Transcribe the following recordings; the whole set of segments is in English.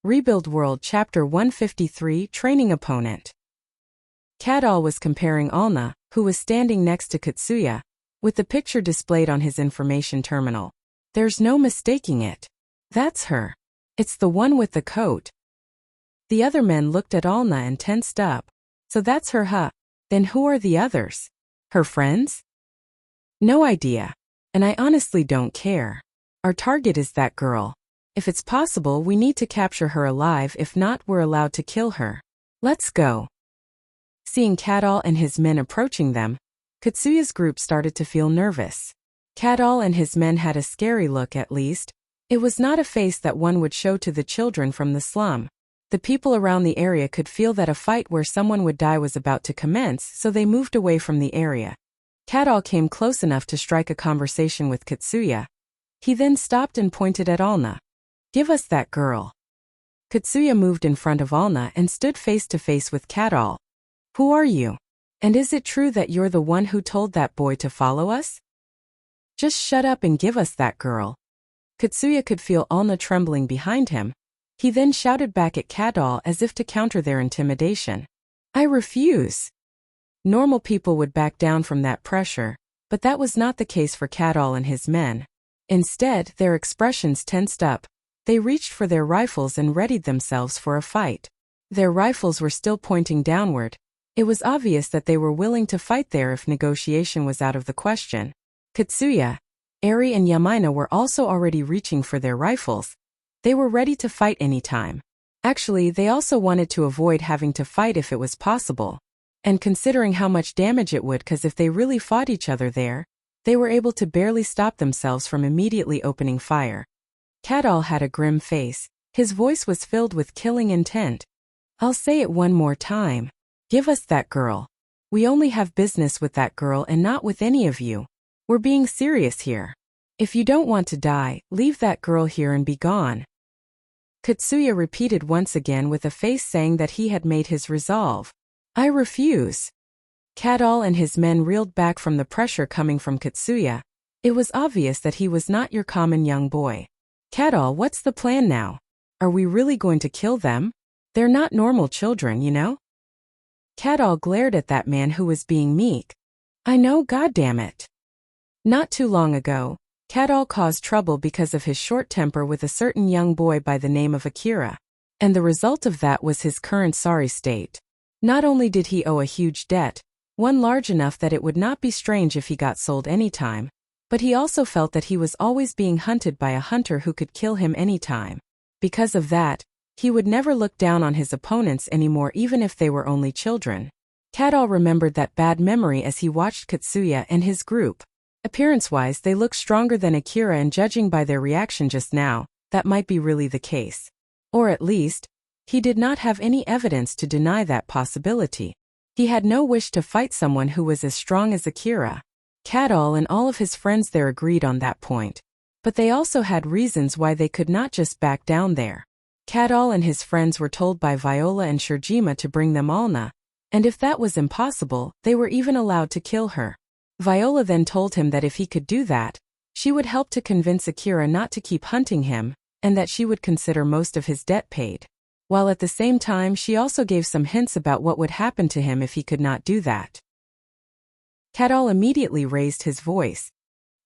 Rebuild World Chapter 153 Training Opponent. Kadal was comparing Alna, who was standing next to Katsuya, with the picture displayed on his information terminal. There's no mistaking it. That's her. It's the one with the coat. The other men looked at Alna and tensed up. So that's her, huh? Then who are the others? Her friends? No idea. And I honestly don't care. Our target is that girl. If it's possible, we need to capture her alive. If not, we're allowed to kill her. Let's go. Seeing Kadal and his men approaching them, Katsuya's group started to feel nervous. Kadal and his men had a scary look, at least. It was not a face that one would show to the children from the slum. The people around the area could feel that a fight where someone would die was about to commence, so they moved away from the area. Kadal came close enough to strike a conversation with Katsuya. He then stopped and pointed at Alna. Give us that girl. Katsuya moved in front of Alna and stood face to face with Kadal. Who are you? And is it true that you're the one who told that boy to follow us? Just shut up and give us that girl. Katsuya could feel Alna trembling behind him. He then shouted back at Kadal as if to counter their intimidation. I refuse. Normal people would back down from that pressure, but that was not the case for Kadal and his men. Instead, their expressions tensed up. They reached for their rifles and readied themselves for a fight. Their rifles were still pointing downward. It was obvious that they were willing to fight there if negotiation was out of the question. Katsuya, Eri and Yamaina were also already reaching for their rifles. They were ready to fight any time. Actually, they also wanted to avoid having to fight if it was possible. And considering how much damage it would cause if they really fought each other there, they were able to barely stop themselves from immediately opening fire. Kadal had a grim face. His voice was filled with killing intent. I'll say it one more time. Give us that girl. We only have business with that girl and not with any of you. We're being serious here. If you don't want to die, leave that girl here and be gone. Katsuya repeated once again with a face saying that he had made his resolve. I refuse. Kadal and his men reeled back from the pressure coming from Katsuya. It was obvious that he was not your common young boy. Kadal, what's the plan now? Are we really going to kill them? They're not normal children, you know? Kadal glared at that man who was being meek. I know, goddammit. Not too long ago, Kadal caused trouble because of his short temper with a certain young boy by the name of Akira. And the result of that was his current sorry state. Not only did he owe a huge debt, one large enough that it would not be strange if he got sold anytime, but he also felt that he was always being hunted by a hunter who could kill him anytime. Because of that, he would never look down on his opponents anymore even if they were only children. Kadal remembered that bad memory as he watched Katsuya and his group. Appearance-wise, they looked stronger than Akira, and judging by their reaction just now, that might be really the case. Or at least, he did not have any evidence to deny that possibility. He had no wish to fight someone who was as strong as Akira. Kadal and all of his friends there agreed on that point. But they also had reasons why they could not just back down there. Kadal and his friends were told by Viola and Shirjima to bring them Alna, and if that was impossible, they were even allowed to kill her. Viola then told him that if he could do that, she would help to convince Akira not to keep hunting him, and that she would consider most of his debt paid. While at the same time she also gave some hints about what would happen to him if he could not do that. Kadal immediately raised his voice.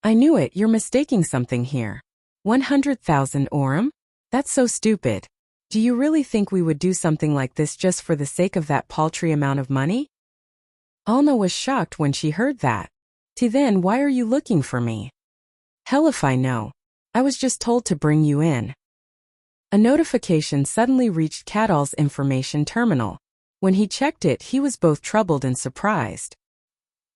I knew it, you're mistaking something here. 100,000 Orum? That's so stupid. Do you really think we would do something like this just for the sake of that paltry amount of money? Alna was shocked when she heard that. Then why are you looking for me? Hell if I know. I was just told to bring you in. A notification suddenly reached Kadal's information terminal. When he checked it, he was both troubled and surprised.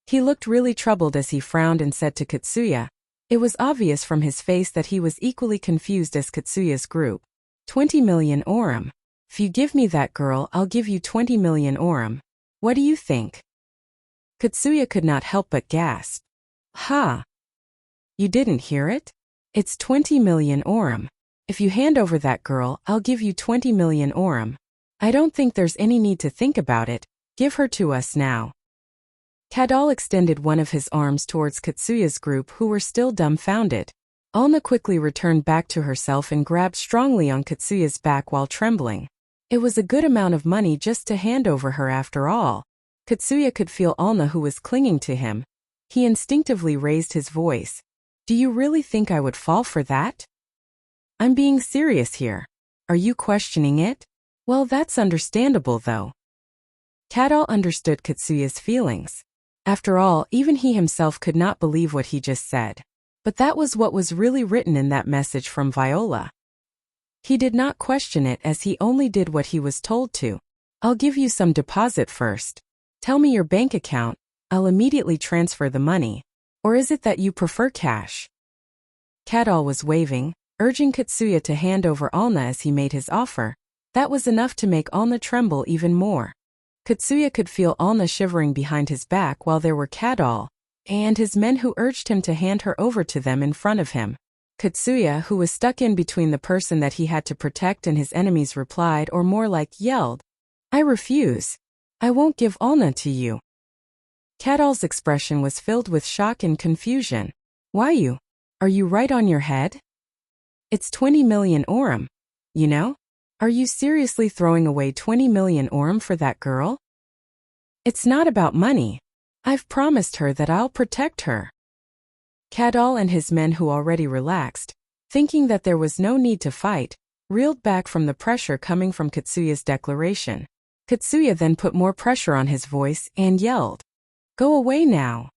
He looked really troubled as he frowned and said to Katsuya. It was obvious from his face that he was equally confused as Katsuya's group. 20 million Orum. If you give me that girl, I'll give you 20 million Orum. What do you think? Katsuya could not help but gasp. Ha! You didn't hear it? It's 20 million Orum. If you hand over that girl, I'll give you 20 million Orum. I don't think there's any need to think about it. Give her to us now. Kadal extended one of his arms towards Katsuya's group, who were still dumbfounded. Alna quickly returned back to herself and grabbed strongly on Katsuya's back while trembling. It was a good amount of money just to hand over her after all. Katsuya could feel Alna, who was clinging to him. He instinctively raised his voice. Do you really think I would fall for that? I'm being serious here. Are you questioning it? Well, that's understandable though. Kadal understood Katsuya's feelings. After all, even he himself could not believe what he just said. But that was what was really written in that message from Viola. He did not question it as he only did what he was told to. I'll give you some deposit first. Tell me your bank account, I'll immediately transfer the money. Or is it that you prefer cash? Kadal was waving, urging Katsuya to hand over Alna as he made his offer. That was enough to make Alna tremble even more. Katsuya could feel Alna shivering behind his back while there were Kadal and his men who urged him to hand her over to them in front of him. Katsuya, who was stuck in between the person that he had to protect and his enemies, replied, or more like yelled, I refuse. I won't give Alna to you. Kadal's expression was filled with shock and confusion. Why you? Are you right on your head? It's 20 million orum. You know? Are you seriously throwing away 20 million orum for that girl? It's not about money. I've promised her that I'll protect her. Kadal and his men, who already relaxed, thinking that there was no need to fight, reeled back from the pressure coming from Katsuya's declaration. Katsuya then put more pressure on his voice and yelled, Go away now.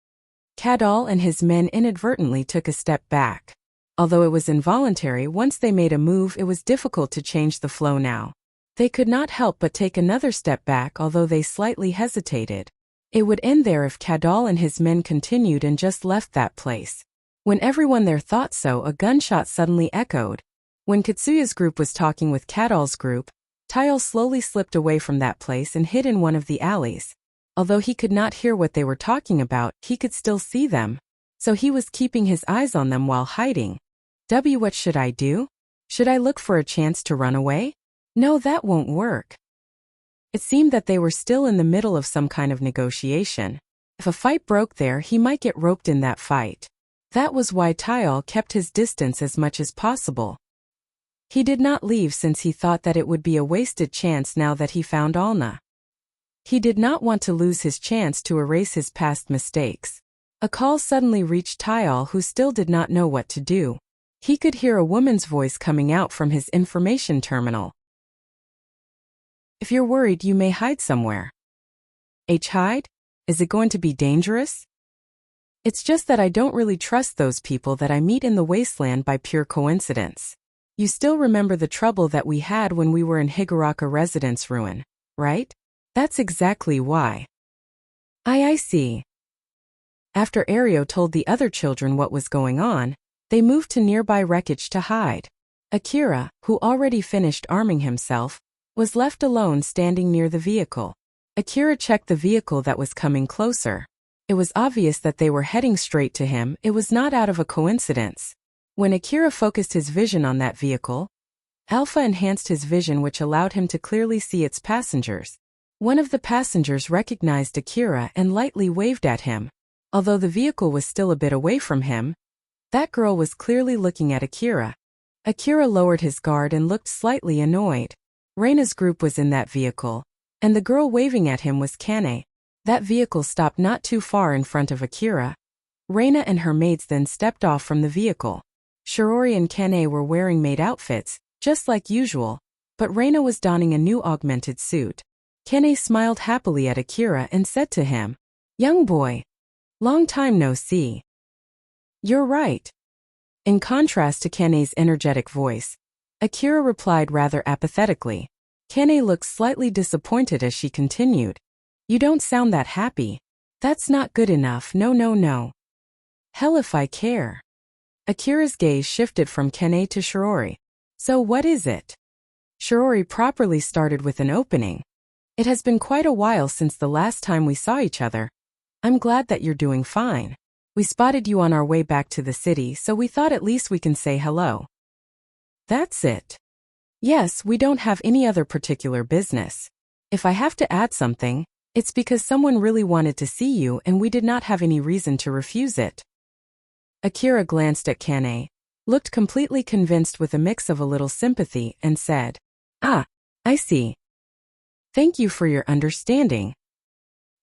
Kadal and his men inadvertently took a step back. Although it was involuntary, once they made a move, it was difficult to change the flow now. They could not help but take another step back, although they slightly hesitated. It would end there if Kadal and his men continued and just left that place. When everyone there thought so, a gunshot suddenly echoed. When Katsuya's group was talking with Kadal's group, Tyle slowly slipped away from that place and hid in one of the alleys. Although he could not hear what they were talking about, he could still see them. So he was keeping his eyes on them while hiding. What should I do? Should I look for a chance to run away? No, that won't work. It seemed that they were still in the middle of some kind of negotiation. If a fight broke there, he might get roped in that fight. That was why Tyle kept his distance as much as possible. He did not leave since he thought that it would be a wasted chance now that he found Alna. He did not want to lose his chance to erase his past mistakes. A call suddenly reached Tyle, who still did not know what to do. He could hear a woman's voice coming out from his information terminal. If you're worried, you may hide somewhere. Hide? Is it going to be dangerous? It's just that I don't really trust those people that I meet in the wasteland by pure coincidence. You still remember the trouble that we had when we were in Higuraka Residence Ruin, right? That's exactly why. I see. After Ario told the other children what was going on, they moved to nearby wreckage to hide. Akira, who already finished arming himself, was left alone standing near the vehicle. Akira checked the vehicle that was coming closer. It was obvious that they were heading straight to him. It was not out of a coincidence. When Akira focused his vision on that vehicle, Alpha enhanced his vision, which allowed him to clearly see its passengers. One of the passengers recognized Akira and lightly waved at him. Although the vehicle was still a bit away from him, that girl was clearly looking at Akira. Akira lowered his guard and looked slightly annoyed. Reina's group was in that vehicle, and the girl waving at him was Kane. That vehicle stopped not too far in front of Akira. Reina and her maids then stepped off from the vehicle. Shirori and Kane were wearing maid outfits, just like usual, but Reina was donning a new augmented suit. Kane smiled happily at Akira and said to him, Young boy. Long time no see. You're right. In contrast to Kane's energetic voice, Akira replied rather apathetically. Kane looked slightly disappointed as she continued. You don't sound that happy. That's not good enough. No. Hell if I care. Akira's gaze shifted from Kane to Shirori. So what is it? Shirori properly started with an opening. It has been quite a while since the last time we saw each other. I'm glad that you're doing fine. We spotted you on our way back to the city, so we thought at least we can say hello. That's it. Yes, we don't have any other particular business. If I have to add something, it's because someone really wanted to see you and we did not have any reason to refuse it. Akira glanced at Kane, looked completely convinced with a mix of a little sympathy, and said, "Ah, I see. Thank you for your understanding."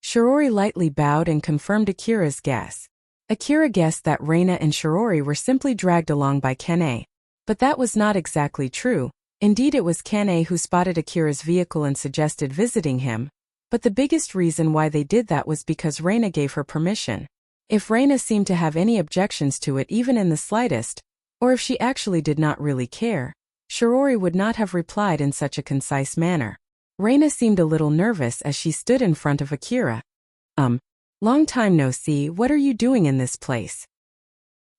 Shirori lightly bowed and confirmed Akira's guess. Akira guessed that Reina and Shirori were simply dragged along by Kane. But that was not exactly true. Indeed, it was Kane who spotted Akira's vehicle and suggested visiting him. But the biggest reason why they did that was because Reina gave her permission. If Reina seemed to have any objections to it even in the slightest, or if she actually did not really care, Shirori would not have replied in such a concise manner. Reina seemed a little nervous as she stood in front of Akira. Long time no see, what are you doing in this place?"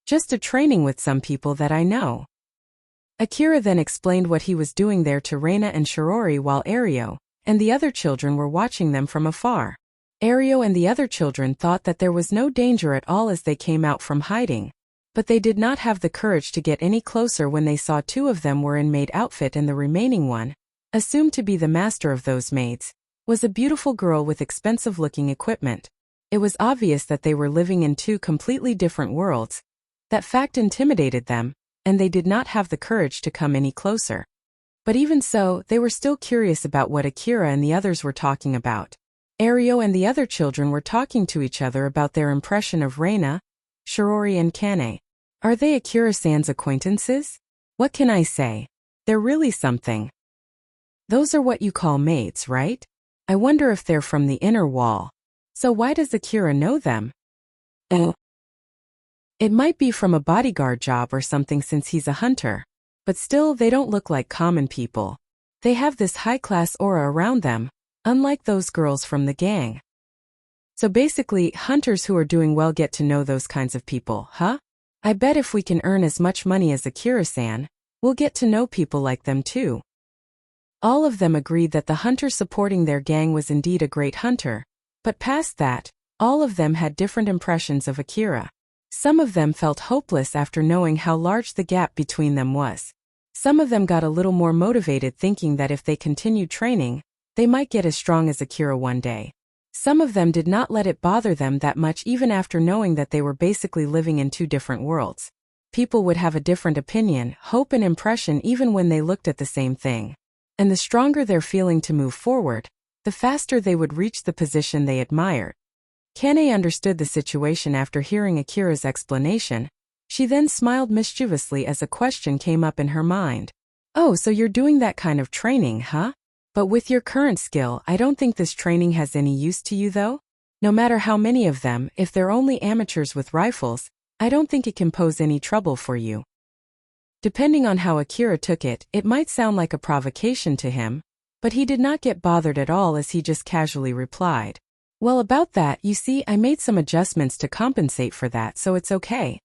"Just a training with some people that I know." Akira then explained what he was doing there to Reina and Shirori while Ario and the other children were watching them from afar. Ario and the other children thought that there was no danger at all as they came out from hiding, but they did not have the courage to get any closer when they saw two of them were in maid outfit and the remaining one, assumed to be the master of those maids, was a beautiful girl with expensive-looking equipment. It was obvious that they were living in two completely different worlds. That fact intimidated them, and they did not have the courage to come any closer. But even so, they were still curious about what Akira and the others were talking about. Ario and the other children were talking to each other about their impression of Reina, Shirori and Kane. "Are they Akira-san's acquaintances? What can I say? They're really something. Those are what you call maids, right? I wonder if they're from the inner wall. So why does Akira know them?" "It might be from a bodyguard job or something since he's a hunter. But still, they don't look like common people. They have this high-class aura around them, unlike those girls from the gang." "So basically, hunters who are doing well get to know those kinds of people, huh? I bet if we can earn as much money as Akira-san, we'll get to know people like them too." All of them agreed that the hunter supporting their gang was indeed a great hunter, but past that, all of them had different impressions of Akira. Some of them felt hopeless after knowing how large the gap between them was. Some of them got a little more motivated thinking that if they continued training, they might get as strong as Akira one day. Some of them did not let it bother them that much even after knowing that they were basically living in two different worlds. People would have a different opinion, hope and impression even when they looked at the same thing. And the stronger their feeling to move forward, the faster they would reach the position they admired. Kane understood the situation after hearing Akira's explanation. She then smiled mischievously as a question came up in her mind. "Oh, so you're doing that kind of training, huh? But with your current skill, I don't think this training has any use to you though? No matter how many of them, if they're only amateurs with rifles, I don't think it can pose any trouble for you." Depending on how Akira took it, it might sound like a provocation to him, but he did not get bothered at all as he just casually replied, "Well, about that, you see, I made some adjustments to compensate for that, so it's okay."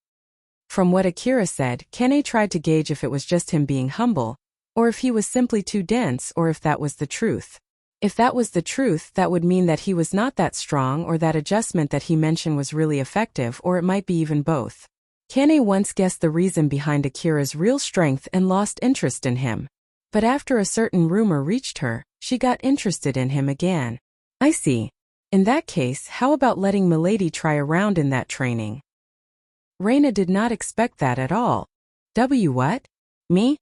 From what Akira said, Kane tried to gauge if it was just him being humble, or if he was simply too dense, or if that was the truth. If that was the truth, that would mean that he was not that strong, or that adjustment that he mentioned was really effective, or it might be even both. Kane once guessed the reason behind Akira's real strength and lost interest in him. But after a certain rumor reached her, she got interested in him again. "I see. In that case, how about letting Milady try a round in that training?" Reina did not expect that at all. What? Me?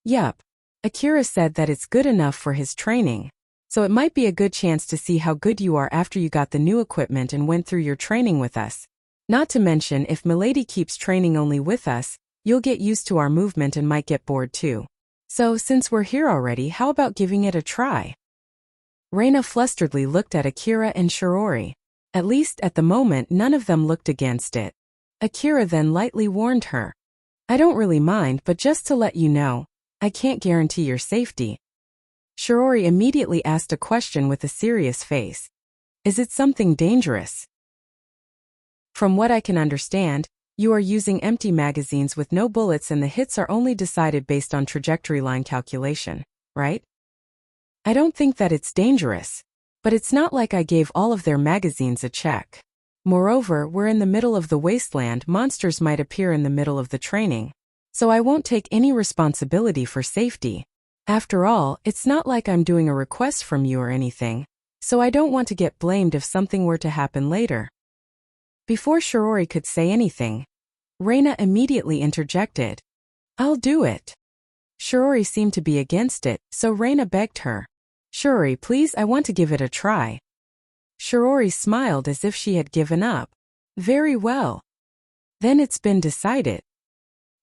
Yup. Akira said that it's good enough for his training. So it might be a good chance to see how good you are after you got the new equipment and went through your training with us. Not to mention, if Milady keeps training only with us, you'll get used to our movement and might get bored too. So, since we're here already, how about giving it a try? Reina flusteredly looked at Akira and Shirori. At least, at the moment, none of them looked against it. Akira then lightly warned her. "I don't really mind, but just to let you know, I can't guarantee your safety." Shirori immediately asked a question with a serious face. "Is it something dangerous?" "From what I can understand, you are using empty magazines with no bullets and the hits are only decided based on trajectory line calculation, right?" "I don't think that it's dangerous. But it's not like I gave all of their magazines a check. Moreover, we're in the middle of the wasteland, monsters might appear in the middle of the training. So I won't take any responsibility for safety. After all, it's not like I'm doing a request from you or anything, so I don't want to get blamed if something were to happen later." Before Shirori could say anything, Reina immediately interjected. I'll do it. Shiori seemed to be against it, so Reina begged her. Shiori, please, I want to give it a try. Shiori smiled as if she had given up. Very well. Then it's been decided.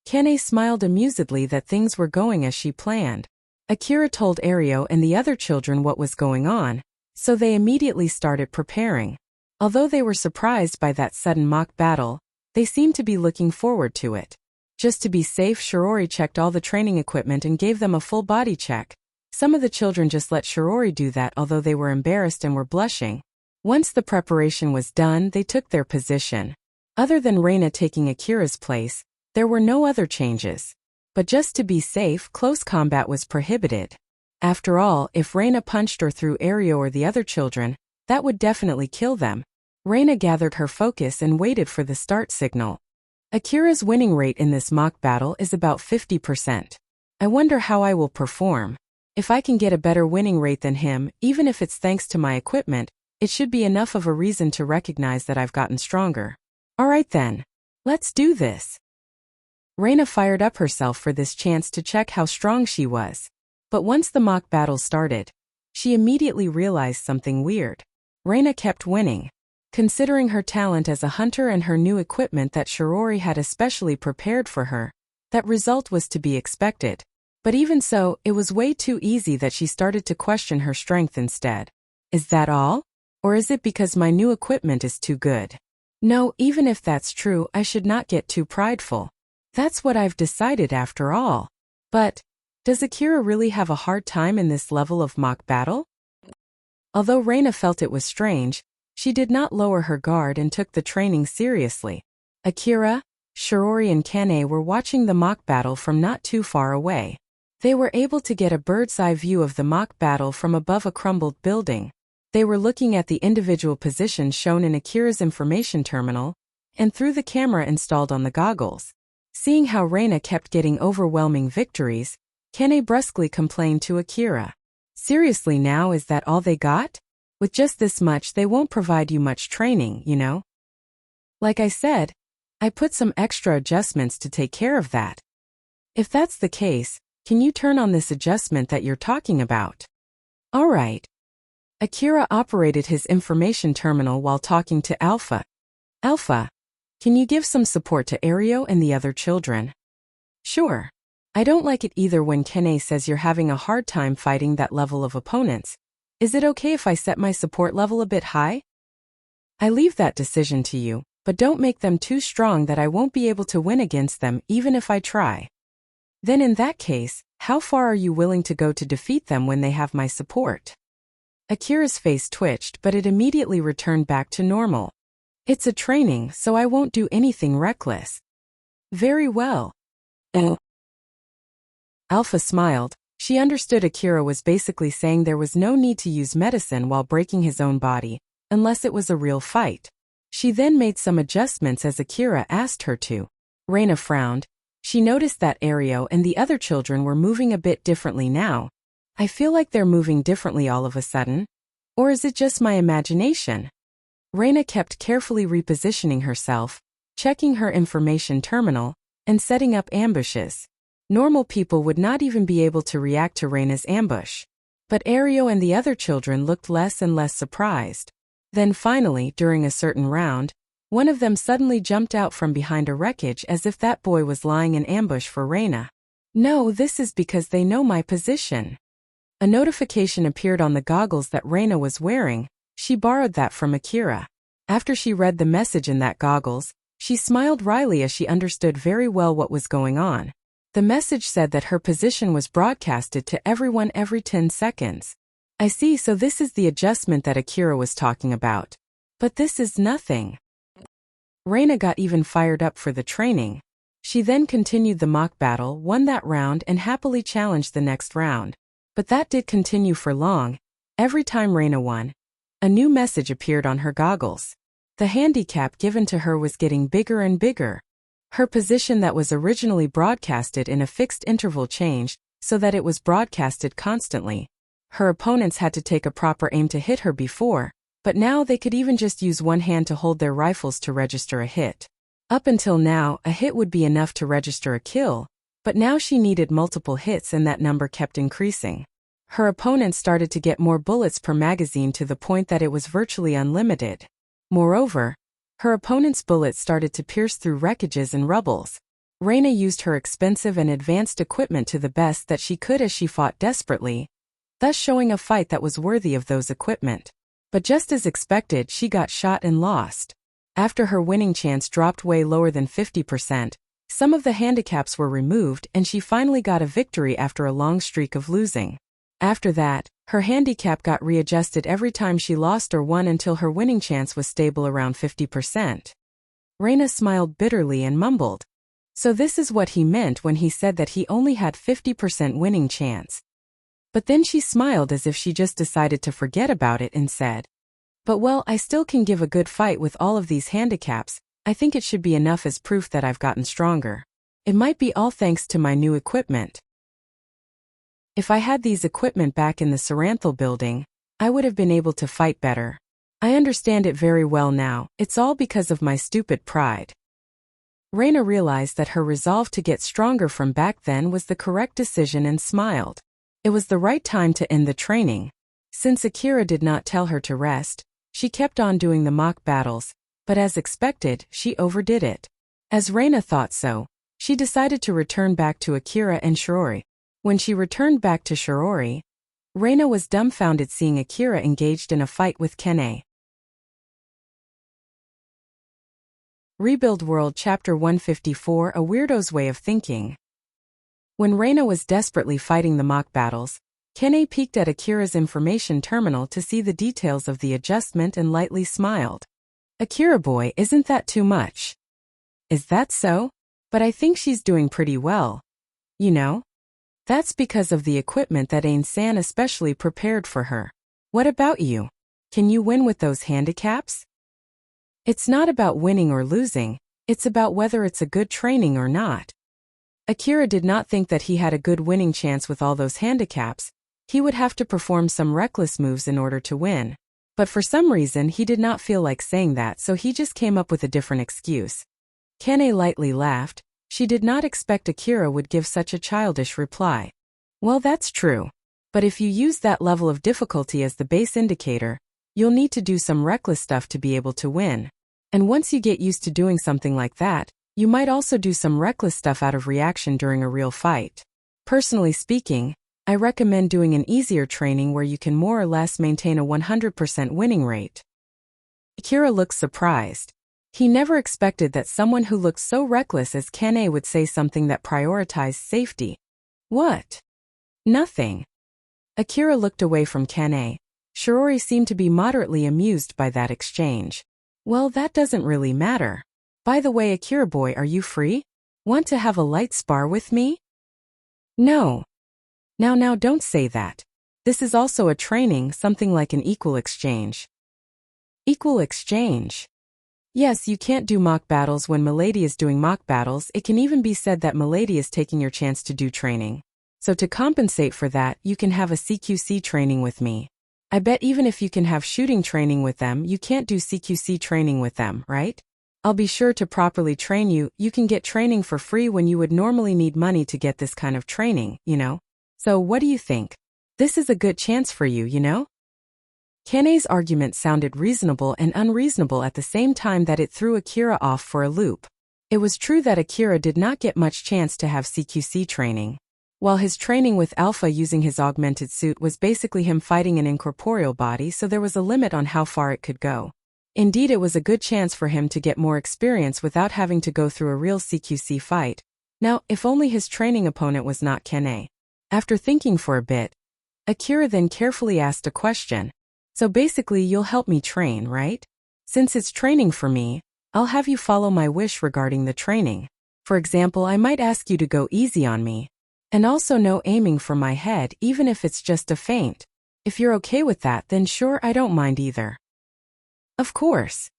Kane smiled amusedly that things were going as she planned. Akira told Ario and the other children what was going on, so they immediately started preparing. Although they were surprised by that sudden mock battle, they seemed to be looking forward to it. Just to be safe, Shiori checked all the training equipment and gave them a full body check. Some of the children just let Shiori do that, although they were embarrassed and were blushing. Once the preparation was done, they took their position. Other than Reina taking Akira's place, there were no other changes. But just to be safe, close combat was prohibited. After all, if Reina punched or threw Ario or the other children, that would definitely kill them. Reina gathered her focus and waited for the start signal. Akira's winning rate in this mock battle is about 50%. I wonder how I will perform. If I can get a better winning rate than him, even if it's thanks to my equipment, it should be enough of a reason to recognize that I've gotten stronger. Alright then. Let's do this. Reina fired up herself for this chance to check how strong she was. But once the mock battle started, she immediately realized something weird. Reina kept winning. Considering her talent as a hunter and her new equipment that Shiori had especially prepared for her, that result was to be expected. But even so, it was way too easy that she started to question her strength instead. Is that all? Or is it because my new equipment is too good? No, even if that's true, I should not get too prideful. That's what I've decided after all. But, does Akira really have a hard time in this level of mock battle? Although Reina felt it was strange, she did not lower her guard and took the training seriously. Akira, Shiori and Kane were watching the mock battle from not too far away. They were able to get a bird's-eye view of the mock battle from above a crumbled building. They were looking at the individual positions shown in Akira's information terminal, and through the camera installed on the goggles. Seeing how Reina kept getting overwhelming victories, Kane brusquely complained to Akira. Seriously now, is that all they got? With just this much they won't provide you much training, you know? Like I said, I put some extra adjustments to take care of that. If that's the case, can you turn on this adjustment that you're talking about? Alright. Akira operated his information terminal while talking to Alpha. Alpha, can you give some support to Ario and the other children? Sure. I don't like it either when Kane says you're having a hard time fighting that level of opponents. Is it okay if I set my support level a bit high? I leave that decision to you, but don't make them too strong that I won't be able to win against them even if I try. Then in that case, how far are you willing to go to defeat them when they have my support? Akira's face twitched, but it immediately returned back to normal. It's a training, so I won't do anything reckless. Very well. Alpha smiled. She understood Akira was basically saying there was no need to use medicine while breaking his own body, unless it was a real fight. She then made some adjustments as Akira asked her to. Reina frowned. She noticed that Ario and the other children were moving a bit differently now. I feel like they're moving differently all of a sudden. Or is it just my imagination? Reina kept carefully repositioning herself, checking her information terminal, and setting up ambushes. Normal people would not even be able to react to Reina's ambush. But Ario and the other children looked less and less surprised. Then finally, during a certain round, one of them suddenly jumped out from behind a wreckage as if that boy was lying in ambush for Reina. No, this is because they know my position. A notification appeared on the goggles that Reina was wearing. She borrowed that from Akira. After she read the message in that goggles, she smiled wryly as she understood very well what was going on. The message said that her position was broadcasted to everyone every 10 seconds. I see, so this is the adjustment that Akira was talking about. But this is nothing. Reina got even fired up for the training. She then continued the mock battle, won that round and happily challenged the next round. But that did continue for long. Every time Reina won, a new message appeared on her goggles. The handicap given to her was getting bigger and bigger. Her position that was originally broadcasted in a fixed interval changed, so that it was broadcasted constantly. Her opponents had to take a proper aim to hit her before, but now they could even just use one hand to hold their rifles to register a hit. Up until now, a hit would be enough to register a kill, but now she needed multiple hits and that number kept increasing. Her opponent started to get more bullets per magazine to the point that it was virtually unlimited. Moreover, her opponent's bullets started to pierce through wreckages and rubbles. Reina used her expensive and advanced equipment to the best that she could as she fought desperately, thus showing a fight that was worthy of those equipment. But just as expected, she got shot and lost. After her winning chance dropped way lower than 50%, some of the handicaps were removed and she finally got a victory after a long streak of losing. After that, her handicap got readjusted every time she lost or won until her winning chance was stable around 50%. Reina smiled bitterly and mumbled. So this is what he meant when he said that he only had 50% winning chance. But then she smiled as if she just decided to forget about it and said, "But well, I still can give a good fight with all of these handicaps. I think it should be enough as proof that I've gotten stronger. It might be all thanks to my new equipment. If I had these equipment back in the Saranthal building, I would have been able to fight better. I understand it very well now. It's all because of my stupid pride." Reina realized that her resolve to get stronger from back then was the correct decision and smiled. It was the right time to end the training. Since Akira did not tell her to rest, she kept on doing the mock battles, but as expected, she overdid it. As Reina thought so, she decided to return back to Akira and Shiori. When she returned back to Shiori, Reina was dumbfounded seeing Akira engaged in a fight with Kene. Rebuild World Chapter 154 A Weirdo's Way of Thinking. When Reina was desperately fighting the mock battles, Kene peeked at Akira's information terminal to see the details of the adjustment and lightly smiled. "Akira boy, isn't that too much?" "Is that so? But I think she's doing pretty well. You know? That's because of the equipment that Ain-san especially prepared for her. What about you? Can you win with those handicaps?" It's not about winning or losing, it's about whether it's a good training or not. Akira did not think that he had a good winning chance with all those handicaps. He would have to perform some reckless moves in order to win. But for some reason he did not feel like saying that, so he just came up with a different excuse. Kene lightly laughed. She did not expect Akira would give such a childish reply. "Well, that's true. But if you use that level of difficulty as the base indicator, you'll need to do some reckless stuff to be able to win. And once you get used to doing something like that, you might also do some reckless stuff out of reaction during a real fight. Personally speaking, I recommend doing an easier training where you can more or less maintain a 100% winning rate." Akira looked surprised. He never expected that someone who looked so reckless as Kene would say something that prioritized safety. "What?" "Nothing." Akira looked away from Kene. Shiori seemed to be moderately amused by that exchange. "Well, that doesn't really matter. By the way, Akira boy, are you free? Want to have a light spar with me?" "No. Now don't say that. This is also a training, something like an equal exchange." "Equal exchange?" "Yes, you can't do mock battles when Milady is doing mock battles. It can even be said that Milady is taking your chance to do training. So to compensate for that, you can have a CQC training with me. I bet even if you can have shooting training with them, you can't do CQC training with them, right? I'll be sure to properly train you. You can get training for free when you would normally need money to get this kind of training, you know? So what do you think? This is a good chance for you, you know?" Kene's argument sounded reasonable and unreasonable at the same time that it threw Akira off for a loop. It was true that Akira did not get much chance to have CQC training. While his training with Alpha using his augmented suit was basically him fighting an incorporeal body, so there was a limit on how far it could go. Indeed, it was a good chance for him to get more experience without having to go through a real CQC fight. Now, if only his training opponent was not Kene. After thinking for a bit, Akira then carefully asked a question. "So basically you'll help me train, right? Since it's training for me, I'll have you follow my wish regarding the training. For example, I might ask you to go easy on me. And also no aiming for my head, even if it's just a feint. If you're okay with that, then sure, I don't mind either." "Of course.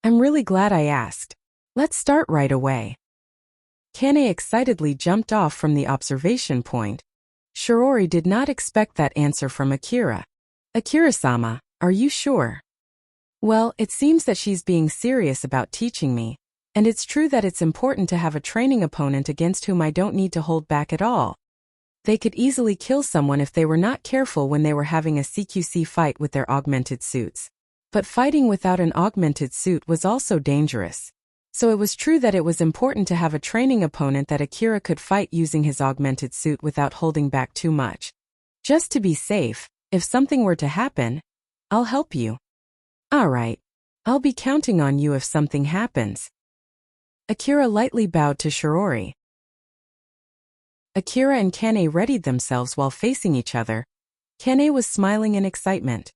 I'm really glad I asked. Let's start right away." Kene excitedly jumped off from the observation point. Shiori did not expect that answer from Akira. "Akira-sama, are you sure?" "Well, it seems that she's being serious about teaching me. And it's true that it's important to have a training opponent against whom I don't need to hold back at all. They could easily kill someone if they were not careful when they were having a CQC fight with their augmented suits. But fighting without an augmented suit was also dangerous. So it was true that it was important to have a training opponent that Akira could fight using his augmented suit without holding back too much. Just to be safe, if something were to happen, I'll help you. Alright. I'll be counting on you if something happens. Akira lightly bowed to Shirori. Akira and Kane readied themselves while facing each other. Kane was smiling in excitement.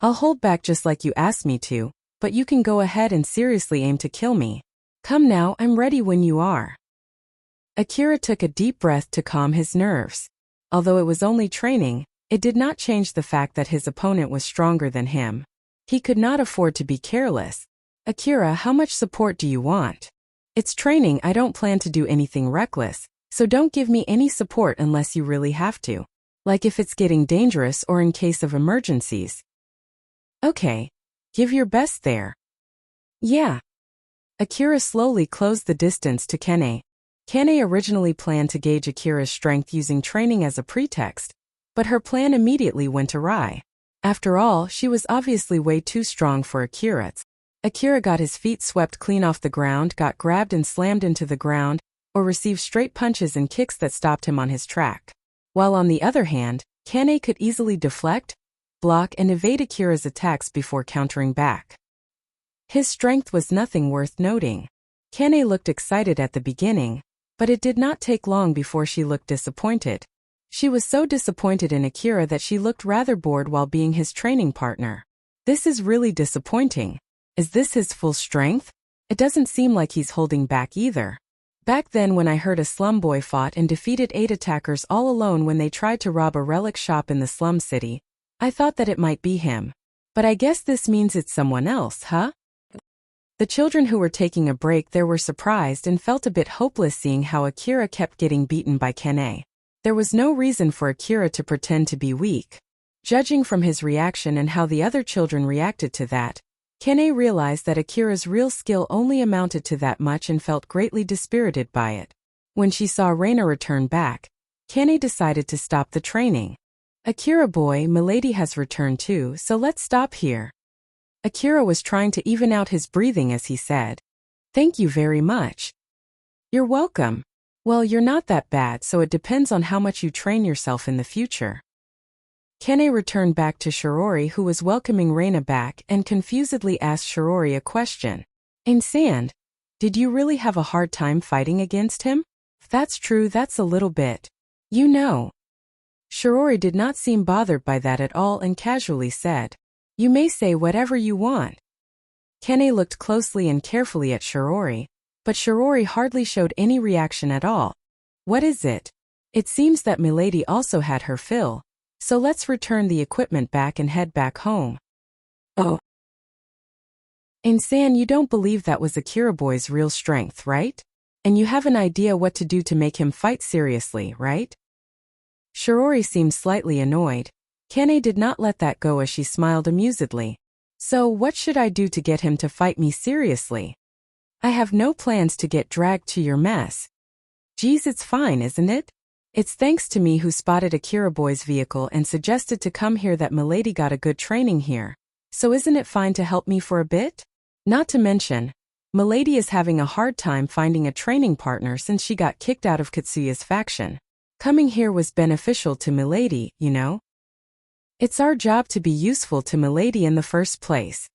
I'll hold back just like you asked me to, but you can go ahead and seriously aim to kill me. Come now, I'm ready when you are. Akira took a deep breath to calm his nerves. Although it was only training, it did not change the fact that his opponent was stronger than him. He could not afford to be careless. Akira, how much support do you want? It's training, I don't plan to do anything reckless, so don't give me any support unless you really have to. Like if it's getting dangerous or in case of emergencies. Okay. Give your best there. Yeah. Akira slowly closed the distance to Kane. Kane originally planned to gauge Akira's strength using training as a pretext, but her plan immediately went awry. After all, she was obviously way too strong for Akira. Akira got his feet swept clean off the ground, got grabbed and slammed into the ground, or received straight punches and kicks that stopped him on his track. While on the other hand, Kane could easily deflect, block and evade Akira's attacks before countering back. His strength was nothing worth noting. Kane looked excited at the beginning, but it did not take long before she looked disappointed. She was so disappointed in Akira that she looked rather bored while being his training partner. This is really disappointing. Is this his full strength? It doesn't seem like he's holding back either. Back then when I heard a slum boy fought and defeated 8 attackers all alone when they tried to rob a relic shop in the slum city, I thought that it might be him. But I guess this means it's someone else, huh? The children who were taking a break there were surprised and felt a bit hopeless seeing how Akira kept getting beaten by Kane. There was no reason for Akira to pretend to be weak. Judging from his reaction and how the other children reacted to that, Kane realized that Akira's real skill only amounted to that much and felt greatly dispirited by it. When she saw Reina return back, Kane decided to stop the training. Akira boy, Milady has returned too, so let's stop here. Akira was trying to even out his breathing as he said, "Thank you very much." "You're welcome. Well, you're not that bad, so it depends on how much you train yourself in the future." Kane returned back to Shirori who was welcoming Reina back and confusedly asked Shirori a question. "Sand, did you really have a hard time fighting against him?" "If that's true, that's a little bit. You know." Shirori did not seem bothered by that at all and casually said, "You may say whatever you want." Kane looked closely and carefully at Shirori, but Shirori hardly showed any reaction at all. "What is it?" "It seems that Milady also had her fill, so let's return the equipment back and head back home." "Oh. San, you don't believe that was Akira boy's real strength, right? And you have an idea what to do to make him fight seriously, right?" Shirori seemed slightly annoyed. Kane did not let that go as she smiled amusedly. "So what should I do to get him to fight me seriously?" "I have no plans to get dragged to your mess." "Geez, it's fine, isn't it? It's thanks to me who spotted Akira boy's vehicle and suggested to come here that Milady got a good training here. So isn't it fine to help me for a bit? Not to mention, Milady is having a hard time finding a training partner since she got kicked out of Katsuya's faction. Coming here was beneficial to Milady, you know? It's our job to be useful to Milady in the first place."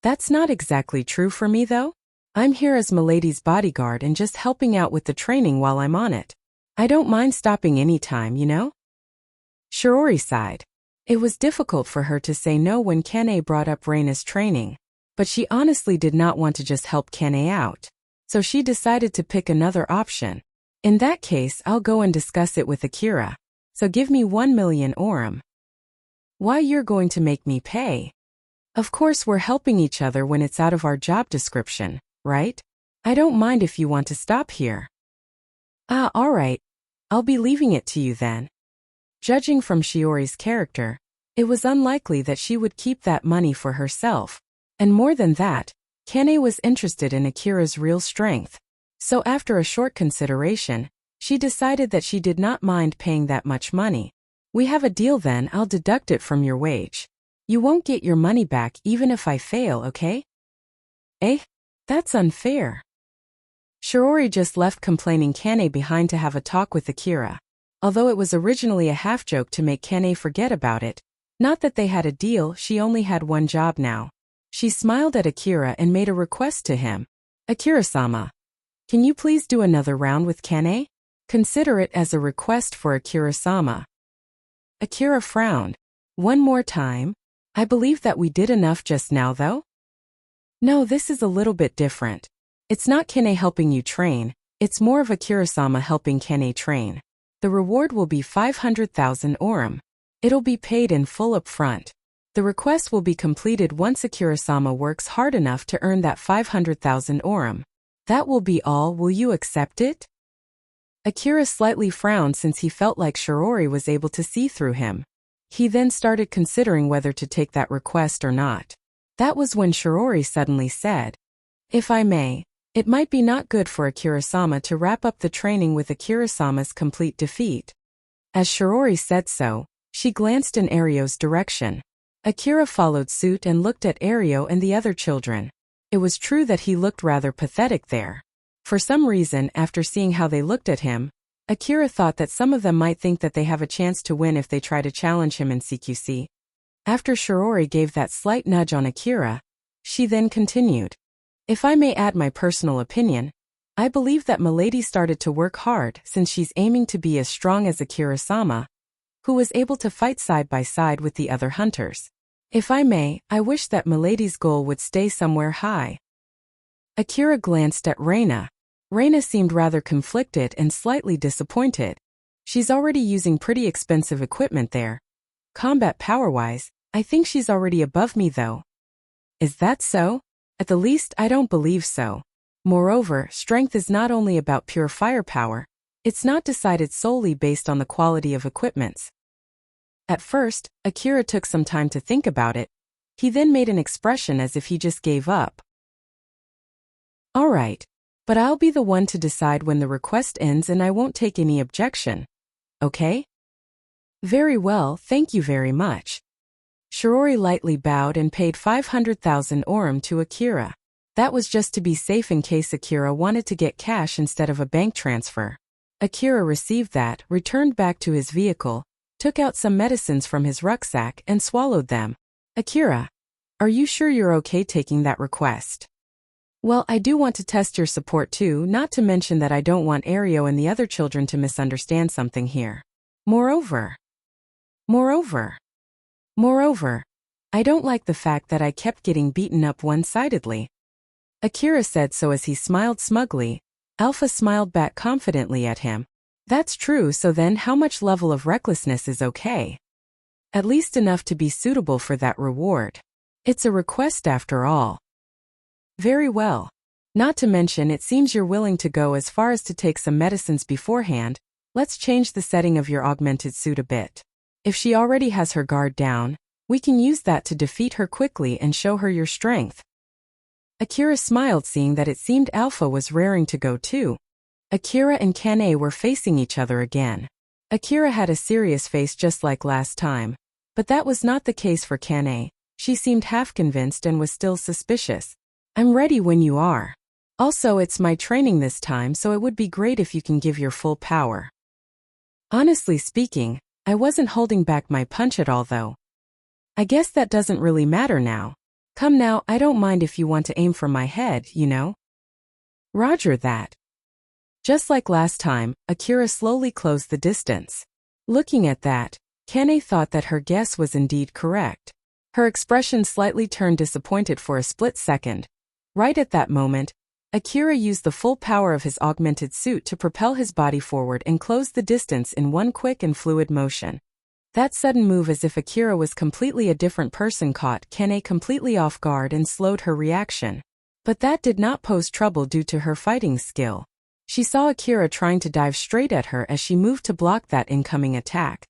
"That's not exactly true for me though. I'm here as Milady's bodyguard and just helping out with the training while I'm on it. I don't mind stopping any time, you know?" Shirori sighed. It was difficult for her to say no when Kane brought up Reina's training, but she honestly did not want to just help Kane out. So she decided to pick another option. "In that case, I'll go and discuss it with Akira. So give me 1 million orum." "Why, you're going to make me pay?" "Of course we're helping each other when it's out of our job description, right? I don't mind if you want to stop here." "Ah, alright. I'll be leaving it to you then." Judging from Shiori's character, it was unlikely that she would keep that money for herself. And more than that, Kane was interested in Akira's real strength. So after a short consideration, she decided that she did not mind paying that much money. We have a deal then, I'll deduct it from your wage. You won't get your money back even if I fail, okay? Eh? That's unfair. Shiori just left complaining Kane behind to have a talk with Akira. Although it was originally a half-joke to make Kane forget about it, not that they had a deal, she only had one job now. She smiled at Akira and made a request to him. Akira-sama, can you please do another round with Kane? Consider it as a request for Akira-sama. Akira frowned. One more time? I believe that we did enough just now though? No, this is a little bit different. It's not Kane helping you train, it's more of Akira-sama helping Kane train. The reward will be 500,000 orum. It'll be paid in full up front. The request will be completed once Akira-sama works hard enough to earn that 500,000 orum. That will be all, will you accept it? Akira slightly frowned since he felt like Shiori was able to see through him. He then started considering whether to take that request or not. That was when Shiori suddenly said, if I may, it might be not good for Akira-sama to wrap up the training with Akira-sama's complete defeat. As Shiori said so, she glanced in Ario's direction. Akira followed suit and looked at Ario and the other children. It was true that he looked rather pathetic there. For some reason, after seeing how they looked at him, Akira thought that some of them might think that they have a chance to win if they try to challenge him in CQC. After Shiori gave that slight nudge on Akira, she then continued. If I may add my personal opinion, I believe that Milady started to work hard since she's aiming to be as strong as Akira-sama, who was able to fight side by side with the other hunters. If I may, I wish that Milady's goal would stay somewhere high. Akira glanced at Reina. Reina seemed rather conflicted and slightly disappointed. She's already using pretty expensive equipment there. Combat power-wise, I think she's already above me though. Is that so? At the least, I don't believe so. Moreover, strength is not only about pure firepower, it's not decided solely based on the quality of equipments. At first, Akira took some time to think about it. He then made an expression as if he just gave up. Alright, but I'll be the one to decide when the request ends and I won't take any objection. Okay? Very well, thank you very much. Shiori lightly bowed and paid 500,000 orum to Akira. That was just to be safe in case Akira wanted to get cash instead of a bank transfer. Akira received that, returned back to his vehicle, took out some medicines from his rucksack and swallowed them. Akira, are you sure you're okay taking that request? Well, I do want to test your support too, not to mention that I don't want Ario and the other children to misunderstand something here. Moreover, I don't like the fact that I kept getting beaten up one-sidedly. Akira said so as he smiled smugly. Alpha smiled back confidently at him. That's true, so then how much level of recklessness is okay? At least enough to be suitable for that reward. It's a request after all. Very well. Not to mention it seems you're willing to go as far as to take some medicines beforehand. Let's change the setting of your augmented suit a bit. If she already has her guard down, we can use that to defeat her quickly and show her your strength. Akira smiled seeing that it seemed Alpha was raring to go too. Akira and Kane were facing each other again. Akira had a serious face just like last time, but that was not the case for Kane. She seemed half convinced and was still suspicious. I'm ready when you are. Also, it's my training this time, so it would be great if you can give your full power. Honestly speaking, I wasn't holding back my punch at all though. I guess that doesn't really matter now. Come now, I don't mind if you want to aim for my head, you know? Roger that. Just like last time, Akira slowly closed the distance. Looking at that, Kane thought that her guess was indeed correct. Her expression slightly turned disappointed for a split second. Right at that moment, Akira used the full power of his augmented suit to propel his body forward and close the distance in one quick and fluid motion. That sudden move, as if Akira was completely a different person, caught Kane completely off guard and slowed her reaction. But that did not pose trouble due to her fighting skill. She saw Akira trying to dive straight at her as she moved to block that incoming attack.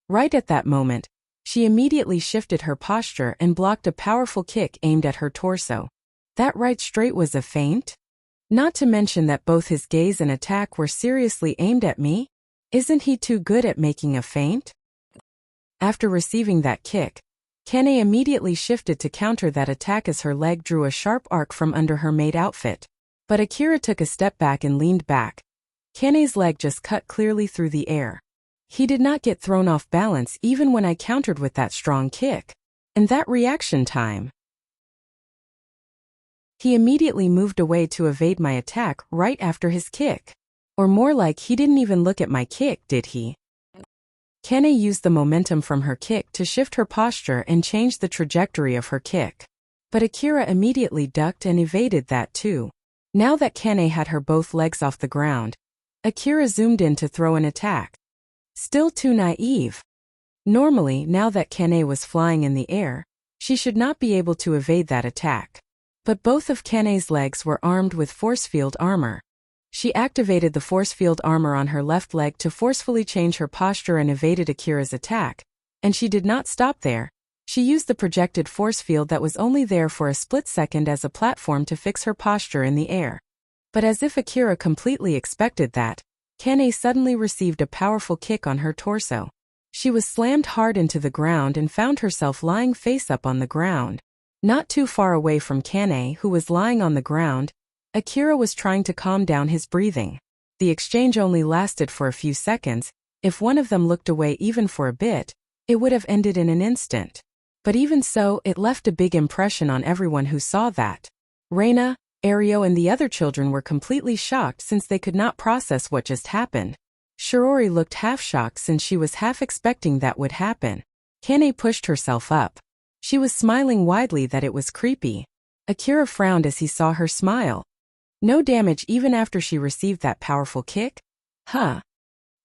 Right at that moment, she immediately shifted her posture and blocked a powerful kick aimed at her torso. That right straight was a feint? Not to mention that both his gaze and attack were seriously aimed at me? Isn't he too good at making a feint? After receiving that kick, Kane immediately shifted to counter that attack as her leg drew a sharp arc from under her maid outfit. But Akira took a step back and leaned back. Kane's leg just cut clearly through the air. He did not get thrown off balance even when I countered with that strong kick. And that reaction time. He immediately moved away to evade my attack right after his kick. Or more like he didn't even look at my kick, did he? Kane used the momentum from her kick to shift her posture and change the trajectory of her kick. But Akira immediately ducked and evaded that too. Now that Kane had her both legs off the ground, Akira zoomed in to throw an attack. Still too naive. Normally, now that Kane was flying in the air, she should not be able to evade that attack. But both of Kane's legs were armed with force field armor. She activated the force field armor on her left leg to forcefully change her posture and evaded Akira's attack. And she did not stop there. She used the projected force field that was only there for a split second as a platform to fix her posture in the air. But as if Akira completely expected that, Kane suddenly received a powerful kick on her torso. She was slammed hard into the ground and found herself lying face up on the ground. Not too far away from Kane, who was lying on the ground, Akira was trying to calm down his breathing. The exchange only lasted for a few seconds. If one of them looked away even for a bit, it would have ended in an instant. But even so, it left a big impression on everyone who saw that. Reina, Ario and the other children were completely shocked since they could not process what just happened. Shiori looked half shocked since she was half expecting that would happen. Kane pushed herself up. She was smiling widely that it was creepy. Akira frowned as he saw her smile. No damage even after she received that powerful kick? Huh.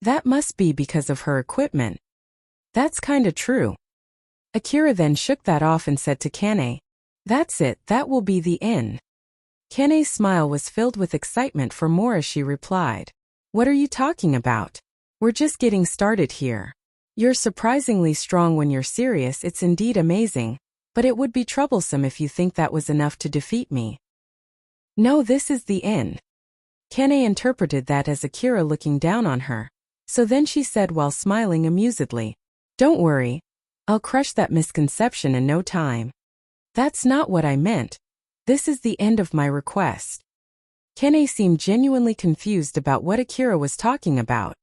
That must be because of her equipment. That's kinda true. Akira then shook that off and said to Kane, "That's it, that will be the end." Kane's smile was filled with excitement for more as she replied, "What are you talking about? We're just getting started here. You're surprisingly strong when you're serious, it's indeed amazing, but it would be troublesome if you think that was enough to defeat me." No, this is the end. Kane interpreted that as Akira looking down on her. So then she said while smiling amusedly, "Don't worry. I'll crush that misconception in no time." "That's not what I meant. This is the end of my request." Kane seemed genuinely confused about what Akira was talking about.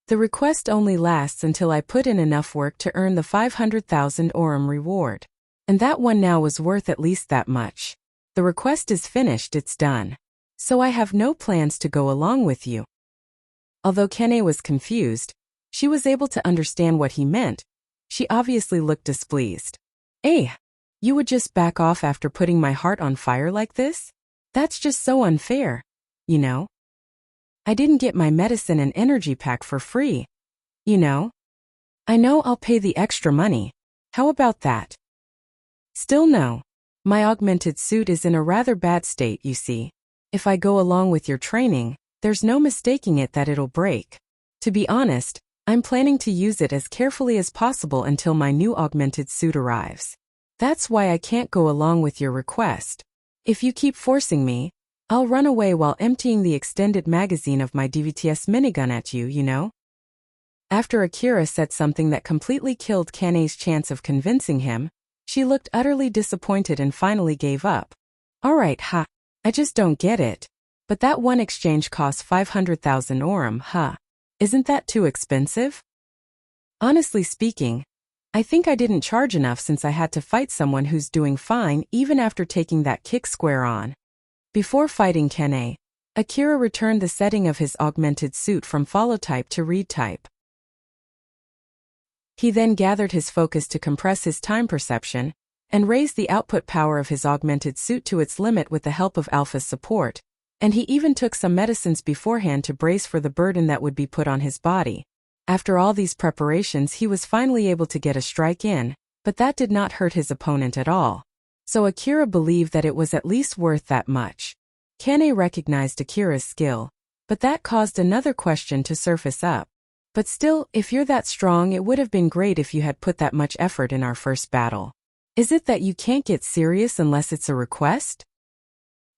"The request only lasts until I put in enough work to earn the 500,000 Orum reward. And that one now was worth at least that much. The request is finished, it's done. So I have no plans to go along with you." Although Kane was confused, she was able to understand what he meant. She obviously looked displeased. "Eh? You would just back off after putting my heart on fire like this? That's just so unfair. You know? I didn't get my medicine and energy pack for free. You know? I know I'll pay the extra money. How about that?" "Still no. My augmented suit is in a rather bad state, you see. If I go along with your training, there's no mistaking it that it'll break. To be honest, I'm planning to use it as carefully as possible until my new augmented suit arrives. That's why I can't go along with your request. If you keep forcing me, I'll run away while emptying the extended magazine of my DVTS minigun at you, you know?" After Akira said something that completely killed Kane's chance of convincing him, she looked utterly disappointed and finally gave up. "Alright, ha. I just don't get it. But that one exchange costs 500,000 Orum, huh? Isn't that too expensive?" "Honestly speaking, I think I didn't charge enough since I had to fight someone who's doing fine even after taking that kick square on." Before fighting Kane, Akira returned the setting of his augmented suit from follow type to read type. He then gathered his focus to compress his time perception, and raised the output power of his augmented suit to its limit with the help of Alpha's support, and he even took some medicines beforehand to brace for the burden that would be put on his body. After all these preparations he was finally able to get a strike in, but that did not hurt his opponent at all. So Akira believed that it was at least worth that much. Kane recognized Akira's skill, but that caused another question to surface up. "But still, if you're that strong, it would have been great if you had put that much effort in our first battle. Is it that you can't get serious unless it's a request?"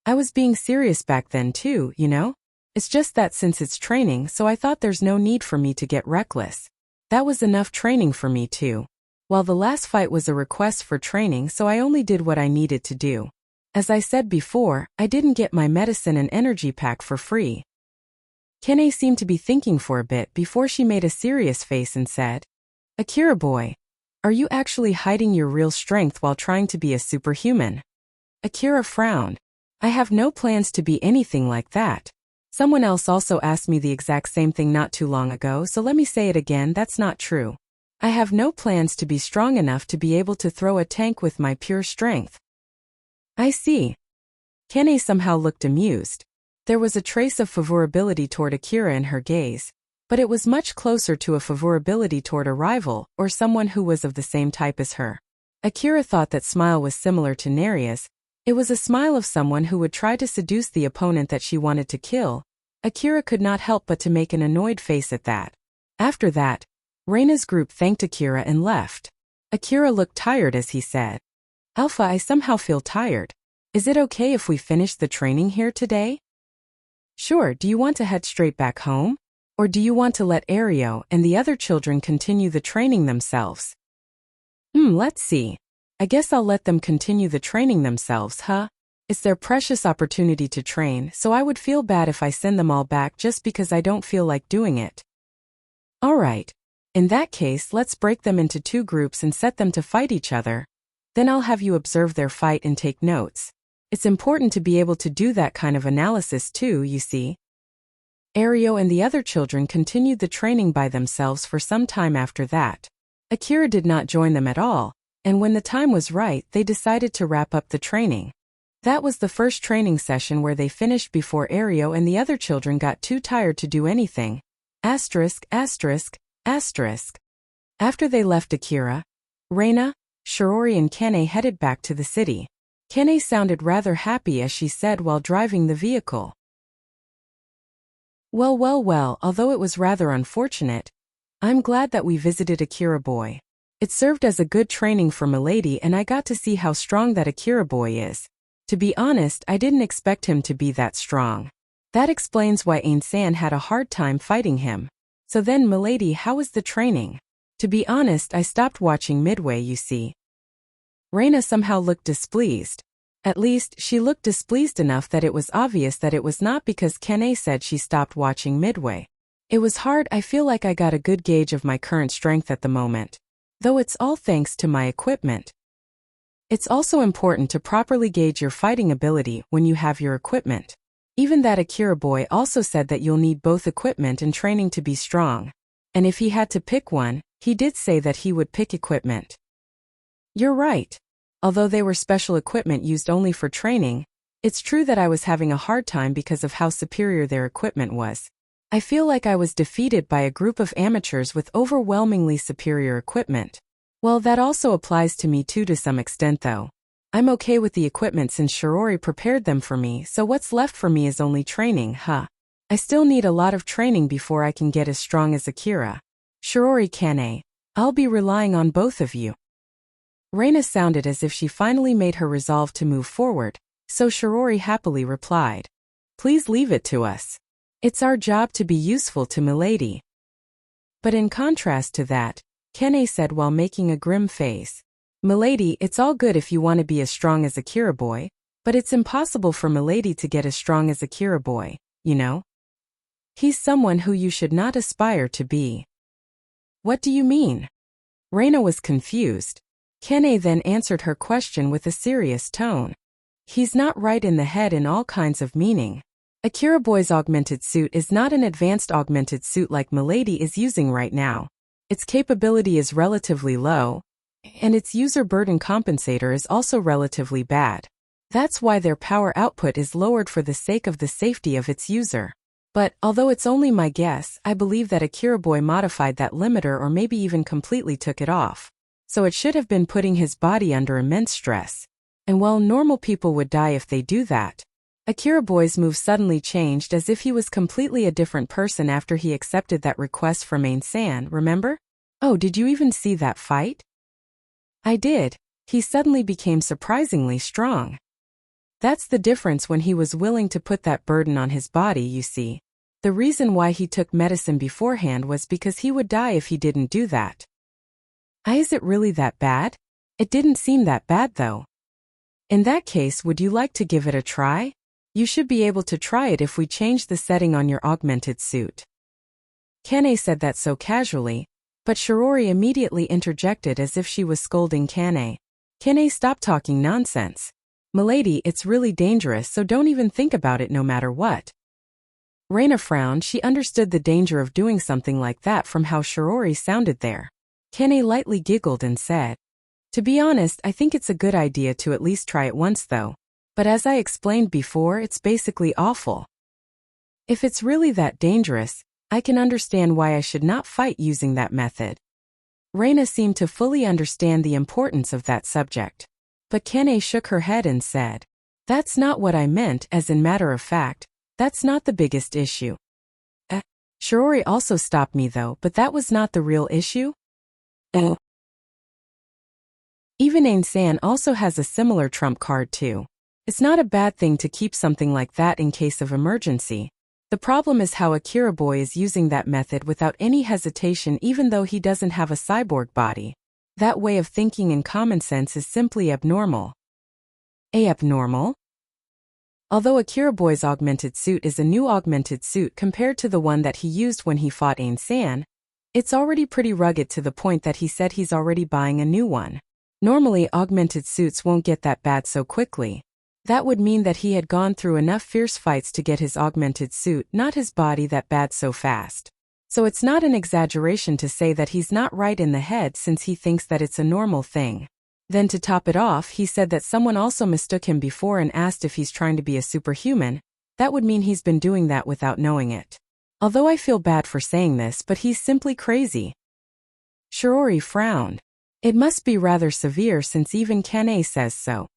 I was being serious back then too, you know? It's just that since it's training, so I thought there's no need for me to get reckless. That was enough training for me too. While the last fight was a request for training, so I only did what I needed to do. As I said before, I didn't get my medicine and energy pack for free. Kene seemed to be thinking for a bit before she made a serious face and said, Akira boy, are you actually hiding your real strength while trying to be a superhuman? Akira frowned. I have no plans to be anything like that. Someone else also asked me the exact same thing not too long ago, so let me say it again, that's not true. I have no plans to be strong enough to be able to throw a tank with my pure strength. I see. Kene somehow looked amused. There was a trace of favorability toward Akira in her gaze, but it was much closer to a favorability toward a rival or someone who was of the same type as her. Akira thought that smile was similar to Neria's. It was a smile of someone who would try to seduce the opponent that she wanted to kill. Akira could not help but to make an annoyed face at that. After that, Reina's group thanked Akira and left. Akira looked tired as he said, Alpha, I somehow feel tired. Is it okay if we finish the training here today? Sure, do you want to head straight back home? Or do you want to let Ario and the other children continue the training themselves? Let's see. I guess I'll let them continue the training themselves, huh? It's their precious opportunity to train, so I would feel bad if I send them all back just because I don't feel like doing it. Alright. In that case, let's break them into 2 groups and set them to fight each other. Then I'll have you observe their fight and take notes. It's important to be able to do that kind of analysis too, you see. Ario and the other children continued the training by themselves for some time after that. Akira did not join them at all, and when the time was right, they decided to wrap up the training. That was the first training session where they finished before Ario and the other children got too tired to do anything. Asterisk, asterisk, asterisk. After they left Akira, Reina, Shiori and Kene headed back to the city. Kene sounded rather happy as she said while driving the vehicle. Well, although it was rather unfortunate, I'm glad that we visited Akira boy. It served as a good training for Milady and I got to see how strong that Akira boy is. To be honest, I didn't expect him to be that strong. That explains why Ain-san had a hard time fighting him. So then, Milady, how was the training? To be honest, I stopped watching midway, you see. Reina somehow looked displeased. At least, she looked displeased enough that it was obvious that it was not because Kene said she stopped watching midway. It was hard, I feel like I got a good gauge of my current strength at the moment. Though it's all thanks to my equipment. It's also important to properly gauge your fighting ability when you have your equipment. Even that Akira boy also said that you'll need both equipment and training to be strong. And if he had to pick one, he did say that he would pick equipment. You're right. Although they were special equipment used only for training, it's true that I was having a hard time because of how superior their equipment was. I feel like I was defeated by a group of amateurs with overwhelmingly superior equipment. Well, that also applies to me too to some extent though. I'm okay with the equipment since Shiori prepared them for me, so what's left for me is only training, huh? I still need a lot of training before I can get as strong as Akira. Shiori Kane, I'll be relying on both of you. Reina sounded as if she finally made her resolve to move forward, so Shiori happily replied. Please leave it to us. It's our job to be useful to Milady. But in contrast to that, Kene said while making a grim face. Milady, it's all good if you want to be as strong as Akira boy, but it's impossible for Milady to get as strong as Akira boy, you know? He's someone who you should not aspire to be. What do you mean? Reina was confused. Kene then answered her question with a serious tone. He's not right in the head in all kinds of meaning. Akira boy's augmented suit is not an advanced augmented suit like Milady is using right now. Its capability is relatively low, and its user burden compensator is also relatively bad. That's why their power output is lowered for the sake of the safety of its user. But, although it's only my guess, I believe that Akira boy modified that limiter or maybe even completely took it off. So it should have been putting his body under immense stress. And while normal people would die if they do that, Akira boy's move suddenly changed as if he was completely a different person after he accepted that request from Ain-san, remember? Oh, did you even see that fight? I did. He suddenly became surprisingly strong. That's the difference when he was willing to put that burden on his body, you see. The reason why he took medicine beforehand was because he would die if he didn't do that. Is it really that bad? It didn't seem that bad though. In that case, would you like to give it a try? You should be able to try it if we change the setting on your augmented suit. Kane said that so casually, but Shirori immediately interjected as if she was scolding Kane. Kane, stop talking nonsense. Milady, it's really dangerous, so don't even think about it no matter what. Reina frowned. She understood the danger of doing something like that from how Shirori sounded there. Kane lightly giggled and said, to be honest, I think it's a good idea to at least try it once though. But as I explained before, it's basically awful. If it's really that dangerous, I can understand why I should not fight using that method. Reina seemed to fully understand the importance of that subject. But Kane shook her head and said, that's not what I meant, as in matter of fact, that's not the biggest issue. Shirori also stopped me though, but that was not the real issue? Even Ain-san also has a similar trump card too. It's not a bad thing to keep something like that in case of emergency. The problem is how Akira boy is using that method without any hesitation even though he doesn't have a cyborg body. That way of thinking and common sense is simply abnormal. Abnormal? Although Akira boy's augmented suit is a new augmented suit compared to the one that he used when he fought Ain-san, it's already pretty rugged to the point that he said he's already buying a new one. Normally augmented suits won't get that bad so quickly. That would mean that he had gone through enough fierce fights to get his augmented suit, not his body, that bad so fast. So it's not an exaggeration to say that he's not right in the head since he thinks that it's a normal thing. Then to top it off, he said that someone also mistook him before and asked if he's trying to be a superhuman. That would mean he's been doing that without knowing it. Although I feel bad for saying this, but he's simply crazy. Shirori frowned. It must be rather severe since even Kane says so.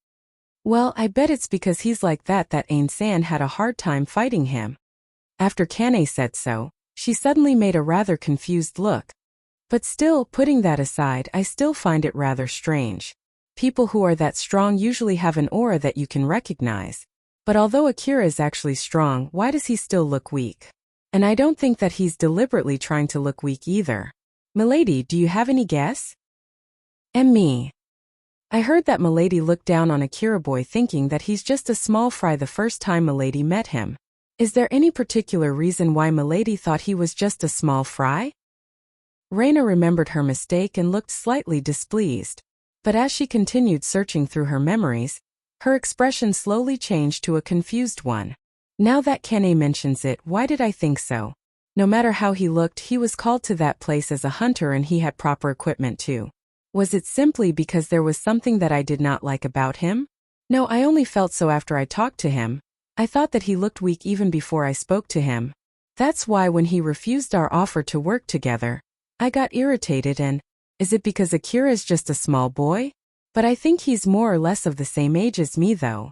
Well, I bet it's because he's like that Ain-san had a hard time fighting him. After Kane said so, she suddenly made a rather confused look. But still, putting that aside, I still find it rather strange. People who are that strong usually have an aura that you can recognize. But although Akira is actually strong, why does he still look weak? And I don't think that he's deliberately trying to look weak either. Milady, do you have any guess? Me. I heard that Milady looked down on Akira boy thinking that he's just a small fry the first time Milady met him. Is there any particular reason why Milady thought he was just a small fry? Reina remembered her mistake and looked slightly displeased. But as she continued searching through her memories, her expression slowly changed to a confused one. Now that Kane mentions it, why did I think so? No matter how he looked, he was called to that place as a hunter and he had proper equipment too. Was it simply because there was something that I did not like about him? No, I only felt so after I talked to him. I thought that he looked weak even before I spoke to him. That's why when he refused our offer to work together, I got irritated and, is it because Akira's just a small boy? But I think he's more or less of the same age as me though.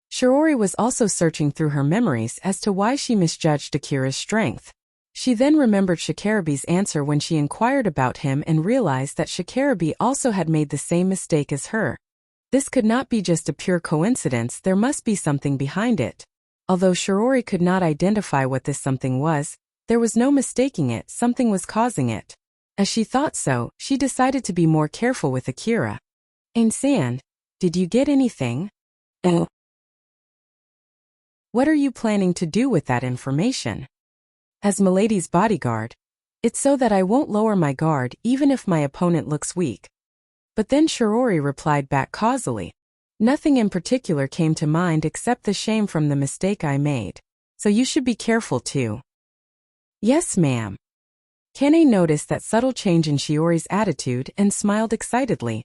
Shirori was also searching through her memories as to why she misjudged Akira's strength. She then remembered Shikarabe's answer when she inquired about him and realized that Shikarabe also had made the same mistake as her. This could not be just a pure coincidence, there must be something behind it. Although Shirori could not identify what this something was, there was no mistaking it, something was causing it. As she thought so, she decided to be more careful with Akira. Ain-san, did you get anything? What are you planning to do with that information? As Milady's bodyguard, it's so that I won't lower my guard even if my opponent looks weak. But then Shirori replied back causally. Nothing in particular came to mind except the shame from the mistake I made. So you should be careful too. Yes, ma'am. Kane noticed that subtle change in Shiori's attitude and smiled excitedly.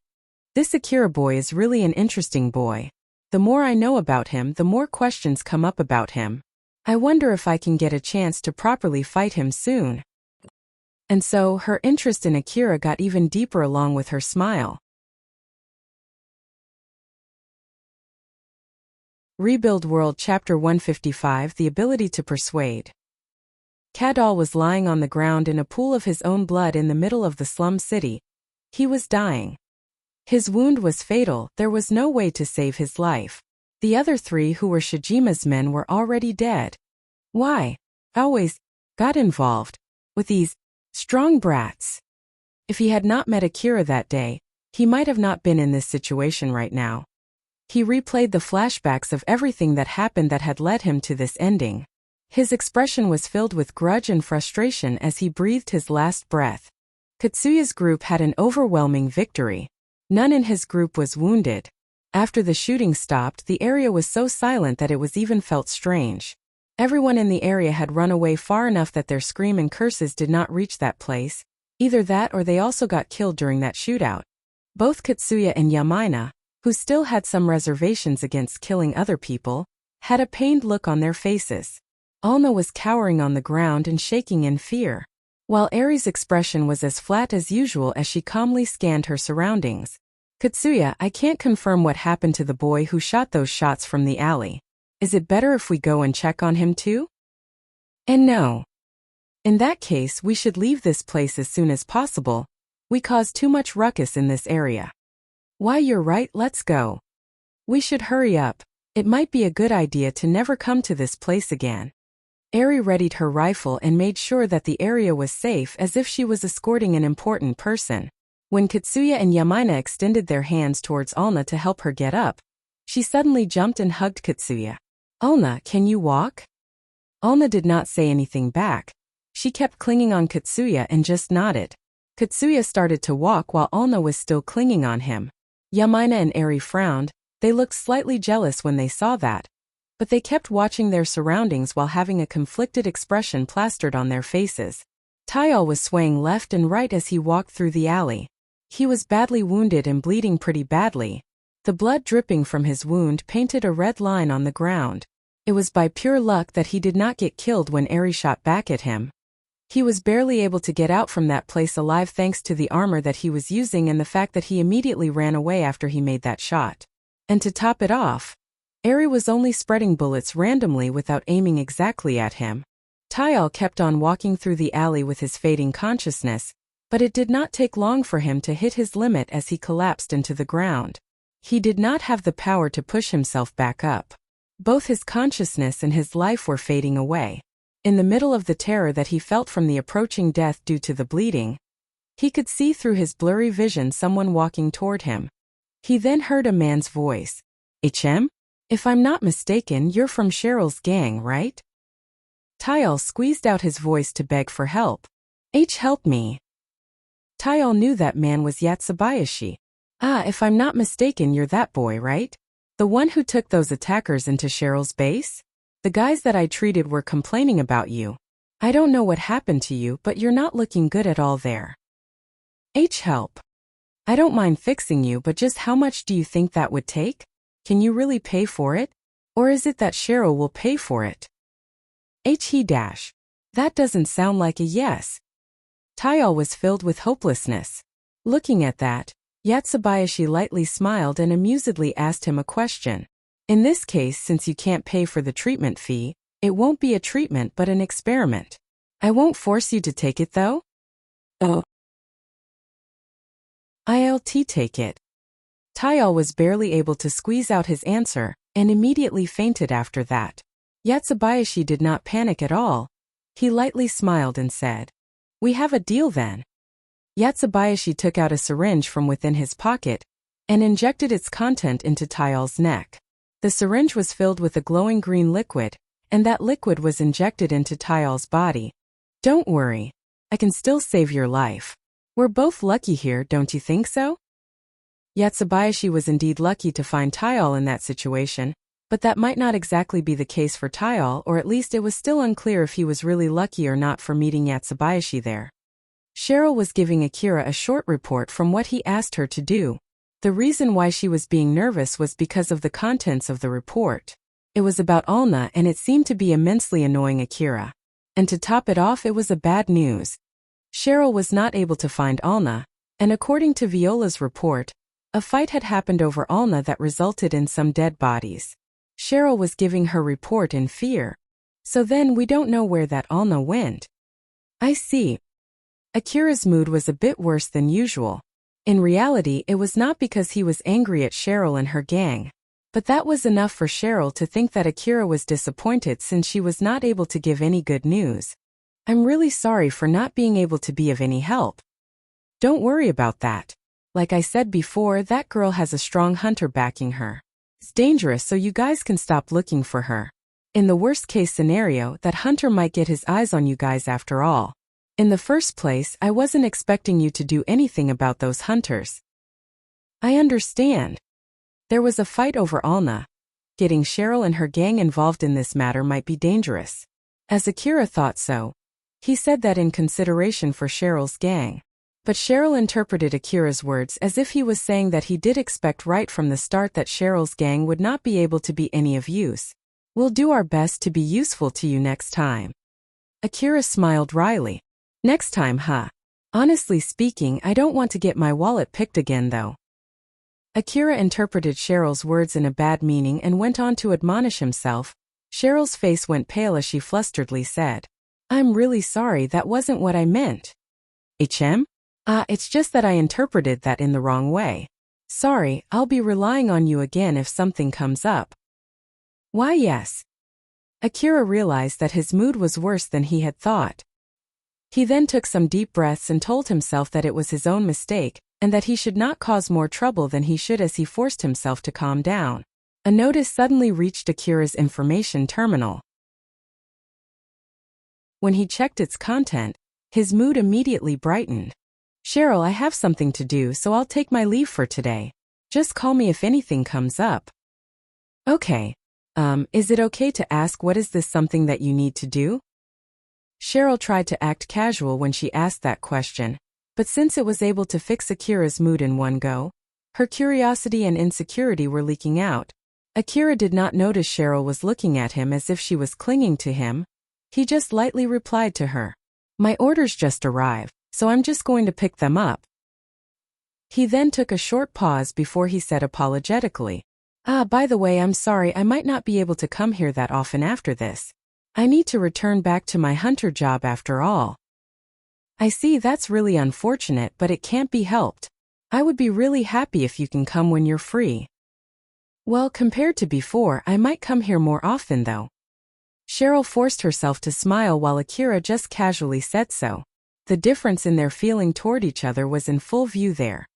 This Akira boy is really an interesting boy. The more I know about him, the more questions come up about him. I wonder if I can get a chance to properly fight him soon. And so, her interest in Akira got even deeper along with her smile. Rebuild World Chapter 155 The Ability to Persuade. Kadal was lying on the ground in a pool of his own blood in the middle of the slum city. He was dying. His wound was fatal, there was no way to save his life. The other 3 who were Shijima's men were already dead. Why? Always got involved with these strong brats. If he had not met Akira that day, he might have not been in this situation right now. He replayed the flashbacks of everything that happened that had led him to this ending. His expression was filled with grudge and frustration as he breathed his last breath. Katsuya's group had an overwhelming victory. None in his group was wounded. After the shooting stopped, the area was so silent that it was even felt strange. Everyone in the area had run away far enough that their scream and curses did not reach that place. Either that or they also got killed during that shootout. Both Katsuya and Yamaina, who still had some reservations against killing other people, had a pained look on their faces. Alna was cowering on the ground and shaking in fear, while Eri's expression was as flat as usual as she calmly scanned her surroundings. Katsuya, I can't confirm what happened to the boy who shot those shots from the alley. Is it better if we go and check on him too? And no. In that case, we should leave this place as soon as possible. We caused too much ruckus in this area. Why, you're right, let's go. We should hurry up. It might be a good idea to never come to this place again. Eri readied her rifle and made sure that the area was safe as if she was escorting an important person. When Katsuya and Yamaina extended their hands towards Alna to help her get up, she suddenly jumped and hugged Katsuya. Alna, can you walk? Alna did not say anything back. She kept clinging on Katsuya and just nodded. Katsuya started to walk while Alna was still clinging on him. Yamaina and Eri frowned. They looked slightly jealous when they saw that, but they kept watching their surroundings while having a conflicted expression plastered on their faces. Tayal was swaying left and right as he walked through the alley. He was badly wounded and bleeding pretty badly. The blood dripping from his wound painted a red line on the ground. It was by pure luck that he did not get killed when Eri shot back at him. He was barely able to get out from that place alive thanks to the armor that he was using and the fact that he immediately ran away after he made that shot. And to top it off, Eri was only spreading bullets randomly without aiming exactly at him. Tayal kept on walking through the alley with his fading consciousness, but it did not take long for him to hit his limit as he collapsed into the ground. He did not have the power to push himself back up. Both his consciousness and his life were fading away. In the middle of the terror that he felt from the approaching death due to the bleeding, he could see through his blurry vision someone walking toward him. He then heard a man's voice. HM? If I'm not mistaken, you're from Cheryl's gang, right? Tayal squeezed out his voice to beg for help. Help me. Tayal knew that man was Yatsubayashi. If I'm not mistaken, you're that boy, right? The one who took those attackers into Cheryl's base? The guys that I treated were complaining about you. I don't know what happened to you, but you're not looking good at all there. Help. I don't mind fixing you, but just how much do you think that would take? Can you really pay for it? Or is it that Cheryl will pay for it? That doesn't sound like a yes. Tayal was filled with hopelessness. Looking at that, Yatsubayashi lightly smiled and amusedly asked him a question. In this case, since you can't pay for the treatment fee, it won't be a treatment but an experiment. I won't force you to take it though? Oh. I'll take it. Tayal was barely able to squeeze out his answer, and immediately fainted after that. Yatsubayashi did not panic at all. He lightly smiled and said, We have a deal then. Yatsubayashi took out a syringe from within his pocket and injected its content into Tayal's neck. The syringe was filled with a glowing green liquid, and that liquid was injected into Tayal's body. Don't worry. I can still save your life. We're both lucky here, don't you think so? Yatsubayashi was indeed lucky to find Tayal in that situation, but that might not exactly be the case for Tayal, or at least it was still unclear if he was really lucky or not for meeting Yatsubayashi there. Cheryl was giving Akira a short report from what he asked her to do. The reason why she was being nervous was because of the contents of the report. It was about Alna and it seemed to be immensely annoying Akira. And to top it off, it was a bad news. Cheryl was not able to find Alna, and according to Viola's report, a fight had happened over Alna that resulted in some dead bodies. Cheryl was giving her report in fear. So then we don't know where that Alna went. I see. Akira's mood was a bit worse than usual. In reality, it was not because he was angry at Cheryl and her gang. But that was enough for Cheryl to think that Akira was disappointed since she was not able to give any good news. I'm really sorry for not being able to be of any help. Don't worry about that. Like I said before, that girl has a strong hunter backing her. It's dangerous, so you guys can stop looking for her. In the worst case scenario, that hunter might get his eyes on you guys after all. In the first place, I wasn't expecting you to do anything about those hunters. I understand. There was a fight over Alna. Getting Cheryl and her gang involved in this matter might be dangerous. As Akira thought so. He said that in consideration for Cheryl's gang. But Cheryl interpreted Akira's words as if he was saying that he did expect right from the start that Cheryl's gang would not be able to be any of use. We'll do our best to be useful to you next time. Akira smiled wryly. Next time, huh? Honestly speaking, I don't want to get my wallet picked again though. Akira interpreted Cheryl's words in a bad meaning and went on to admonish himself. Cheryl's face went pale as she flusteredly said, I'm really sorry, that wasn't what I meant. HM? It's just that I interpreted that in the wrong way. Sorry, I'll be relying on you again if something comes up. Why yes. Akira realized that his mood was worse than he had thought. He then took some deep breaths and told himself that it was his own mistake, and that he should not cause more trouble than he should as he forced himself to calm down. A notice suddenly reached Akira's information terminal. When he checked its content, his mood immediately brightened. Cheryl, I have something to do, so I'll take my leave for today. Just call me if anything comes up. Okay. Is it okay to ask what is this something that you need to do? Cheryl tried to act casual when she asked that question, but since it was able to fix Akira's mood in one go, her curiosity and insecurity were leaking out. Akira did not notice Cheryl was looking at him as if she was clinging to him. He just lightly replied to her. My orders just arrived, so I'm just going to pick them up. He then took a short pause before he said apologetically, by the way, I'm sorry, I might not be able to come here that often after this. I need to return back to my hunter job after all. I see, that's really unfortunate, but it can't be helped. I would be really happy if you can come when you're free. Well, compared to before, I might come here more often though. Cheryl forced herself to smile while Akira just casually said so. The difference in their feeling toward each other was in full view there.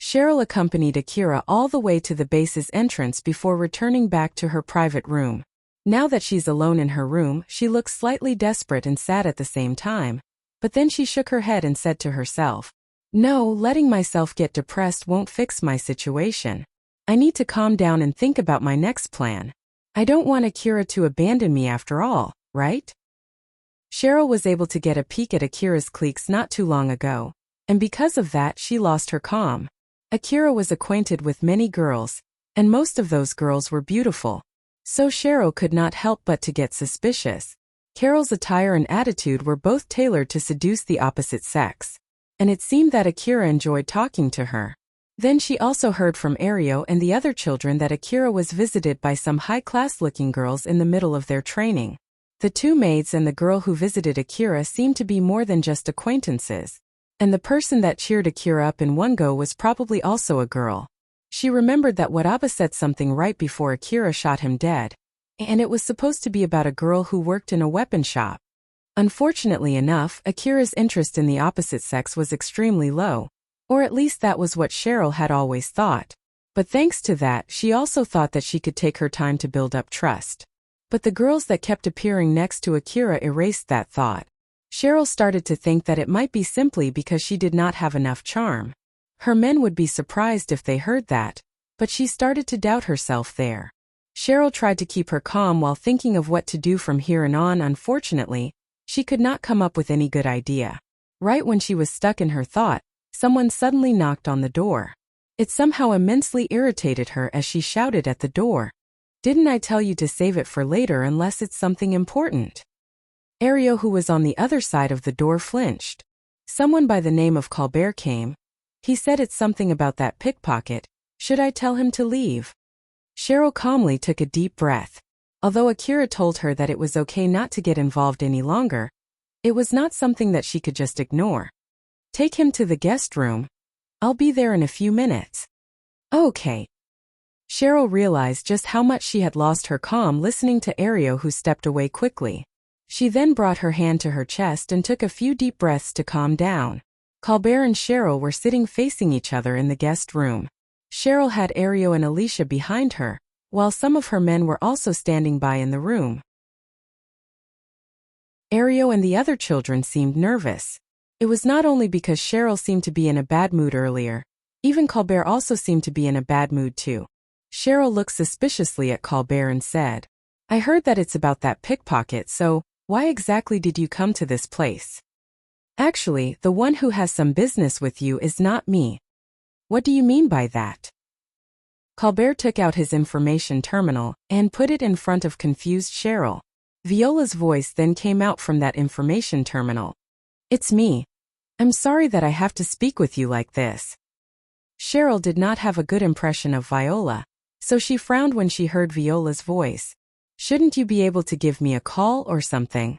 Cheryl accompanied Akira all the way to the base's entrance before returning back to her private room. Now that she's alone in her room, she looks slightly desperate and sad at the same time. But then she shook her head and said to herself, no, letting myself get depressed won't fix my situation. I need to calm down and think about my next plan. I don't want Akira to abandon me after all, right? Cheryl was able to get a peek at Akira's cliques not too long ago, and because of that she lost her calm. Akira was acquainted with many girls, and most of those girls were beautiful. So Cheryl could not help but to get suspicious. Carol's attire and attitude were both tailored to seduce the opposite sex, and it seemed that Akira enjoyed talking to her. Then she also heard from Ario and the other children that Akira was visited by some high-class-looking girls in the middle of their training. The two maids and the girl who visited Akira seemed to be more than just acquaintances. And the person that cheered Akira up in one go was probably also a girl. She remembered that Wataba said something right before Akira shot him dead, and it was supposed to be about a girl who worked in a weapon shop. Unfortunately enough, Akira's interest in the opposite sex was extremely low, or at least that was what Cheryl had always thought. But thanks to that, she also thought that she could take her time to build up trust. But the girls that kept appearing next to Akira erased that thought. Cheryl started to think that it might be simply because she did not have enough charm. Her men would be surprised if they heard that, but she started to doubt herself there. Cheryl tried to keep her calm while thinking of what to do from here on. Unfortunately, she could not come up with any good idea. Right when she was stuck in her thought, someone suddenly knocked on the door. It somehow immensely irritated her as she shouted at the door. Didn't I tell you to save it for later unless it's something important? Ario, who was on the other side of the door, flinched. Someone by the name of Colbert came. He said it's something about that pickpocket. Should I tell him to leave? Cheryl calmly took a deep breath. Although Akira told her that it was okay not to get involved any longer, it was not something that she could just ignore. Take him to the guest room. I'll be there in a few minutes. Okay. Cheryl realized just how much she had lost her calm listening to Ario, who stepped away quickly. She then brought her hand to her chest and took a few deep breaths to calm down. Colbert and Cheryl were sitting facing each other in the guest room. Cheryl had Ario and Alicia behind her, while some of her men were also standing by in the room. Ario and the other children seemed nervous. It was not only because Cheryl seemed to be in a bad mood earlier. Even Colbert also seemed to be in a bad mood too. Cheryl looked suspiciously at Colbert and said, "I heard that it's about that pickpocket, so why exactly did you come to this place?" "Actually, the one who has some business with you is not me." "What do you mean by that?" Colbert took out his information terminal and put it in front of confused Cheryl. Viola's voice then came out from that information terminal. "It's me. I'm sorry that I have to speak with you like this." Cheryl did not have a good impression of Viola, so she frowned when she heard Viola's voice. "Shouldn't you be able to give me a call or something?"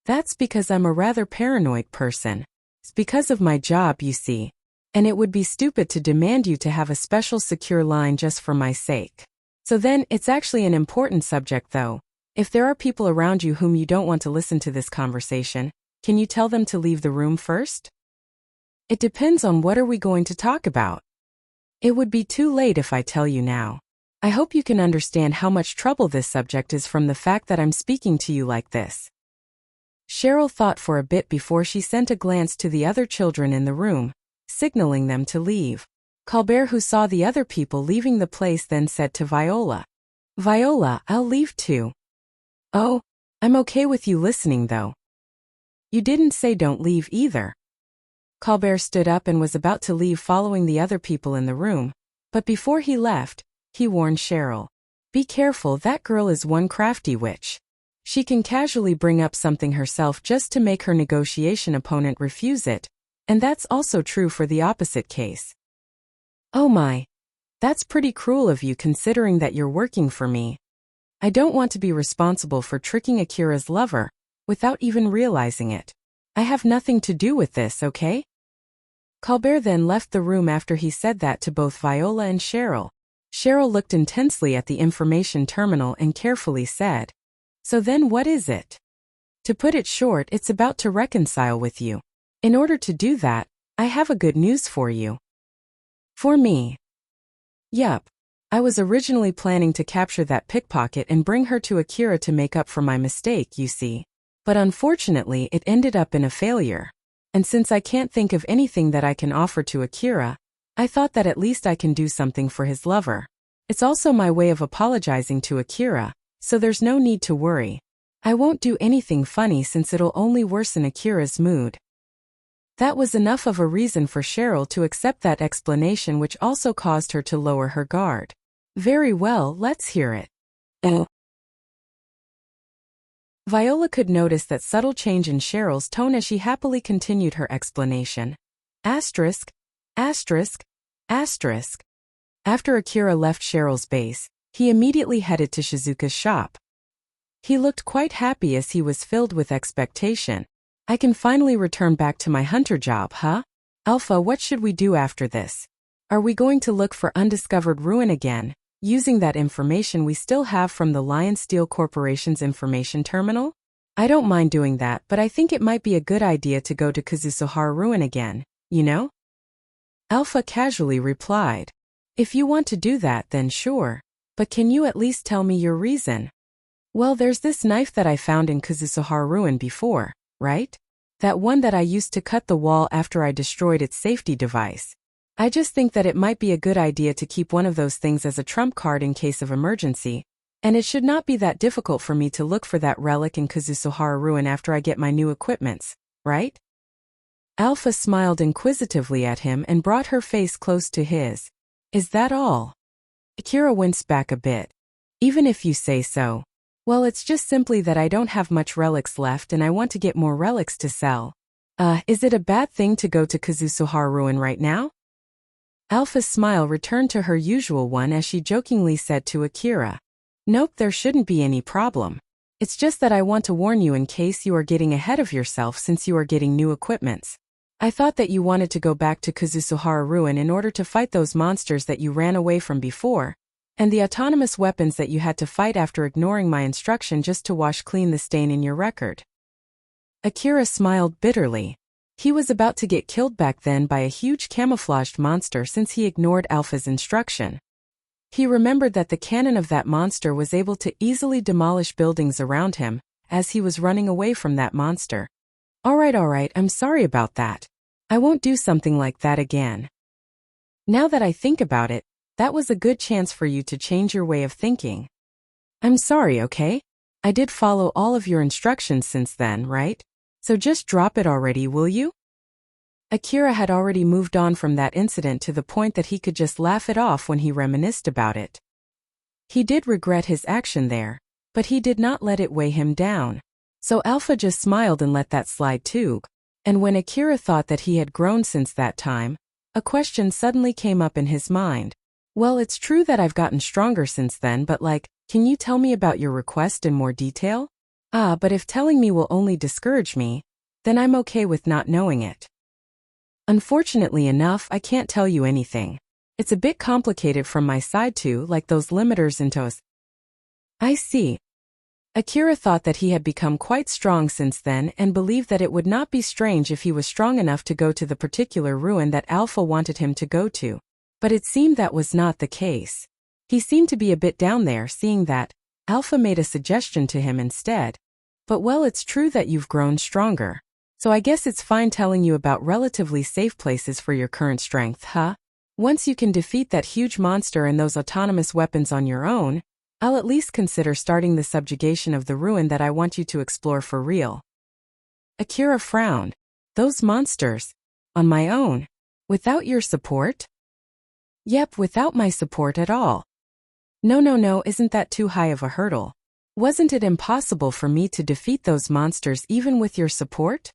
"That's because I'm a rather paranoid person. It's because of my job, you see. And it would be stupid to demand you to have a special secure line just for my sake. So then, it's actually an important subject though. If there are people around you whom you don't want to listen to this conversation, can you tell them to leave the room first?" "It depends on what are we going to talk about." "It would be too late if I tell you now. I hope you can understand how much trouble this subject is from the fact that I'm speaking to you like this." Cheryl thought for a bit before she sent a glance to the other children in the room, signaling them to leave. Colbert, who saw the other people leaving the place, then said to Viola, "Viola, I'll leave too." "Oh, I'm okay with you listening though." "You didn't say don't leave either." Colbert stood up and was about to leave following the other people in the room, but before he left, he warned Cheryl, "Be careful, that girl is one crafty witch. She can casually bring up something herself just to make her negotiation opponent refuse it, and that's also true for the opposite case." "Oh my. That's pretty cruel of you considering that you're working for me. I don't want to be responsible for tricking Akira's lover, without even realizing it. I have nothing to do with this, okay?" Colbert then left the room after he said that to both Viola and Cheryl. Cheryl looked intensely at the information terminal and carefully said, "So then what is it?" "To put it short, it's about to reconcile with you. In order to do that, I have a good news for you." "For me?" "Yup. I was originally planning to capture that pickpocket and bring her to Akira to make up for my mistake, you see. But unfortunately it ended up in a failure. And since I can't think of anything that I can offer to Akira, I thought that at least I can do something for his lover. It's also my way of apologizing to Akira, so there's no need to worry. I won't do anything funny since it'll only worsen Akira's mood." That was enough of a reason for Cheryl to accept that explanation, which also caused her to lower her guard. "Very well, let's hear it." Viola could notice that subtle change in Cheryl's tone as she happily continued her explanation. Asterisk, asterisk, asterisk. After Akira left Cheryl's base, he immediately headed to Shizuka's shop. He looked quite happy as he was filled with expectation. "I can finally return back to my hunter job, huh? Alpha, what should we do after this? Are we going to look for undiscovered ruin again, using that information we still have from the Lion Steel Corporation's information terminal? I don't mind doing that, but I think it might be a good idea to go to Kazusohara Ruin again, you know?" Alpha casually replied, "If you want to do that, then sure. But can you at least tell me your reason?" "Well, there's this knife that I found in Kazusohara Ruin before, right? That one that I used to cut the wall after I destroyed its safety device. I just think that it might be a good idea to keep one of those things as a trump card in case of emergency, and it should not be that difficult for me to look for that relic in Kazusohara Ruin after I get my new equipments, right?" Alpha smiled inquisitively at him and brought her face close to his. "Is that all?" Akira winced back a bit. "Even if you say so. Well, it's just simply that I don't have much relics left and I want to get more relics to sell. Is it a bad thing to go to Kazusohara Ruin right now?" Alpha's smile returned to her usual one as she jokingly said to Akira, "Nope, there shouldn't be any problem. It's just that I want to warn you in case you are getting ahead of yourself since you are getting new equipments. I thought that you wanted to go back to Kazusohara Ruin in order to fight those monsters that you ran away from before, And the autonomous weapons that you had to fight after ignoring my instruction just to wash clean the stain in your record. Akira smiled bitterly. He was about to get killed back then by a huge camouflaged monster since he ignored Alpha's instruction. He remembered that the cannon of that monster was able to easily demolish buildings around him, as he was running away from that monster. Alright, I'm sorry about that. I won't do something like that again. Now that I think about it, that was a good chance for you to change your way of thinking. I'm sorry, okay? I did follow all of your instructions since then, right? So just drop it already, will you? Akira had already moved on from that incident to the point that he could just laugh it off when he reminisced about it. He did regret his action there, but he did not let it weigh him down. So Alpha just smiled and let that slide too. And when Akira thought that he had grown since that time, a question suddenly came up in his mind. Well, it's true that I've gotten stronger since then, but can you tell me about your request in more detail? But if telling me will only discourage me, then I'm okay with not knowing it. Unfortunately enough, I can't tell you anything. It's a bit complicated from my side too, like those limiters and toes. I see. Akira thought that he had become quite strong since then and believed that it would not be strange if he was strong enough to go to the particular ruin that Alpha wanted him to go to. But it seemed that was not the case. He seemed to be a bit down there, seeing that Alpha made a suggestion to him instead. But well, it's true that you've grown stronger. So I guess it's fine telling you about relatively safe places for your current strength, huh? Once you can defeat that huge monster and those autonomous weapons on your own, I'll at least consider starting the subjugation of the ruin that I want you to explore for real. Akira frowned. Those monsters? On my own? Without your support? Yep, without my support at all. No, isn't that too high of a hurdle? Wasn't it impossible for me to defeat those monsters even with your support?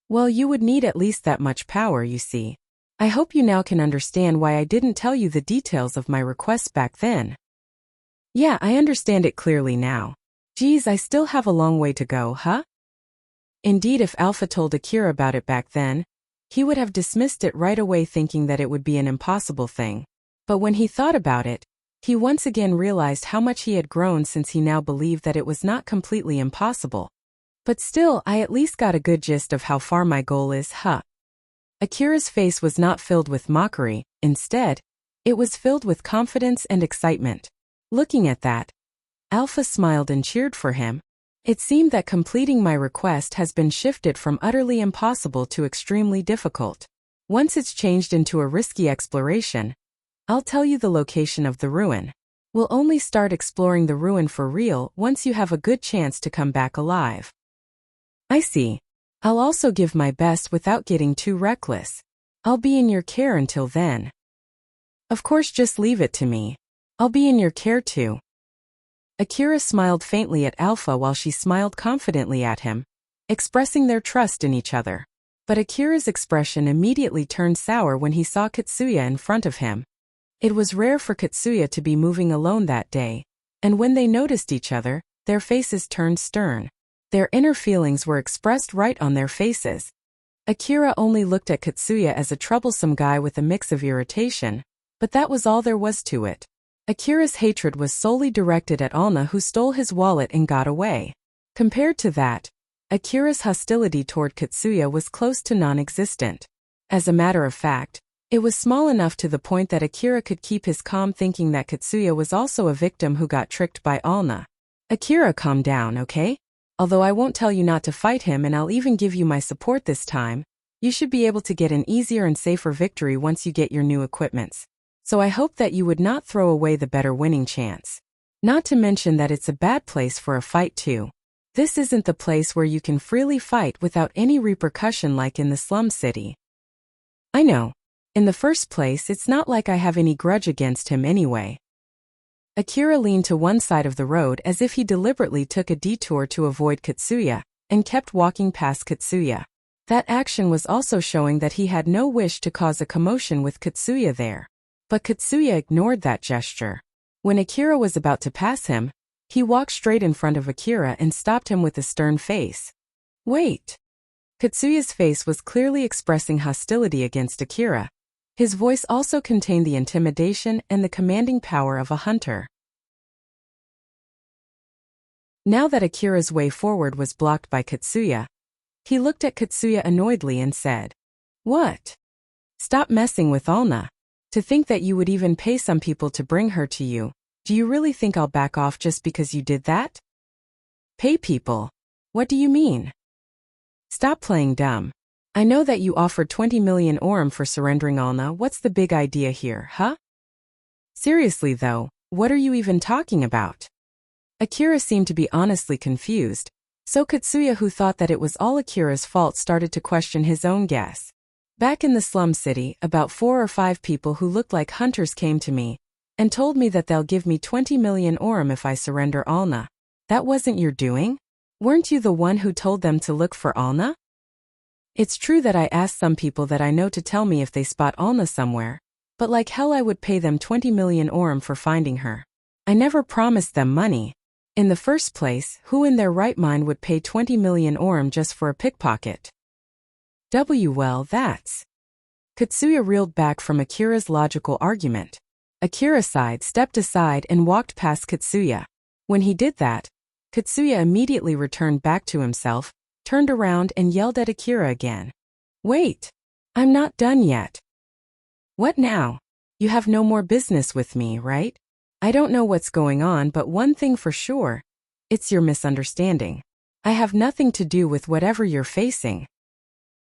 Well, you would need at least that much power, you see. I hope you now can understand why I didn't tell you the details of my request back then. Yeah, I understand it clearly now. Geez, I still have a long way to go, huh? Indeed, if Alpha told Akira about it back then, he would have dismissed it right away thinking that it would be an impossible thing. But when he thought about it, he once again realized how much he had grown since he now believed that it was not completely impossible. But still, I at least got a good gist of how far my goal is, huh? Akira's face was not filled with mockery, instead, it was filled with confidence and excitement. Looking at that, Alpha smiled and cheered for him. It seemed that completing my request has been shifted from utterly impossible to extremely difficult. Once it's changed into a risky exploration, I'll tell you the location of the ruin. We'll only start exploring the ruin for real once you have a good chance to come back alive. I see. I'll also give my best without getting too reckless. I'll be in your care until then. Of course, just leave it to me. I'll be in your care too. Akira smiled faintly at Alpha while she smiled confidently at him, expressing their trust in each other. But Akira's expression immediately turned sour when he saw Katsuya in front of him. It was rare for Katsuya to be moving alone that day, and when they noticed each other, their faces turned stern. Their inner feelings were expressed right on their faces. Akira only looked at Katsuya as a troublesome guy with a mix of irritation, but that was all there was to it. Akira's hatred was solely directed at Alna, who stole his wallet and got away. Compared to that, Akira's hostility toward Katsuya was close to non-existent. As a matter of fact, it was small enough to the point that Akira could keep his calm thinking that Katsuya was also a victim who got tricked by Alna. Akira, calm down, okay? Although I won't tell you not to fight him and I'll even give you my support this time, you should be able to get an easier and safer victory once you get your new equipments. So I hope that you would not throw away the better winning chance. Not to mention that it's a bad place for a fight too. This isn't the place where you can freely fight without any repercussion like in the slum city. I know. In the first place, it's not like I have any grudge against him anyway. Akira leaned to one side of the road as if he deliberately took a detour to avoid Katsuya, and kept walking past Katsuya. That action was also showing that he had no wish to cause a commotion with Katsuya there. But Katsuya ignored that gesture. When Akira was about to pass him, he walked straight in front of Akira and stopped him with a stern face. Wait! Katsuya's face was clearly expressing hostility against Akira. His voice also contained the intimidation and the commanding power of a hunter. Now that Akira's way forward was blocked by Katsuya, he looked at Katsuya annoyedly and said, "What? Stop messing with Alna. To think that you would even pay some people to bring her to you. Do you really think I'll back off just because you did that?" "Pay people? What do you mean?" "Stop playing dumb. I know that you offered 20 million orum for surrendering Alna. What's the big idea here, huh? Seriously though, what are you even talking about?" Akira seemed to be honestly confused, so Katsuya, who thought that it was all Akira's fault, started to question his own guess. "Back in the slum city, about 4 or 5 people who looked like hunters came to me and told me that they'll give me 20 million orum if I surrender Alna. That wasn't your doing? Weren't you the one who told them to look for Alna?" "It's true that I asked some people that I know to tell me if they spot Alna somewhere, but like hell I would pay them 20 million orum for finding her. I never promised them money. In the first place, who in their right mind would pay 20 million orum just for a pickpocket?" Well, that's... Katsuya reeled back from Akira's logical argument. Akira stepped aside and walked past Katsuya. When he did that, Katsuya immediately returned back to himself, turned around and yelled at Akira again. "Wait! I'm not done yet." "What now? You have no more business with me, right? I don't know what's going on, but one thing for sure. It's your misunderstanding. I have nothing to do with whatever you're facing."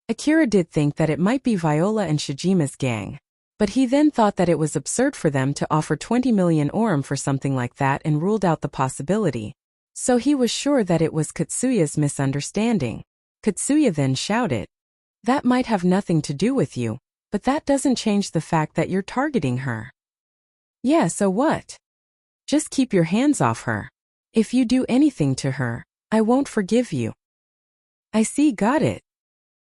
Akira did think that it might be Viola and Shijima's gang, but he then thought that it was absurd for them to offer 20 million orum for something like that and ruled out the possibility. So he was sure that it was Katsuya's misunderstanding. Katsuya then shouted, "That might have nothing to do with you, but that doesn't change the fact that you're targeting her." "Yeah, so what? Just keep your hands off her. If you do anything to her, I won't forgive you." "I see, got it,"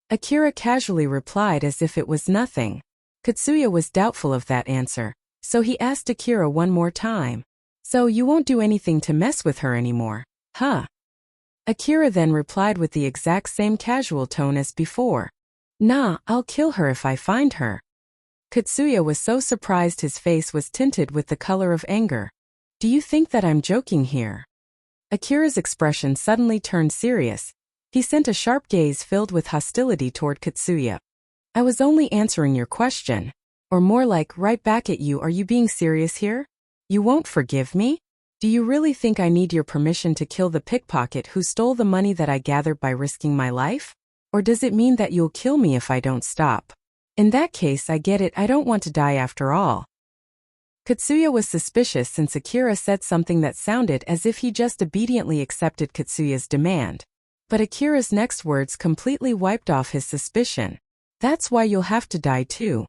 Akira casually replied as if it was nothing. Katsuya was doubtful of that answer, so he asked Akira one more time, "So you won't do anything to mess with her anymore, huh?" Akira then replied with the exact same casual tone as before, "Nah, I'll kill her if I find her." Katsuya was so surprised his face was tinted with the color of anger. "Do you think that I'm joking here?" Akira's expression suddenly turned serious. He sent a sharp gaze filled with hostility toward Katsuya. "I was only answering your question. Or more like, right back at you. Are you being serious here? You won't forgive me? Do you really think I need your permission to kill the pickpocket who stole the money that I gathered by risking my life? Or does it mean that you'll kill me if I don't stop? In that case, I get it, I don't want to die after all." Katsuya was suspicious since Akira said something that sounded as if he just obediently accepted Katsuya's demand. But Akira's next words completely wiped off his suspicion. "That's why you'll have to die too."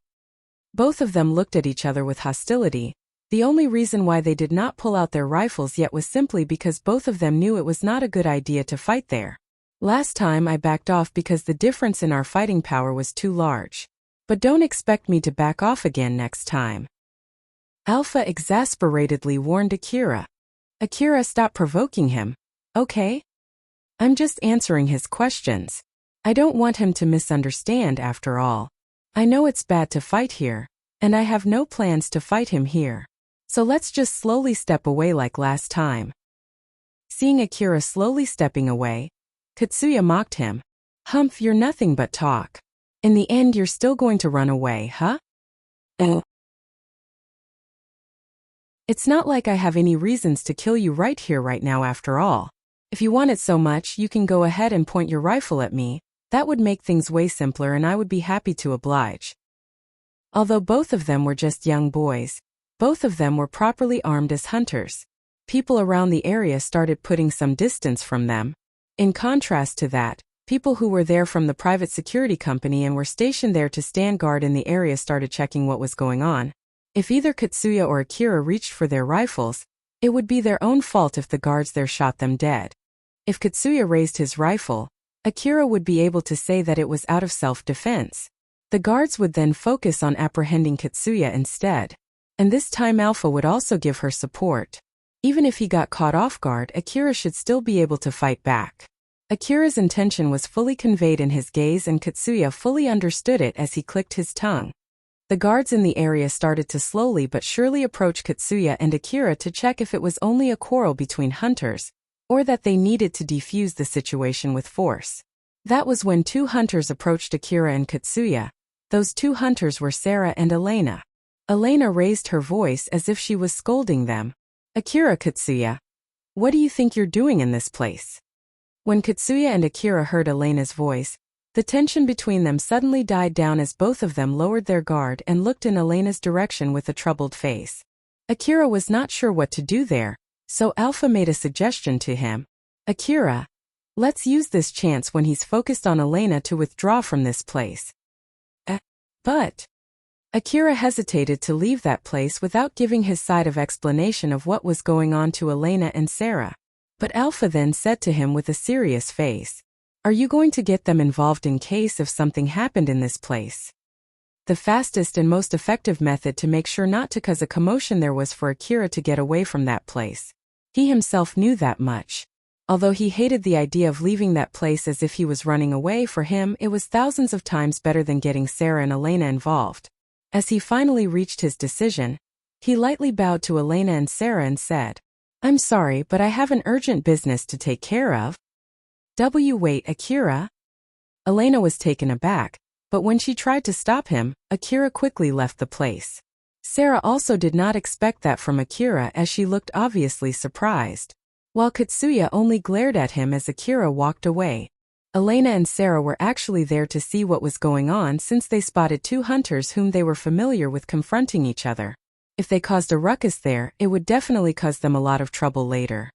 Both of them looked at each other with hostility. The only reason why they did not pull out their rifles yet was simply because both of them knew it was not a good idea to fight there. "Last time I backed off because the difference in our fighting power was too large. But don't expect me to back off again next time." Alpha exasperatedly warned Akira. "Akira, stop provoking him, okay? I'm just answering his questions. I don't want him to misunderstand after all. I know it's bad to fight here, and I have no plans to fight him here. So let's just slowly step away like last time." Seeing Akira slowly stepping away, Katsuya mocked him. "Humph, you're nothing but talk. In the end, you're still going to run away, huh? It's not like I have any reasons to kill you right here right now after all. If you want it so much, you can go ahead and point your rifle at me. That would make things way simpler and I would be happy to oblige." Although both of them were just young boys, both of them were properly armed as hunters. People around the area started putting some distance from them. In contrast to that, people who were there from the private security company and were stationed there to stand guard in the area started checking what was going on. If either Katsuya or Akira reached for their rifles, it would be their own fault if the guards there shot them dead. If Katsuya raised his rifle, Akira would be able to say that it was out of self-defense. The guards would then focus on apprehending Katsuya instead. And this time Alpha would also give her support. Even if he got caught off guard, Akira should still be able to fight back. Akira's intention was fully conveyed in his gaze and Katsuya fully understood it as he clicked his tongue. The guards in the area started to slowly but surely approach Katsuya and Akira to check if it was only a quarrel between hunters, or that they needed to defuse the situation with force. That was when 2 hunters approached Akira and Katsuya. Those 2 hunters were Sarah and Elena. Elena raised her voice as if she was scolding them. Akira, Katsuya, what do you think you're doing in this place? When Katsuya and Akira heard Elena's voice, the tension between them suddenly died down as both of them lowered their guard and looked in Elena's direction with a troubled face. Akira was not sure what to do there, so Alpha made a suggestion to him. Akira, let's use this chance when he's focused on Elena to withdraw from this place. But Akira hesitated to leave that place without giving his side of explanation of what was going on to Elena and Sarah. But Alpha then said to him with a serious face, are you going to get them involved in case if something happened in this place? The fastest and most effective method to make sure not to cause a commotion there was for Akira to get away from that place. He himself knew that much. Although he hated the idea of leaving that place as if he was running away, for him it was thousands of times better than getting Sarah and Elena involved. As he finally reached his decision, he lightly bowed to Elena and Sarah and said, I'm sorry, but I have an urgent business to take care of. Wait, Akira? Elena was taken aback, but when she tried to stop him, Akira quickly left the place. Sarah also did not expect that from Akira as she looked obviously surprised, while Katsuya only glared at him as Akira walked away. Elena and Sarah were actually there to see what was going on since they spotted 2 hunters whom they were familiar with confronting each other. If they caused a ruckus there, it would definitely cause them a lot of trouble later.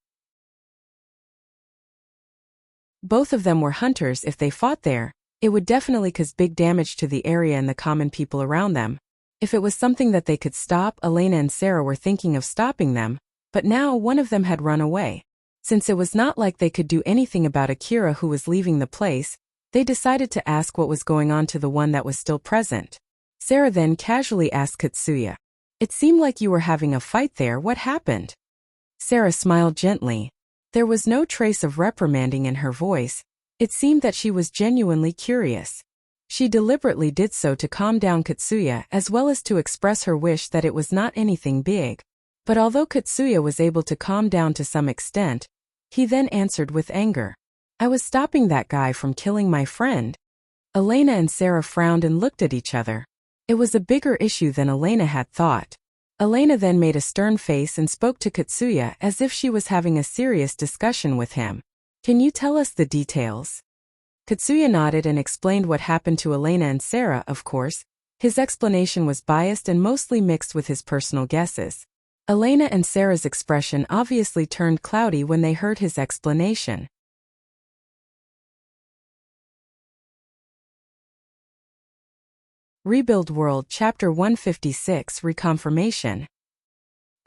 Both of them were hunters. If they fought there, it would definitely cause big damage to the area and the common people around them. If it was something that they could stop, Elena and Sarah were thinking of stopping them, but now one of them had run away. Since it was not like they could do anything about Akira who was leaving the place, they decided to ask what was going on to the one that was still present. Sarah then casually asked Katsuya, it seemed like you were having a fight there, what happened? Sarah smiled gently. There was no trace of reprimanding in her voice. It seemed that she was genuinely curious. She deliberately did so to calm down Katsuya as well as to express her wish that it was not anything big. But although Katsuya was able to calm down to some extent, he then answered with anger. I was stopping that guy from killing my friend. Elena and Sarah frowned and looked at each other. It was a bigger issue than Elena had thought. Elena then made a stern face and spoke to Katsuya as if she was having a serious discussion with him. Can you tell us the details? Katsuya nodded and explained what happened to Elena and Sarah. Of course, his explanation was biased and mostly mixed with his personal guesses. Elena and Sarah's expression obviously turned cloudy when they heard his explanation. Rebuild World Chapter 156 Reconfirmation.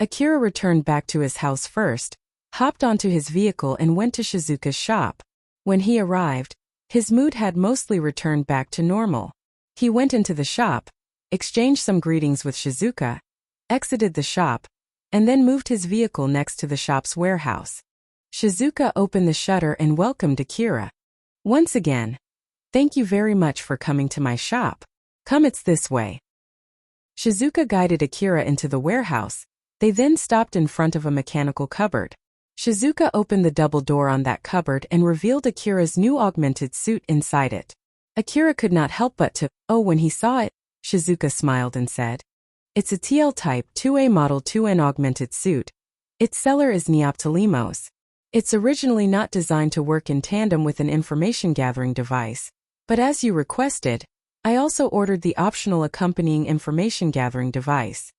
Akira returned back to his house first, hopped onto his vehicle and went to Shizuka's shop. When he arrived, his mood had mostly returned back to normal. He went into the shop, exchanged some greetings with Shizuka, exited the shop, and then moved his vehicle next to the shop's warehouse. Shizuka opened the shutter and welcomed Akira. Once again, thank you very much for coming to my shop. Come, it's this way. Shizuka guided Akira into the warehouse. They then stopped in front of a mechanical cupboard. Shizuka opened the double door on that cupboard and revealed Akira's new augmented suit inside it. Akira could not help but to, when he saw it, Shizuka smiled and said, it's a TL-type 2A Model 2N augmented suit. Its seller is Neoptolimos. It's originally not designed to work in tandem with an information gathering device, but as you requested, I also ordered the optional accompanying information gathering device.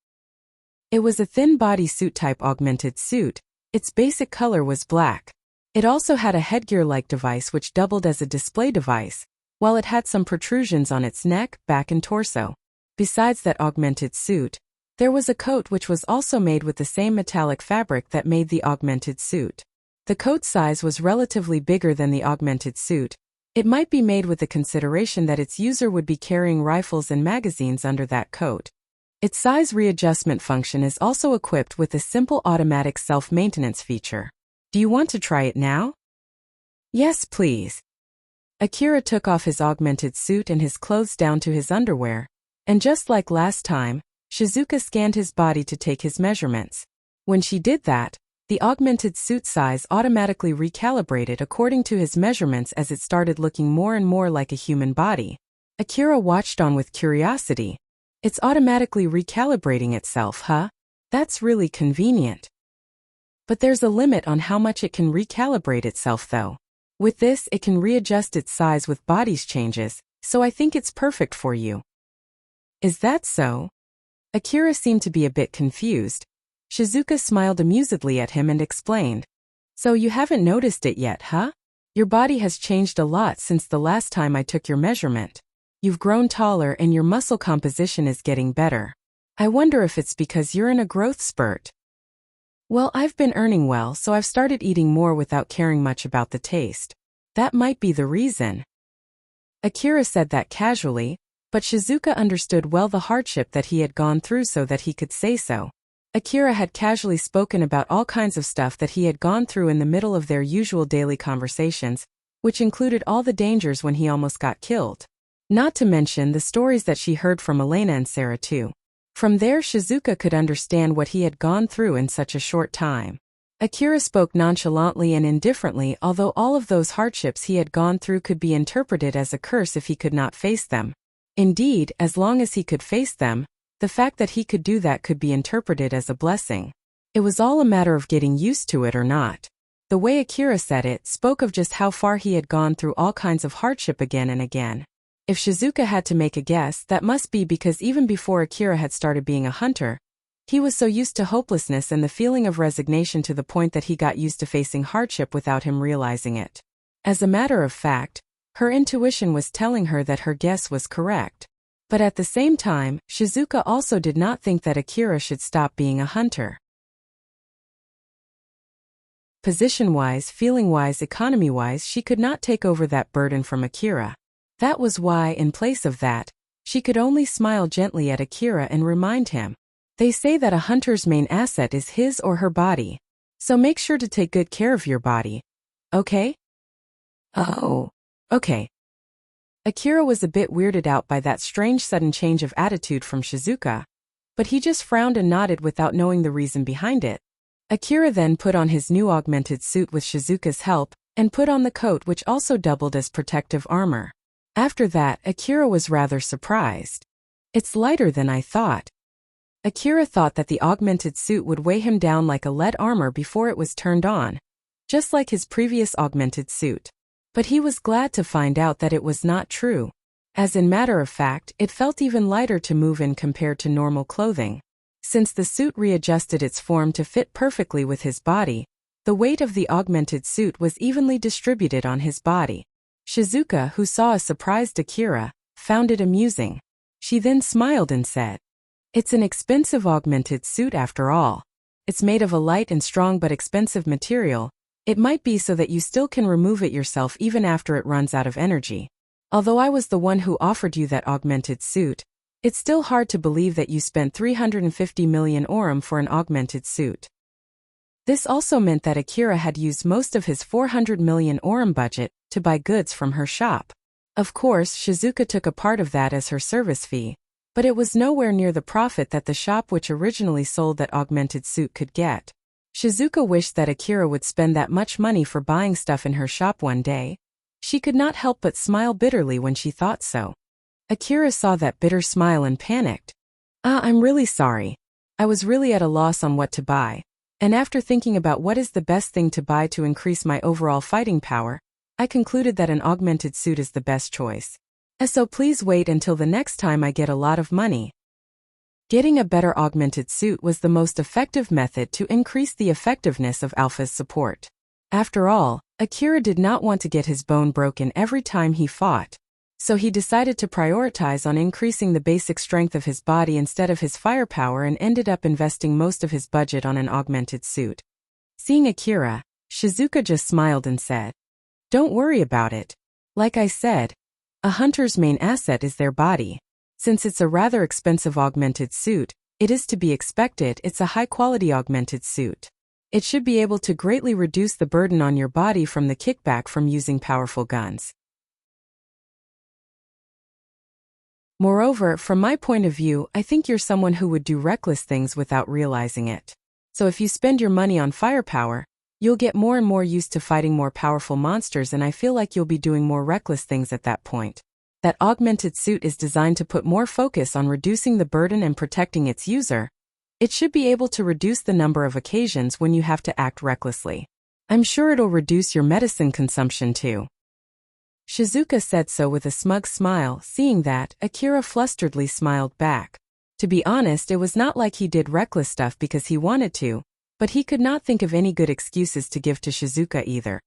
It was a thin body suit type augmented suit. Its basic color was black. It also had a headgear-like device which doubled as a display device, while it had some protrusions on its neck, back and torso. Besides that augmented suit, there was a coat which was also made with the same metallic fabric that made the augmented suit. The coat size was relatively bigger than the augmented suit. It might be made with the consideration that its user would be carrying rifles and magazines under that coat. Its size readjustment function is also equipped with a simple automatic self-maintenance feature. Do you want to try it now? Yes, please. Akira took off his augmented suit and his clothes down to his underwear. And just like last time, Shizuka scanned his body to take his measurements. When she did that, the augmented suit size automatically recalibrated according to his measurements as it started looking more and more like a human body. Akira watched on with curiosity. It's automatically recalibrating itself, huh? That's really convenient. But there's a limit on how much it can recalibrate itself though. With this, it can readjust its size with body's changes, so I think it's perfect for you. Is that so? Akira seemed to be a bit confused. Shizuka smiled amusedly at him and explained. So you haven't noticed it yet, huh? Your body has changed a lot since the last time I took your measurement. You've grown taller and your muscle composition is getting better. I wonder if it's because you're in a growth spurt. Well, I've been earning well, so I've started eating more without caring much about the taste. That might be the reason. Akira said that casually, but Shizuka understood well the hardship that he had gone through so that he could say so. Akira had casually spoken about all kinds of stuff that he had gone through in the middle of their usual daily conversations, which included all the dangers when he almost got killed. Not to mention the stories that she heard from Elena and Sarah too. From there, Shizuka could understand what he had gone through in such a short time. Akira spoke nonchalantly and indifferently, although all of those hardships he had gone through could be interpreted as a curse if he could not face them. Indeed, as long as he could face them, the fact that he could do that could be interpreted as a blessing. It was all a matter of getting used to it or not. The way Akira said it spoke of just how far he had gone through all kinds of hardship again and again. If Shizuka had to make a guess, that must be because even before Akira had started being a hunter, he was so used to hopelessness and the feeling of resignation to the point that he got used to facing hardship without him realizing it. As a matter of fact, her intuition was telling her that her guess was correct. But at the same time, Shizuka also did not think that Akira should stop being a hunter. Position-wise, feeling-wise, economy-wise, she could not take over that burden from Akira. That was why, in place of that, she could only smile gently at Akira and remind him. They say that a hunter's main asset is his or her body. So make sure to take good care of your body. Okay? Oh. Okay. Akira was a bit weirded out by that strange sudden change of attitude from Shizuka, but he just frowned and nodded without knowing the reason behind it. Akira then put on his new augmented suit with Shizuka's help, and put on the coat which also doubled as protective armor. After that, Akira was rather surprised. It's lighter than I thought. Akira thought that the augmented suit would weigh him down like a lead armor before it was turned on, just like his previous augmented suit. But he was glad to find out that it was not true. As in matter of fact, it felt even lighter to move in compared to normal clothing. Since the suit readjusted its form to fit perfectly with his body, the weight of the augmented suit was evenly distributed on his body. Shizuka, who saw a surprised Akira, found it amusing. She then smiled and said, "It's an expensive augmented suit after all. It's made of a light and strong but expensive material. It might be so that you still can remove it yourself even after it runs out of energy. Although I was the one who offered you that augmented suit, it's still hard to believe that you spent 350 million orum for an augmented suit." This also meant that Akira had used most of his 400 million orum budget to buy goods from her shop. Of course, Shizuka took a part of that as her service fee, but it was nowhere near the profit that the shop which originally sold that augmented suit could get. Shizuka wished that Akira would spend that much money for buying stuff in her shop one day. She could not help but smile bitterly when she thought so. Akira saw that bitter smile and panicked. I'm really sorry. I was really at a loss on what to buy. And after thinking about what is the best thing to buy to increase my overall fighting power, I concluded that an augmented suit is the best choice. So please wait until the next time I get a lot of money. Getting a better augmented suit was the most effective method to increase the effectiveness of Alpha's support. After all, Akira did not want to get his bone broken every time he fought, so he decided to prioritize on increasing the basic strength of his body instead of his firepower and ended up investing most of his budget on an augmented suit. Seeing Akira, Shizuka just smiled and said, "Don't worry about it. Like I said, a hunter's main asset is their body. Since it's a rather expensive augmented suit, it is to be expected it's a high-quality augmented suit. It should be able to greatly reduce the burden on your body from the kickback from using powerful guns." Moreover, from my point of view, I think you're someone who would do reckless things without realizing it. So if you spend your money on firepower, you'll get more and more used to fighting more powerful monsters, and I feel like you'll be doing more reckless things at that point. That augmented suit is designed to put more focus on reducing the burden and protecting its user. It should be able to reduce the number of occasions when you have to act recklessly. I'm sure it'll reduce your medicine consumption too. Shizuka said so with a smug smile. Seeing that, Akira flusteredly smiled back. To be honest, it was not like he did reckless stuff because he wanted to, but he could not think of any good excuses to give to Shizuka either.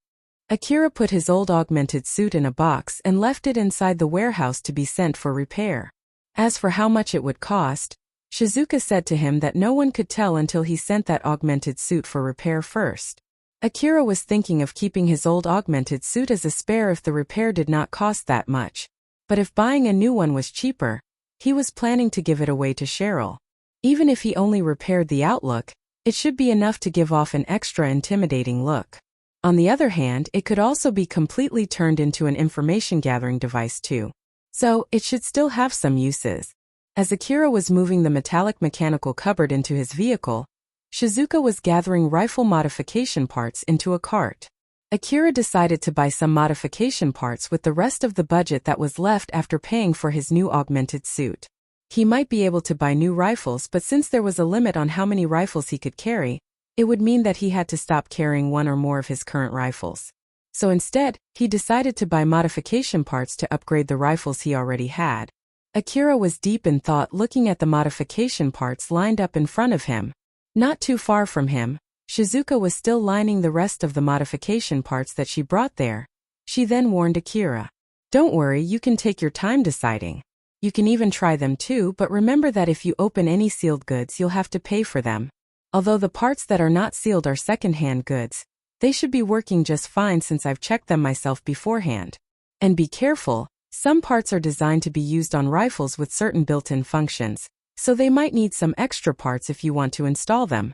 Akira put his old augmented suit in a box and left it inside the warehouse to be sent for repair. As for how much it would cost, Shizuka said to him that no one could tell until he sent that augmented suit for repair first. Akira was thinking of keeping his old augmented suit as a spare if the repair did not cost that much. But if buying a new one was cheaper, he was planning to give it away to Cheryl. Even if he only repaired the outlook, it should be enough to give off an extra intimidating look. On the other hand, it could also be completely turned into an information-gathering device too. So, it should still have some uses. As Akira was moving the metallic mechanical cupboard into his vehicle, Shizuka was gathering rifle modification parts into a cart. Akira decided to buy some modification parts with the rest of the budget that was left after paying for his new augmented suit. He might be able to buy new rifles, but since there was a limit on how many rifles he could carry, it would mean that he had to stop carrying one or more of his current rifles. So instead, he decided to buy modification parts to upgrade the rifles he already had. Akira was deep in thought, looking at the modification parts lined up in front of him. Not too far from him, Shizuka was still lining the rest of the modification parts that she brought there. She then warned Akira, "Don't worry, you can take your time deciding. You can even try them too, but remember that if you open any sealed goods you'll have to pay for them. Although the parts that are not sealed are second-hand goods, they should be working just fine since I've checked them myself beforehand. And be careful, some parts are designed to be used on rifles with certain built-in functions, so they might need some extra parts if you want to install them."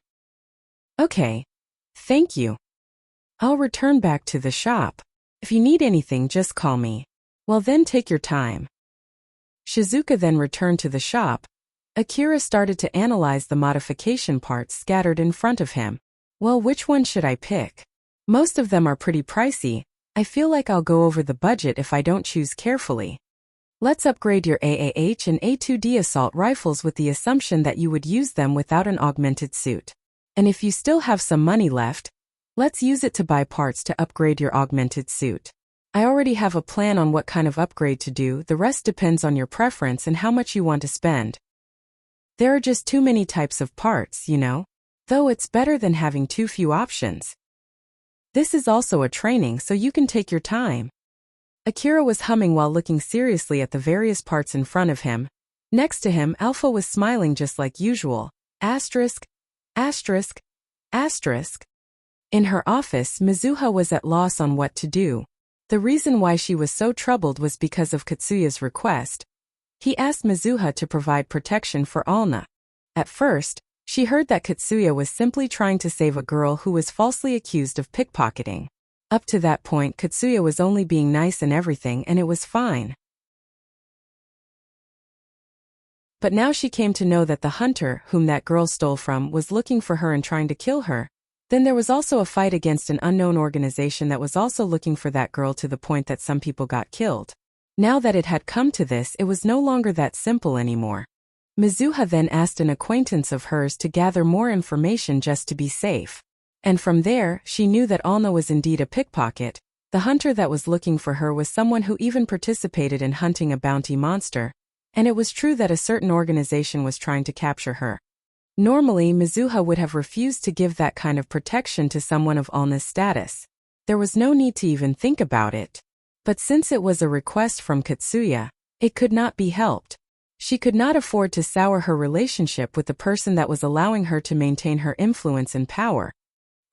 "Okay. Thank you. I'll return back to the shop. If you need anything, just call me." "Well then, take your time." Shizuka then returned to the shop. Akira started to analyze the modification parts scattered in front of him. "Well, which one should I pick? Most of them are pretty pricey. I feel like I'll go over the budget if I don't choose carefully. Let's upgrade your AAH and A2D assault rifles with the assumption that you would use them without an augmented suit. And if you still have some money left, let's use it to buy parts to upgrade your augmented suit. I already have a plan on what kind of upgrade to do, the rest depends on your preference and how much you want to spend. There are just too many types of parts, you know? Though it's better than having too few options. This is also a training, so you can take your time." Akira was humming while looking seriously at the various parts in front of him. Next to him, Alpha was smiling just like usual. Asterisk, asterisk, asterisk. In her office, Mizuha was at loss on what to do. The reason why she was so troubled was because of Katsuya's request. He asked Mizuha to provide protection for Alna. At first, she heard that Katsuya was simply trying to save a girl who was falsely accused of pickpocketing. Up to that point, Katsuya was only being nice and everything, and it was fine. But now she came to know that the hunter, whom that girl stole from, was looking for her and trying to kill her. Then there was also a fight against an unknown organization that was also looking for that girl, to the point that some people got killed. Now that it had come to this, it was no longer that simple anymore. Mizuha then asked an acquaintance of hers to gather more information just to be safe. And from there, she knew that Alna was indeed a pickpocket. The hunter that was looking for her was someone who even participated in hunting a bounty monster. And it was true that a certain organization was trying to capture her. Normally, Mizuha would have refused to give that kind of protection to someone of Alna's status. There was no need to even think about it. But since it was a request from Katsuya, it could not be helped. She could not afford to sour her relationship with the person that was allowing her to maintain her influence and power.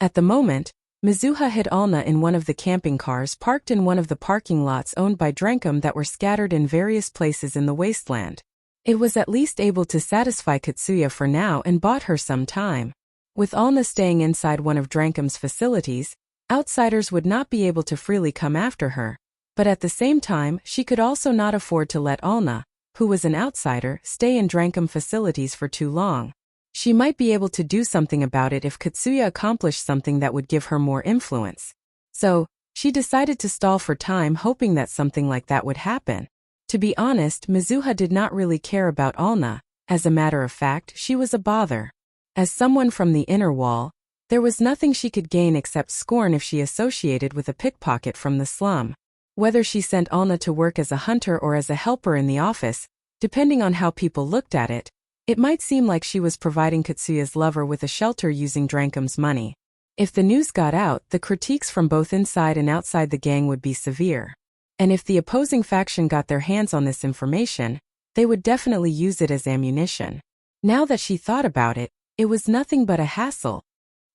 At the moment, Mizuha hid Alna in one of the camping cars parked in one of the parking lots owned by Drenkum that were scattered in various places in the wasteland. It was at least able to satisfy Katsuya for now and bought her some time. With Alna staying inside one of Drenkum's facilities, outsiders would not be able to freely come after her. But at the same time, she could also not afford to let Alna, who was an outsider, stay in Drankum facilities for too long. She might be able to do something about it if Katsuya accomplished something that would give her more influence. So, she decided to stall for time, hoping that something like that would happen. To be honest, Mizuha did not really care about Alna. As a matter of fact, she was a bother. As someone from the inner wall, there was nothing she could gain except scorn if she associated with a pickpocket from the slum. Whether she sent Alna to work as a hunter or as a helper in the office, depending on how people looked at it, it might seem like she was providing Katsuya's lover with a shelter using Drankum's money. If the news got out, the critiques from both inside and outside the gang would be severe. And if the opposing faction got their hands on this information, they would definitely use it as ammunition. Now that she thought about it, it was nothing but a hassle.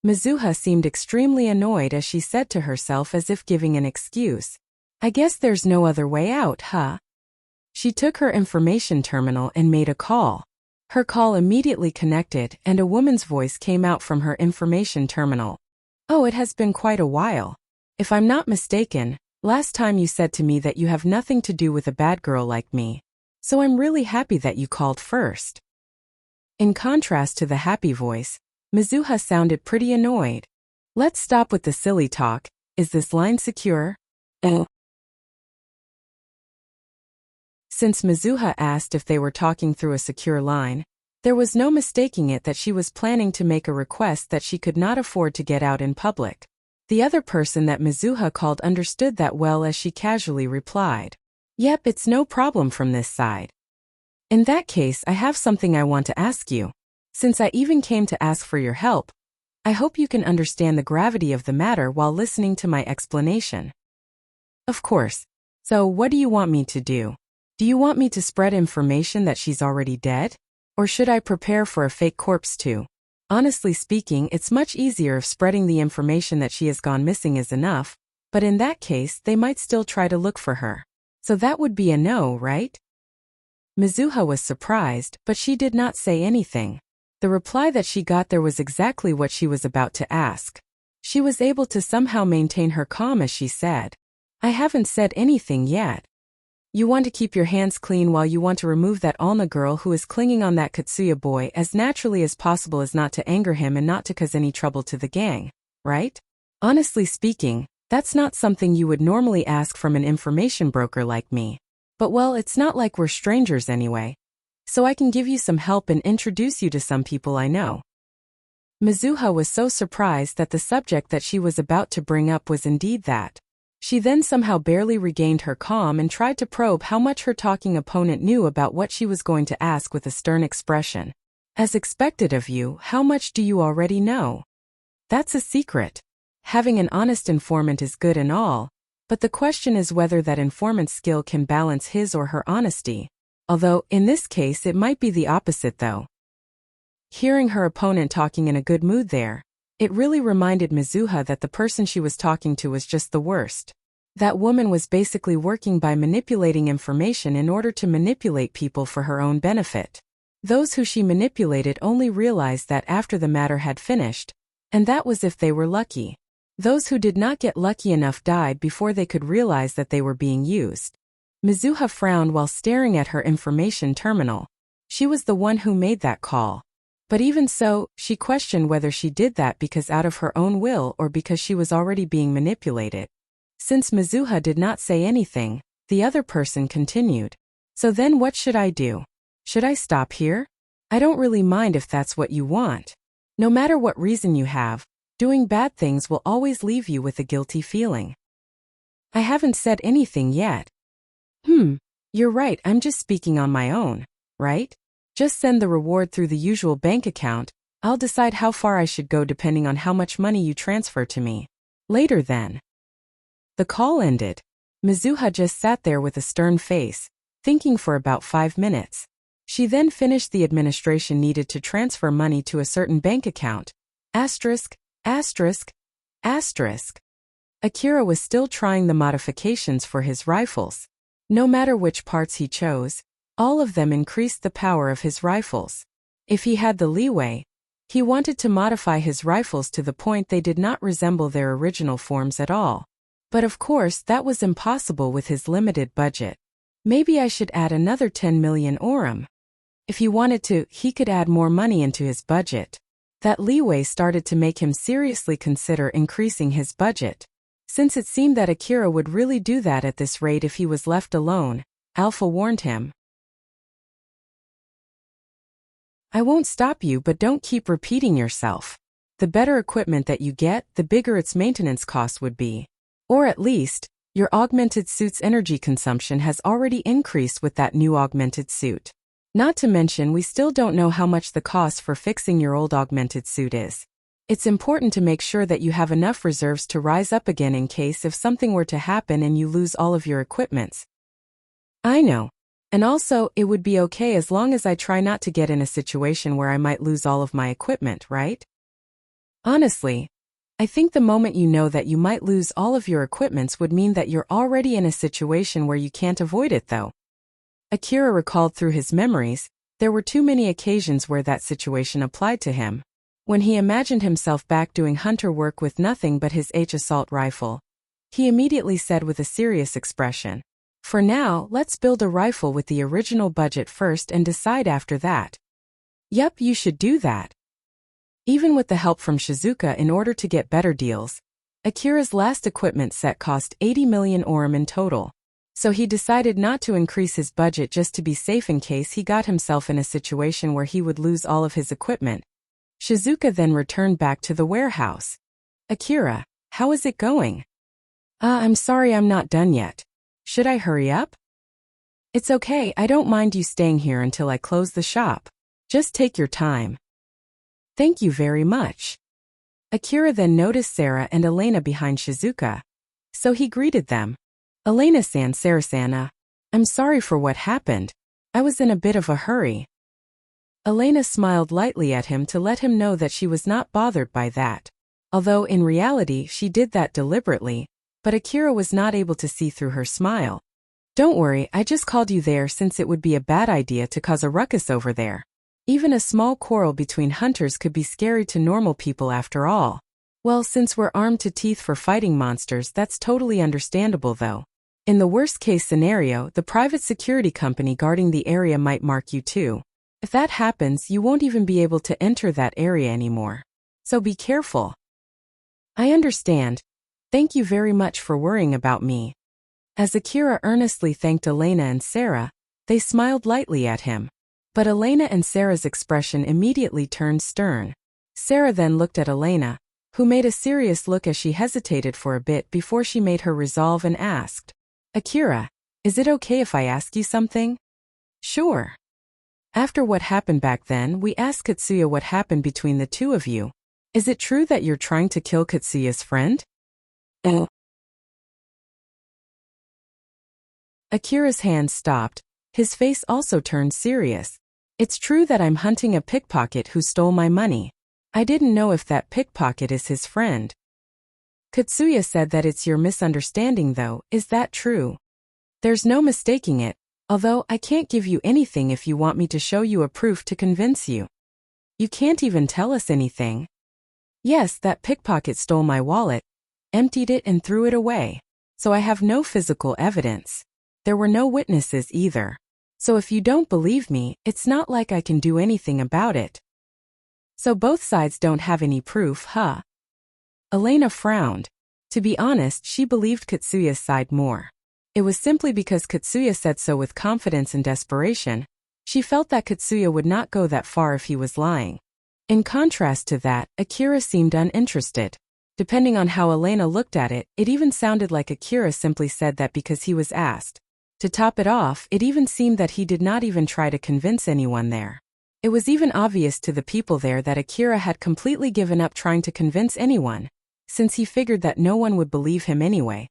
Mizuha seemed extremely annoyed as she said to herself, as if giving an excuse, "I guess there's no other way out, huh?" She took her information terminal and made a call. Her call immediately connected and a woman's voice came out from her information terminal. "Oh, it has been quite a while. If I'm not mistaken, last time you said to me that you have nothing to do with a bad girl like me. So I'm really happy that you called first." In contrast to the happy voice, Mizuha sounded pretty annoyed. "Let's stop with the silly talk. Is this line secure?" Since Mizuha asked if they were talking through a secure line, there was no mistaking it that she was planning to make a request that she could not afford to get out in public. The other person that Mizuha called understood that well as she casually replied, "Yep, it's no problem from this side. In that case, I have something I want to ask you. Since I even came to ask for your help, I hope you can understand the gravity of the matter while listening to my explanation." "Of course. So what do you want me to do? Do you want me to spread information that she's already dead? Or should I prepare for a fake corpse too? Honestly speaking, it's much easier if spreading the information that she has gone missing is enough, but in that case, they might still try to look for her. So that would be a no, right?" Mizuha was surprised, but she did not say anything. The reply that she got there was exactly what she was about to ask. She was able to somehow maintain her calm as she said, "I haven't said anything yet. You want to keep your hands clean while you want to remove that Alna girl who is clinging on that Katsuya boy as naturally as possible as not to anger him and not to cause any trouble to the gang, right? Honestly speaking, that's not something you would normally ask from an information broker like me. But well, it's not like we're strangers anyway. So I can give you some help and introduce you to some people I know." Mizuha was so surprised that the subject that she was about to bring up was indeed that. She then somehow barely regained her calm and tried to probe how much her talking opponent knew about what she was going to ask with a stern expression. "As expected of you, how much do you already know?" "That's a secret. Having an honest informant is good and all, but the question is whether that informant's skill can balance his or her honesty. Although, in this case it might be the opposite though." Hearing her opponent talking in a good mood there, it really reminded Mizuha that the person she was talking to was just the worst. That woman was basically working by manipulating information in order to manipulate people for her own benefit. Those who she manipulated only realized that after the matter had finished, and that was if they were lucky. Those who did not get lucky enough died before they could realize that they were being used. Mizuha frowned while staring at her information terminal. She was the one who made that call. But even so, she questioned whether she did that because out of her own will or because she was already being manipulated. Since Mizuha did not say anything, the other person continued. "So then what should I do? Should I stop here? I don't really mind if that's what you want. No matter what reason you have, doing bad things will always leave you with a guilty feeling." "I haven't said anything yet." You're right, I'm just speaking on my own, right? Just send the reward through the usual bank account. I'll decide how far I should go depending on how much money you transfer to me. Later then." The call ended. Mizuha just sat there with a stern face, thinking for about 5 minutes. She then finished the administration needed to transfer money to a certain bank account. Asterisk, asterisk, asterisk. Akira was still trying the modifications for his rifles. No matter which parts he chose, all of them increased the power of his rifles. If he had the leeway, he wanted to modify his rifles to the point they did not resemble their original forms at all. But of course that was impossible with his limited budget. Maybe I should add another 10 million orum. If he wanted to, he could add more money into his budget. That leeway started to make him seriously consider increasing his budget. Since it seemed that Akira would really do that at this rate if he was left alone, Alpha warned him. I won't stop you, but don't keep repeating yourself. The better equipment that you get, the bigger its maintenance cost would be. Or at least, your augmented suit's energy consumption has already increased with that new augmented suit. Not to mention, we still don't know how much the cost for fixing your old augmented suit is. It's important to make sure that you have enough reserves to rise up again in case if something were to happen and you lose all of your equipments. I know. And also, it would be okay as long as I try not to get in a situation where I might lose all of my equipment, right? Honestly, I think the moment you know that you might lose all of your equipments would mean that you're already in a situation where you can't avoid it though. Akira recalled through his memories, there were too many occasions where that situation applied to him. When he imagined himself back doing hunter work with nothing but his assault rifle, he immediately said with a serious expression, "For now, let's build a rifle with the original budget first and decide after that." Yup, you should do that. Even with the help from Shizuka in order to get better deals, Akira's last equipment set cost 80 million orum in total. So he decided not to increase his budget just to be safe in case he got himself in a situation where he would lose all of his equipment. Shizuka then returned back to the warehouse. Akira, how is it going? I'm sorry, I'm not done yet. Should I hurry up? It's okay, I don't mind you staying here until I close the shop. Just take your time. Thank you very much. Akira then noticed Sarah and Elena behind Shizuka. So he greeted them. Elena-san, Sarah-san, I'm sorry for what happened. I was in a bit of a hurry. Elena smiled lightly at him to let him know that she was not bothered by that. Although in reality she did that deliberately, but Akira was not able to see through her smile. Don't worry, I just called you there since it would be a bad idea to cause a ruckus over there. Even a small quarrel between hunters could be scary to normal people after all. Well, since we're armed to teeth for fighting monsters, that's totally understandable though. In the worst case scenario, the private security company guarding the area might mark you too. If that happens, you won't even be able to enter that area anymore. So be careful. I understand. Thank you very much for worrying about me. As Akira earnestly thanked Elena and Sarah, they smiled lightly at him. But Elena and Sarah's expression immediately turned stern. Sarah then looked at Elena, who made a serious look as she hesitated for a bit before she made her resolve and asked, Akira, is it okay if I ask you something? Sure. After what happened back then, we asked Katsuya what happened between the two of you. Is it true that you're trying to kill Katsuya's friend? Akira's hand stopped. His face also turned serious. It's true that I'm hunting a pickpocket who stole my money. I didn't know if that pickpocket is his friend. Katsuya said that it's your misunderstanding though, is that true? There's no mistaking it, although I can't give you anything if you want me to show you a proof to convince you. You can't even tell us anything. Yes, that pickpocket stole my wallet, emptied it and threw it away. So I have no physical evidence. There were no witnesses either. So if you don't believe me, it's not like I can do anything about it. So both sides don't have any proof, huh? Elena frowned. To be honest, she believed Katsuya's side more. It was simply because Katsuya said so with confidence and desperation. She felt that Katsuya would not go that far if he was lying. In contrast to that, Akira seemed uninterested. Depending on how Elena looked at it, it even sounded like Akira simply said that because he was asked. To top it off, it even seemed that he did not even try to convince anyone there. It was even obvious to the people there that Akira had completely given up trying to convince anyone, since he figured that no one would believe him anyway.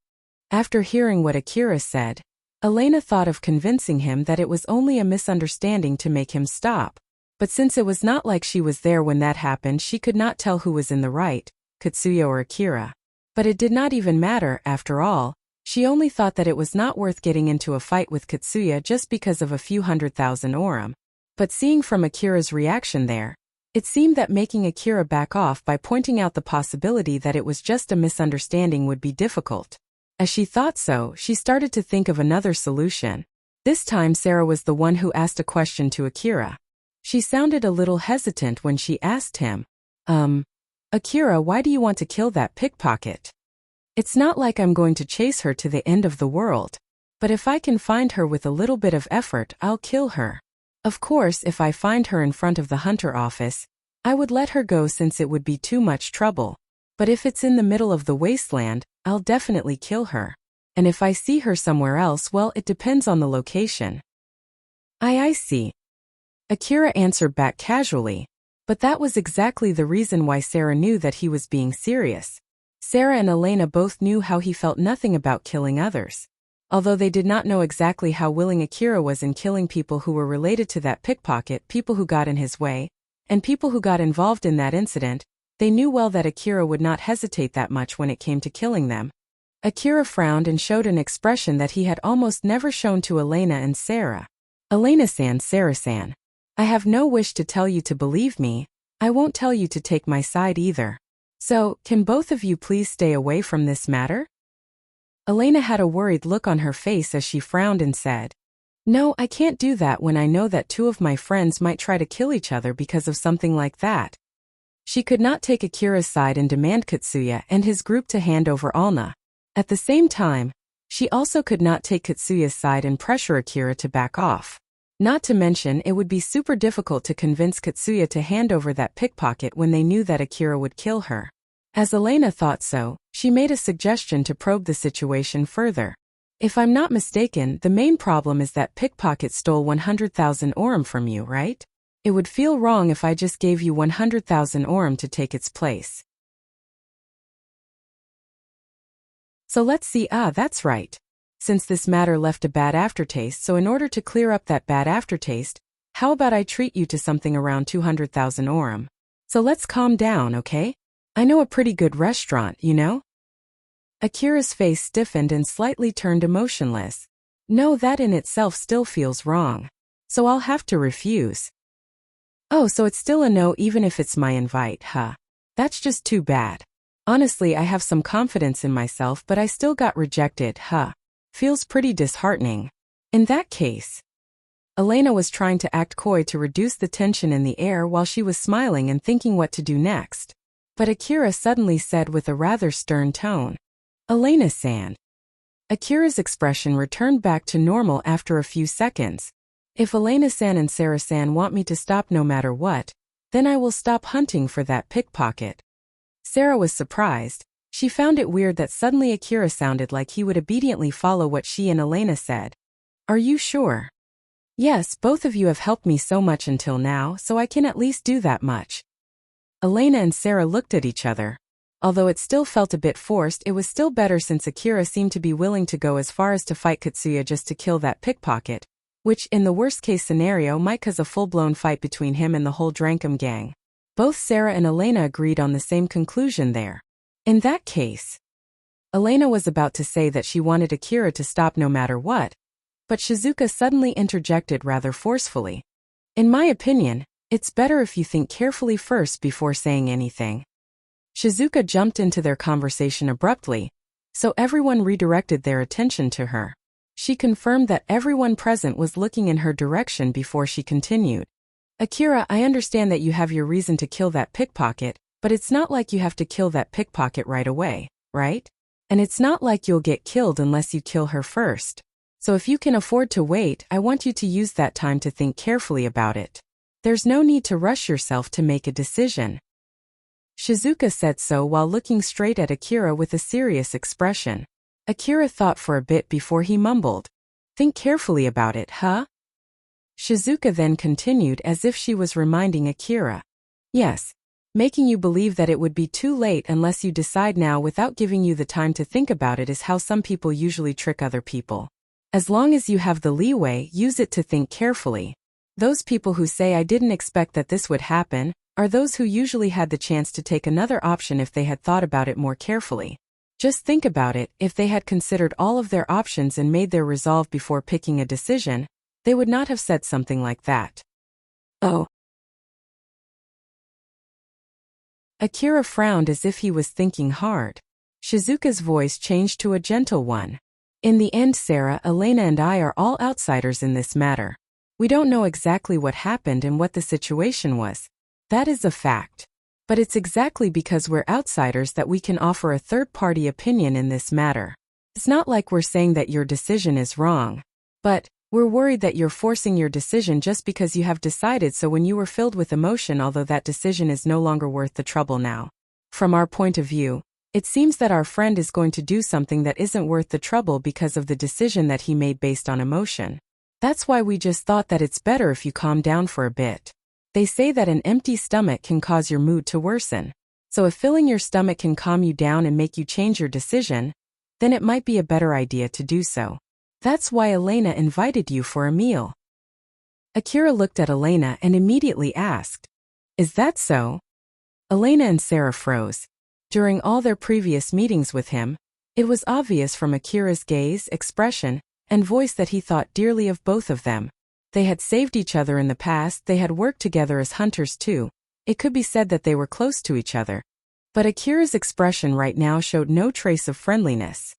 After hearing what Akira said, Elena thought of convincing him that it was only a misunderstanding to make him stop. But since it was not like she was there when that happened, she could not tell who was in the right, Katsuya or Akira. But it did not even matter, after all. She only thought that it was not worth getting into a fight with Katsuya just because of a few 100,000 orum. But seeing from Akira's reaction there, it seemed that making Akira back off by pointing out the possibility that it was just a misunderstanding would be difficult. As she thought so, she started to think of another solution. This time Sarah was the one who asked a question to Akira. She sounded a little hesitant when she asked him, Akira, why do you want to kill that pickpocket? It's not like I'm going to chase her to the end of the world. But if I can find her with a little bit of effort, I'll kill her. Of course, if I find her in front of the hunter office, I would let her go since it would be too much trouble. But if it's in the middle of the wasteland, I'll definitely kill her. And if I see her somewhere else, well, it depends on the location. I see. Akira answered back casually. But that was exactly the reason why Sarah knew that he was being serious. Sarah and Elena both knew how he felt nothing about killing others. Although they did not know exactly how willing Akira was in killing people who were related to that pickpocket, people who got in his way, and people who got involved in that incident, they knew well that Akira would not hesitate that much when it came to killing them. Akira frowned and showed an expression that he had almost never shown to Elena and Sarah. Elena-san, Sarah-san. I have no wish to tell you to believe me. I won't tell you to take my side either. So, can both of you please stay away from this matter? Elena had a worried look on her face as she frowned and said, No, I can't do that when I know that two of my friends might try to kill each other because of something like that. She could not take Akira's side and demand Katsuya and his group to hand over Alna. At the same time, she also could not take Katsuya's side and pressure Akira to back off. Not to mention, it would be super difficult to convince Katsuya to hand over that pickpocket when they knew that Akira would kill her. As Elena thought so, she made a suggestion to probe the situation further. If I'm not mistaken, the main problem is that pickpocket stole 100,000 orum from you, right? It would feel wrong if I just gave you 100,000 orum to take its place. So let's see, that's right. Since this matter left a bad aftertaste, so in order to clear up that bad aftertaste, how about I treat you to something around 200,000 orum? So let's calm down, okay? I know a pretty good restaurant, you know? Akira's face stiffened and slightly turned emotionless. No, that in itself still feels wrong. So I'll have to refuse. Oh, so it's still a no even if it's my invite, huh? That's just too bad. Honestly, I have some confidence in myself, but I still got rejected, huh? Feels pretty disheartening. In that case, Elena was trying to act coy to reduce the tension in the air while she was smiling and thinking what to do next. But Akira suddenly said with a rather stern tone, Elena-san. Akira's expression returned back to normal after a few seconds. If Elena-san and Sarah-san want me to stop no matter what, then I will stop hunting for that pickpocket. Sarah was surprised. She found it weird that suddenly Akira sounded like he would obediently follow what she and Elena said. Are you sure? Yes, both of you have helped me so much until now, so I can at least do that much. Elena and Sarah looked at each other. Although it still felt a bit forced, it was still better since Akira seemed to be willing to go as far as to fight Katsuya just to kill that pickpocket, which, in the worst-case scenario, might cause a full-blown fight between him and the whole Drankum gang. Both Sarah and Elena agreed on the same conclusion there. In that case, Elena was about to say that she wanted Akira to stop no matter what, but Shizuka suddenly interjected rather forcefully. In my opinion, it's better if you think carefully first before saying anything. Shizuka jumped into their conversation abruptly, so everyone redirected their attention to her. She confirmed that everyone present was looking in her direction before she continued. Akira, I understand that you have your reason to kill that pickpocket, but it's not like you have to kill that pickpocket right away, right? And it's not like you'll get killed unless you kill her first. So if you can afford to wait, I want you to use that time to think carefully about it. There's no need to rush yourself to make a decision. Shizuka said so while looking straight at Akira with a serious expression. Akira thought for a bit before he mumbled. Think carefully about it, huh? Shizuka then continued as if she was reminding Akira. Yes, making you believe that it would be too late unless you decide now without giving you the time to think about it is how some people usually trick other people. As long as you have the leeway, use it to think carefully. Those people who say I didn't expect that this would happen, are those who usually had the chance to take another option if they had thought about it more carefully. Just think about it, if they had considered all of their options and made their resolve before picking a decision, they would not have said something like that. Oh. Akira frowned as if he was thinking hard. Shizuka's voice changed to a gentle one. In the end, Sarah, Elena and I are all outsiders in this matter. We don't know exactly what happened and what the situation was. That is a fact. But it's exactly because we're outsiders that we can offer a third-party opinion in this matter. It's not like we're saying that your decision is wrong. But we're worried that you're forcing your decision just because you have decided so when you were filled with emotion, although that decision is no longer worth the trouble now. From our point of view, it seems that our friend is going to do something that isn't worth the trouble because of the decision that he made based on emotion. That's why we just thought that it's better if you calm down for a bit. They say that an empty stomach can cause your mood to worsen. So if filling your stomach can calm you down and make you change your decision, then it might be a better idea to do so. That's why Elena invited you for a meal. Akira looked at Elena and immediately asked, "Is that so?" Elena and Sarah froze. During all their previous meetings with him, it was obvious from Akira's gaze, expression, and voice that he thought dearly of both of them. They had saved each other in the past, they had worked together as hunters too. It could be said that they were close to each other. But Akira's expression right now showed no trace of friendliness.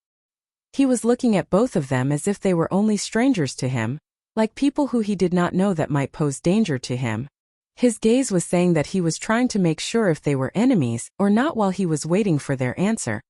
He was looking at both of them as if they were only strangers to him, like people who he did not know that might pose danger to him. His gaze was saying that he was trying to make sure if they were enemies or not while he was waiting for their answer.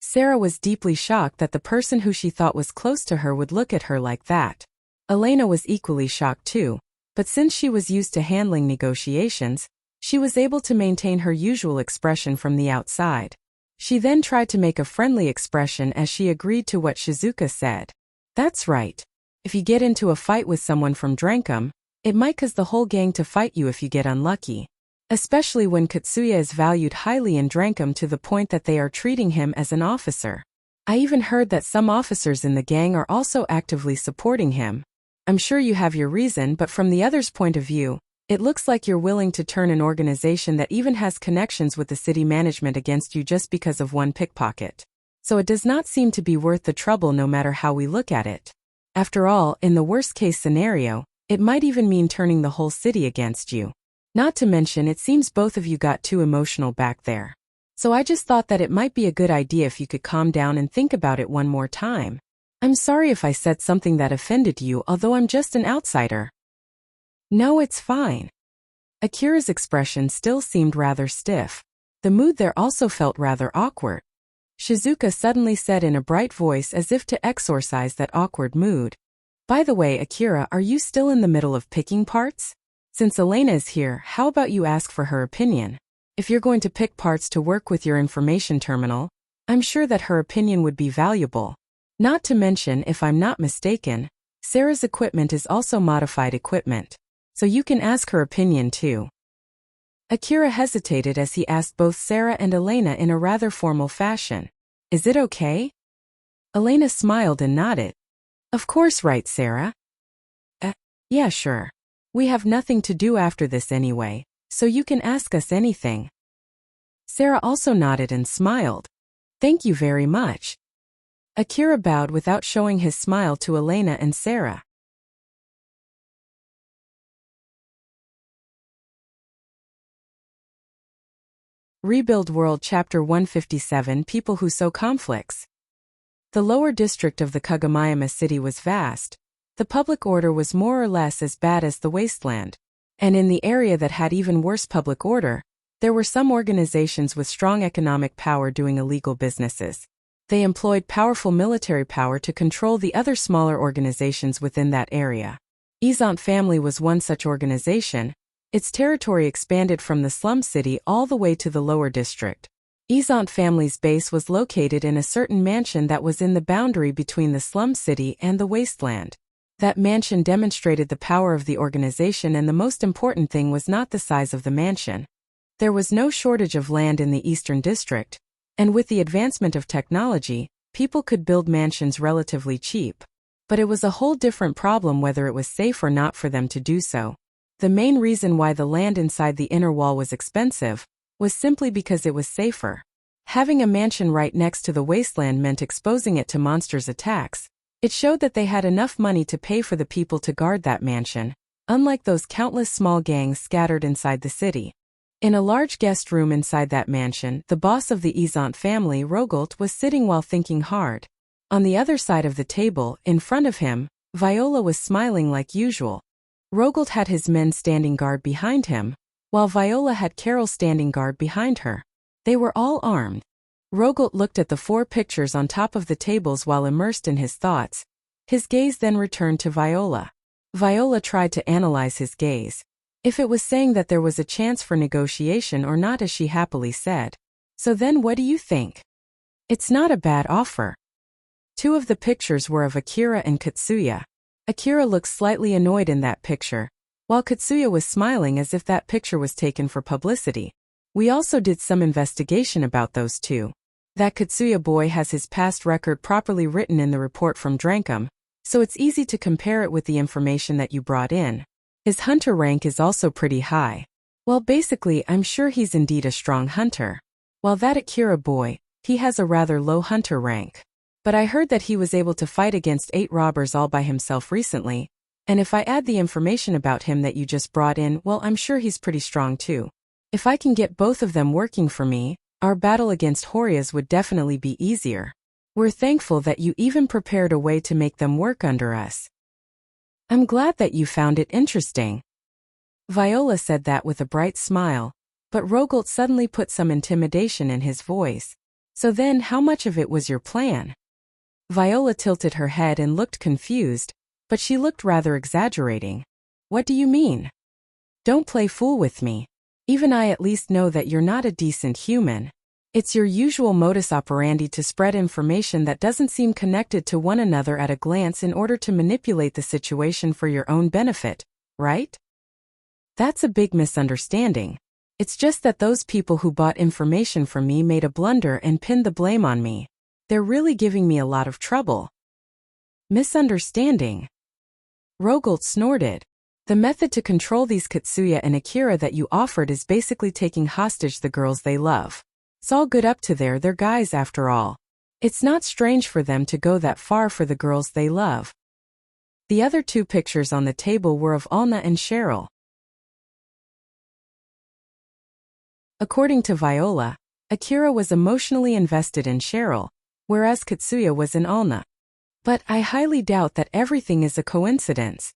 Sarah was deeply shocked that the person who she thought was close to her would look at her like that. Elena was equally shocked too, but since she was used to handling negotiations, she was able to maintain her usual expression from the outside. She then tried to make a friendly expression as she agreed to what Shizuka said. That's right. If you get into a fight with someone from Drankum, it might cause the whole gang to fight you if you get unlucky. Especially when Katsuya is valued highly in Drankum to the point that they are treating him as an officer. I even heard that some officers in the gang are also actively supporting him. I'm sure you have your reason, but from the other's point of view, it looks like you're willing to turn an organization that even has connections with the city management against you just because of one pickpocket. So it does not seem to be worth the trouble no matter how we look at it. After all, in the worst-case scenario, it might even mean turning the whole city against you. Not to mention, it seems both of you got too emotional back there. So I just thought that it might be a good idea if you could calm down and think about it one more time. I'm sorry if I said something that offended you, although I'm just an outsider. No, it's fine. Akira's expression still seemed rather stiff. The mood there also felt rather awkward. Shizuka suddenly said in a bright voice as if to exorcise that awkward mood. By the way, Akira, are you still in the middle of picking parts? Since Elena is here, how about you ask for her opinion? If you're going to pick parts to work with your information terminal, I'm sure that her opinion would be valuable. Not to mention, if I'm not mistaken, Sarah's equipment is also modified equipment. So you can ask her opinion too. Akira hesitated as he asked both Sarah and Elena in a rather formal fashion. Is it okay? Elena smiled and nodded. Of course, right, Sarah? Yeah, sure. We have nothing to do after this anyway, so you can ask us anything. Sarah also nodded and smiled. Thank you very much. Akira bowed without showing his smile to Elena and Sarah. Rebuild World Chapter 157 People Who Sow Conflicts. The lower district of the Kagomayama city was vast. The public order was more or less as bad as the wasteland. And in the area that had even worse public order, there were some organizations with strong economic power doing illegal businesses. They employed powerful military power to control the other smaller organizations within that area. Izant family was one such organization. Its territory expanded from the slum city all the way to the lower district. Izant family's base was located in a certain mansion that was in the boundary between the slum city and the wasteland. That mansion demonstrated the power of the organization, and the most important thing was not the size of the mansion. There was no shortage of land in the eastern district, and with the advancement of technology, people could build mansions relatively cheap. But it was a whole different problem whether it was safe or not for them to do so. The main reason why the land inside the inner wall was expensive was simply because it was safer. Having a mansion right next to the wasteland meant exposing it to monsters' attacks. It showed that they had enough money to pay for the people to guard that mansion, unlike those countless small gangs scattered inside the city. In a large guest room inside that mansion, the boss of the Izant family, Rogolt, was sitting while thinking hard. On the other side of the table, in front of him, Viola was smiling like usual. Rogolt had his men standing guard behind him, while Viola had Carol standing guard behind her. They were all armed. Rogolt looked at the 4 pictures on top of the tables while immersed in his thoughts. His gaze then returned to Viola. Viola tried to analyze his gaze. If it was saying that there was a chance for negotiation or not, as she happily said. So then what do you think? It's not a bad offer. 2 of the pictures were of Akira and Katsuya. Akira looked slightly annoyed in that picture, while Katsuya was smiling as if that picture was taken for publicity. We also did some investigation about those 2. That Katsuya boy has his past record properly written in the report from Drankum, so it's easy to compare it with the information that you brought in. His hunter rank is also pretty high. Well, basically, I'm sure he's indeed a strong hunter. While that Akira boy, he has a rather low hunter rank. But I heard that he was able to fight against 8 robbers all by himself recently, and if I add the information about him that you just brought in, well, I'm sure he's pretty strong too. If I can get both of them working for me, our battle against Horias would definitely be easier. We're thankful that you even prepared a way to make them work under us. I'm glad that you found it interesting. Viola said that with a bright smile, but Rogolt suddenly put some intimidation in his voice. So then how much of it was your plan? Viola tilted her head and looked confused, but she looked rather exaggerating. What do you mean? Don't play fool with me. Even I at least know that you're not a decent human. It's your usual modus operandi to spread information that doesn't seem connected to one another at a glance in order to manipulate the situation for your own benefit, right? That's a big misunderstanding. It's just that those people who bought information from me made a blunder and pinned the blame on me. They're really giving me a lot of trouble. Misunderstanding? Rogolt snorted. The method to control these Katsuya and Akira that you offered is basically taking hostage the girls they love. It's all good up to their guys after all. It's not strange for them to go that far for the girls they love. The other 2 pictures on the table were of Alna and Cheryl. According to Viola, Akira was emotionally invested in Cheryl, whereas Katsuya was in Alna. But I highly doubt that everything is a coincidence.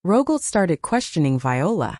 Rogolt started questioning Viola.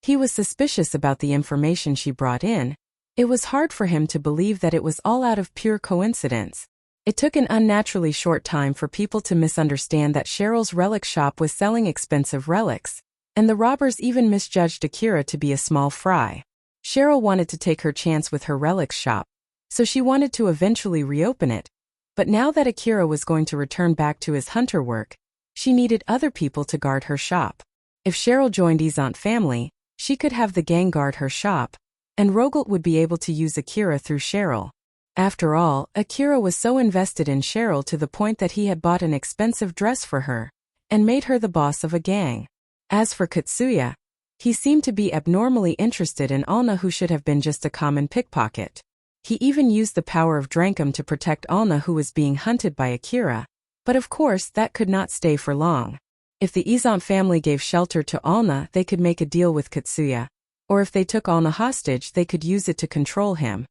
He was suspicious about the information she brought in. It was hard for him to believe that it was all out of pure coincidence. It took an unnaturally short time for people to misunderstand that Cheryl's relic shop was selling expensive relics, and the robbers even misjudged Akira to be a small fry. Cheryl wanted to take her chance with her relics shop, so she wanted to eventually reopen it. But now that Akira was going to return back to his hunter work, she needed other people to guard her shop. If Cheryl joined Izant family, she could have the gang guard her shop, and Rogolt would be able to use Akira through Cheryl. After all, Akira was so invested in Cheryl to the point that he had bought an expensive dress for her, and made her the boss of a gang. As for Katsuya, he seemed to be abnormally interested in Alna, who should have been just a common pickpocket. He even used the power of Drankum to protect Alna, who was being hunted by Akira. But of course that could not stay for long. If the Izant family gave shelter to Alna, they could make a deal with Katsuya. Or if they took Alna hostage, they could use it to control him.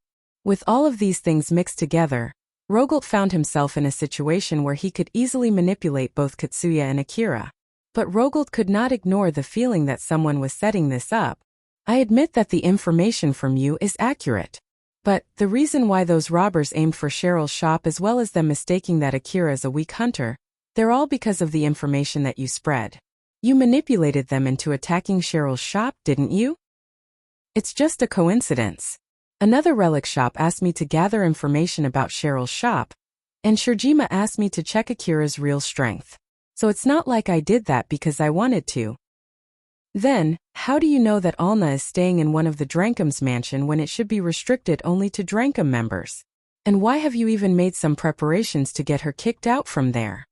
With all of these things mixed together, Rogolt found himself in a situation where he could easily manipulate both Katsuya and Akira. But Rogolt could not ignore the feeling that someone was setting this up. I admit that the information from you is accurate. But the reason why those robbers aimed for Cheryl's shop, as well as them mistaking that Akira is a weak hunter, they're all because of the information that you spread. You manipulated them into attacking Cheryl's shop, didn't you? It's just a coincidence. Another relic shop asked me to gather information about Cheryl's shop, and Shirjima asked me to check Akira's real strength. So it's not like I did that because I wanted to. Then, how do you know that Alna is staying in one of the Drankum's mansion when it should be restricted only to Drankum members? And why have you even made some preparations to get her kicked out from there?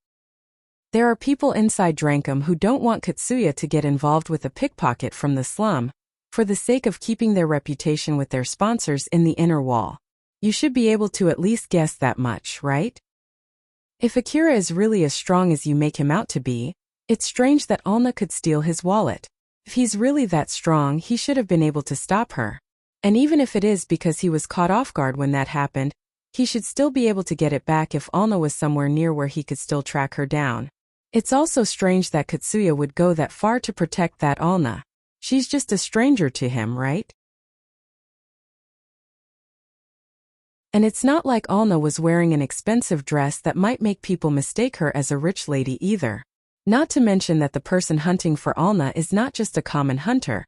There are people inside Drankum who don't want Katsuya to get involved with a pickpocket from the slum, for the sake of keeping their reputation with their sponsors in the inner wall. You should be able to at least guess that much, right? If Akira is really as strong as you make him out to be, it's strange that Alna could steal his wallet. If he's really that strong, he should have been able to stop her. And even if it is because he was caught off guard when that happened, He should still be able to get it back if Alna was somewhere near where he could still track her down. It's also strange that Katsuya would go that far to protect that Alna. She's just a stranger to him, right? And it's not like Alna was wearing an expensive dress that might make people mistake her as a rich lady either. Not to mention that the person hunting for Alna is not just a common hunter.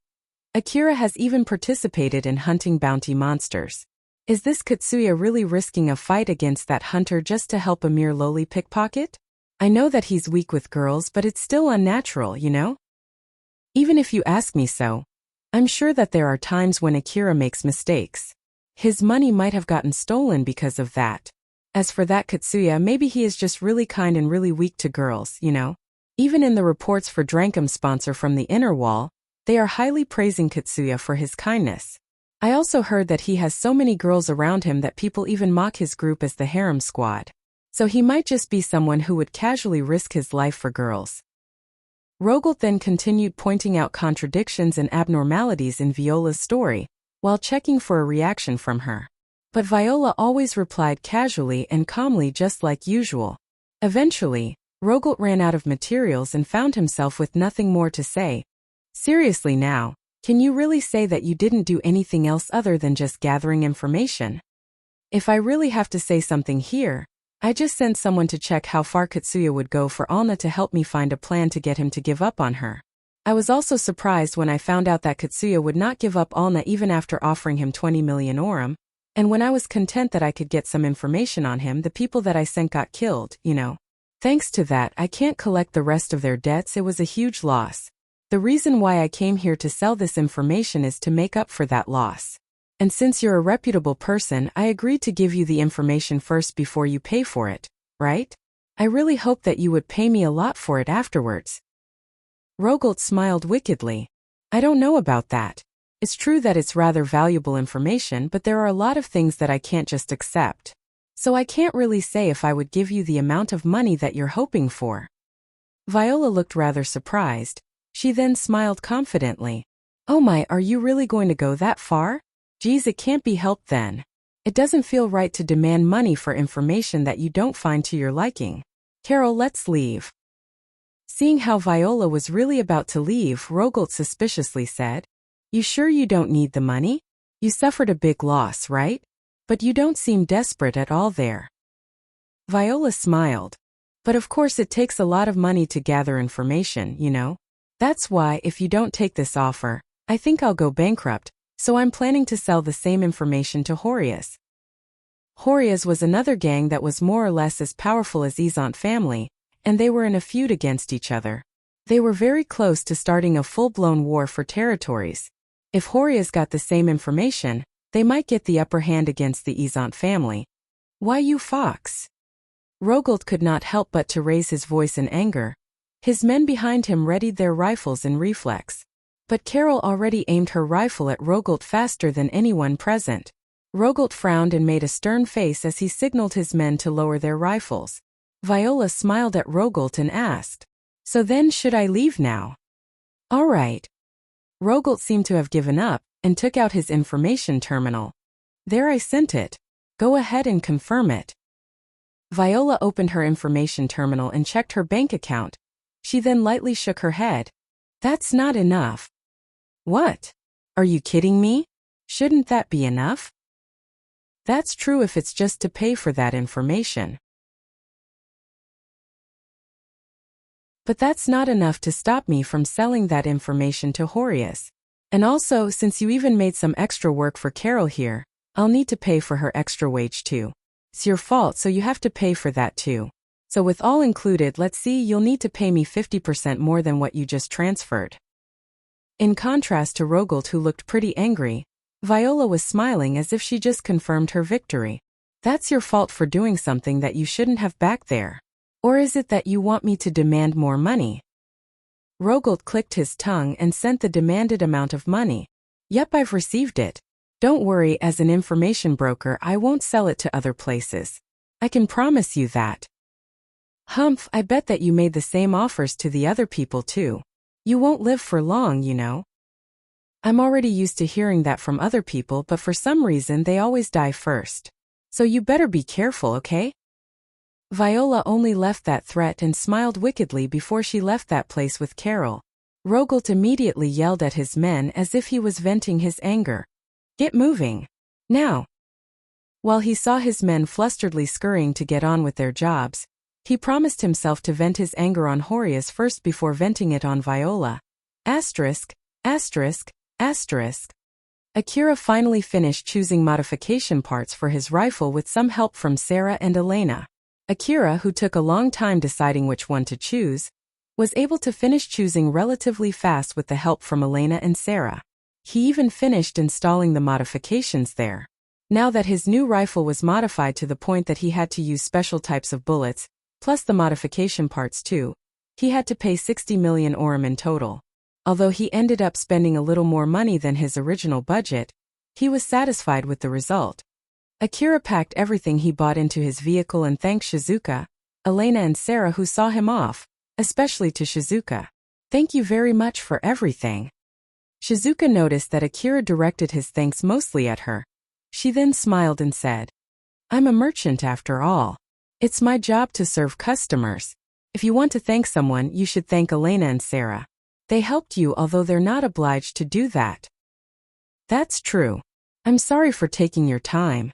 Akira has even participated in hunting bounty monsters. Is this Katsuya really risking a fight against that hunter just to help a mere lowly pickpocket? I know that he's weak with girls, but it's still unnatural, you know? Even if you ask me so, I'm sure that there are times when Akira makes mistakes. His money might have gotten stolen because of that. As for that Katsuya, maybe he is just really kind and really weak to girls, you know? Even in the reports for Drankum sponsor from the inner wall, they are highly praising Katsuya for his kindness. I also heard that he has so many girls around him that people even mock his group as the harem squad. So he might just be someone who would casually risk his life for girls. Rogolt then continued pointing out contradictions and abnormalities in Viola's story, while checking for a reaction from her. But Viola always replied casually and calmly just like usual. Eventually, Rogolt ran out of materials and found himself with nothing more to say. Seriously now, can you really say that you didn't do anything else other than just gathering information? If I really have to say something here, I just sent someone to check how far Katsuya would go for Alna to help me find a plan to get him to give up on her. I was also surprised when I found out that Katsuya would not give up Alna even after offering him 20 million orum, and when I was content that I could get some information on him, the people that I sent got killed, you know. Thanks to that, I can't collect the rest of their debts. It was a huge loss. The reason why I came here to sell this information is to make up for that loss. And since you're a reputable person, I agreed to give you the information first before you pay for it, right? I really hope that you would pay me a lot for it afterwards. Rogolt smiled wickedly. I don't know about that. It's true that it's rather valuable information, but there are a lot of things that I can't just accept. So I can't really say if I would give you the amount of money that you're hoping for. Viola looked rather surprised. She then smiled confidently. Oh my, are you really going to go that far? Geez, it can't be helped then. It doesn't feel right to demand money for information that you don't find to your liking. Carol, let's leave. Seeing how Viola was really about to leave, Rogolt suspiciously said, You sure you don't need the money? You suffered a big loss, right? But you don't seem desperate at all there. Viola smiled. But of course it takes a lot of money to gather information, you know? That's why, if you don't take this offer, I think I'll go bankrupt, so I'm planning to sell the same information to Horias. Horias was another gang that was more or less as powerful as Izant family, and they were in a feud against each other. They were very close to starting a full-blown war for territories. If Horias got the same information, they might get the upper hand against the Izant family. Why you fox? Rogolt could not help but to raise his voice in anger. His men behind him readied their rifles in reflex. But Carol already aimed her rifle at Rogolt faster than anyone present. Rogolt frowned and made a stern face as he signaled his men to lower their rifles. Viola smiled at Rogolt and asked, So then should I leave now? All right. Rogolt seemed to have given up, and took out his information terminal. There, I sent it. Go ahead and confirm it. Viola opened her information terminal and checked her bank account. She then lightly shook her head. That's not enough. What? Are you kidding me? Shouldn't that be enough? That's true if it's just to pay for that information. But that's not enough to stop me from selling that information to Horias. And also, since you even made some extra work for Carol here, I'll need to pay for her extra wage too. It's your fault, so you have to pay for that too. So with all included, let's see, you'll need to pay me 50% more than what you just transferred. In contrast to Rogolt, who looked pretty angry, Viola was smiling as if she just confirmed her victory. That's your fault for doing something that you shouldn't have back there. Or is it that you want me to demand more money? Rogolt clicked his tongue and sent the demanded amount of money. Yep, I've received it. Don't worry, as an information broker, I won't sell it to other places. I can promise you that. Humph, I bet that you made the same offers to the other people too. You won't live for long, you know. I'm already used to hearing that from other people, but for some reason they always die first. So you better be careful, okay? Viola only left that threat and smiled wickedly before she left that place with Carol. Rogalt immediately yelled at his men as if he was venting his anger. Get moving. Now. While he saw his men flusteredly scurrying to get on with their jobs, he promised himself to vent his anger on Horius first before venting it on Viola. Asterisk, asterisk, asterisk. Akira finally finished choosing modification parts for his rifle with some help from Sarah and Elena. Akira, who took a long time deciding which one to choose, was able to finish choosing relatively fast with the help from Elena and Sarah. He even finished installing the modifications there. Now that his new rifle was modified to the point that he had to use special types of bullets, plus the modification parts too, he had to pay 60 million orum in total. Although he ended up spending a little more money than his original budget, he was satisfied with the result. Akira packed everything he bought into his vehicle and thanked Shizuka, Elena and Sarah who saw him off, especially to Shizuka. Thank you very much for everything. Shizuka noticed that Akira directed his thanks mostly at her. She then smiled and said, I'm a merchant after all. It's my job to serve customers. If you want to thank someone, you should thank Elena and Sarah. They helped you although they're not obliged to do that. That's true. I'm sorry for taking your time.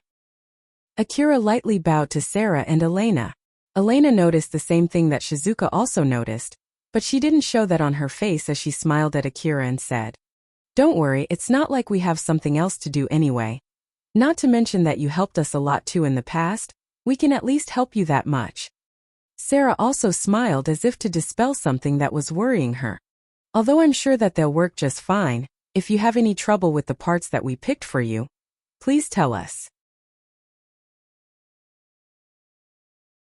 Akira lightly bowed to Sarah and Elena. Elena noticed the same thing that Shizuka also noticed, but she didn't show that on her face as she smiled at Akira and said, Don't worry, it's not like we have something else to do anyway. Not to mention that you helped us a lot too in the past, we can at least help you that much. Sarah also smiled as if to dispel something that was worrying her. Although I'm sure that they'll work just fine, if you have any trouble with the parts that we picked for you, please tell us.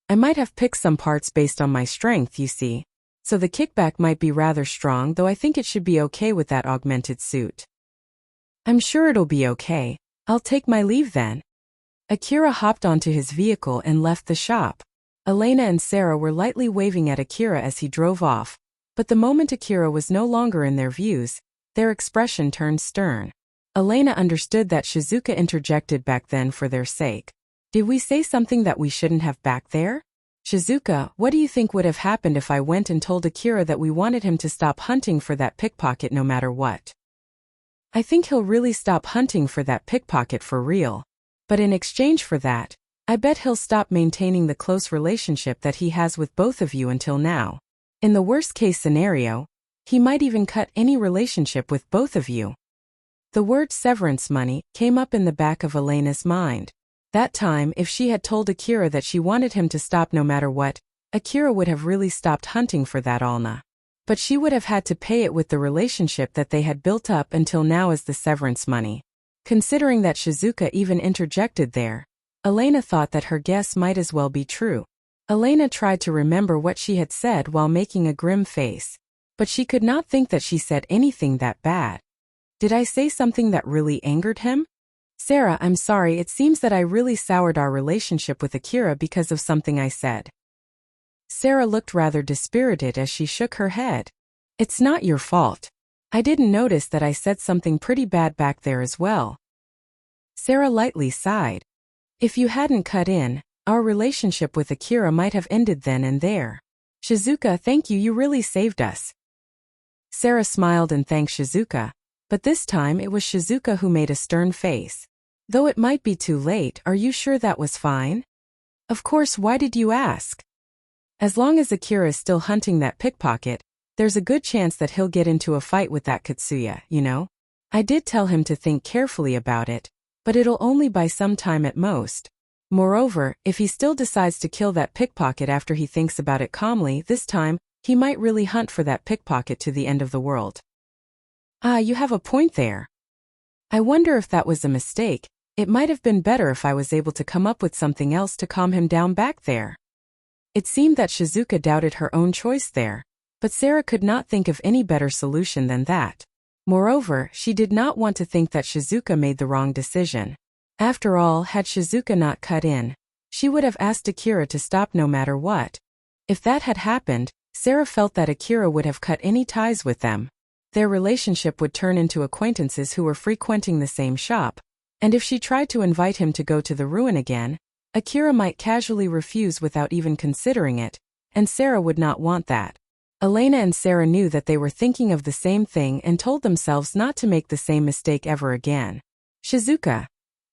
I might have picked some parts based on my strength, you see, so the kickback might be rather strong, though I think it should be okay with that augmented suit. I'm sure it'll be okay. I'll take my leave then. Akira hopped onto his vehicle and left the shop. Elena and Sarah were lightly waving at Akira as he drove off, but the moment Akira was no longer in their views, their expression turned stern. Elena understood that Shizuka interjected back then for their sake. Did we say something that we shouldn't have back there? Shizuka, what do you think would have happened if I went and told Akira that we wanted him to stop hunting for that pickpocket no matter what? I think he'll really stop hunting for that pickpocket for real. But in exchange for that, I bet he'll stop maintaining the close relationship that he has with both of you until now. In the worst-case scenario, he might even cut any relationship with both of you. The word severance money came up in the back of Elena's mind. That time, if she had told Akira that she wanted him to stop no matter what, Akira would have really stopped hunting for that Alna. But she would have had to pay it with the relationship that they had built up until now as the severance money. Considering that Shizuka even interjected there, Elena thought that her guess might as well be true. Elena tried to remember what she had said while making a grim face, but she could not think that she said anything that bad. Did I say something that really angered him? Sarah, I'm sorry, it seems that I really soured our relationship with Akira because of something I said. Sarah looked rather dispirited as she shook her head. It's not your fault. I didn't notice that I said something pretty bad back there as well. Sarah lightly sighed. If you hadn't cut in, our relationship with Akira might have ended then and there. Shizuka, thank you, you really saved us. Sarah smiled and thanked Shizuka, but this time it was Shizuka who made a stern face. Though it might be too late, are you sure that was fine? Of course, why did you ask? As long as Akira is still hunting that pickpocket, there's a good chance that he'll get into a fight with that Katsuya, you know? I did tell him to think carefully about it, but it'll only buy some time at most. Moreover, if he still decides to kill that pickpocket after he thinks about it calmly, this time, he might really hunt for that pickpocket to the end of the world. Ah, you have a point there. I wonder if that was a mistake. It might have been better if I was able to come up with something else to calm him down back there. It seemed that Shizuka doubted her own choice there, but Sarah could not think of any better solution than that. Moreover, she did not want to think that Shizuka made the wrong decision. After all, had Shizuka not cut in, she would have asked Akira to stop no matter what. If that had happened, Sarah felt that Akira would have cut any ties with them. Their relationship would turn into acquaintances who were frequenting the same shop, And if she tried to invite him to go to the ruin again, Akira might casually refuse without even considering it, and Sarah would not want that. Elena and Sarah knew that they were thinking of the same thing and told themselves not to make the same mistake ever again. Shizuka,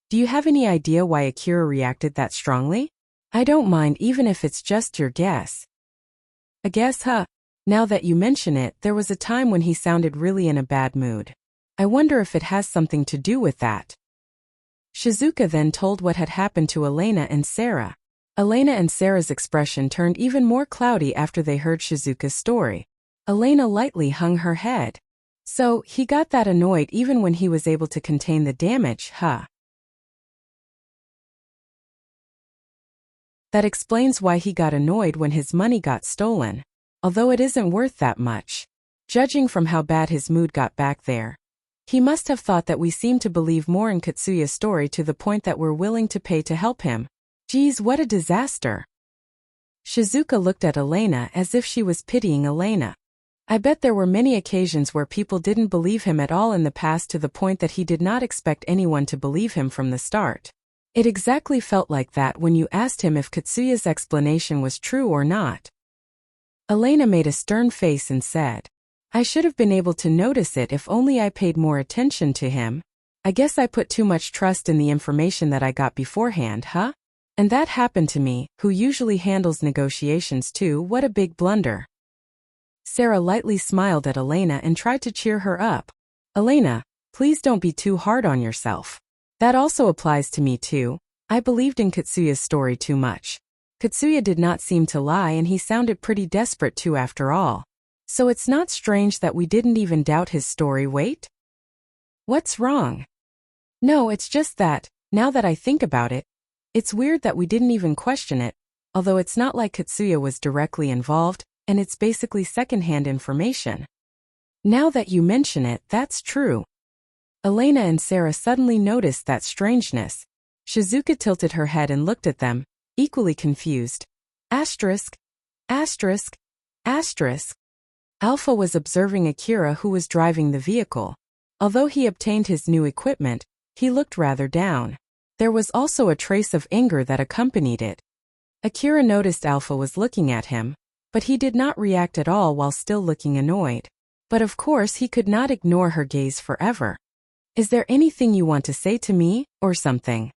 do you have any idea why Akira reacted that strongly? I don't mind even if it's just your guess. A guess, huh? Now that you mention it, there was a time when he sounded really in a bad mood. I wonder if it has something to do with that. Shizuka then told what had happened to Elena and Sarah. Elena and Sarah's expression turned even more cloudy after they heard Shizuka's story. Elena lightly hung her head. So, he got that annoyed even when he was able to contain the damage, huh? That explains why he got annoyed when his money got stolen. Although it isn't worth that much. Judging from how bad his mood got back there. He must have thought that we seemed to believe more in Katsuya's story to the point that we're willing to pay to help him. Geez, what a disaster. Shizuka looked at Elena as if she was pitying Elena. I bet there were many occasions where people didn't believe him at all in the past to the point that he did not expect anyone to believe him from the start. It exactly felt like that when you asked him if Katsuya's explanation was true or not. Elena made a stern face and said, I should have been able to notice it if only I paid more attention to him. I guess I put too much trust in the information that I got beforehand, huh? And that happened to me, who usually handles negotiations too. What a big blunder. Sarah lightly smiled at Elena and tried to cheer her up. Elena, please don't be too hard on yourself. That also applies to me too. I believed in Katsuya's story too much. Katsuya did not seem to lie and he sounded pretty desperate too after all. So it's not strange that we didn't even doubt his story. Wait? What's wrong? No, it's just that, now that I think about it, it's weird that we didn't even question it, although it's not like Katsuya was directly involved, and it's basically secondhand information. Now that you mention it, that's true. Elena and Sarah suddenly noticed that strangeness. Shizuka tilted her head and looked at them, equally confused. Asterisk. Asterisk. Asterisk. Alpha was observing Akira, who was driving the vehicle. Although he obtained his new equipment, he looked rather down. There was also a trace of anger that accompanied it. Akira noticed Alpha was looking at him, but he did not react at all while still looking annoyed. But of course he could not ignore her gaze forever. Is there anything you want to say to me, or something?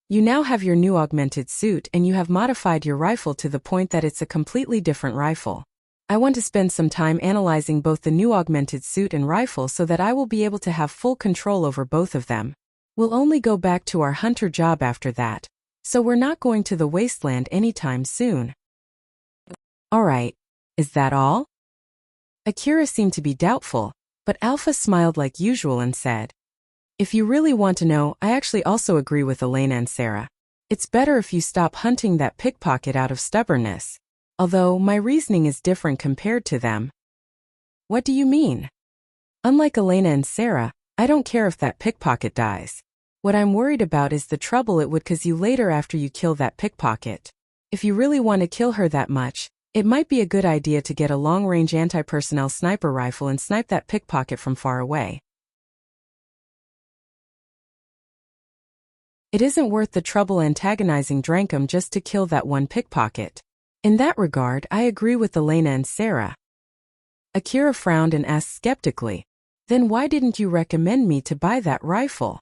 You now have your new augmented suit and you have modified your rifle to the point that it's a completely different rifle. I want to spend some time analyzing both the new augmented suit and rifle so that I will be able to have full control over both of them. We'll only go back to our hunter job after that, so we're not going to the wasteland anytime soon. Alright, is that all? Akira seemed to be doubtful, but Alpha smiled like usual and said, if you really want to know, I actually also agree with Elena and Sarah. It's better if you stop hunting that pickpocket out of stubbornness. Although, my reasoning is different compared to them. What do you mean? Unlike Elena and Sarah, I don't care if that pickpocket dies. What I'm worried about is the trouble it would cause you later after you kill that pickpocket. If you really want to kill her that much, it might be a good idea to get a long-range anti-personnel sniper rifle and snipe that pickpocket from far away. It isn't worth the trouble antagonizing Drankum just to kill that one pickpocket. In that regard, I agree with Elena and Sarah. Akira frowned and asked skeptically, then why didn't you recommend me to buy that rifle?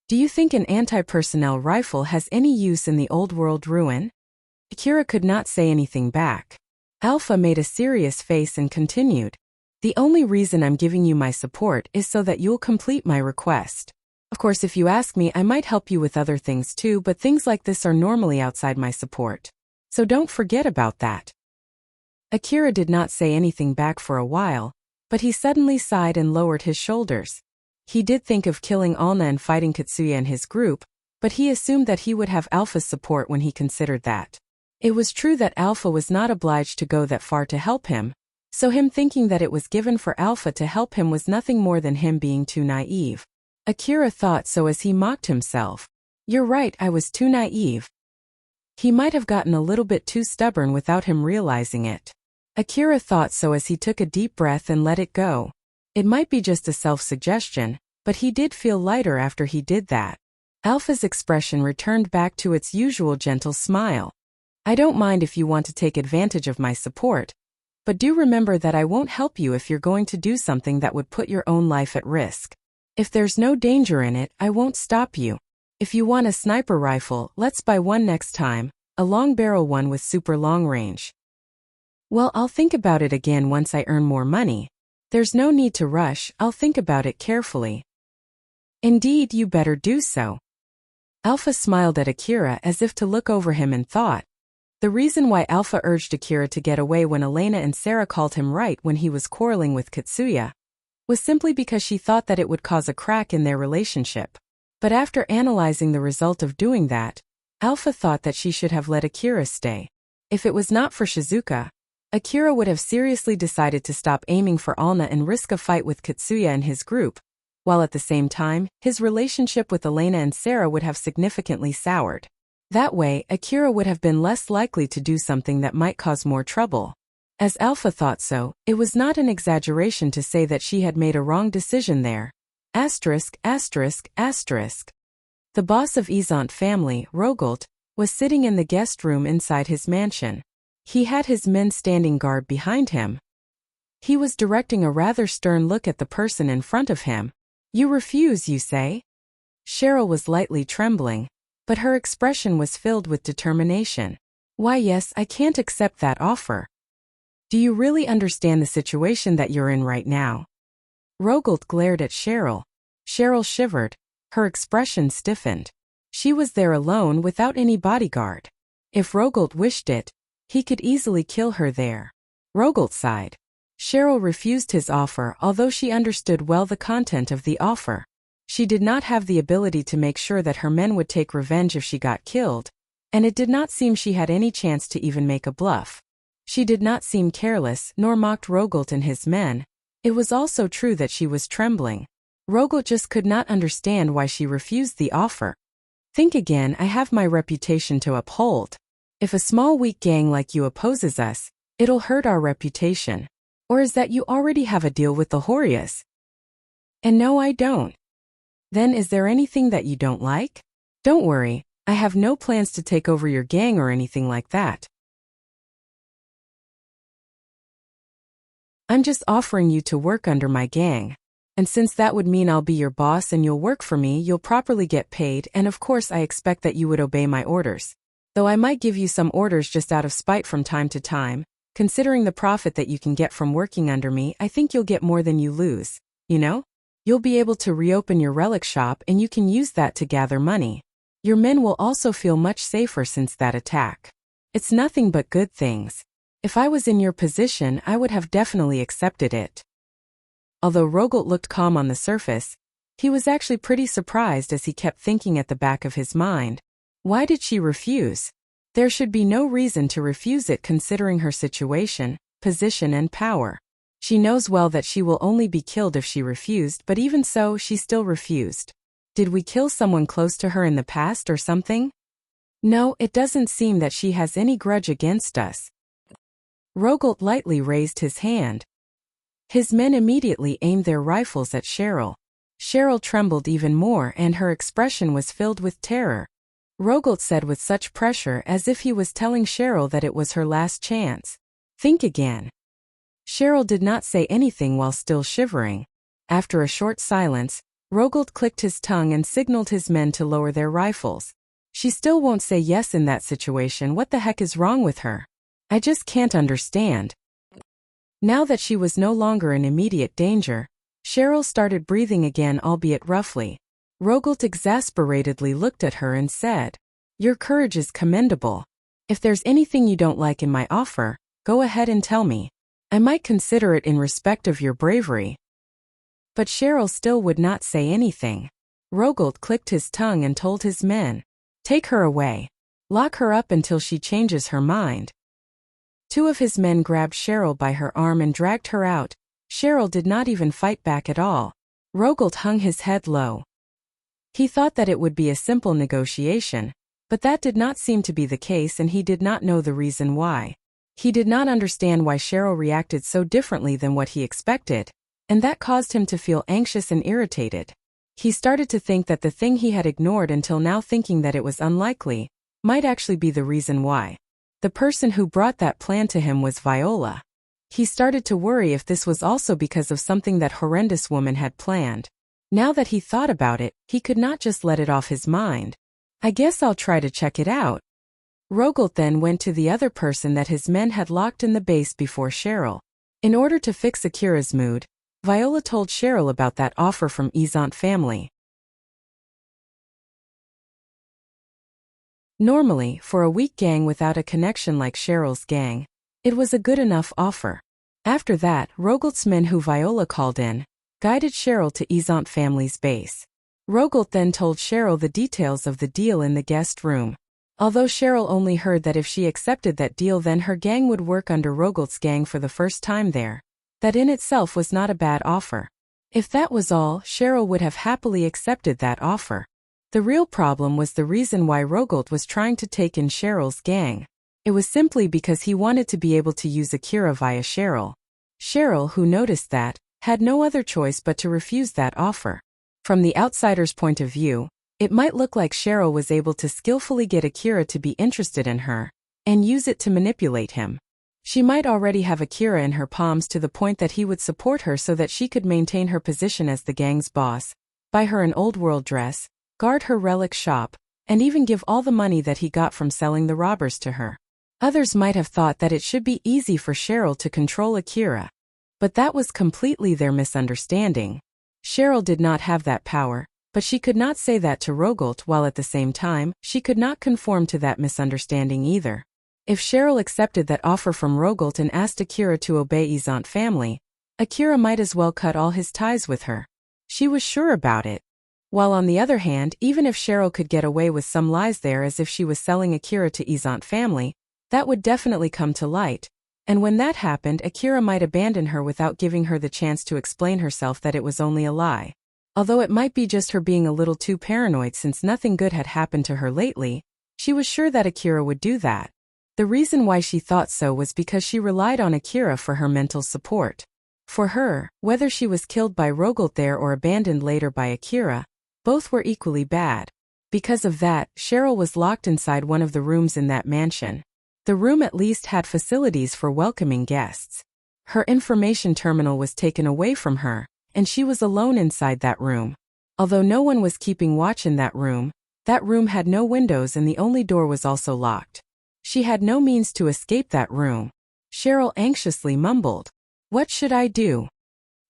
Do you think an anti-personnel rifle has any use in the old world ruin? Akira could not say anything back. Alpha made a serious face and continued, the only reason I'm giving you my support is so that you'll complete my request. Of course, if you ask me, I might help you with other things too, but things like this are normally outside my support. So don't forget about that. Akira did not say anything back for a while, but he suddenly sighed and lowered his shoulders. He did think of killing Alna and fighting Katsuya and his group, but he assumed that he would have Alpha's support when he considered that. It was true that Alpha was not obliged to go that far to help him, so him thinking that it was given for Alpha to help him was nothing more than him being too naive. Akira thought so as he mocked himself. You're right, I was too naive. He might have gotten a little bit too stubborn without him realizing it. Akira thought so as he took a deep breath and let it go. It might be just a self-suggestion, but he did feel lighter after he did that. Alpha's expression returned back to its usual gentle smile. I don't mind if you want to take advantage of my support, but do remember that I won't help you if you're going to do something that would put your own life at risk. If there's no danger in it, I won't stop you. If you want a sniper rifle, let's buy one next time, a long-barrel one with super long range. Well, I'll think about it again once I earn more money. There's no need to rush, I'll think about it carefully. Indeed, you better do so. Alpha smiled at Akira as if to look over him and thought. The reason why Alpha urged Akira to get away when Elena and Sarah called him right when he was quarreling with Katsuya was simply because she thought that it would cause a crack in their relationship. But after analyzing the result of doing that, Alpha thought that she should have let Akira stay. If it was not for Shizuka, Akira would have seriously decided to stop aiming for Alna and risk a fight with Katsuya and his group, while at the same time, his relationship with Elena and Sarah would have significantly soured. That way, Akira would have been less likely to do something that might cause more trouble. As Alpha thought so, it was not an exaggeration to say that she had made a wrong decision there. The boss of Izant family, Rogolt, was sitting in the guest room inside his mansion. He had his men standing guard behind him. He was directing a rather stern look at the person in front of him. You refuse, you say? Cheryl was lightly trembling, but her expression was filled with determination. Why, yes, I can't accept that offer. Do you really understand the situation that you're in right now? Rogolt glared at Cheryl. Cheryl shivered. Her expression stiffened. She was there alone without any bodyguard. If Rogolt wished it, he could easily kill her there. Rogolt sighed. Cheryl refused his offer, although she understood well the content of the offer. She did not have the ability to make sure that her men would take revenge if she got killed, and it did not seem she had any chance to even make a bluff. She did not seem careless, nor mocked Rogolt and his men. It was also true that she was trembling. Rogolt just could not understand why she refused the offer. Think again, I have my reputation to uphold. If a small weak gang like you opposes us, it'll hurt our reputation. Or is that you already have a deal with the Horias? And no, I don't. Then is there anything that you don't like? Don't worry, I have no plans to take over your gang or anything like that. I'm just offering you to work under my gang. And since that would mean I'll be your boss and you'll work for me, you'll properly get paid, and of course I expect that you would obey my orders. Though I might give you some orders just out of spite from time to time, considering the profit that you can get from working under me, I think you'll get more than you lose. You know? You'll be able to reopen your relic shop and you can use that to gather money. Your men will also feel much safer since that attack. It's nothing but good things. If I was in your position, I would have definitely accepted it. Although Rogolt looked calm on the surface, he was actually pretty surprised as he kept thinking at the back of his mind. Why did she refuse? There should be no reason to refuse it considering her situation, position and power. She knows well that she will only be killed if she refused, but even so, she still refused. Did we kill someone close to her in the past or something? No, it doesn't seem that she has any grudge against us. Rogolt lightly raised his hand. His men immediately aimed their rifles at Cheryl. Cheryl trembled even more and her expression was filled with terror. Rogolt said with such pressure as if he was telling Cheryl that it was her last chance. Think again. Cheryl did not say anything while still shivering. After a short silence, Rogolt clicked his tongue and signaled his men to lower their rifles. She still won't say yes in that situation. What the heck is wrong with her? I just can't understand. Now that she was no longer in immediate danger, Cheryl started breathing again, albeit roughly. Rogolt exasperatedly looked at her and said, "Your courage is commendable. If there's anything you don't like in my offer, go ahead and tell me. I might consider it in respect of your bravery." But Cheryl still would not say anything. Rogolt clicked his tongue and told his men, "Take her away. Lock her up until she changes her mind." Two of his men grabbed Cheryl by her arm and dragged her out. Cheryl did not even fight back at all. Rogolt hung his head low. He thought that it would be a simple negotiation, but that did not seem to be the case and he did not know the reason why. He did not understand why Cheryl reacted so differently than what he expected, and that caused him to feel anxious and irritated. He started to think that the thing he had ignored until now, thinking that it was unlikely, might actually be the reason why. The person who brought that plan to him was Viola. He started to worry if this was also because of something that horrendous woman had planned. Now that he thought about it, he could not just let it off his mind. I guess I'll try to check it out. Rogolt then went to the other person that his men had locked in the base before Cheryl. In order to fix Akira's mood, Viola told Cheryl about that offer from Izant family. Normally, for a weak gang without a connection like Cheryl's gang, it was a good enough offer. After that, Rogolt's men who Viola called in, guided Cheryl to Izant family's base. Rogolt then told Cheryl the details of the deal in the guest room. Although Cheryl only heard that if she accepted that deal then her gang would work under Rogolt's gang for the first time there. That in itself was not a bad offer. If that was all, Cheryl would have happily accepted that offer. The real problem was the reason why Rogolt was trying to take in Cheryl's gang. It was simply because he wanted to be able to use Akira via Cheryl. Cheryl, who noticed that, had no other choice but to refuse that offer. From the outsider's point of view, it might look like Cheryl was able to skillfully get Akira to be interested in her, and use it to manipulate him. She might already have Akira in her palms to the point that he would support her so that she could maintain her position as the gang's boss, buy her an old world dress, guard her relic shop, and even give all the money that he got from selling the robbers to her. Others might have thought that it should be easy for Cheryl to control Akira. But that was completely their misunderstanding. Cheryl did not have that power, but she could not say that to Rogolt while at the same time, she could not conform to that misunderstanding either. If Cheryl accepted that offer from Rogolt and asked Akira to obey Izant family, Akira might as well cut all his ties with her. She was sure about it. While on the other hand, even if Cheryl could get away with some lies there as if she was selling Akira to Izant family, that would definitely come to light. And when that happened, Akira might abandon her without giving her the chance to explain herself that it was only a lie. Although it might be just her being a little too paranoid since nothing good had happened to her lately, she was sure that Akira would do that. The reason why she thought so was because she relied on Akira for her mental support. For her, whether she was killed by Rogolt there or abandoned later by Akira, both were equally bad. Because of that, Cheryl was locked inside one of the rooms in that mansion. The room at least had facilities for welcoming guests. Her information terminal was taken away from her, and she was alone inside that room. Although no one was keeping watch in that room had no windows and the only door was also locked. She had no means to escape that room. Cheryl anxiously mumbled, "What should I do?"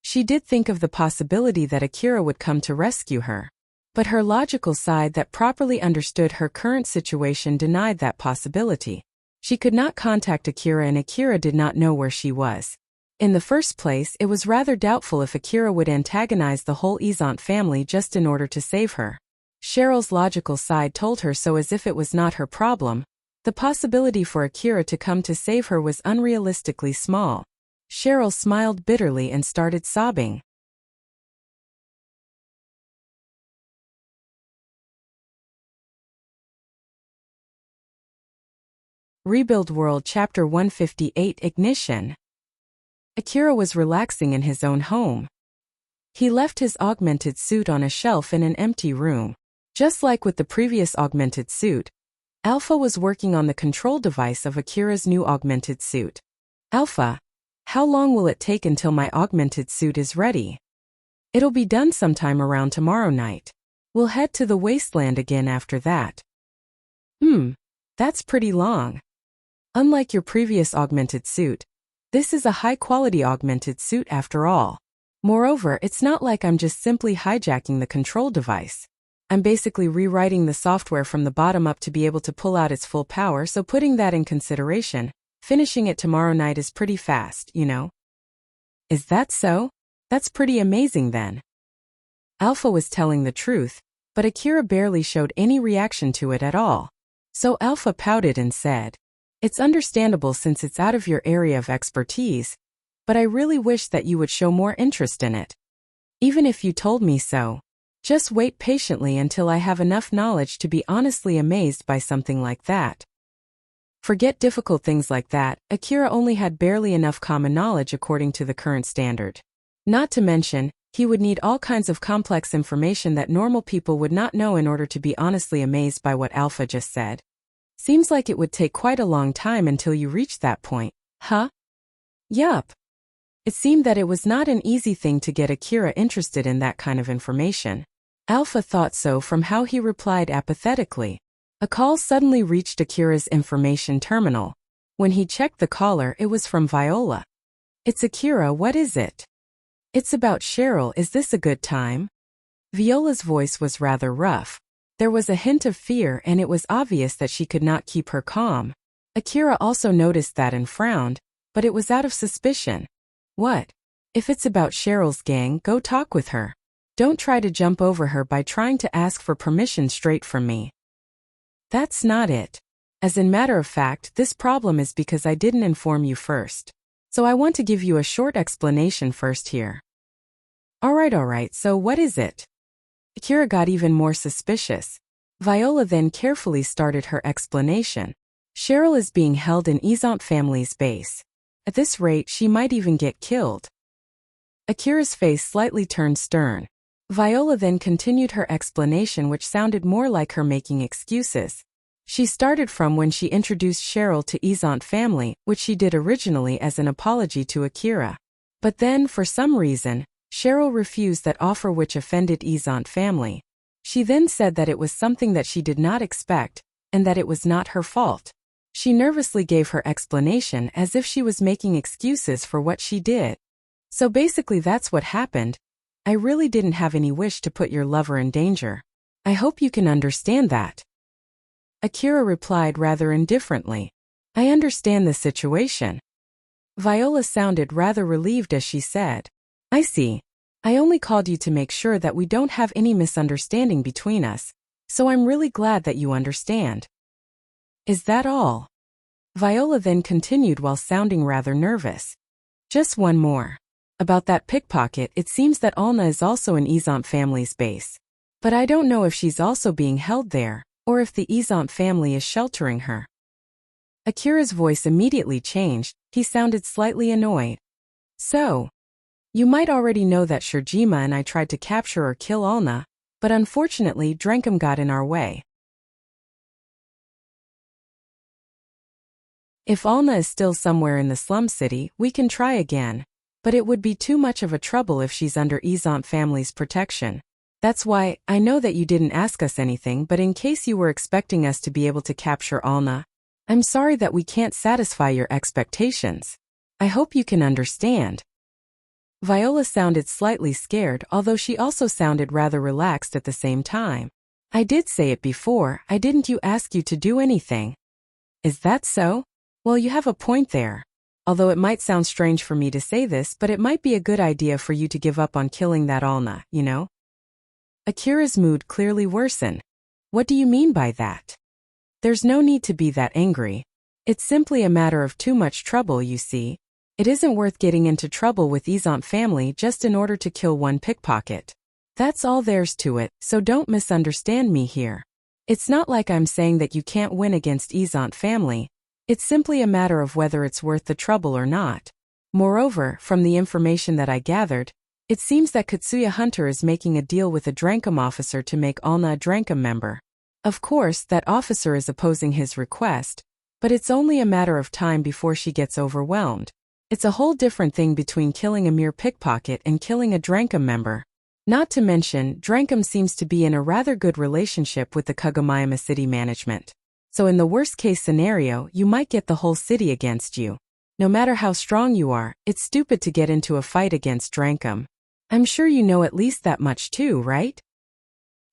She did think of the possibility that Akira would come to rescue her. But her logical side that properly understood her current situation denied that possibility. She could not contact Akira and Akira did not know where she was. In the first place, it was rather doubtful if Akira would antagonize the whole Izant family just in order to save her. Cheryl's logical side told her so as if it was not her problem. The possibility for Akira to come to save her was unrealistically small. Cheryl smiled bitterly and started sobbing. Rebuild World Chapter 158 Ignition. Akira was relaxing in his own home. He left his augmented suit on a shelf in an empty room. Just like with the previous augmented suit, Alpha was working on the control device of Akira's new augmented suit. "Alpha, how long will it take until my augmented suit is ready?" "It'll be done sometime around tomorrow night. We'll head to the wasteland again after that." That's pretty long. Unlike your previous augmented suit, this is a high-quality augmented suit after all. Moreover, it's not like I'm just simply hijacking the control device. I'm basically rewriting the software from the bottom up to be able to pull out its full power, so putting that in consideration, finishing it tomorrow night is pretty fast, you know? Is that so? That's pretty amazing then. Alpha was telling the truth, but Akira barely showed any reaction to it at all. So Alpha pouted and said, "It's understandable since it's out of your area of expertise, but I really wish that you would show more interest in it. Even if you told me so. Just wait patiently until I have enough knowledge to be honestly amazed by something like that." Forget difficult things like that, Akira only had barely enough common knowledge according to the current standard. Not to mention, He would need all kinds of complex information that normal people would not know in order to be honestly amazed by what Alpha just said. Seems like it would take quite a long time until you reached that point, huh? Yup. It seemed that it was not an easy thing to get Akira interested in that kind of information. Alpha thought so from how he replied apathetically. A call suddenly reached Akira's information terminal. When he checked the caller, it was from Viola. It's Akira, what is it? It's about Cheryl, is this a good time? Viola's voice was rather rough. There was a hint of fear and it was obvious that she could not keep her calm. Akira also noticed that and frowned, but it was out of suspicion. What? If it's about Cheryl's gang, go talk with her. Don't try to jump over her by trying to ask for permission straight from me. That's not it. As in matter of fact, this problem is because I didn't inform you first. So I want to give you a short explanation first here. Alright, so what is it? Akira got even more suspicious. Viola then carefully started her explanation. Cheryl is being held in Izant family's base. At this rate, she might even get killed. Akira's face slightly turned stern. Viola then continued her explanation, which sounded more like her making excuses. She started from when she introduced Cheryl to Izant family, which she did originally as an apology to Akira. But then, for some reason, Cheryl refused that offer, which offended Izant family. She then said that it was something that she did not expect, and that it was not her fault. She nervously gave her explanation as if she was making excuses for what she did. So basically that's what happened. I really didn't have any wish to put your lover in danger. I hope you can understand that. Akira replied rather indifferently. I understand the situation. Viola sounded rather relieved as she said, I see. I only called you to make sure that we don't have any misunderstanding between us, so I'm really glad that you understand. Is that all? Viola then continued while sounding rather nervous. Just one more. About that pickpocket, it seems that Alna is also in Izant family's base. But I don't know if she's also being held there, or if the Izant family is sheltering her. Akira's voice immediately changed. He sounded slightly annoyed. So, you might already know that Shirjima and I tried to capture or kill Alna, but unfortunately Drenkum got in our way. If Alna is still somewhere in the slum city, we can try again, but it would be too much of a trouble if she's under Izant family's protection. That's why, I know that you didn't ask us anything, but in case you were expecting us to be able to capture Alna, I'm sorry that we can't satisfy your expectations. I hope you can understand. Viola sounded slightly scared, although she also sounded rather relaxed at the same time. I did say it before, I didn't ask you to do anything. Is that so? Well, you have a point there. Although it might sound strange for me to say this, but it might be a good idea for you to give up on killing that Alna, you know? Akira's mood clearly worsened. What do you mean by that? There's no need to be that angry. It's simply a matter of too much trouble, you see. It isn't worth getting into trouble with Izant family just in order to kill one pickpocket. That's all there's to it, so don't misunderstand me here. It's not like I'm saying that you can't win against Izant family. It's simply a matter of whether it's worth the trouble or not. Moreover, from the information that I gathered, it seems that Katsuya Hunter is making a deal with a Drenkum officer to make Alna a Drenkum member. Of course, that officer is opposing his request, but it's only a matter of time before she gets overwhelmed. It's a whole different thing between killing a mere pickpocket and killing a Drenkum member. Not to mention, Drenkum seems to be in a rather good relationship with the Kagomayama city management. So in the worst-case scenario, you might get the whole city against you. No matter how strong you are, it's stupid to get into a fight against Drenkum. I'm sure you know at least that much too, right?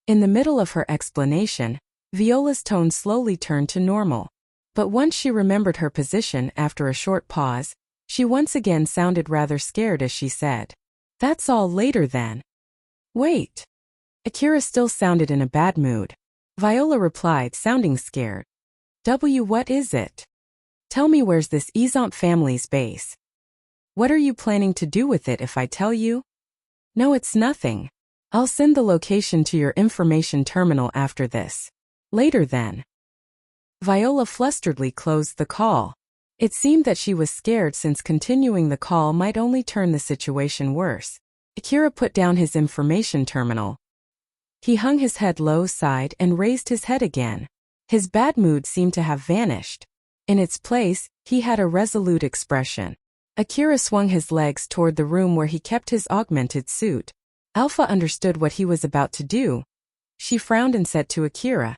In the middle of her explanation, Viola's tone slowly turned to normal. But once she remembered her position after a short pause, she once again sounded rather scared as she said, That's all later then. Wait. Akira still sounded in a bad mood. Viola replied, sounding scared. What is it? Tell me, where's this Izant family's base? What are you planning to do with it if I tell you? No, it's nothing. I'll send the location to your information terminal after this. Later then. Viola flusteredly closed the call. It seemed that she was scared since continuing the call might only turn the situation worse. Akira put down his information terminal. He hung his head low, sighed, and raised his head again. His bad mood seemed to have vanished. In its place, he had a resolute expression. Akira swung his legs toward the room where he kept his augmented suit. Alpha understood what he was about to do. She frowned and said to Akira,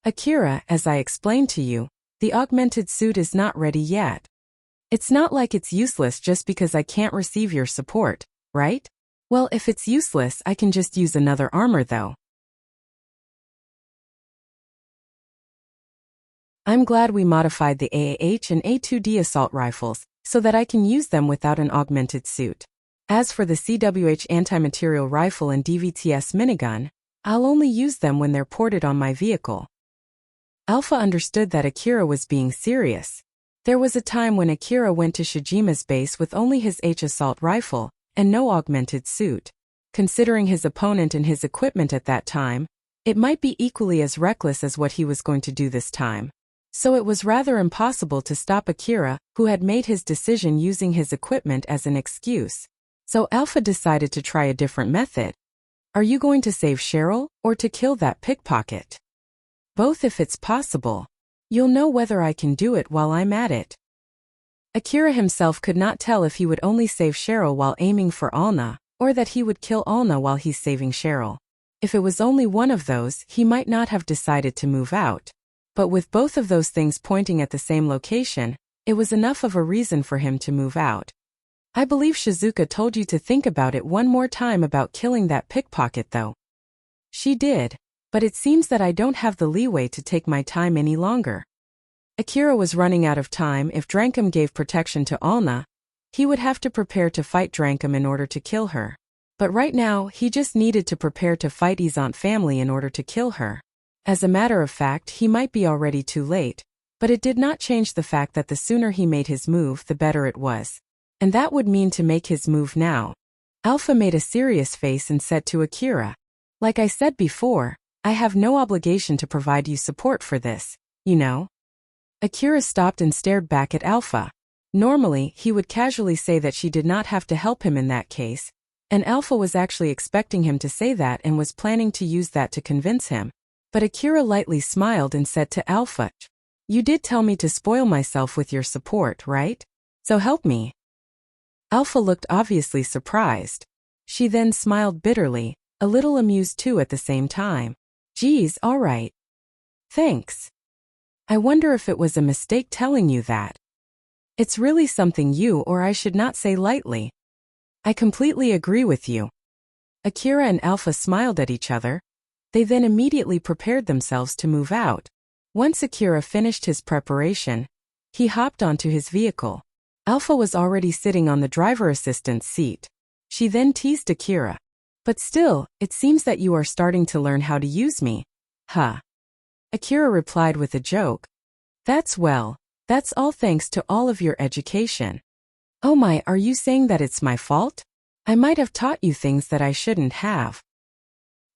"Akira, as I explained to you, the augmented suit is not ready yet. It's not like it's useless just because I can't receive your support, right? Well, if it's useless, I can just use another armor though. I'm glad we modified the AAH and A2D assault rifles, so that I can use them without an augmented suit. As for the CWH anti-material rifle and DVTS minigun, I'll only use them when they're ported on my vehicle." Alpha understood that Akira was being serious. There was a time when Akira went to Shijima's base with only his H assault rifle, and no augmented suit. Considering his opponent and his equipment at that time, it might be equally as reckless as what he was going to do this time. So it was rather impossible to stop Akira, who had made his decision using his equipment as an excuse. So Alpha decided to try a different method. "Are you going to save Cheryl, or to kill that pickpocket?" "Both if it's possible. You'll know whether I can do it while I'm at it." Akira himself could not tell if he would only save Cheryl while aiming for Alna, or that he would kill Alna while he's saving Cheryl. If it was only one of those, he might not have decided to move out. But with both of those things pointing at the same location, it was enough of a reason for him to move out. "I believe Shizuka told you to think about it one more time about killing that pickpocket though." "She did, but it seems that I don't have the leeway to take my time any longer." Akira was running out of time. If Drankum gave protection to Alna, he would have to prepare to fight Drankum in order to kill her. But right now, he just needed to prepare to fight Izant family in order to kill her. As a matter of fact, he might be already too late, but it did not change the fact that the sooner he made his move, the better it was. And that would mean to make his move now. Alpha made a serious face and said to Akira, "Like I said before, I have no obligation to provide you support for this, you know?" Akira stopped and stared back at Alpha. Normally, he would casually say that she did not have to help him in that case, and Alpha was actually expecting him to say that and was planning to use that to convince him. But Akira lightly smiled and said to Alpha, "You did tell me to spoil myself with your support, right? So help me." Alpha looked obviously surprised. She then smiled bitterly, a little amused too at the same time. "Geez, all right. Thanks. I wonder if it was a mistake telling you that. It's really something you or I should not say lightly." "I completely agree with you." Akira and Alpha smiled at each other. They then immediately prepared themselves to move out. Once Akira finished his preparation, he hopped onto his vehicle. Alpha was already sitting on the driver assistant's seat. She then teased Akira. "But still, it seems that you are starting to learn how to use me." "Huh." Akira replied with a joke. That's all thanks to all of your education." "Oh my, are you saying that it's my fault? I might have taught you things that I shouldn't have."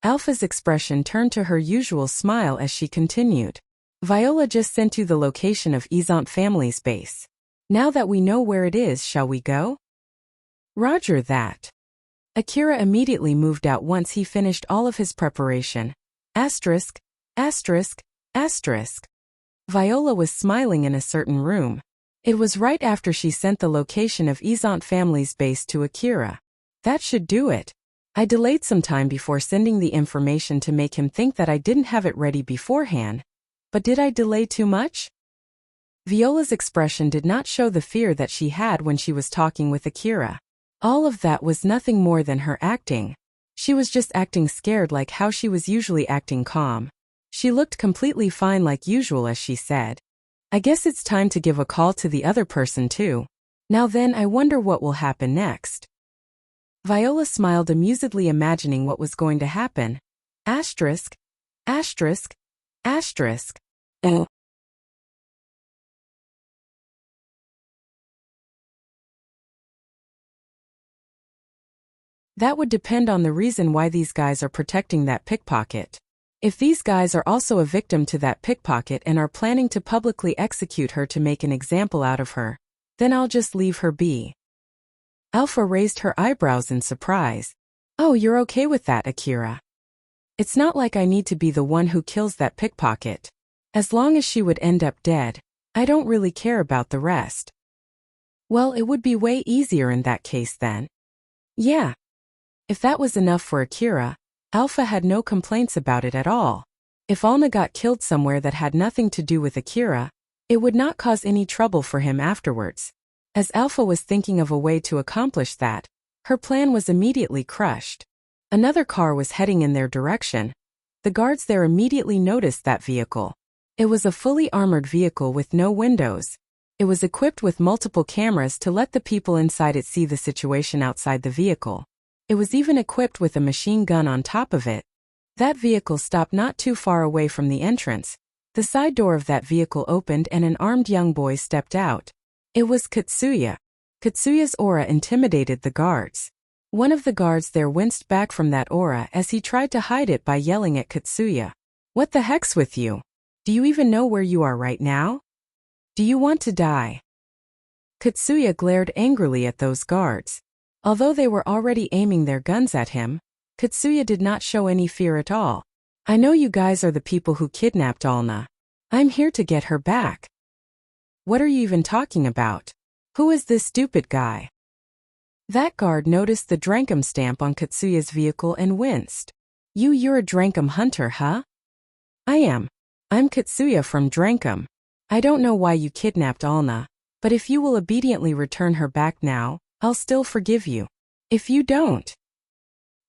Alpha's expression turned to her usual smile as she continued. "Viola just sent you the location of Izant family's base. Now that we know where it is, shall we go?" "Roger that." Akira immediately moved out once he finished all of his preparation. Asterisk, asterisk, asterisk. Viola was smiling in a certain room. It was right after she sent the location of Izant family's base to Akira. "That should do it. I delayed some time before sending the information to make him think that I didn't have it ready beforehand. But did I delay too much?" Viola's expression did not show the fear that she had when she was talking with Akira. All of that was nothing more than her acting. She was just acting scared, like how she was usually acting calm. She looked completely fine like usual as she said, "I guess it's time to give a call to the other person too. Now then, I wonder what will happen next." Viola smiled amusedly, imagining what was going to happen. Asterisk, asterisk, asterisk. That would depend on the reason why these guys are protecting that pickpocket. If these guys are also a victim to that pickpocket and are planning to publicly execute her to make an example out of her, then I'll just leave her be. Alpha raised her eyebrows in surprise. Oh, you're okay with that, Akira. It's not like I need to be the one who kills that pickpocket. As long as she would end up dead, I don't really care about the rest. Well, it would be way easier in that case then. Yeah. If that was enough for Akira, Alpha had no complaints about it at all. If Alna got killed somewhere that had nothing to do with Akira, it would not cause any trouble for him afterwards. As Alpha was thinking of a way to accomplish that, her plan was immediately crushed. Another car was heading in their direction. The guards there immediately noticed that vehicle. It was a fully armored vehicle with no windows. It was equipped with multiple cameras to let the people inside it see the situation outside the vehicle. It was even equipped with a machine gun on top of it. That vehicle stopped not too far away from the entrance. The side door of that vehicle opened and an armed young boy stepped out. It was Katsuya. Katsuya's aura intimidated the guards. One of the guards there winced back from that aura as he tried to hide it by yelling at Katsuya. What the heck's with you? Do you even know where you are right now? Do you want to die? Katsuya glared angrily at those guards. Although they were already aiming their guns at him, Katsuya did not show any fear at all. I know you guys are the people who kidnapped Alna. I'm here to get her back. What are you even talking about? Who is this stupid guy? That guard noticed the Drankum stamp on Katsuya's vehicle and winced. You're a Drankum hunter, huh? I am. I'm Katsuya from Drankum. I don't know why you kidnapped Alna, but if you will obediently return her back now, I'll still forgive you. If you don't.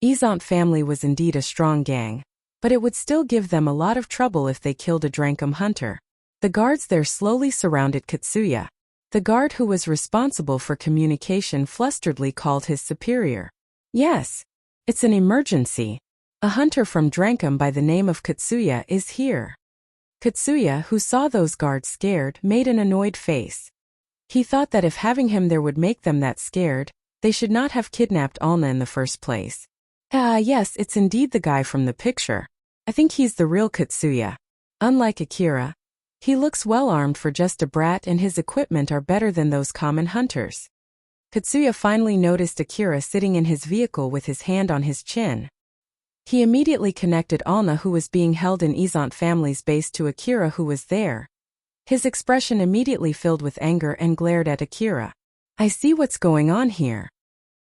Izant family was indeed a strong gang, but it would still give them a lot of trouble if they killed a Drankum hunter. The guards there slowly surrounded Katsuya. The guard who was responsible for communication flusteredly called his superior. Yes. It's an emergency. A hunter from Drankum by the name of Katsuya is here. Katsuya, who saw those guards scared, made an annoyed face. He thought that if having him there would make them that scared, they should not have kidnapped Alna in the first place. Yes, it's indeed the guy from the picture. I think he's the real Katsuya. Unlike Akira, he looks well armed for just a brat and his equipment are better than those common hunters. Katsuya finally noticed Akira sitting in his vehicle with his hand on his chin. He immediately connected Alna, who was being held in Izant family's base, to Akira, who was there. His expression immediately filled with anger and glared at Akira. I see what's going on here.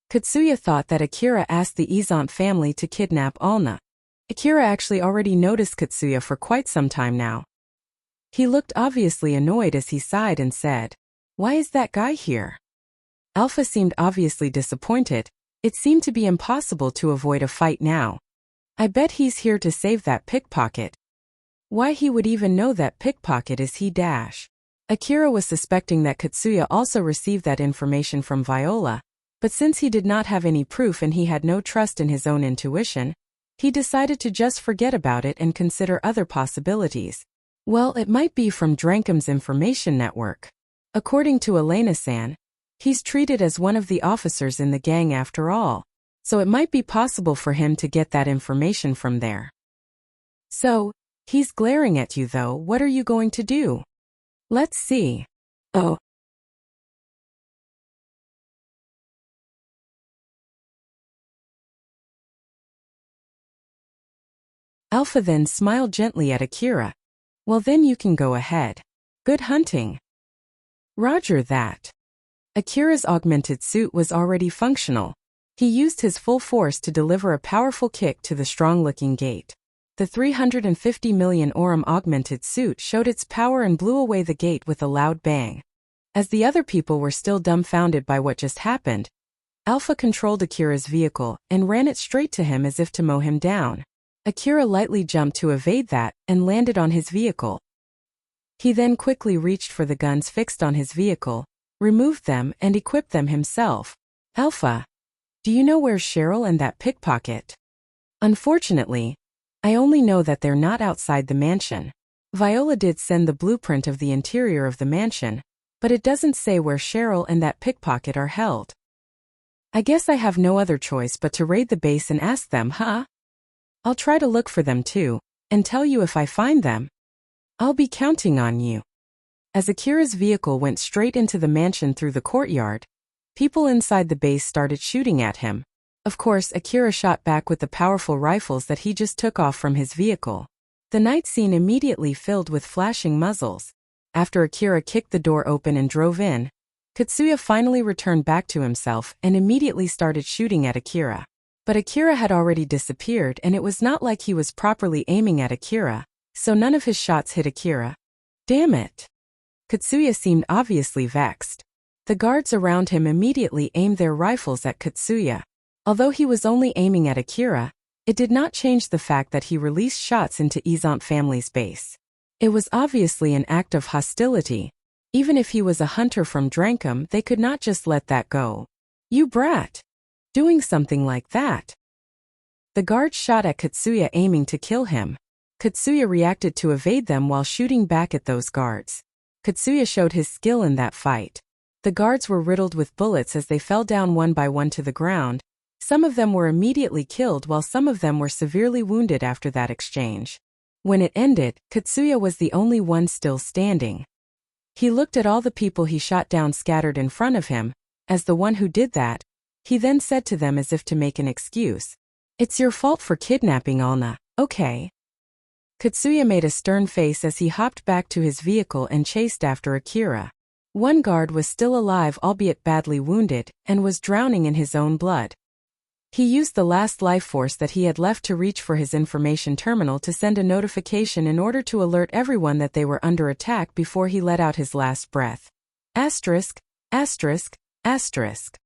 Katsuya thought that Akira asked the Izant family to kidnap Alna. Akira actually already noticed Katsuya for quite some time now. He looked obviously annoyed as he sighed and said, "Why is that guy here?" Alpha seemed obviously disappointed. It seemed to be impossible to avoid a fight now. I bet he's here to save that pickpocket. Why he would even know that pickpocket is he dash. Akira was suspecting that Katsuya also received that information from Viola, but since he did not have any proof and he had no trust in his own intuition, he decided to just forget about it and consider other possibilities. Well, it might be from Drankum's information network. According to Elena-san, he's treated as one of the officers in the gang after all, so it might be possible for him to get that information from there. So, he's glaring at you though. What are you going to do? Let's see. Oh. Alpha then smiled gently at Akira. Well, then you can go ahead. Good hunting. Roger that. Akira's augmented suit was already functional. He used his full force to deliver a powerful kick to the strong-looking gate. The 350 million Aurum augmented suit showed its power and blew away the gate with a loud bang. As the other people were still dumbfounded by what just happened, Alpha controlled Akira's vehicle and ran it straight to him as if to mow him down. Akira lightly jumped to evade that and landed on his vehicle. He then quickly reached for the guns fixed on his vehicle, removed them and equipped them himself. Alpha, do you know where's Cheryl and that pickpocket? Unfortunately, I only know that they're not outside the mansion. Viola did send the blueprint of the interior of the mansion, but it doesn't say where Cheryl and that pickpocket are held. I guess I have no other choice but to raid the base and ask them, huh? I'll try to look for them too, and tell you if I find them. I'll be counting on you. As Akira's vehicle went straight into the mansion through the courtyard, people inside the base started shooting at him. Of course, Akira shot back with the powerful rifles that he just took off from his vehicle. The night scene immediately filled with flashing muzzles. After Akira kicked the door open and drove in, Katsuya finally returned back to himself and immediately started shooting at Akira. But Akira had already disappeared, and it was not like he was properly aiming at Akira, so none of his shots hit Akira. Damn it! Katsuya seemed obviously vexed. The guards around him immediately aimed their rifles at Katsuya. Although he was only aiming at Akira, it did not change the fact that he released shots into Izant family's base. It was obviously an act of hostility. Even if he was a hunter from Drankum, they could not just let that go. You brat! Doing something like that! The guards shot at Katsuya aiming to kill him. Katsuya reacted to evade them while shooting back at those guards. Katsuya showed his skill in that fight. The guards were riddled with bullets as they fell down one by one to the ground. Some of them were immediately killed while some of them were severely wounded after that exchange. When it ended, Katsuya was the only one still standing. He looked at all the people he shot down scattered in front of him. As the one who did that, he then said to them as if to make an excuse, "It's your fault for kidnapping Alna, okay?" Katsuya made a stern face as he hopped back to his vehicle and chased after Akira. One guard was still alive, albeit badly wounded, and was drowning in his own blood. He used the last life force that he had left to reach for his information terminal to send a notification in order to alert everyone that they were under attack before he let out his last breath. Asterisk, asterisk, asterisk.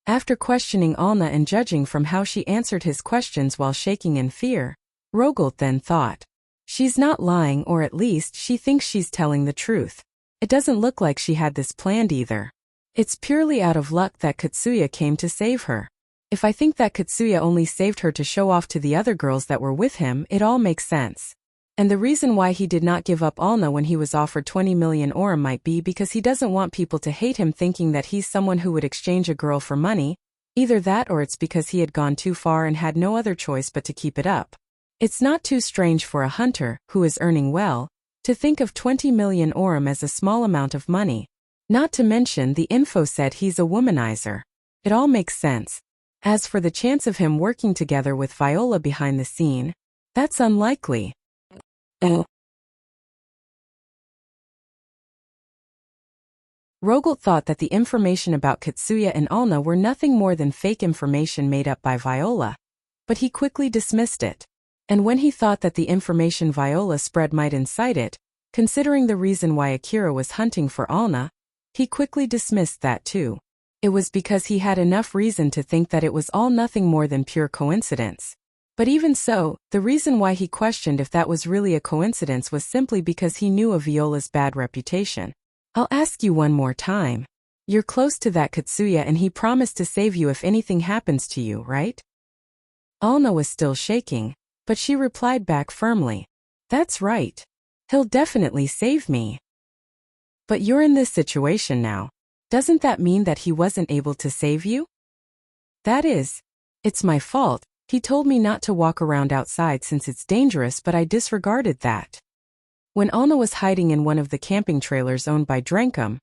After questioning Alna and judging from how she answered his questions while shaking in fear, Rogolt then thought, "She's not lying, or at least she thinks she's telling the truth. It doesn't look like she had this planned either. It's purely out of luck that Katsuya came to save her. If I think that Katsuya only saved her to show off to the other girls that were with him, it all makes sense. And the reason why he did not give up Alna when he was offered 20 million orum might be because he doesn't want people to hate him thinking that he's someone who would exchange a girl for money. Either that or it's because he had gone too far and had no other choice but to keep it up. It's not too strange for a hunter, who is earning well, to think of 20 million orum as a small amount of money. Not to mention the info said he's a womanizer. It all makes sense. As for the chance of him working together with Viola behind the scene, that's unlikely. Rogolt thought that the information about Katsuya and Alna were nothing more than fake information made up by Viola. But he quickly dismissed it. And when he thought that the information Viola spread might incite it, considering the reason why Akira was hunting for Alna, he quickly dismissed that too. It was because he had enough reason to think that it was all nothing more than pure coincidence. But even so, the reason why he questioned if that was really a coincidence was simply because he knew of Viola's bad reputation. I'll ask you one more time. You're close to that Katsuya and he promised to save you if anything happens to you, right? Alna was still shaking, but she replied back firmly. That's right. He'll definitely save me. But you're in this situation now. Doesn't that mean that he wasn't able to save you? That is. It's my fault. He told me not to walk around outside since it's dangerous, but I disregarded that. When Alna was hiding in one of the camping trailers owned by Drankum,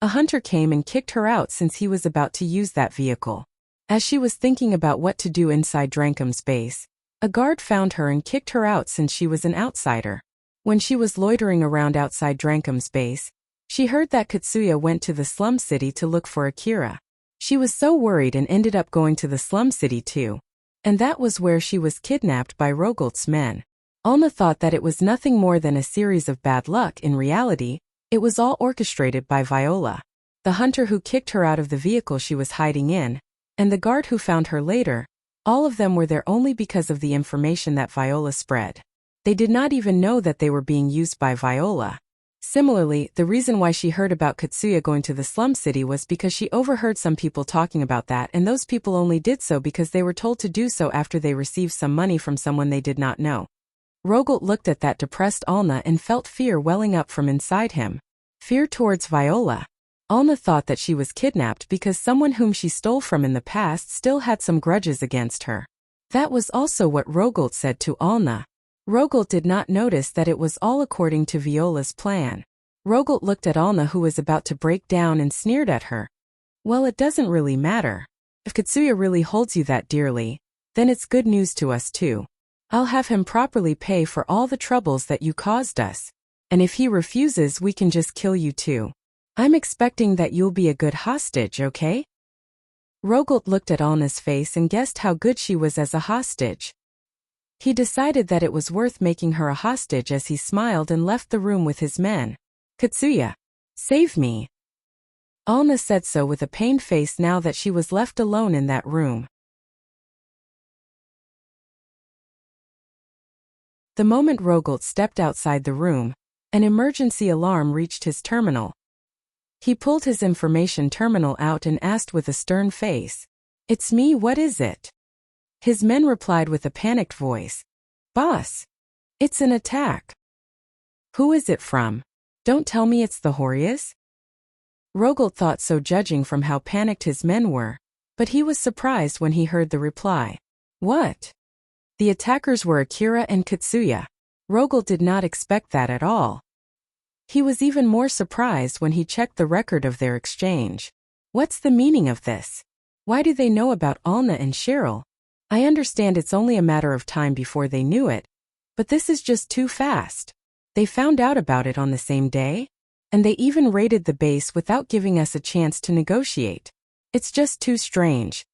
a hunter came and kicked her out since he was about to use that vehicle. As she was thinking about what to do inside Drankum's base, a guard found her and kicked her out since she was an outsider. When she was loitering around outside Drankum's base, she heard that Katsuya went to the slum city to look for Akira. She was so worried and ended up going to the slum city too. And that was where she was kidnapped by Rogolt's men. Alna thought that it was nothing more than a series of bad luck. In reality, it was all orchestrated by Viola. The hunter who kicked her out of the vehicle she was hiding in, and the guard who found her later, all of them were there only because of the information that Viola spread. They did not even know that they were being used by Viola. Similarly, the reason why she heard about Katsuya going to the slum city was because she overheard some people talking about that, and those people only did so because they were told to do so after they received some money from someone they did not know. Rogolt looked at that depressed Alna and felt fear welling up from inside him. Fear towards Viola. Alna thought that she was kidnapped because someone whom she stole from in the past still had some grudges against her. That was also what Rogolt said to Alna. Rogolt did not notice that it was all according to Viola's plan. Rogolt looked at Alna, who was about to break down, and sneered at her. Well, it doesn't really matter. If Katsuya really holds you that dearly, then it's good news to us too. I'll have him properly pay for all the troubles that you caused us. And if he refuses, we can just kill you too. I'm expecting that you'll be a good hostage, okay? Rogolt looked at Alna's face and guessed how good she was as a hostage. He decided that it was worth making her a hostage as he smiled and left the room with his men. Katsuya, save me. Alna said so with a pained face now that she was left alone in that room. The moment Rogolt stepped outside the room, an emergency alarm reached his terminal. He pulled his information terminal out and asked with a stern face, "It's me, what is it?" His men replied with a panicked voice, "Boss, it's an attack." "Who is it from? Don't tell me it's the Horias?" Rogolt thought so, judging from how panicked his men were, but he was surprised when he heard the reply. What? The attackers were Akira and Katsuya. Rogolt did not expect that at all. He was even more surprised when he checked the record of their exchange. What's the meaning of this? Why do they know about Alna and Cheryl? I understand it's only a matter of time before they knew it, but this is just too fast. They found out about it on the same day? And they even raided the base without giving us a chance to negotiate. It's just too strange.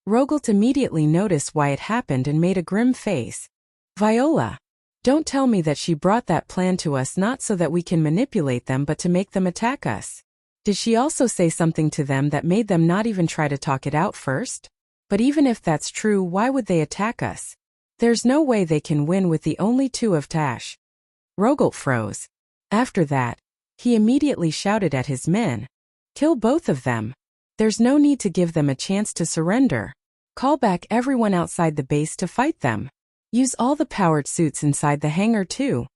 Rogolt immediately noticed why it happened and made a grim face. Viola, don't tell me that she brought that plan to us not so that we can manipulate them but to make them attack us. Did she also say something to them that made them not even try to talk it out first? But even if that's true, why would they attack us? There's no way they can win with the only two of Tash. Rogolt froze. After that, he immediately shouted at his men, "Kill both of them. There's no need to give them a chance to surrender. Call back everyone outside the base to fight them. Use all the powered suits inside the hangar too."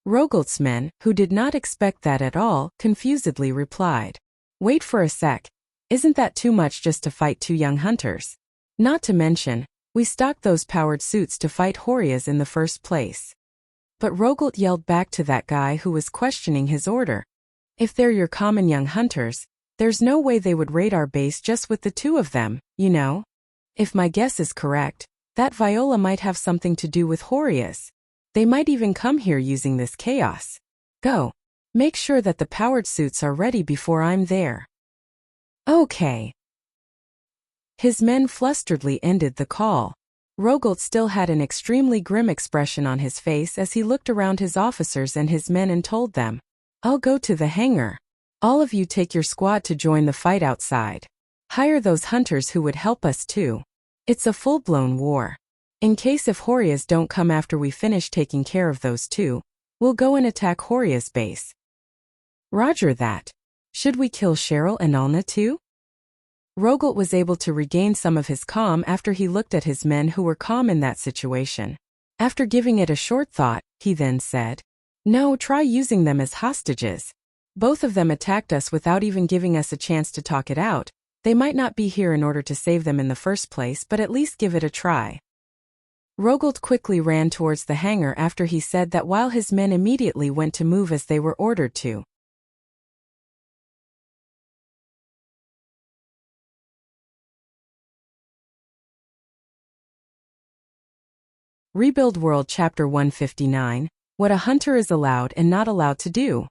Rogolt's men, who did not expect that at all, confusedly replied, "Wait for a sec. Isn't that too much just to fight two young hunters? Not to mention, we stocked those powered suits to fight Horias in the first place." But Rogolt yelled back to that guy who was questioning his order. "If they're your common young hunters, there's no way they would raid our base just with the two of them, you know? If my guess is correct, that Viola might have something to do with Horias. They might even come here using this chaos. Go. Make sure that the powered suits are ready before I'm there." Okay. His men flusteredly ended the call. Rogolt still had an extremely grim expression on his face as he looked around his officers and his men and told them, "I'll go to the hangar. All of you take your squad to join the fight outside. Hire those hunters who would help us too. It's a full-blown war. In case if Horias don't come after we finish taking care of those two, we'll go and attack Horias' base." Roger that. Should we kill Cheryl and Alna too? Rogolt was able to regain some of his calm after he looked at his men who were calm in that situation. After giving it a short thought, he then said, "No, try using them as hostages. Both of them attacked us without even giving us a chance to talk it out. They might not be here in order to save them in the first place, but at least give it a try." Rogolt quickly ran towards the hangar after he said that, while his men immediately went to move as they were ordered to. Rebuild World Chapter 159, What a Hunter is Allowed and Not Allowed to Do.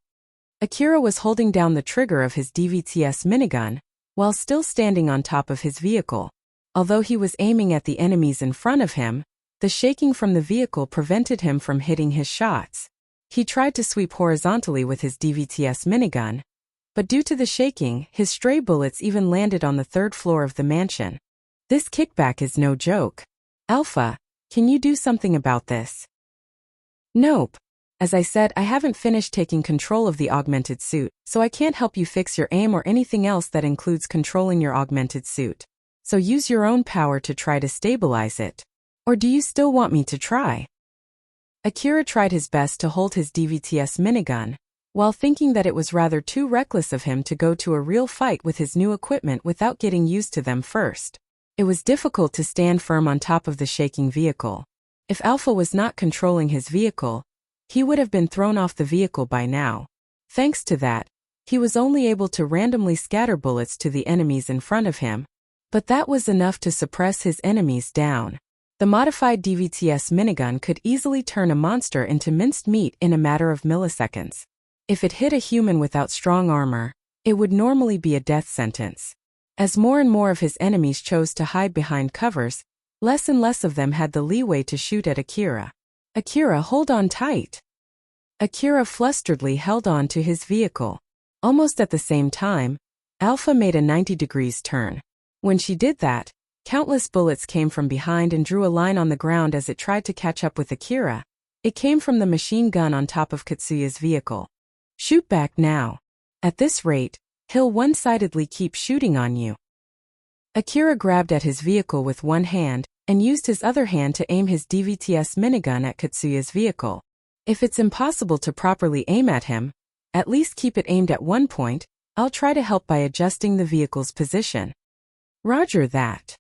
Akira was holding down the trigger of his DVTS minigun, while still standing on top of his vehicle. Although he was aiming at the enemies in front of him, the shaking from the vehicle prevented him from hitting his shots. He tried to sweep horizontally with his DVTS minigun, but due to the shaking, his stray bullets even landed on the third floor of the mansion. This kickback is no joke. Alpha, can you do something about this? Nope. As I said, I haven't finished taking control of the augmented suit, so I can't help you fix your aim or anything else that includes controlling your augmented suit. So use your own power to try to stabilize it. Or do you still want me to try? Akira tried his best to hold his DVTS minigun, while thinking that it was rather too reckless of him to go to a real fight with his new equipment without getting used to them first. It was difficult to stand firm on top of the shaking vehicle. If Alpha was not controlling his vehicle, he would have been thrown off the vehicle by now. Thanks to that, he was only able to randomly scatter bullets to the enemies in front of him, But that was enough to suppress his enemies down. The modified DVTS minigun could easily turn a monster into minced meat in a matter of milliseconds. If it hit a human without strong armor, it would normally be a death sentence. As more and more of his enemies chose to hide behind covers, less and less of them had the leeway to shoot at Akira. Akira, hold on tight. Akira flusteredly held on to his vehicle. Almost at the same time, Alpha made a 90-degree turn. When she did that, countless bullets came from behind and drew a line on the ground as it tried to catch up with Akira. It came from the machine gun on top of Katsuya's vehicle. Shoot back now. At this rate, he'll one-sidedly keep shooting on you. Akira grabbed at his vehicle with one hand and used his other hand to aim his DVTS minigun at Katsuya's vehicle. If it's impossible to properly aim at him, at least keep it aimed at one point. I'll try to help by adjusting the vehicle's position. Roger that.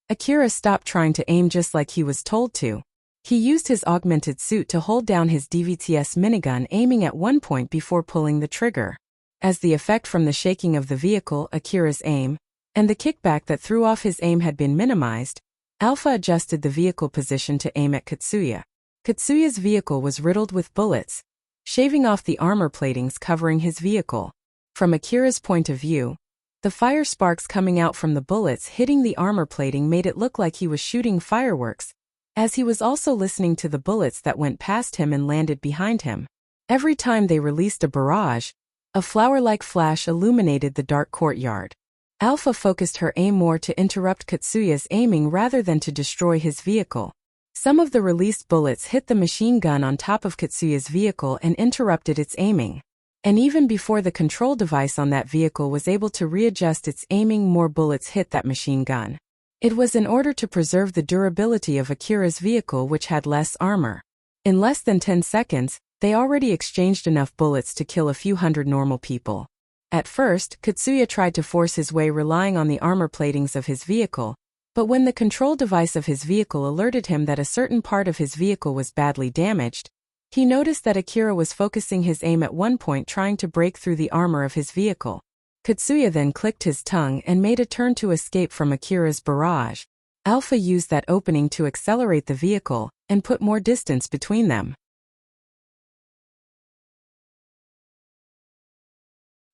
Akira stopped trying to aim just like he was told to. He used his augmented suit to hold down his DVTS minigun, aiming at one point before pulling the trigger. As the effect from the shaking of the vehicle, Akira's aim, and the kickback that threw off his aim had been minimized, Alpha adjusted the vehicle position to aim at Katsuya. Katsuya's vehicle was riddled with bullets, shaving off the armor platings covering his vehicle. From Akira's point of view, the fire sparks coming out from the bullets hitting the armor plating made it look like he was shooting fireworks, as he was also listening to the bullets that went past him and landed behind him. Every time they released a barrage, a flower-like flash illuminated the dark courtyard. Alpha focused her aim more to interrupt Katsuya's aiming rather than to destroy his vehicle. Some of the released bullets hit the machine gun on top of Katsuya's vehicle and interrupted its aiming. And even before the control device on that vehicle was able to readjust its aiming, more bullets hit that machine gun. It was in order to preserve the durability of Akira's vehicle, which had less armor. In less than 10 seconds, they already exchanged enough bullets to kill a few hundred normal people. At first, Katsuya tried to force his way relying on the armor platings of his vehicle, but when the control device of his vehicle alerted him that a certain part of his vehicle was badly damaged, he noticed that Akira was focusing his aim at one point trying to break through the armor of his vehicle. Katsuya then clicked his tongue and made a turn to escape from Akira's barrage. Alpha used that opening to accelerate the vehicle and put more distance between them.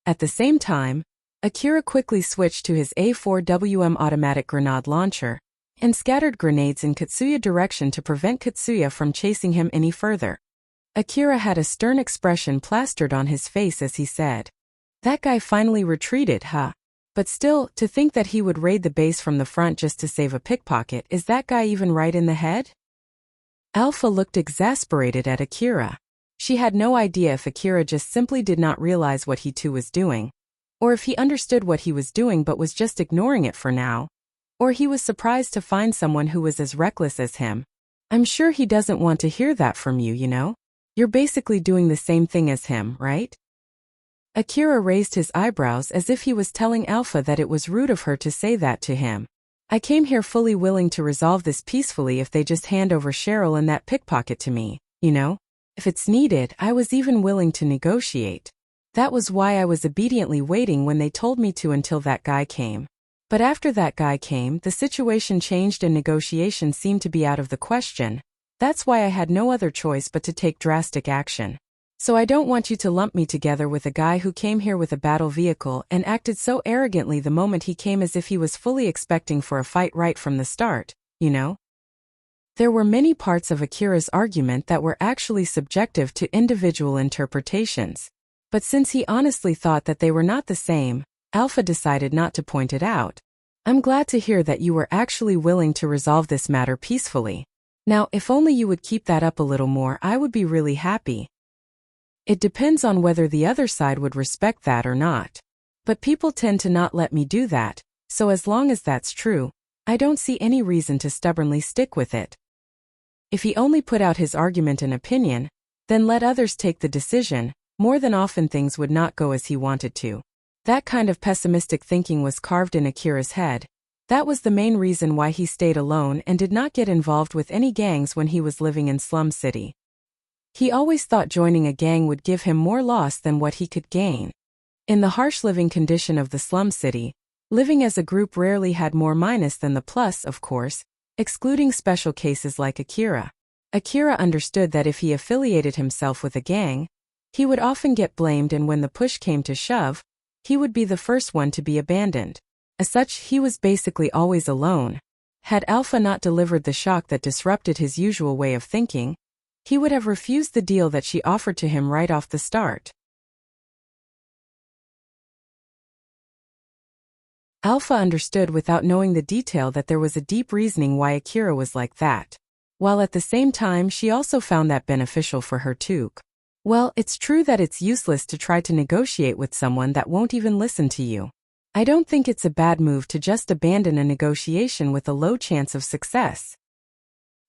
At the same time, Akira quickly switched to his A4WM automatic grenade launcher and scattered grenades in Katsuya's direction to prevent Katsuya from chasing him any further. Akira had a stern expression plastered on his face as he said, "That guy finally retreated, huh? But still, to think that he would raid the base from the front just to save a pickpocket, is that guy even right in the head?" Alpha looked exasperated at Akira. She had no idea if Akira just simply did not realize what he too was doing, or if he understood what he was doing but was just ignoring it for now, or he was surprised to find someone who was as reckless as him. "I'm sure he doesn't want to hear that from you, you know? You're basically doing the same thing as him, right?" Akira raised his eyebrows as if he was telling Alpha that it was rude of her to say that to him. "I came here fully willing to resolve this peacefully if they just hand over Cheryl and that pickpocket to me, you know? If it's needed, I was even willing to negotiate. That was why I was obediently waiting when they told me to until that guy came. But after that guy came, the situation changed and negotiation seemed to be out of the question. That's why I had no other choice but to take drastic action. So I don't want you to lump me together with a guy who came here with a battle vehicle and acted so arrogantly the moment he came as if he was fully expecting for a fight right from the start, you know?" There were many parts of Akira's argument that were actually subjective to individual interpretations. But since he honestly thought that they were not the same, Alpha decided not to point it out. "I'm glad to hear that you were actually willing to resolve this matter peacefully. Now, if only you would keep that up a little more, I would be really happy. It depends on whether the other side would respect that or not. But people tend to not let me do that, so as long as that's true, I don't see any reason to stubbornly stick with it." If he only put out his argument and opinion, then let others take the decision, more than often things would not go as he wanted to. That kind of pessimistic thinking was carved in Akira's head. That was the main reason why he stayed alone and did not get involved with any gangs when he was living in Slum City. He always thought joining a gang would give him more loss than what he could gain. In the harsh living condition of the Slum City, Living as a group rarely had more minus than the plus, of course, excluding special cases like Akira. Akira understood that if he affiliated himself with a gang, he would often get blamed, and when the push came to shove, he would be the first one to be abandoned. As such, he was basically always alone. Had Alpha not delivered the shock that disrupted his usual way of thinking, he would have refused the deal that she offered to him right off the start. Alpha understood without knowing the detail that there was a deep reasoning why Akira was like that, while at the same time she also found that beneficial for her too. Well, it's true that it's useless to try to negotiate with someone that won't even listen to you. I don't think it's a bad move to just abandon a negotiation with a low chance of success.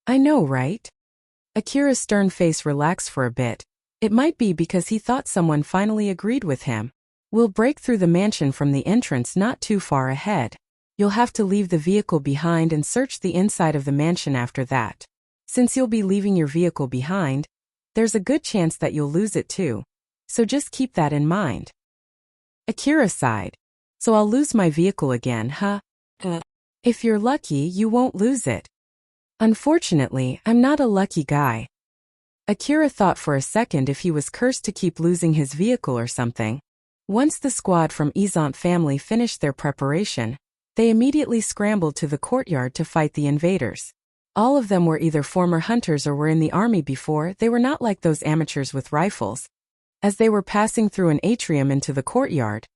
I know, right? Akira's stern face relaxed for a bit. It might be because he thought someone finally agreed with him. We'll break through the mansion from the entrance not too far ahead. You'll have to leave the vehicle behind and search the inside of the mansion after that. Since you'll be leaving your vehicle behind, there's a good chance that you'll lose it too. So just keep that in mind. Akira sighed. So I'll lose my vehicle again, huh? If you're lucky, you won't lose it. Unfortunately, I'm not a lucky guy. Akira thought for a second if he was cursed to keep losing his vehicle or something. Once the squad from Izant family finished their preparation, they immediately scrambled to the courtyard to fight the invaders. All of them were either former hunters or were in the army before. They were not like those amateurs with rifles. As they were passing through an atrium into the courtyard,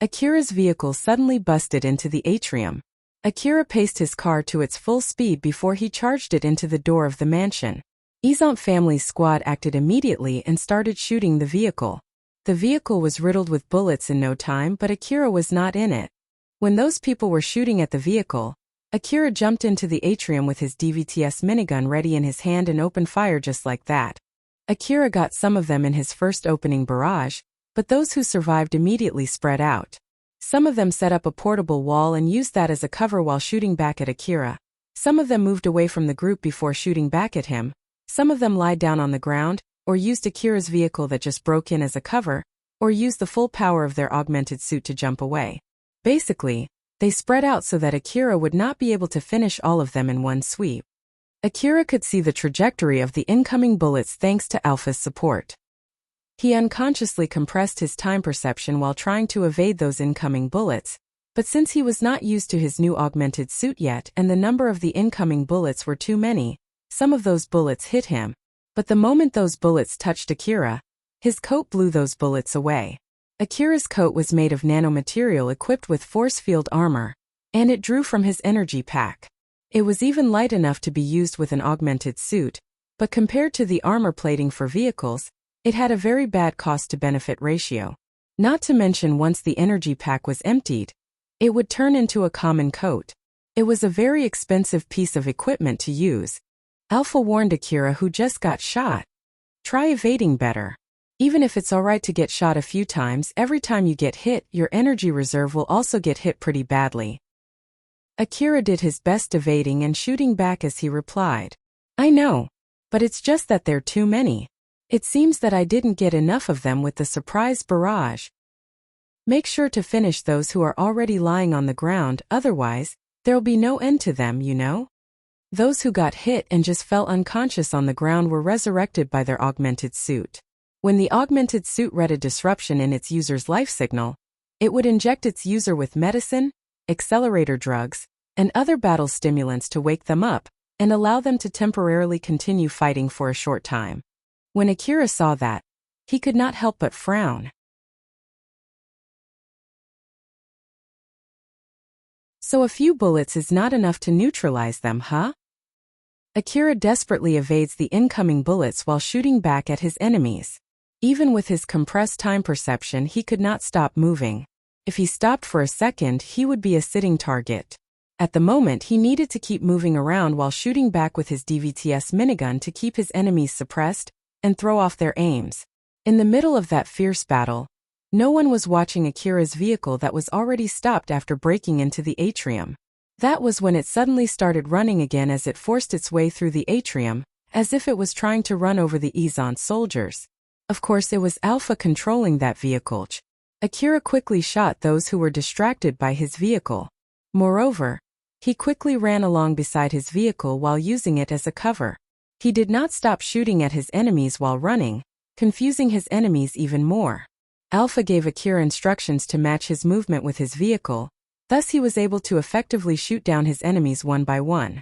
Akira's vehicle suddenly busted into the atrium. Akira paced his car to its full speed before he charged it into the door of the mansion. Izant family's squad acted immediately and started shooting the vehicle. The vehicle was riddled with bullets in no time, but Akira was not in it. When those people were shooting at the vehicle, Akira jumped into the atrium with his DVTS minigun ready in his hand and opened fire just like that. Akira got some of them in his first opening barrage, but those who survived immediately spread out. Some of them set up a portable wall and used that as a cover while shooting back at Akira. Some of them moved away from the group before shooting back at him. Some of them lied down on the ground, or used Akira's vehicle that just broke in as a cover, or used the full power of their augmented suit to jump away. Basically, they spread out so that Akira would not be able to finish all of them in one sweep. Akira could see the trajectory of the incoming bullets thanks to Alpha's support. He unconsciously compressed his time perception while trying to evade those incoming bullets, but since he was not used to his new augmented suit yet and the number of the incoming bullets were too many, some of those bullets hit him. But the moment those bullets touched Akira, his coat blew those bullets away. Akira's coat was made of nanomaterial equipped with force field armor, and it drew from his energy pack. It was even light enough to be used with an augmented suit, but compared to the armor plating for vehicles, it had a very bad cost-to-benefit ratio. Not to mention once the energy pack was emptied, it would turn into a common coat. It was a very expensive piece of equipment to use. Alpha warned Akira, who just got shot. Try evading better. Even if it's alright to get shot a few times, every time you get hit, your energy reserve will also get hit pretty badly. Akira did his best evading and shooting back as he replied. I know. But it's just that there are too many. It seems that I didn't get enough of them with the surprise barrage. Make sure to finish those who are already lying on the ground, otherwise, there'll be no end to them, you know? Those who got hit and just fell unconscious on the ground were resurrected by their augmented suit. When the augmented suit read a disruption in its user's life signal, it would inject its user with medicine, accelerator drugs, and other battle stimulants to wake them up and allow them to temporarily continue fighting for a short time. When Akira saw that, he could not help but frown. So a few bullets is not enough to neutralize them, huh? Akira desperately evades the incoming bullets while shooting back at his enemies. Even with his compressed time perception, he could not stop moving. If he stopped for a second, he would be a sitting target. At the moment, he needed to keep moving around while shooting back with his DVTS minigun to keep his enemies suppressed and throw off their aims. In the middle of that fierce battle, no one was watching Akira's vehicle that was already stopped after breaking into the atrium. That was when it suddenly started running again as it forced its way through the atrium, as if it was trying to run over the Izant soldiers. Of course, it was Alpha controlling that vehicle. Akira quickly shot those who were distracted by his vehicle. Moreover, he quickly ran along beside his vehicle while using it as a cover. He did not stop shooting at his enemies while running, confusing his enemies even more. Alpha gave Akira instructions to match his movement with his vehicle, thus he was able to effectively shoot down his enemies one by one.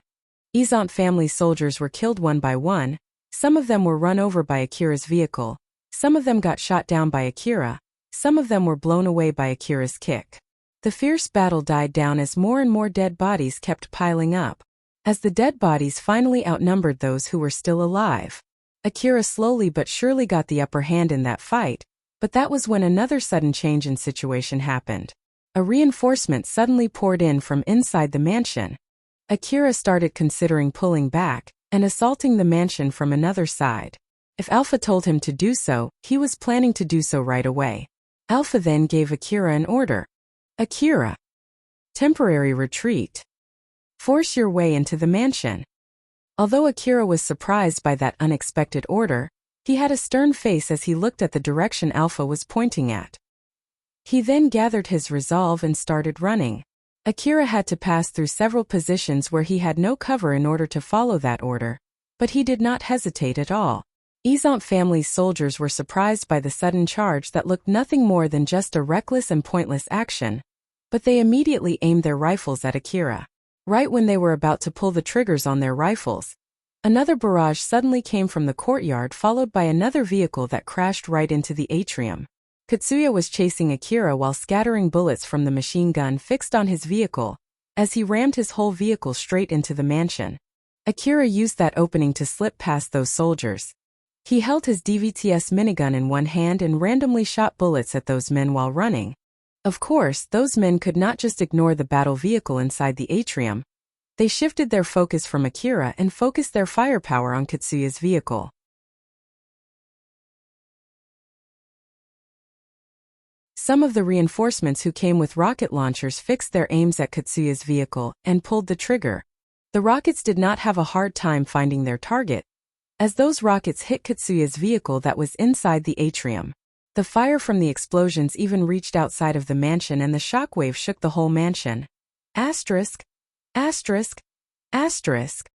Izant family soldiers were killed one by one, some of them were run over by Akira's vehicle, some of them got shot down by Akira, some of them were blown away by Akira's kick. The fierce battle died down as more and more dead bodies kept piling up. As the dead bodies finally outnumbered those who were still alive, Akira slowly but surely got the upper hand in that fight, but that was when another sudden change in situation happened. A reinforcement suddenly poured in from inside the mansion. Akira started considering pulling back and assaulting the mansion from another side. If Alpha told him to do so, he was planning to do so right away. Alpha then gave Akira an order. Akira. Temporary retreat. Force your way into the mansion. Although Akira was surprised by that unexpected order, he had a stern face as he looked at the direction Alpha was pointing at. He then gathered his resolve and started running. Akira had to pass through several positions where he had no cover in order to follow that order, but he did not hesitate at all. Izant family's soldiers were surprised by the sudden charge that looked nothing more than just a reckless and pointless action, but they immediately aimed their rifles at Akira. Right when they were about to pull the triggers on their rifles, another barrage suddenly came from the courtyard, followed by another vehicle that crashed right into the atrium. Katsuya was chasing Akira while scattering bullets from the machine gun fixed on his vehicle, as he rammed his whole vehicle straight into the mansion. Akira used that opening to slip past those soldiers. He held his DVTS minigun in one hand and randomly shot bullets at those men while running. Of course, those men could not just ignore the battle vehicle inside the atrium. They shifted their focus from Akira and focused their firepower on Katsuya's vehicle. Some of the reinforcements who came with rocket launchers fixed their aims at Katsuya's vehicle and pulled the trigger. The rockets did not have a hard time finding their target, as those rockets hit Katsuya's vehicle that was inside the atrium. The fire from the explosions even reached outside of the mansion and the shockwave shook the whole mansion. Asterisk. Asterisk. Asterisk.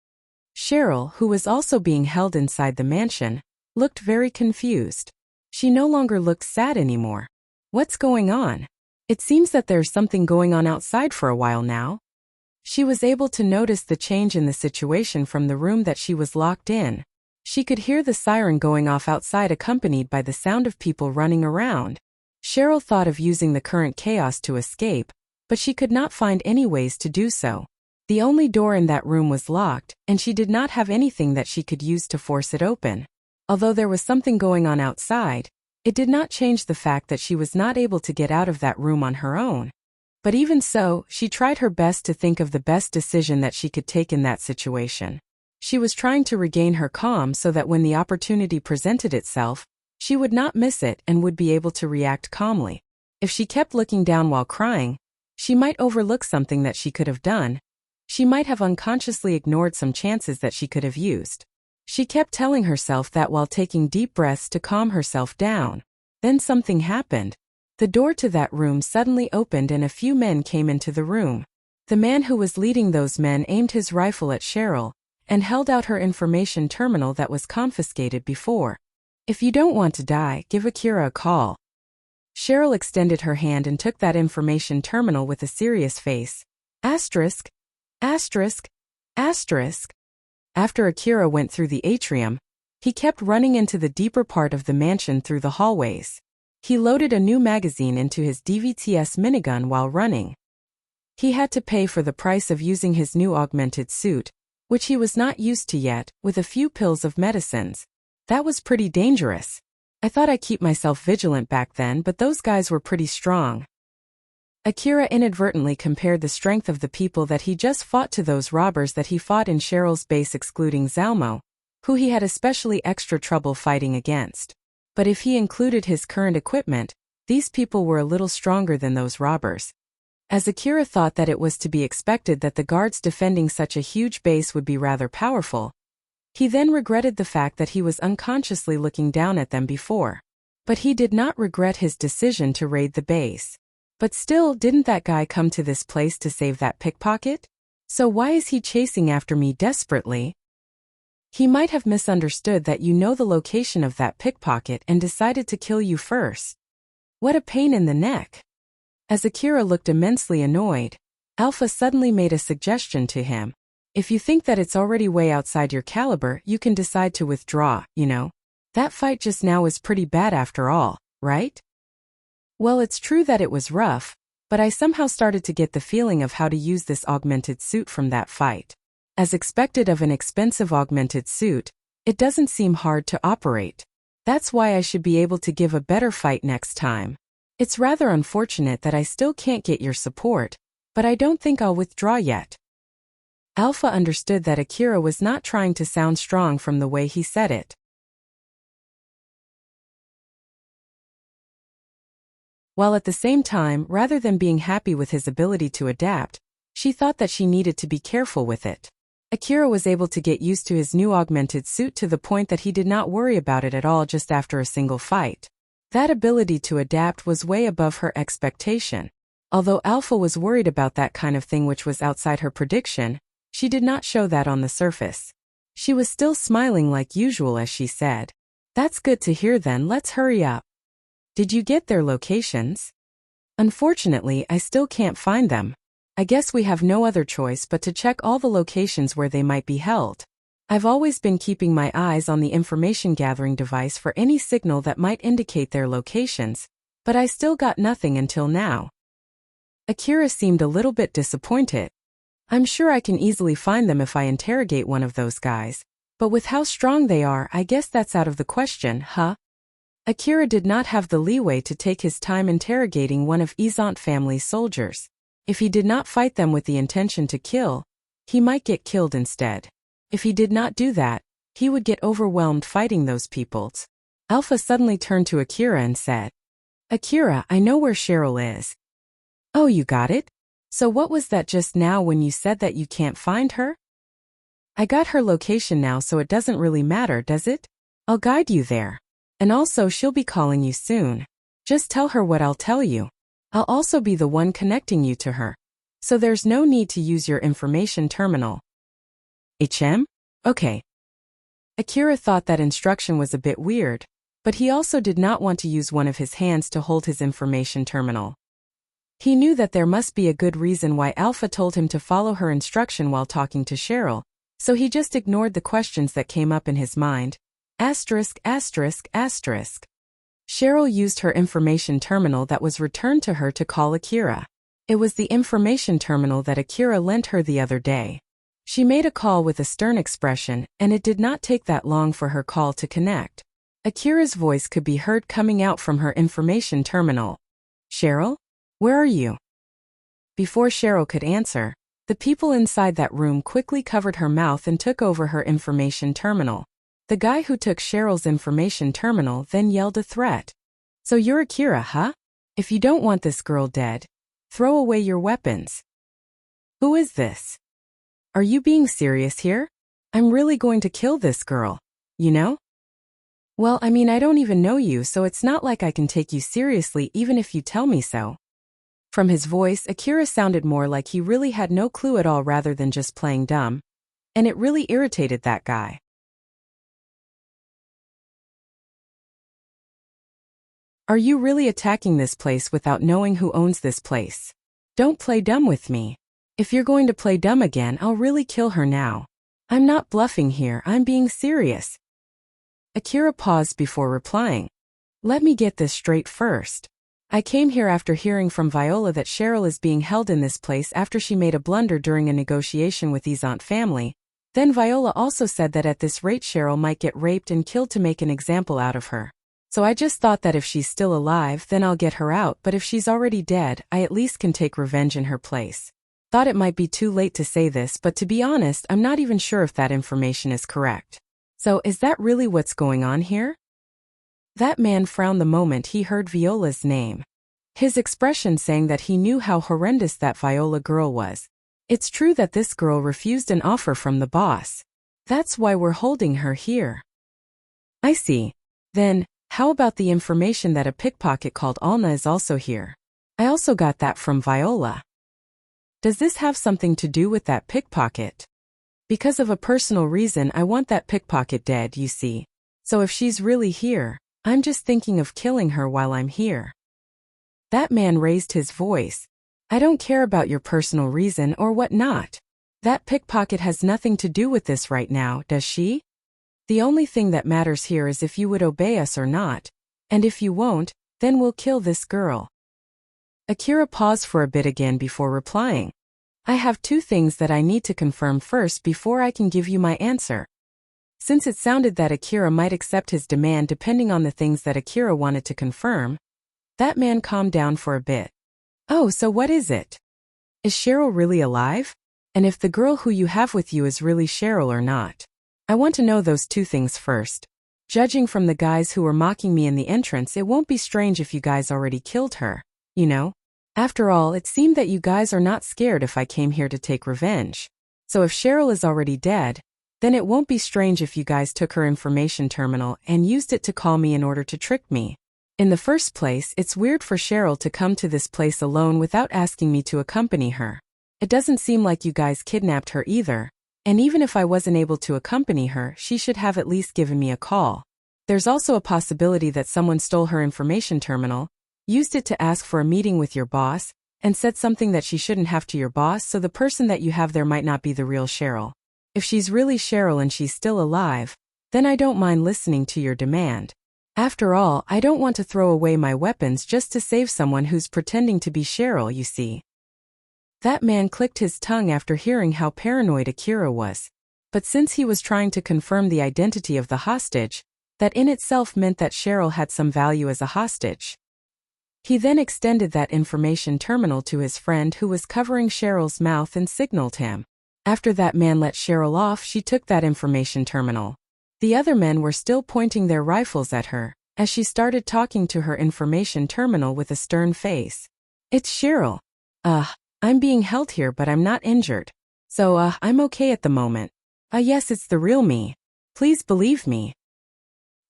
Cheryl, who was also being held inside the mansion, looked very confused. She no longer looked sad anymore. What's going on? It seems that there's something going on outside for a while now. She was able to notice the change in the situation from the room that she was locked in. She could hear the siren going off outside accompanied by the sound of people running around. Cheryl thought of using the current chaos to escape, but she could not find any ways to do so. The only door in that room was locked, and she did not have anything that she could use to force it open. Although there was something going on outside, it did not change the fact that she was not able to get out of that room on her own. But even so, she tried her best to think of the best decision that she could take in that situation. She was trying to regain her calm so that when the opportunity presented itself, she would not miss it and would be able to react calmly. If she kept looking down while crying, she might overlook something that she could have done. She might have unconsciously ignored some chances that she could have used. She kept telling herself that while taking deep breaths to calm herself down. Then something happened. The door to that room suddenly opened and a few men came into the room. The man who was leading those men aimed his rifle at Cheryl and held out her information terminal that was confiscated before. If you don't want to die, give Akira a call. Cheryl extended her hand and took that information terminal with a serious face. Asterisk. Asterisk. Asterisk. After Akira went through the atrium, he kept running into the deeper part of the mansion through the hallways. He loaded a new magazine into his DVTS minigun while running. He had to pay for the price of using his new augmented suit, which he was not used to yet, with a few pills of medicines. That was pretty dangerous. I thought I'd keep myself vigilant back then, but those guys were pretty strong. Akira inadvertently compared the strength of the people that he just fought to those robbers that he fought in Cheryl's base, excluding Zalmo, who he had especially extra trouble fighting against. But if he included his current equipment, these people were a little stronger than those robbers. As Akira thought that it was to be expected that the guards defending such a huge base would be rather powerful, he then regretted the fact that he was unconsciously looking down at them before. But he did not regret his decision to raid the base. But still, didn't that guy come to this place to save that pickpocket? So why is he chasing after me desperately? He might have misunderstood that you know the location of that pickpocket and decided to kill you first. What a pain in the neck. As Akira looked immensely annoyed, Alpha suddenly made a suggestion to him. If you think that it's already way outside your caliber, you can decide to withdraw, you know. That fight just now was pretty bad after all, right? Well, it's true that it was rough, but I somehow started to get the feeling of how to use this augmented suit from that fight. As expected of an expensive augmented suit, it doesn't seem hard to operate. That's why I should be able to give a better fight next time. It's rather unfortunate that I still can't get your support, but I don't think I'll withdraw yet. Alpha understood that Akira was not trying to sound strong from the way he said it. While at the same time, rather than being happy with his ability to adapt, she thought that she needed to be careful with it. Akira was able to get used to his new augmented suit to the point that he did not worry about it at all just after a single fight. That ability to adapt was way above her expectation. Although Alpha was worried about that kind of thing which was outside her prediction, she did not show that on the surface. She was still smiling like usual as she said, "That's good to hear then, let's hurry up." Did you get their locations? Unfortunately, I still can't find them. I guess we have no other choice but to check all the locations where they might be held. I've always been keeping my eyes on the information gathering device for any signal that might indicate their locations, but I still got nothing until now. Akira seemed a little bit disappointed. I'm sure I can easily find them if I interrogate one of those guys, but with how strong they are, I guess that's out of the question, huh? Akira did not have the leeway to take his time interrogating one of Izant family's soldiers. If he did not fight them with the intention to kill, he might get killed instead. If he did not do that, he would get overwhelmed fighting those peoples. Alpha suddenly turned to Akira and said, "Akira, I know where Cheryl is." "Oh, you got it? So what was that just now when you said that you can't find her?" "I got her location now, so it doesn't really matter, does it? I'll guide you there. And also she'll be calling you soon. Just tell her what I'll tell you. I'll also be the one connecting you to her. So there's no need to use your information terminal." Okay. Akira thought that instruction was a bit weird, but he also did not want to use one of his hands to hold his information terminal. He knew that there must be a good reason why Alpha told him to follow her instruction while talking to Cheryl, so he just ignored the questions that came up in his mind. Asterisk, asterisk, asterisk. Cheryl used her information terminal that was returned to her to call Akira. It was the information terminal that Akira lent her the other day. She made a call with a stern expression, and it did not take that long for her call to connect. Akira's voice could be heard coming out from her information terminal. "Cheryl? Where are you?" Before Cheryl could answer, the people inside that room quickly covered her mouth and took over her information terminal. The guy who took Cheryl's information terminal then yelled a threat. "So you're Akira, huh? If you don't want this girl dead, throw away your weapons." "Who is this? Are you being serious here? I'm really going to kill this girl, you know?" "Well, I mean, I don't even know you, so it's not like I can take you seriously even if you tell me so." From his voice, Akira sounded more like he really had no clue at all rather than just playing dumb. And it really irritated that guy. "Are you really attacking this place without knowing who owns this place? Don't play dumb with me. If you're going to play dumb again, I'll really kill her now. I'm not bluffing here, I'm being serious." Akira paused before replying. "Let me get this straight first. I came here after hearing from Viola that Cheryl is being held in this place after she made a blunder during a negotiation with Izant family. Then Viola also said that at this rate Cheryl might get raped and killed to make an example out of her. So I just thought that if she's still alive, then I'll get her out, but if she's already dead, I at least can take revenge in her place. Thought it might be too late to say this, but to be honest, I'm not even sure if that information is correct. So is that really what's going on here?" That man frowned the moment he heard Viola's name. His expression saying that he knew how horrendous that Viola girl was. It's true that this girl refused an offer from the boss. That's why we're holding her here. "I see. Then, How about the information that a pickpocket called Alna is also here? I also got that from Viola. Does this have something to do with that pickpocket? Because of a personal reason, I want that pickpocket dead, you see. So if she's really here, I'm just thinking of killing her while I'm here. That man raised his voice. I don't care about your personal reason or what not. That pickpocket has nothing to do with this right now, does she? The only thing that matters here is if you would obey us or not. And if you won't, then we'll kill this girl. Akira paused for a bit again before replying. I have two things that I need to confirm first before I can give you my answer. Since it sounded that Akira might accept his demand depending on the things that Akira wanted to confirm, that man calmed down for a bit. Oh, so what is it? Is Cheryl really alive? And if the girl who you have with you is really Cheryl or not? I want to know those two things first. Judging from the guys who were mocking me in the entrance, it won't be strange if you guys already killed her, you know? After all, it seemed that you guys are not scared if I came here to take revenge. So if Cheryl is already dead, then it won't be strange if you guys took her information terminal and used it to call me in order to trick me. In the first place, it's weird for Cheryl to come to this place alone without asking me to accompany her. It doesn't seem like you guys kidnapped her either, and even if I wasn't able to accompany her, she should have at least given me a call. There's also a possibility that someone stole her information terminal, used it to ask for a meeting with your boss, and said something that she shouldn't have to your boss, so the person that you have there might not be the real Cheryl. If she's really Cheryl and she's still alive, then I don't mind listening to your demand. After all, I don't want to throw away my weapons just to save someone who's pretending to be Cheryl, you see. That man clicked his tongue after hearing how paranoid Akira was. But since he was trying to confirm the identity of the hostage, that in itself meant that Cheryl had some value as a hostage. He then extended that information terminal to his friend who was covering Cheryl's mouth and signaled him. After that man let Cheryl off, she took that information terminal. The other men were still pointing their rifles at her, as she started talking to her information terminal with a stern face. It's Cheryl. I'm being held here but I'm not injured. So, I'm okay at the moment. Yes, it's the real me. Please believe me.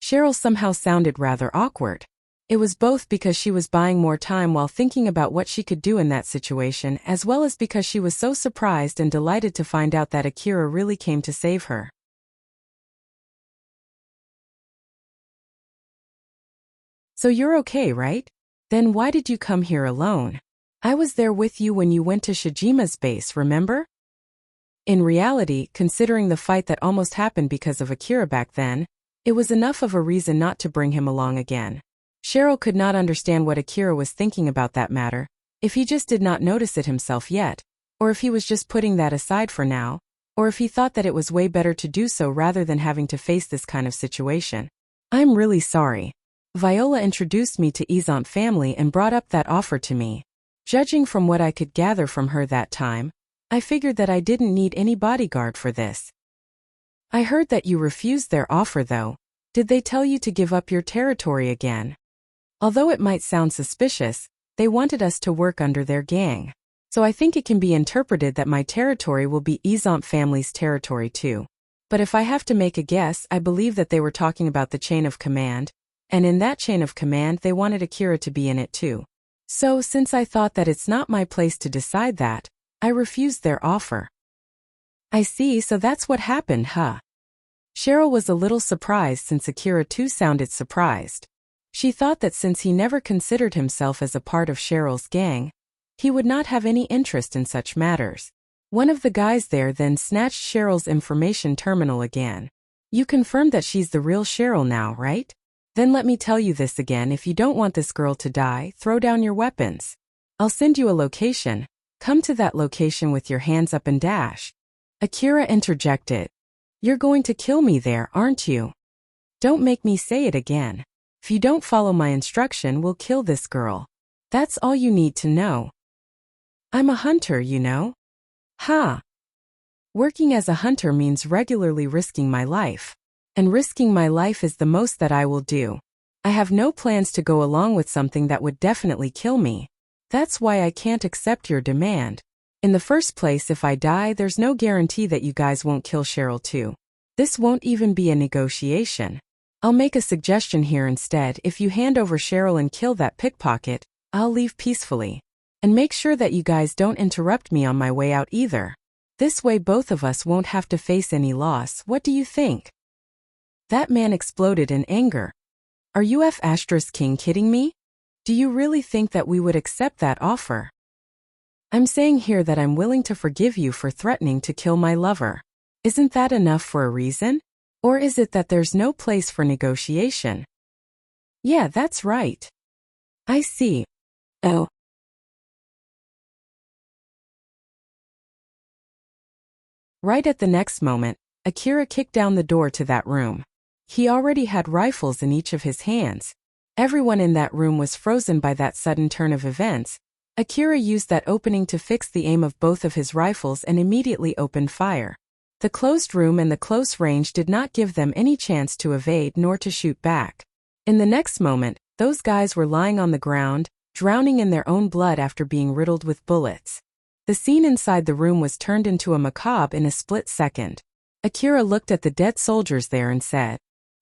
Cheryl somehow sounded rather awkward. It was both because she was buying more time while thinking about what she could do in that situation, as well as because she was so surprised and delighted to find out that Akira really came to save her. So you're okay, right? Then why did you come here alone? I was there with you when you went to Shijima's base, remember? In reality, considering the fight that almost happened because of Akira back then, it was enough of a reason not to bring him along again. Cheryl could not understand what Akira was thinking about that matter, if he just did not notice it himself yet, or if he was just putting that aside for now, or if he thought that it was way better to do so rather than having to face this kind of situation. I'm really sorry. Viola introduced me to Izant family and brought up that offer to me. Judging from what I could gather from her that time, I figured that I didn't need any bodyguard for this. I heard that you refused their offer though. Did they tell you to give up your territory again? Although it might sound suspicious, they wanted us to work under their gang. So I think it can be interpreted that my territory will be Izant family's territory too. But if I have to make a guess, I believe that they were talking about the chain of command, and in that chain of command they wanted Akira to be in it too. So since I thought that it's not my place to decide that, I refused their offer. I see, so that's what happened, huh? Cheryl was a little surprised since Akira too sounded surprised. She thought that since he never considered himself as a part of Cheryl's gang, he would not have any interest in such matters. One of the guys there then snatched Cheryl's information terminal again. You confirmed that she's the real Cheryl now, right? Then let me tell you this again, if you don't want this girl to die, throw down your weapons. I'll send you a location. Come to that location with your hands up and dash. Akira interjected. You're going to kill me there, aren't you? Don't make me say it again. If you don't follow my instruction, we'll kill this girl. That's all you need to know. I'm a hunter, you know? Ha! Working as a hunter means regularly risking my life. And risking my life is the most that I will do. I have no plans to go along with something that would definitely kill me. That's why I can't accept your demand. In the first place, if I die, there's no guarantee that you guys won't kill Cheryl too. This won't even be a negotiation. I'll make a suggestion here instead. If you hand over Cheryl and kill that pickpocket, I'll leave peacefully. And make sure that you guys don't interrupt me on my way out either. This way both of us won't have to face any loss. What do you think? That man exploded in anger. Are you King kidding me? Do you really think that we would accept that offer? I'm saying here that I'm willing to forgive you for threatening to kill my lover. Isn't that enough for a reason? Or is it that there's no place for negotiation? Yeah, that's right. I see. Oh. Right at the next moment, Akira kicked down the door to that room. He already had rifles in each of his hands. Everyone in that room was frozen by that sudden turn of events. Akira used that opening to fix the aim of both of his rifles and immediately opened fire. The closed room and the close range did not give them any chance to evade nor to shoot back. In the next moment, those guys were lying on the ground, drowning in their own blood after being riddled with bullets. The scene inside the room was turned into a macabre in a split second. Akira looked at the dead soldiers there and said,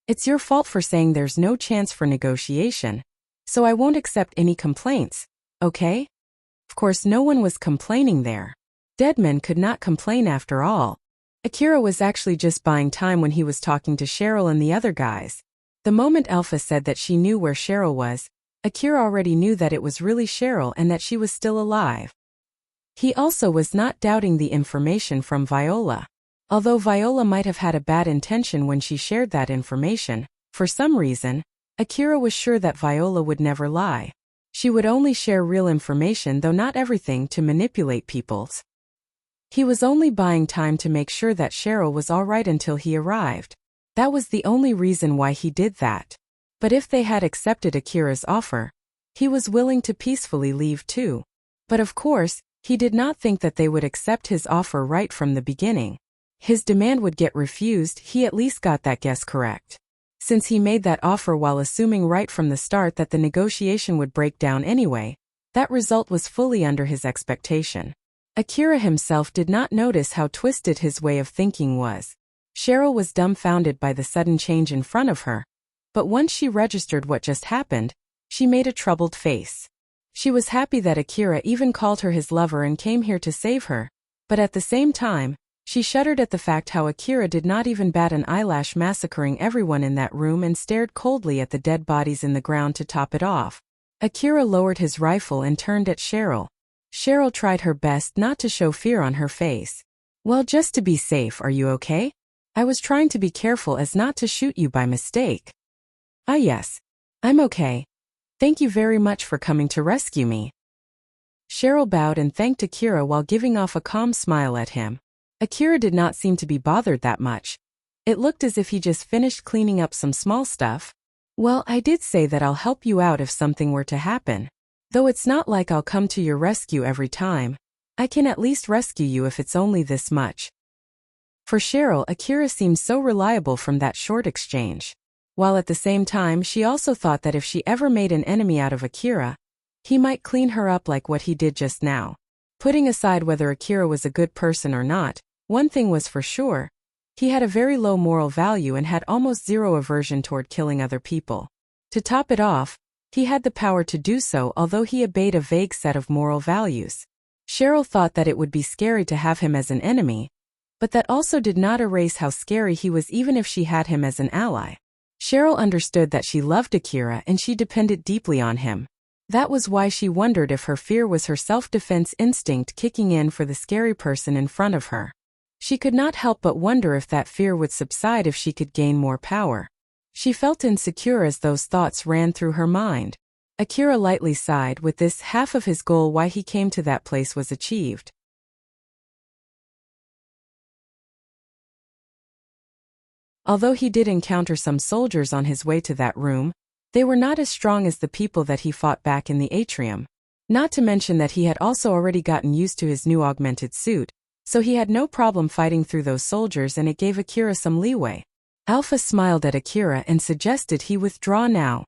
"It's your fault for saying there's no chance for negotiation, so I won't accept any complaints, okay?" Of course no one was complaining there. Dead men could not complain after all. Akira was actually just buying time when he was talking to Cheryl and the other guys. The moment Alpha said that she knew where Cheryl was, Akira already knew that it was really Cheryl and that she was still alive. He also was not doubting the information from Viola. Although Viola might have had a bad intention when she shared that information, for some reason, Akira was sure that Viola would never lie. She would only share real information, though not everything, to manipulate people's. He was only buying time to make sure that Cheryl was all right until he arrived. That was the only reason why he did that. But if they had accepted Akira's offer, he was willing to peacefully leave too. But of course, he did not think that they would accept his offer right from the beginning. His demand would get refused. He at least got that guess correct. Since he made that offer while assuming right from the start that the negotiation would break down anyway, that result was fully under his expectation. Akira himself did not notice how twisted his way of thinking was. Cheryl was dumbfounded by the sudden change in front of her, but once she registered what just happened, she made a troubled face. She was happy that Akira even called her his lover and came here to save her, but at the same time, she shuddered at the fact how Akira did not even bat an eyelash, massacring everyone in that room, and stared coldly at the dead bodies in the ground to top it off. Akira lowered his rifle and turned at Cheryl. Cheryl tried her best not to show fear on her face. "Well, just to be safe, are you okay? I was trying to be careful as not to shoot you by mistake." "Ah yes. I'm okay. Thank you very much for coming to rescue me." Cheryl bowed and thanked Akira while giving off a calm smile at him. Akira did not seem to be bothered that much. It looked as if he just finished cleaning up some small stuff. "Well, I did say that I'll help you out if something were to happen. Though it's not like I'll come to your rescue every time. I can at least rescue you if it's only this much." For Cheryl, Akira seemed so reliable from that short exchange. While at the same time she also thought that if she ever made an enemy out of Akira, he might clean her up like what he did just now. Putting aside whether Akira was a good person or not, one thing was for sure: he had a very low moral value and had almost zero aversion toward killing other people. To top it off, he had the power to do so, although he obeyed a vague set of moral values. Cheryl thought that it would be scary to have him as an enemy, but that also did not erase how scary he was even if she had him as an ally. Cheryl understood that she loved Akira and she depended deeply on him. That was why she wondered if her fear was her self-defense instinct kicking in for the scary person in front of her. She could not help but wonder if that fear would subside if she could gain more power. She felt insecure as those thoughts ran through her mind. Akira lightly sighed. With this, half of his goal why he came to that place was achieved. Although he did encounter some soldiers on his way to that room, they were not as strong as the people that he fought back in the atrium. Not to mention that he had also already gotten used to his new augmented suit, so he had no problem fighting through those soldiers, and it gave Akira some leeway. Alpha smiled at Akira and suggested he withdraw now.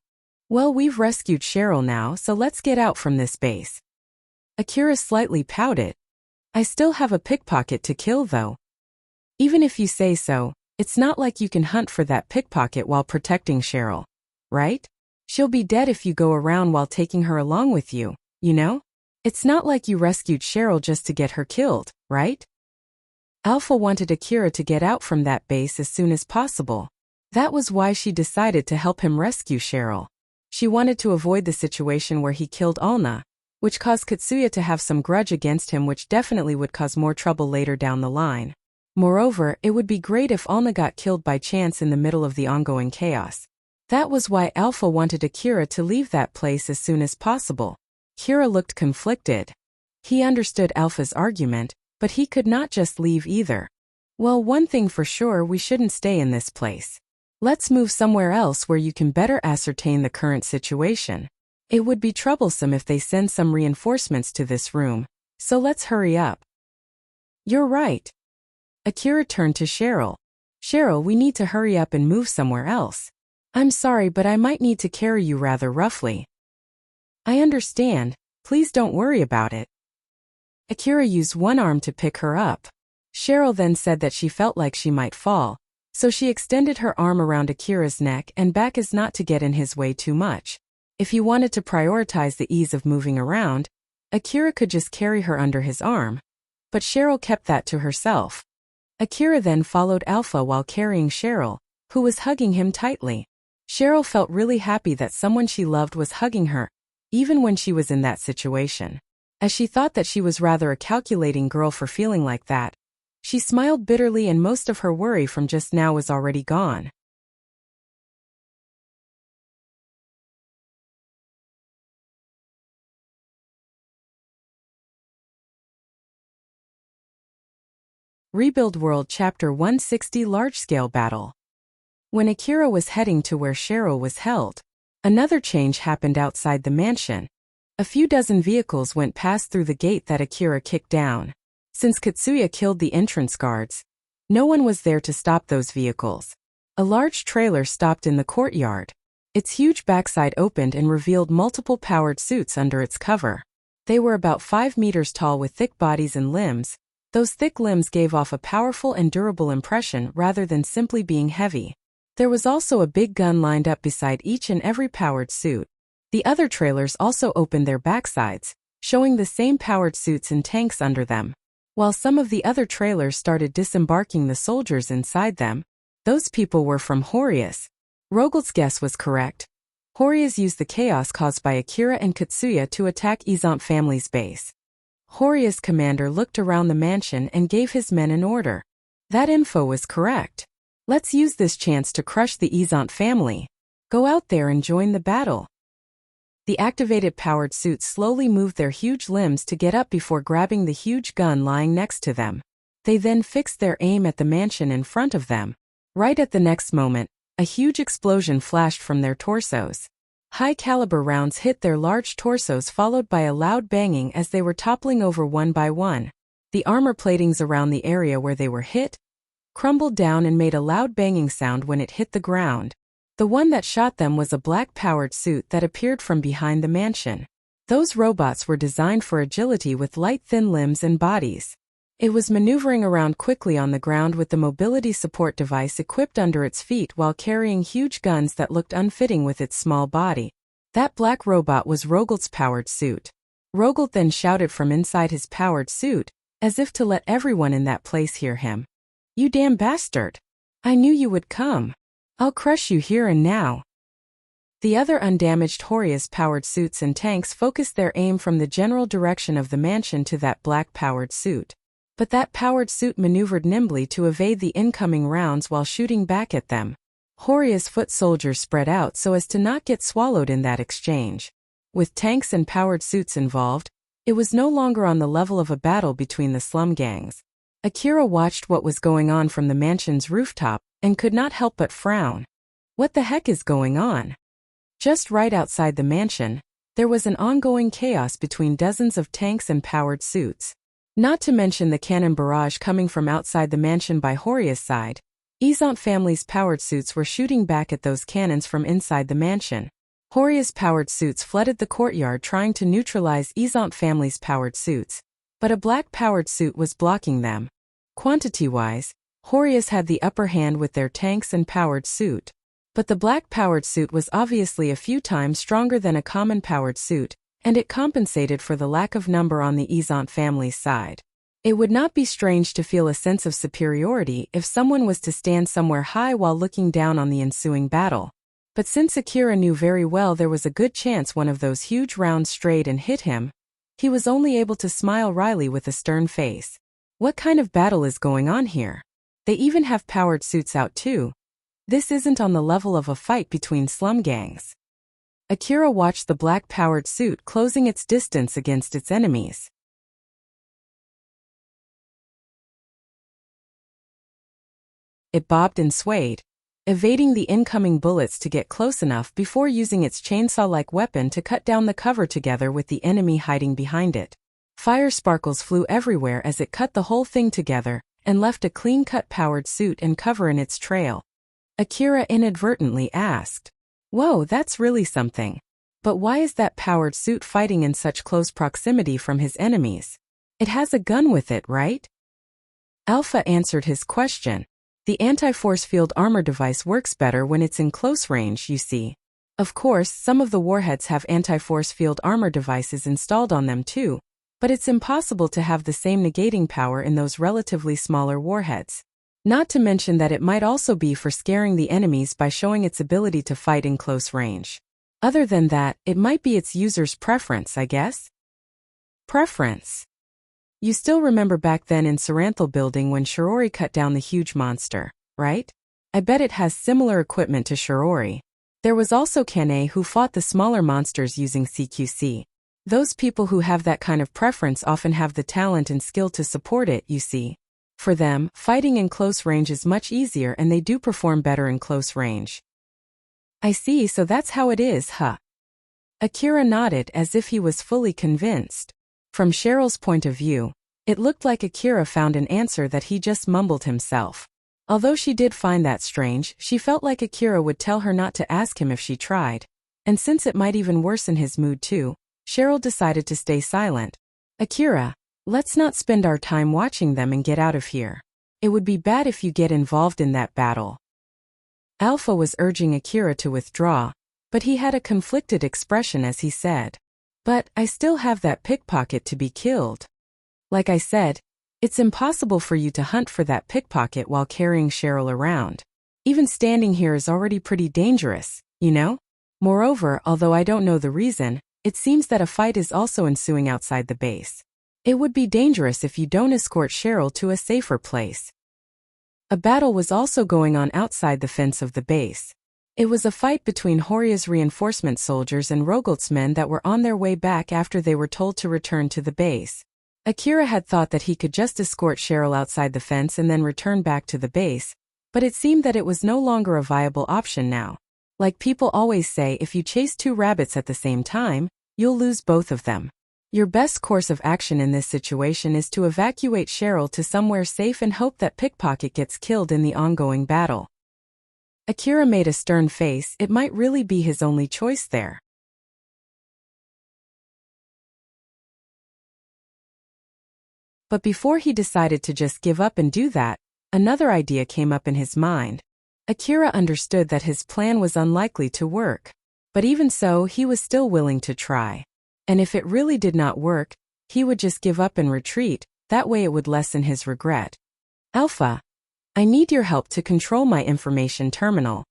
"Well, we've rescued Cheryl now, so let's get out from this base." Akira slightly pouted. "I still have a pickpocket to kill though." "Even if you say so, It's not like you can hunt for that pickpocket while protecting Cheryl, right? She'll be dead if you go around while taking her along with you, you know? It's not like you rescued Cheryl just to get her killed, right? Alpha wanted Akira to get out from that base as soon as possible. That was why she decided to help him rescue Cheryl. She wanted to avoid the situation where he killed Alna, which caused Katsuya to have some grudge against him, which definitely would cause more trouble later down the line. Moreover, it would be great if Alna got killed by chance in the middle of the ongoing chaos. That was why Alpha wanted Akira to leave that place as soon as possible. Kira looked conflicted. He understood Alpha's argument, but he could not just leave either. Well, one thing for sure, we shouldn't stay in this place. Let's move somewhere else where you can better ascertain the current situation. It would be troublesome if they send some reinforcements to this room, so let's hurry up. You're right. Akira turned to Cheryl. Cheryl, we need to hurry up and move somewhere else. I'm sorry, but I might need to carry you rather roughly. I understand, please don't worry about it. Akira used one arm to pick her up. Cheryl then said that she felt like she might fall, so she extended her arm around Akira's neck and back as not to get in his way too much. If he wanted to prioritize the ease of moving around, Akira could just carry her under his arm. But Cheryl kept that to herself. Akira then followed Alpha while carrying Cheryl, who was hugging him tightly. Cheryl felt really happy that someone she loved was hugging her, even when she was in that situation. As she thought that she was rather a calculating girl for feeling like that, she smiled bitterly and most of her worry from just now was already gone. Rebuild World Chapter 160 Large-Scale Battle. When Akira was heading to where Cheryl was held, another change happened outside the mansion. A few dozen vehicles went past through the gate that Akira kicked down. Since Katsuya killed the entrance guards, no one was there to stop those vehicles. A large trailer stopped in the courtyard. Its huge backside opened and revealed multiple powered suits under its cover. They were about 5 meters tall with thick bodies and limbs. Those thick limbs gave off a powerful and durable impression rather than simply being heavy. There was also a big gun lined up beside each and every powered suit. The other trailers also opened their backsides, showing the same powered suits and tanks under them. While some of the other trailers started disembarking the soldiers inside them, those people were from Horius. Rogel's guess was correct. Horius used the chaos caused by Akira and Katsuya to attack Izant family's base. Horius' commander looked around the mansion and gave his men an order. That info was correct. Let's use this chance to crush the Izant family. Go out there and join the battle. The activated powered suits slowly moved their huge limbs to get up before grabbing the huge gun lying next to them. They then fixed their aim at the mansion in front of them. Right at the next moment, a huge explosion flashed from their torsos. High-caliber rounds hit their large torsos, followed by a loud banging as they were toppling over one by one. The armor platings around the area where they were hit crumbled down and made a loud banging sound when it hit the ground. The one that shot them was a black-powered suit that appeared from behind the mansion. Those robots were designed for agility with light, thin limbs and bodies. It was maneuvering around quickly on the ground with the mobility support device equipped under its feet while carrying huge guns that looked unfitting with its small body. That black robot was Rogel's powered suit. Rogel then shouted from inside his powered suit, as if to let everyone in that place hear him. "You damn bastard! I knew you would come. I'll crush you here and now." The other undamaged Horius-powered suits and tanks focused their aim from the general direction of the mansion to that black-powered suit. But that powered suit maneuvered nimbly to evade the incoming rounds while shooting back at them. Horius foot soldiers spread out so as to not get swallowed in that exchange. With tanks and powered suits involved, it was no longer on the level of a battle between the slum gangs. Akira watched what was going on from the mansion's rooftop and could not help but frown. What the heck is going on? Just right outside the mansion, there was an ongoing chaos between dozens of tanks and powered suits. Not to mention the cannon barrage coming from outside the mansion by Horius' side. Izant family's powered suits were shooting back at those cannons from inside the mansion. Horius' powered suits flooded the courtyard trying to neutralize Izant family's powered suits. But a black powered suit was blocking them. Quantity-wise, Horius had the upper hand with their tanks and powered suit. But the black powered suit was obviously a few times stronger than a common powered suit, and it compensated for the lack of number on the Izant family's side. It would not be strange to feel a sense of superiority if someone was to stand somewhere high while looking down on the ensuing battle. But since Akira knew very well there was a good chance one of those huge rounds strayed and hit him, he was only able to smile wryly with a stern face. What kind of battle is going on here? They even have powered suits out too. This isn't on the level of a fight between slum gangs. Akira watched the black powered suit closing its distance against its enemies. It bobbed and swayed, evading the incoming bullets to get close enough before using its chainsaw-like weapon to cut down the cover together with the enemy hiding behind it. Fire sparkles flew everywhere as it cut the whole thing together and left a clean-cut powered suit and cover in its trail. Akira inadvertently asked, "Whoa, that's really something. But why is that powered suit fighting in such close proximity from his enemies? It has a gun with it, right?" Alpha answered his question. The anti-force field armor device works better when it's in close range, you see. Of course, some of the warheads have anti-force field armor devices installed on them too, but it's impossible to have the same negating power in those relatively smaller warheads. Not to mention that it might also be for scaring the enemies by showing its ability to fight in close range. Other than that, it might be its user's preference, I guess. Preference. You still remember back then in Saranthal Building when Shirori cut down the huge monster, right? I bet it has similar equipment to Shirori. There was also Kane who fought the smaller monsters using CQC. Those people who have that kind of preference often have the talent and skill to support it, you see. For them, fighting in close range is much easier and they do perform better in close range. I see, so that's how it is, huh? Akira nodded as if he was fully convinced. From Cheryl's point of view, it looked like Akira found an answer that he just mumbled himself. Although she did find that strange, she felt like Akira would tell her not to ask him if she tried. And since it might even worsen his mood too, Cheryl decided to stay silent. "Akira, let's not spend our time watching them and get out of here. It would be bad if you get involved in that battle." Alpha was urging Akira to withdraw, but he had a conflicted expression as he said, "But I still have that pickpocket to be killed. Like I said, it's impossible for you to hunt for that pickpocket while carrying Cheryl around. Even standing here is already pretty dangerous, you know? Moreover, although I don't know the reason, it seems that a fight is also ensuing outside the base. It would be dangerous if you don't escort Cheryl to a safer place." A battle was also going on outside the fence of the base. It was a fight between Horia's reinforcement soldiers and Rogalt's men that were on their way back after they were told to return to the base. Akira had thought that he could just escort Cheryl outside the fence and then return back to the base, but it seemed that it was no longer a viable option now. Like people always say, if you chase two rabbits at the same time, you'll lose both of them. Your best course of action in this situation is to evacuate Cheryl to somewhere safe and hope that Pickpocket gets killed in the ongoing battle. Akira made a stern face. It might really be his only choice there. But before he decided to just give up and do that, another idea came up in his mind. Akira understood that his plan was unlikely to work. But even so, he was still willing to try. And if it really did not work, he would just give up and retreat, that way it would lessen his regret. "Alpha, I need your help to control my information terminal."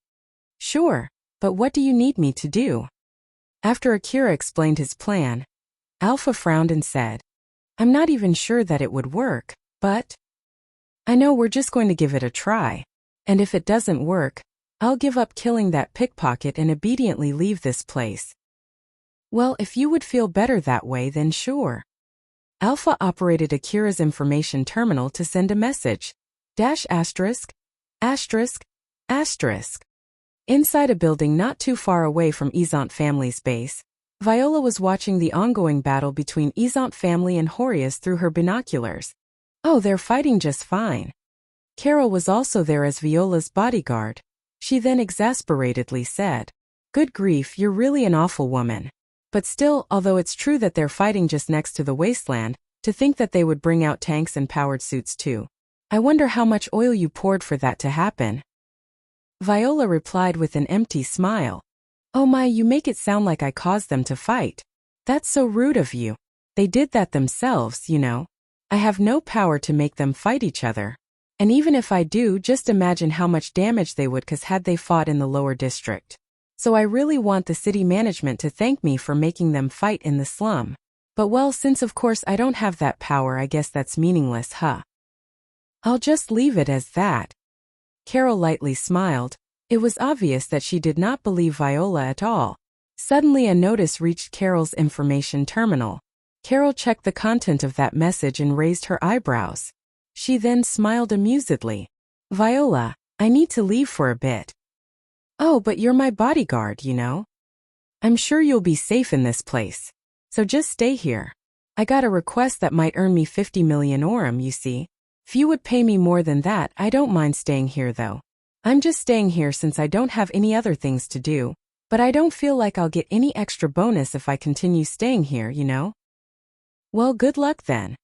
"Sure, but what do you need me to do?" After Akira explained his plan, Alpha frowned and said, "I'm not even sure that it would work, but I know we're just going to give it a try. And if it doesn't work, I'll give up killing that pickpocket and obediently leave this place." "Well, if you would feel better that way, then sure." Alpha operated Akira's information terminal to send a message. *******. Inside a building not too far away from Izant family's base, Viola was watching the ongoing battle between Izant family and Horius through her binoculars. "Oh, they're fighting just fine." Carol was also there as Viola's bodyguard. She then exasperatedly said, "Good grief, you're really an awful woman. But still, although it's true that they're fighting just next to the wasteland, to think that they would bring out tanks and powered suits too. I wonder how much oil you poured for that to happen. Viola replied with an empty smile. Oh my, you make it sound like I caused them to fight. That's so rude of you. They did that themselves, you know. I have no power to make them fight each other. And even if I do, just imagine how much damage they would cause had they fought in the lower district. So I really want the city management to thank me for making them fight in the slum. But well, since of course I don't have that power, I guess that's meaningless, huh? I'll just leave it as that. Carol lightly smiled. It was obvious that she did not believe Viola at all. Suddenly a notice reached Carol's information terminal. Carol checked the content of that message and raised her eyebrows. She then smiled amusedly. Viola, I need to leave for a bit. Oh, but you're my bodyguard, you know. I'm sure you'll be safe in this place. So just stay here. I got a request that might earn me 50 million orum, you see. If you would pay me more than that, I don't mind staying here though. I'm just staying here since I don't have any other things to do, but I don't feel like I'll get any extra bonus if I continue staying here, you know. Well, good luck then.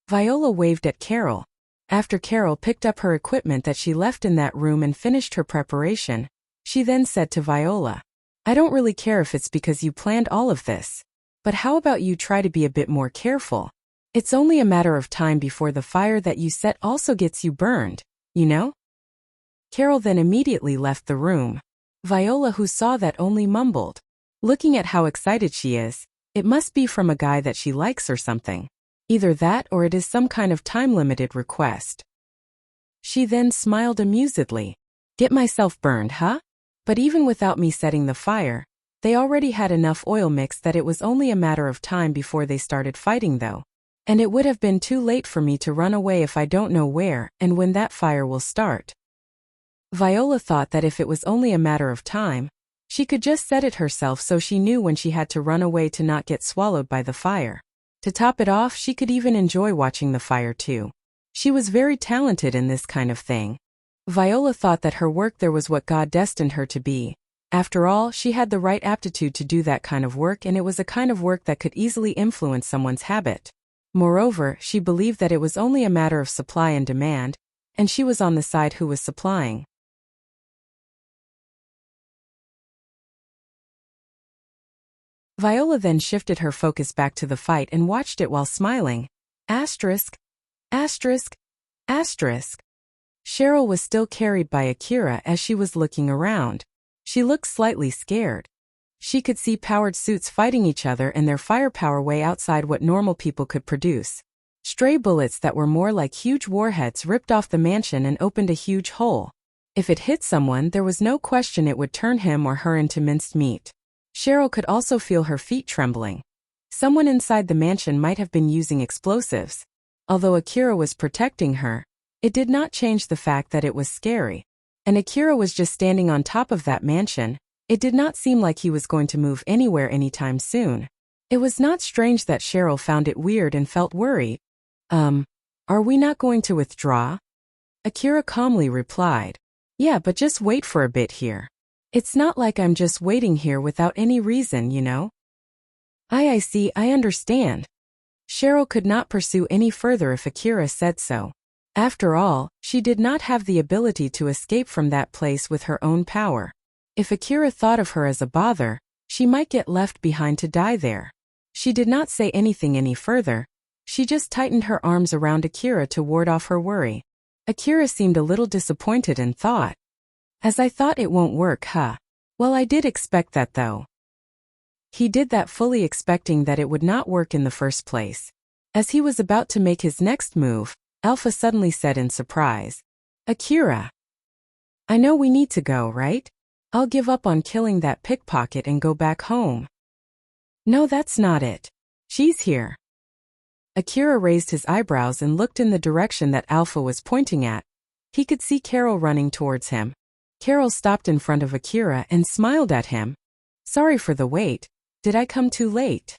Viola waved at Carol. After Carol picked up her equipment that she left in that room and finished her preparation, she then said to Viola, I don't really care if it's because you planned all of this, but how about you try to be a bit more careful? It's only a matter of time before the fire that you set also gets you burned, you know? Carol then immediately left the room. Viola, who saw that, only mumbled. Looking at how excited she is, it must be from a guy that she likes or something. Either that or it is some kind of time-limited request. She then smiled amusedly. Get myself burned, huh? But even without me setting the fire, they already had enough oil mixed that it was only a matter of time before they started fighting though. And it would have been too late for me to run away if I don't know where and when that fire will start. Viola thought that if it was only a matter of time, she could just set it herself so she knew when she had to run away to not get swallowed by the fire. To top it off, she could even enjoy watching the fire too. She was very talented in this kind of thing. Viola thought that her work there was what God destined her to be. After all, she had the right aptitude to do that kind of work, and it was a kind of work that could easily influence someone's habit. Moreover, she believed that it was only a matter of supply and demand, and she was on the side who was supplying. Viola then shifted her focus back to the fight and watched it while smiling. Asterisk. Asterisk. Asterisk. Cheryl was still carried by Akira as she was looking around. She looked slightly scared. She could see powered suits fighting each other and their firepower way outside what normal people could produce. Stray bullets that were more like huge warheads ripped off the mansion and opened a huge hole. If it hit someone, there was no question it would turn him or her into minced meat. Cheryl could also feel her feet trembling. Someone inside the mansion might have been using explosives. Although Akira was protecting her, it did not change the fact that it was scary. And Akira was just standing on top of that mansion. It did not seem like he was going to move anywhere anytime soon. It was not strange that Cheryl found it weird and felt worried. Are we not going to withdraw? Akira calmly replied. Yeah, but just wait for a bit here. It's not like I'm just waiting here without any reason, you know? I see, I understand. Cheryl could not pursue any further if Akira said so. After all, she did not have the ability to escape from that place with her own power. If Akira thought of her as a bother, she might get left behind to die there. She did not say anything any further. She just tightened her arms around Akira to ward off her worry. Akira seemed a little disappointed and thought, as I thought it won't work, huh? Well, I did expect that though. He did that fully expecting that it would not work in the first place. As he was about to make his next move, Alpha suddenly said in surprise, Akira, I know we need to go, right? I'll give up on killing that pickpocket and go back home. No, that's not it. She's here. Akira raised his eyebrows and looked in the direction that Alpha was pointing at. He could see Carol running towards him. Carol stopped in front of Akira and smiled at him. Sorry for the wait. Did I come too late?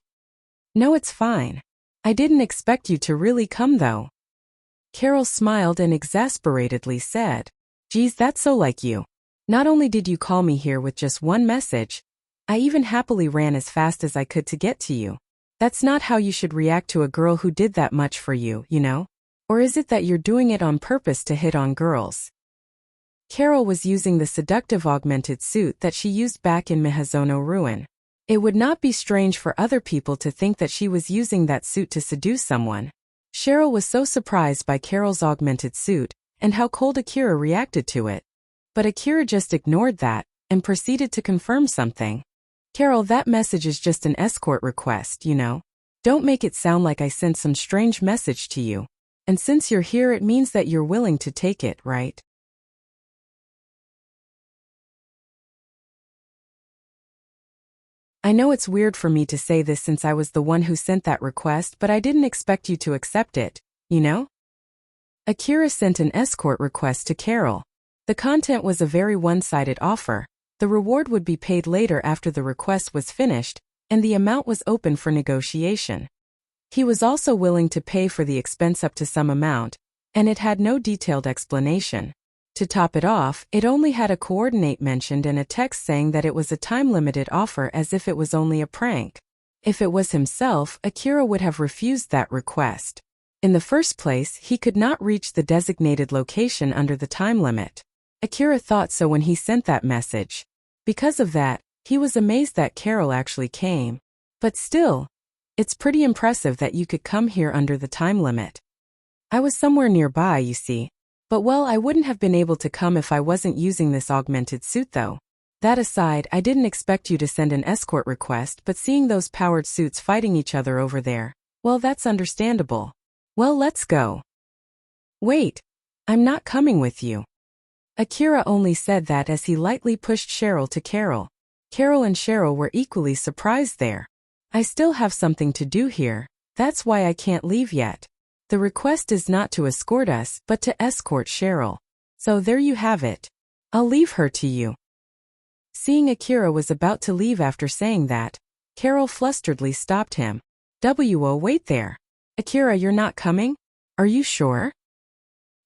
No, it's fine. I didn't expect you to really come though. Carol smiled and exasperatedly said, Geez, that's so like you. Not only did you call me here with just one message, I even happily ran as fast as I could to get to you. That's not how you should react to a girl who did that much for you, you know? Or is it that you're doing it on purpose to hit on girls? Carol was using the seductive augmented suit that she used back in Mihazono Ruin. It would not be strange for other people to think that she was using that suit to seduce someone. Cheryl was so surprised by Carol's augmented suit, and how cold Akira reacted to it. But Akira just ignored that, and proceeded to confirm something. Carol, that message is just an escort request, you know. Don't make it sound like I sent some strange message to you. And since you're here, it means that you're willing to take it, right? I know it's weird for me to say this since I was the one who sent that request, but I didn't expect you to accept it, you know? Akira sent an escort request to Carol. The content was a very one-sided offer. The reward would be paid later after the request was finished, and the amount was open for negotiation. He was also willing to pay for the expense up to some amount, and it had no detailed explanation. To top it off, it only had a coordinate mentioned and a text saying that it was a time-limited offer, as if it was only a prank. If it was himself, Akira would have refused that request. In the first place, he could not reach the designated location under the time limit. Akira thought so when he sent that message. Because of that, he was amazed that Carol actually came. But still, it's pretty impressive that you could come here under the time limit. I was somewhere nearby, you see. But well, I wouldn't have been able to come if I wasn't using this augmented suit though. That aside, I didn't expect you to send an escort request, but seeing those powered suits fighting each other over there, well, that's understandable. Well, let's go. Wait, I'm not coming with you. Akira only said that as he lightly pushed Cheryl to Carol. Carol and Cheryl were equally surprised there. I still have something to do here, that's why I can't leave yet. The request is not to escort us, but to escort Cheryl. So there you have it. I'll leave her to you. Seeing Akira was about to leave after saying that, Carol flusteredly stopped him. Wait there. Akira, you're not coming? Are you sure?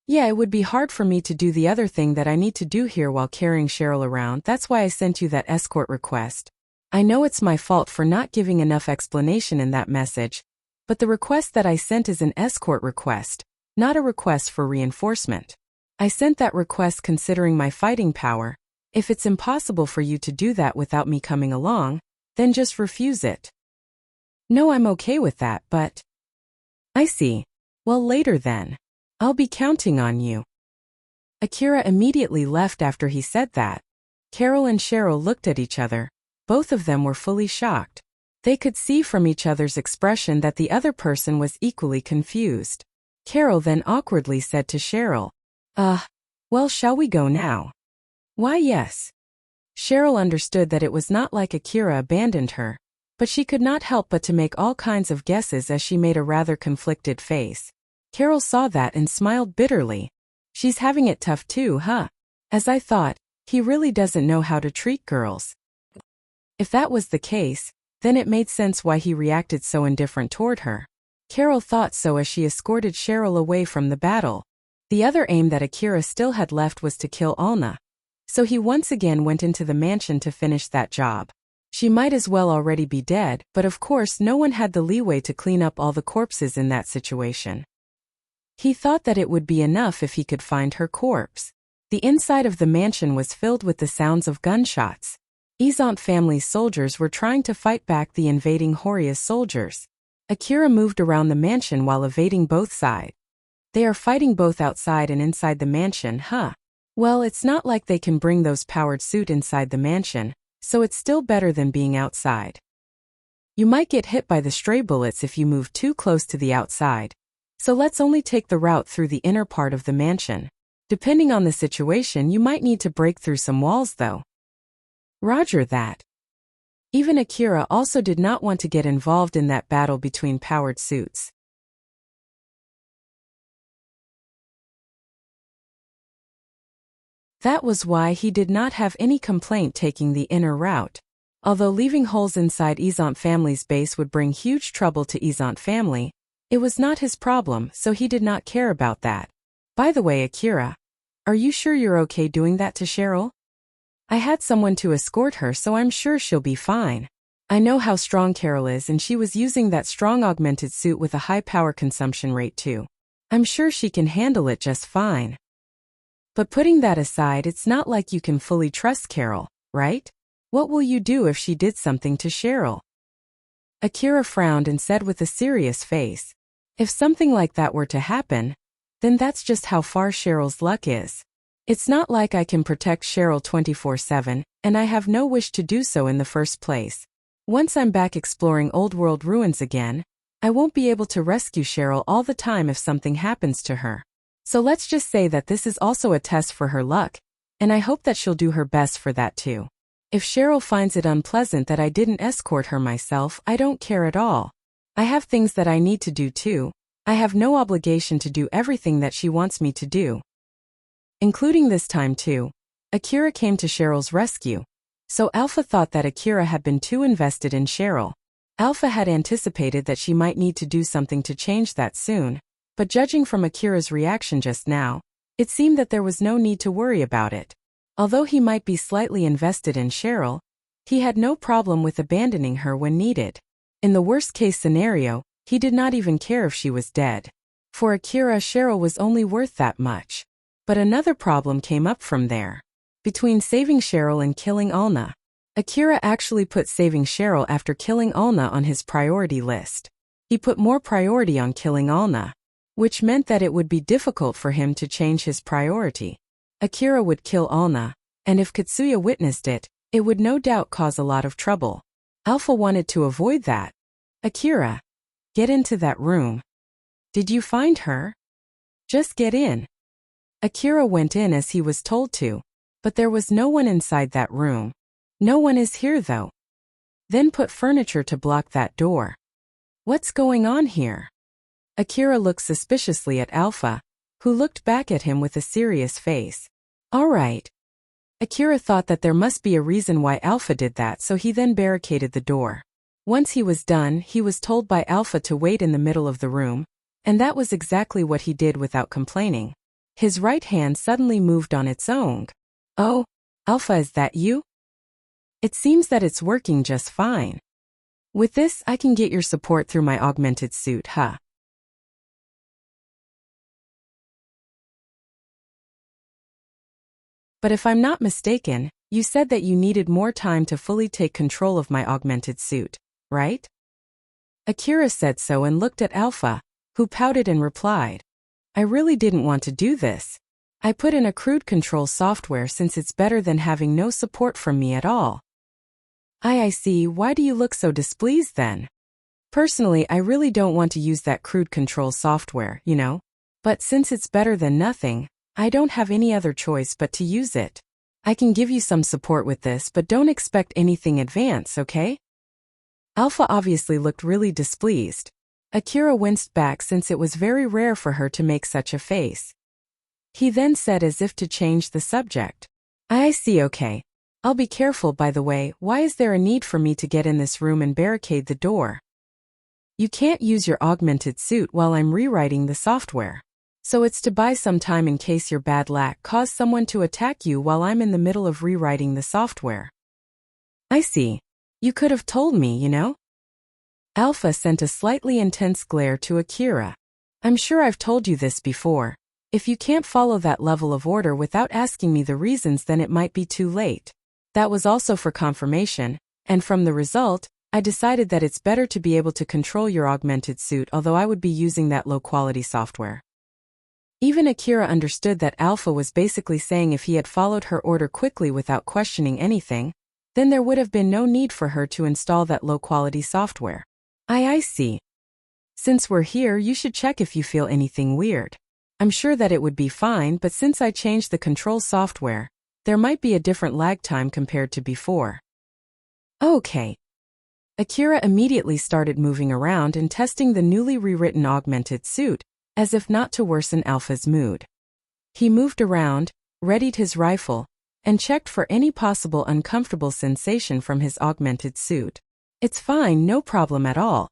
Yeah, it would be hard for me to do the other thing that I need to do here while carrying Cheryl around. That's why I sent you that escort request. I know it's my fault for not giving enough explanation in that message, but the request that I sent is an escort request, not a request for reinforcement. I sent that request considering my fighting power. If it's impossible for you to do that without me coming along, then just refuse it. No, I'm okay with that, but... I see. Well, later then. I'll be counting on you. Akira immediately left after he said that. Carol and Cheryl looked at each other. Both of them were fully shocked. They could see from each other's expression that the other person was equally confused. Carol then awkwardly said to Cheryl, well, shall we go now? Why, yes. Cheryl understood that it was not like Akira abandoned her, but she could not help but to make all kinds of guesses as she made a rather conflicted face. Carol saw that and smiled bitterly. She's having it tough too, huh? As I thought, he really doesn't know how to treat girls. If that was the case, then it made sense why he reacted so indifferent toward her. Carol thought so as she escorted Cheryl away from the battle. The other aim that Akira still had left was to kill Alna. So he once again went into the mansion to finish that job. She might as well already be dead, but of course no one had the leeway to clean up all the corpses in that situation. He thought that it would be enough if he could find her corpse. The inside of the mansion was filled with the sounds of gunshots. Izant family's soldiers were trying to fight back the invading Horia's soldiers. Akira moved around the mansion while evading both sides. They are fighting both outside and inside the mansion, huh? Well, it's not like they can bring those powered suit inside the mansion, so it's still better than being outside. You might get hit by the stray bullets if you move too close to the outside. So let's only take the route through the inner part of the mansion. Depending on the situation, you might need to break through some walls though. Roger that. Even Akira also did not want to get involved in that battle between powered suits. That was why he did not have any complaint taking the inner route. Although leaving holes inside Izant family's base would bring huge trouble to Izant family, it was not his problem, so he did not care about that. By the way, Akira, are you sure you're okay doing that to Cheryl? I had someone to escort her, so I'm sure she'll be fine. I know how strong Carol is, and she was using that strong augmented suit with a high power consumption rate too. I'm sure she can handle it just fine. But putting that aside, it's not like you can fully trust Carol, right? What will you do if she did something to Cheryl? Akira frowned and said with a serious face, if something like that were to happen, then that's just how far Cheryl's luck is. It's not like I can protect Cheryl 24/7, and I have no wish to do so in the first place. Once I'm back exploring old world ruins again, I won't be able to rescue Cheryl all the time if something happens to her. So let's just say that this is also a test for her luck, and I hope that she'll do her best for that too. If Cheryl finds it unpleasant that I didn't escort her myself, I don't care at all. I have things that I need to do too. I have no obligation to do everything that she wants me to do. Including this time too. Akira came to Cheryl's rescue. So Alpha thought that Akira had been too invested in Cheryl. Alpha had anticipated that she might need to do something to change that soon, but judging from Akira's reaction just now, it seemed that there was no need to worry about it. Although he might be slightly invested in Cheryl, he had no problem with abandoning her when needed. In the worst-case scenario, he did not even care if she was dead. For Akira, Cheryl was only worth that much. But another problem came up from there. Between saving Cheryl and killing Alna, Akira actually put saving Cheryl after killing Alna on his priority list. He put more priority on killing Alna, which meant that it would be difficult for him to change his priority. Akira would kill Alna, and if Katsuya witnessed it, it would no doubt cause a lot of trouble. Alpha wanted to avoid that. Akira, get into that room. Did you find her? Just get in. Akira went in as he was told to, but there was no one inside that room. No one is here though. Then put furniture to block that door. What's going on here? Akira looked suspiciously at Alpha, who looked back at him with a serious face. All right. Akira thought that there must be a reason why Alpha did that, so he then barricaded the door. Once he was done, he was told by Alpha to wait in the middle of the room, and that was exactly what he did without complaining. His right hand suddenly moved on its own. Oh, Alpha, is that you? It seems that it's working just fine. With this, I can get your support through my augmented suit, huh? But if I'm not mistaken, you said that you needed more time to fully take control of my augmented suit, right? Akira said so and looked at Alpha, who pouted and replied, I really didn't want to do this. I put in a crude control software since it's better than having no support from me at all. I see. Why do you look so displeased then? Personally, I really don't want to use that crude control software, you know? But since it's better than nothing, I don't have any other choice but to use it. I can give you some support with this, but don't expect anything advanced, okay? Alpha obviously looked really displeased. Akira winced back since it was very rare for her to make such a face. He then said as if to change the subject. I see, okay. I'll be careful. By the way, why is there a need for me to get in this room and barricade the door? You can't use your augmented suit while I'm rewriting the software. So it's to buy some time in case your bad luck caused someone to attack you while I'm in the middle of rewriting the software. I see. You could have told me, you know? Alpha sent a slightly intense glare to Akira. I'm sure I've told you this before. If you can't follow that level of order without asking me the reasons, then it might be too late. That was also for confirmation, and from the result, I decided that it's better to be able to control your augmented suit, although I would be using that low-quality software. Even Akira understood that Alpha was basically saying if he had followed her order quickly without questioning anything, then there would have been no need for her to install that low-quality software. I see. Since we're here, you should check if you feel anything weird. I'm sure that it would be fine, but since I changed the control software, there might be a different lag time compared to before. Okay. Akira immediately started moving around and testing the newly rewritten augmented suit, as if not to worsen Alpha's mood. He moved around, readied his rifle, and checked for any possible uncomfortable sensation from his augmented suit. It's fine, no problem at all.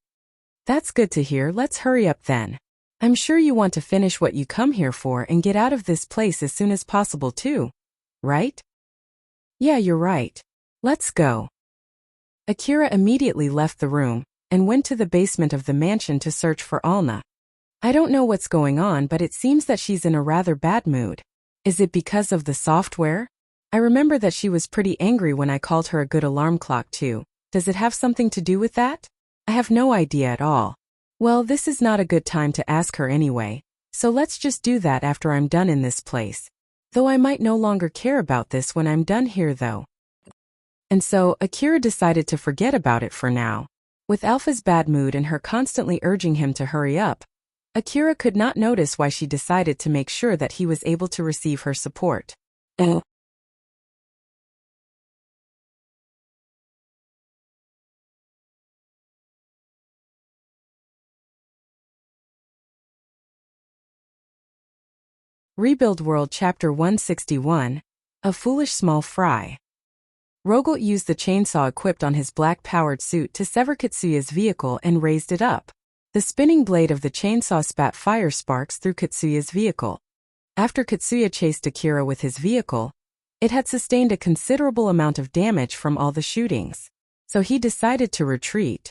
That's good to hear. Let's hurry up then. I'm sure you want to finish what you come here for and get out of this place as soon as possible too. Right? Yeah, you're right. Let's go. Akira immediately left the room and went to the basement of the mansion to search for Alna. I don't know what's going on, but it seems that she's in a rather bad mood. Is it because of the software? I remember that she was pretty angry when I called her a good alarm clock too. Does it have something to do with that? I have no idea at all. Well, this is not a good time to ask her anyway, so let's just do that after I'm done in this place. Though I might no longer care about this when I'm done here though. And so, Akira decided to forget about it for now. With Alpha's bad mood and her constantly urging him to hurry up, Akira could not notice why she decided to make sure that he was able to receive her support. Rebuild World Chapter 161, A Foolish Small Fry. Rogolt used the chainsaw equipped on his black-powered suit to sever Katsuya's vehicle and raised it up. The spinning blade of the chainsaw spat fire sparks through Katsuya's vehicle. After Katsuya chased Akira with his vehicle, it had sustained a considerable amount of damage from all the shootings. So he decided to retreat.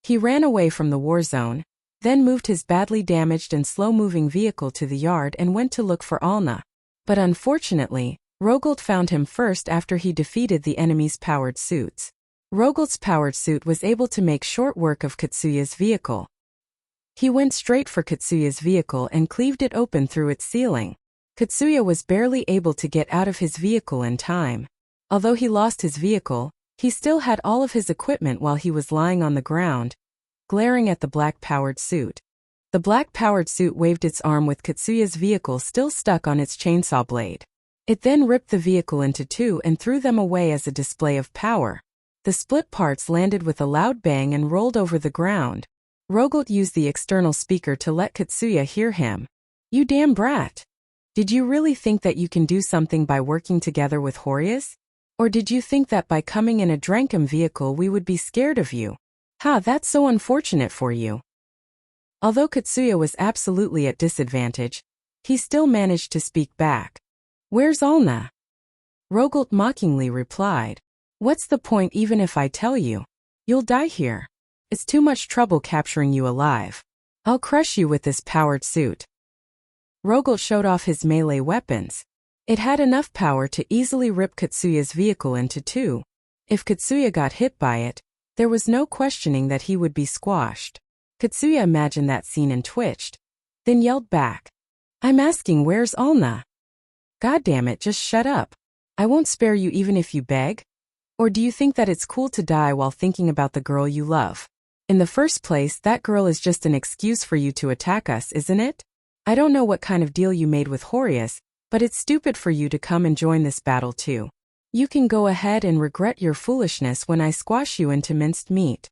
He ran away from the war zone, then moved his badly damaged and slow-moving vehicle to the yard and went to look for Alna. But unfortunately, Rogolt found him first after he defeated the enemy's powered suits. Rogolt's powered suit was able to make short work of Katsuya's vehicle. He went straight for Katsuya's vehicle and cleaved it open through its ceiling. Katsuya was barely able to get out of his vehicle in time. Although he lost his vehicle, he still had all of his equipment while he was lying on the ground, glaring at the black-powered suit. The black-powered suit waved its arm with Katsuya's vehicle still stuck on its chainsaw blade. It then ripped the vehicle into two and threw them away as a display of power. The split parts landed with a loud bang and rolled over the ground. Rogolt used the external speaker to let Katsuya hear him. "You damn brat! Did you really think that you can do something by working together with Horius? Or did you think that by coming in a Drankum vehicle we would be scared of you? Ha, that's so unfortunate for you." Although Katsuya was absolutely at disadvantage, he still managed to speak back. "Where's Alna?" Rogolt mockingly replied. "What's the point even if I tell you? You'll die here. It's too much trouble capturing you alive. I'll crush you with this powered suit." Rogolt showed off his melee weapons. It had enough power to easily rip Katsuya's vehicle into two. If Katsuya got hit by it, there was no questioning that he would be squashed. Katsuya imagined that scene and twitched, then yelled back, "I'm asking where's Alna? Goddammit, just shut up. I won't spare you even if you beg. Or do you think that it's cool to die while thinking about the girl you love? In the first place, that girl is just an excuse for you to attack us, isn't it? I don't know what kind of deal you made with Horius, but it's stupid for you to come and join this battle too. You can go ahead and regret your foolishness when I squash you into minced meat."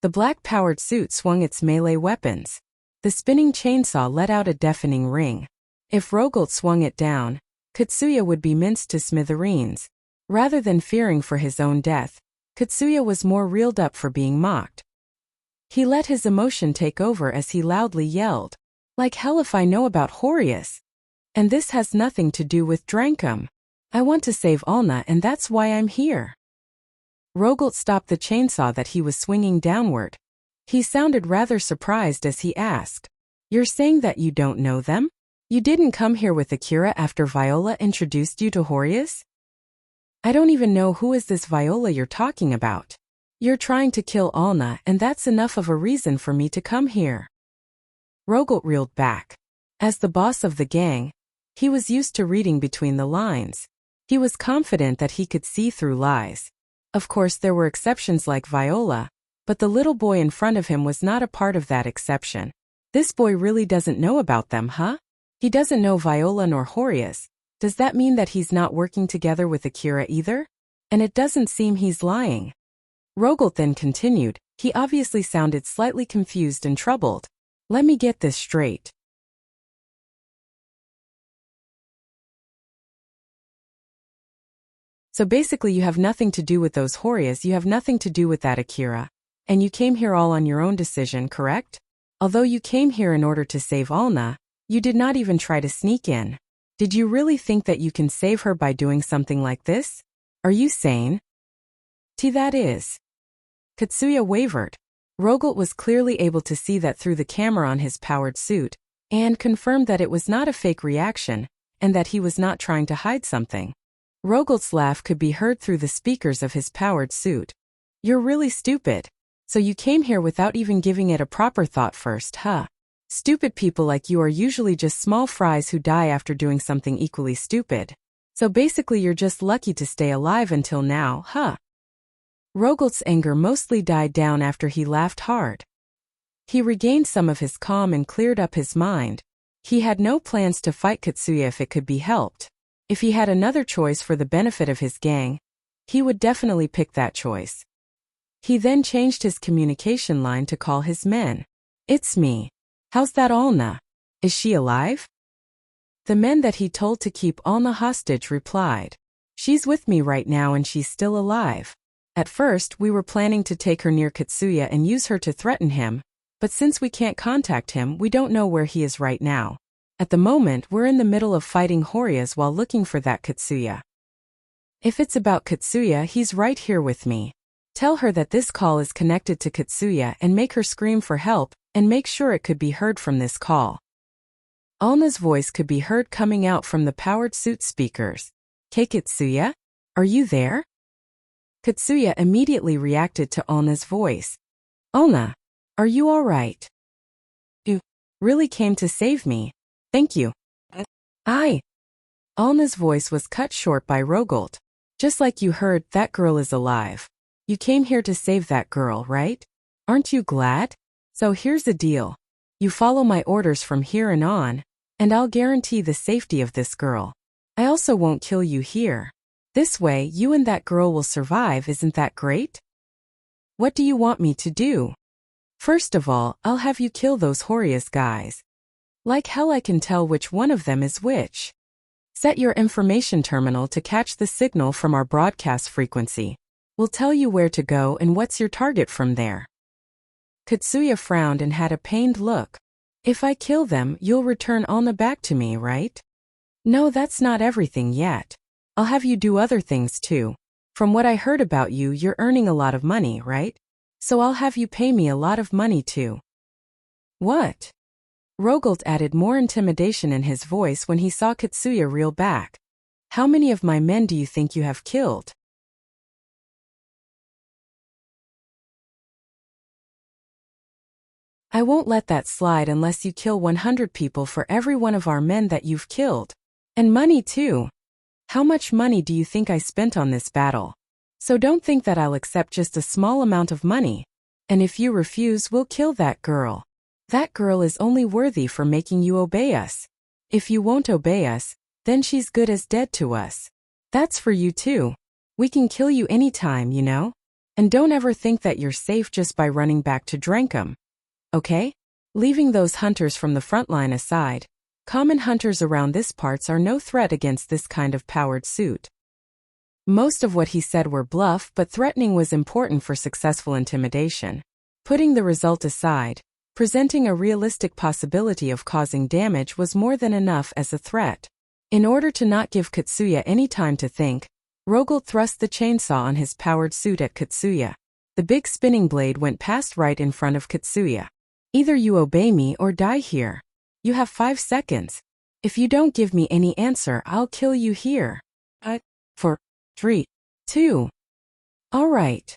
The black-powered suit swung its melee weapons. The spinning chainsaw let out a deafening ring. If Rogolt swung it down, Katsuya would be minced to smithereens. Rather than fearing for his own death, Katsuya was more reeled up for being mocked. He let his emotion take over as he loudly yelled, "Like hell if I know about Horius! And this has nothing to do with Drankum. I want to save Alna and that's why I'm here." Rogolt stopped the chainsaw that he was swinging downward. He sounded rather surprised as he asked, "You're saying that you don't know them? You didn't come here with Akira after Viola introduced you to Horius? I don't even know who is this Viola you're talking about. You're trying to kill Alna and that's enough of a reason for me to come here." Rogolt reeled back. As the boss of the gang, he was used to reading between the lines. He was confident that he could see through lies. Of course there were exceptions like Viola, but the little boy in front of him was not a part of that exception. This boy really doesn't know about them, huh? He doesn't know Viola nor Horius. Does that mean that he's not working together with Akira either? And it doesn't seem he's lying. Rogolt then continued. He obviously sounded slightly confused and troubled. "Let me get this straight. So basically you have nothing to do with those Horius, you have nothing to do with that Akira. And you came here all on your own decision, correct? Although you came here in order to save Alna, you did not even try to sneak in. Did you really think that you can save her by doing something like this? Are you sane?" That is. Katsuya wavered. Rogalt was clearly able to see that through the camera on his powered suit, and confirmed that it was not a fake reaction, and that he was not trying to hide something. Rogalt's laugh could be heard through the speakers of his powered suit. "You're really stupid. So you came here without even giving it a proper thought first, huh? Stupid people like you are usually just small fries who die after doing something equally stupid. So basically you're just lucky to stay alive until now, huh?" Rogalt's anger mostly died down after he laughed hard. He regained some of his calm and cleared up his mind. He had no plans to fight Katsuya if it could be helped. If he had another choice for the benefit of his gang, he would definitely pick that choice. He then changed his communication line to call his men. "It's me. How's that Alna? Is she alive?" The men that he told to keep Alna hostage replied, "She's with me right now and she's still alive. At first, we were planning to take her near Katsuya and use her to threaten him, but since we can't contact him, we don't know where he is right now. At the moment, we're in the middle of fighting Horyas while looking for that Katsuya. If it's about Katsuya, he's right here with me. Tell her that this call is connected to Katsuya and make her scream for help, and make sure it could be heard from this call." Alna's voice could be heard coming out from the powered suit speakers. "Hey Katsuya? Are you there?" Katsuya immediately reacted to Alna's voice. "Alna, are you all right? You really came to save me. Thank you." Alna's voice was cut short by Rogalt. "Just like you heard, that girl is alive. You came here to save that girl, right? Aren't you glad? So here's the deal. You follow my orders from here on, and I'll guarantee the safety of this girl. I also won't kill you here. This way, you and that girl will survive, isn't that great? What do you want me to do? First of all, I'll have you kill those Horyas guys. Like hell I can tell which one of them is which. Set your information terminal to catch the signal from our broadcast frequency. We'll tell you where to go and what's your target from there." Katsuya frowned and had a pained look. "If I kill them, you'll return Alna back to me, right?" "No, that's not everything yet. I'll have you do other things too. From what I heard about you, you're earning a lot of money, right? So I'll have you pay me a lot of money too." "What?" Rogalt added more intimidation in his voice when he saw Katsuya reel back. "How many of my men do you think you have killed?" "I won't let that slide unless you kill 100 people for every one of our men that you've killed. And money too. How much money do you think I spent on this battle? So don't think that I'll accept just a small amount of money. And if you refuse, we'll kill that girl. That girl is only worthy for making you obey us. If you won't obey us, then she's good as dead to us. That's for you too. We can kill you anytime, you know? And don't ever think that you're safe just by running back to Drenkum. Okay? Leaving those hunters from the front line aside, common hunters around this parts are no threat against this kind of powered suit." Most of what he said were bluff, but threatening was important for successful intimidation. Putting the result aside, presenting a realistic possibility of causing damage was more than enough as a threat. In order to not give Katsuya any time to think, Rogalt thrust the chainsaw on his powered suit at Katsuya. The big spinning blade went past right in front of Katsuya. "Either you obey me or die here. You have 5 seconds. If you don't give me any answer, I'll kill you here. 4, 3, 2. All right."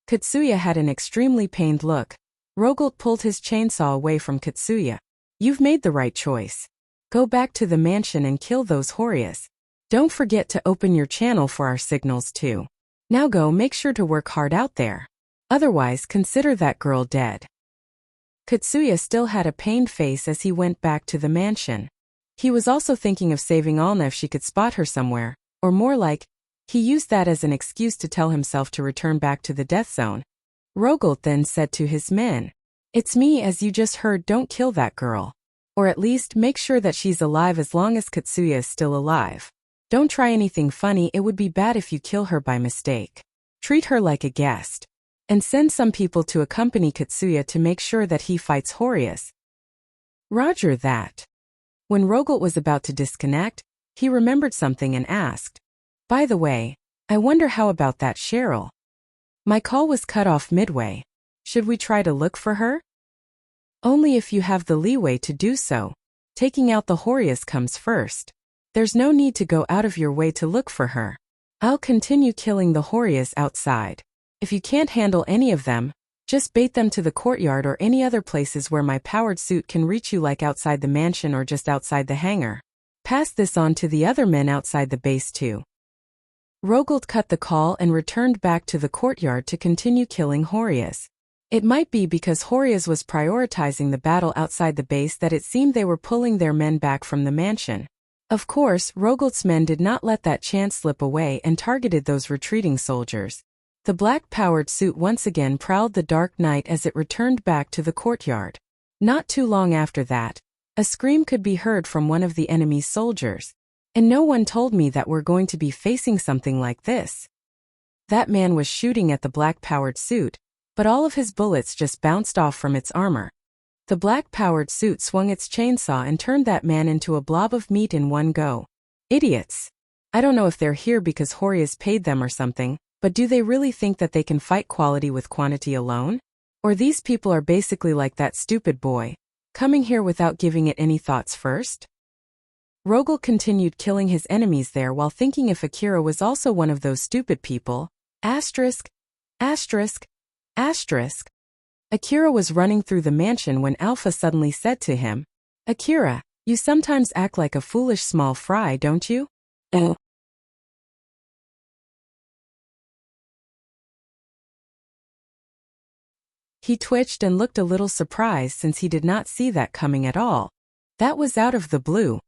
Katsuya had an extremely pained look. Rogalt pulled his chainsaw away from Katsuya. "You've made the right choice. Go back to the mansion and kill those Horyas. Don't forget to open your channel for our signals too. Now go, make sure to work hard out there. Otherwise, consider that girl dead." Katsuya still had a pained face as he went back to the mansion. He was also thinking of saving Alna if she could spot her somewhere, or more like, he used that as an excuse to tell himself to return back to the death zone. Rogalt then said to his men, "It's me, as you just heard, don't kill that girl. Or at least make sure that she's alive as long as Katsuya is still alive. Don't try anything funny, it would be bad if you kill her by mistake. Treat her like a guest. And send some people to accompany Katsuya to make sure that he fights Horyas." Roger that. When Rogalt was about to disconnect, he remembered something and asked, "By the way, I wonder how about that Cheryl? My call was cut off midway. Should we try to look for her? Only if you have the leeway to do so. Taking out the Horias comes first. There's no need to go out of your way to look for her. I'll continue killing the Horias outside. If you can't handle any of them, just bait them to the courtyard or any other places where my powered suit can reach you, like outside the mansion or just outside the hangar. Pass this on to the other men outside the base too. Rogold cut the call and returned back to the courtyard to continue killing Horias. It might be because Horias was prioritizing the battle outside the base that it seemed they were pulling their men back from the mansion. Of course, Rogold's men did not let that chance slip away and targeted those retreating soldiers. The black-powered suit once again prowled the dark night as it returned back to the courtyard. Not too long after that, a scream could be heard from one of the enemy's soldiers. And no one told me that we're going to be facing something like this. That man was shooting at the black-powered suit, but all of his bullets just bounced off from its armor. The black-powered suit swung its chainsaw and turned that man into a blob of meat in one go. Idiots. I don't know if they're here because Horias paid them or something, but do they really think that they can fight quality with quantity alone? Or these people are basically like that stupid boy, coming here without giving it any thoughts first? Rogold continued killing his enemies there while thinking if Akira was also one of those stupid people. Asterisk. Akira was running through the mansion when Alpha suddenly said to him, "Akira, you sometimes act like a foolish small fry, don't you?" He twitched and looked a little surprised since he did not see that coming at all. That was out of the blue.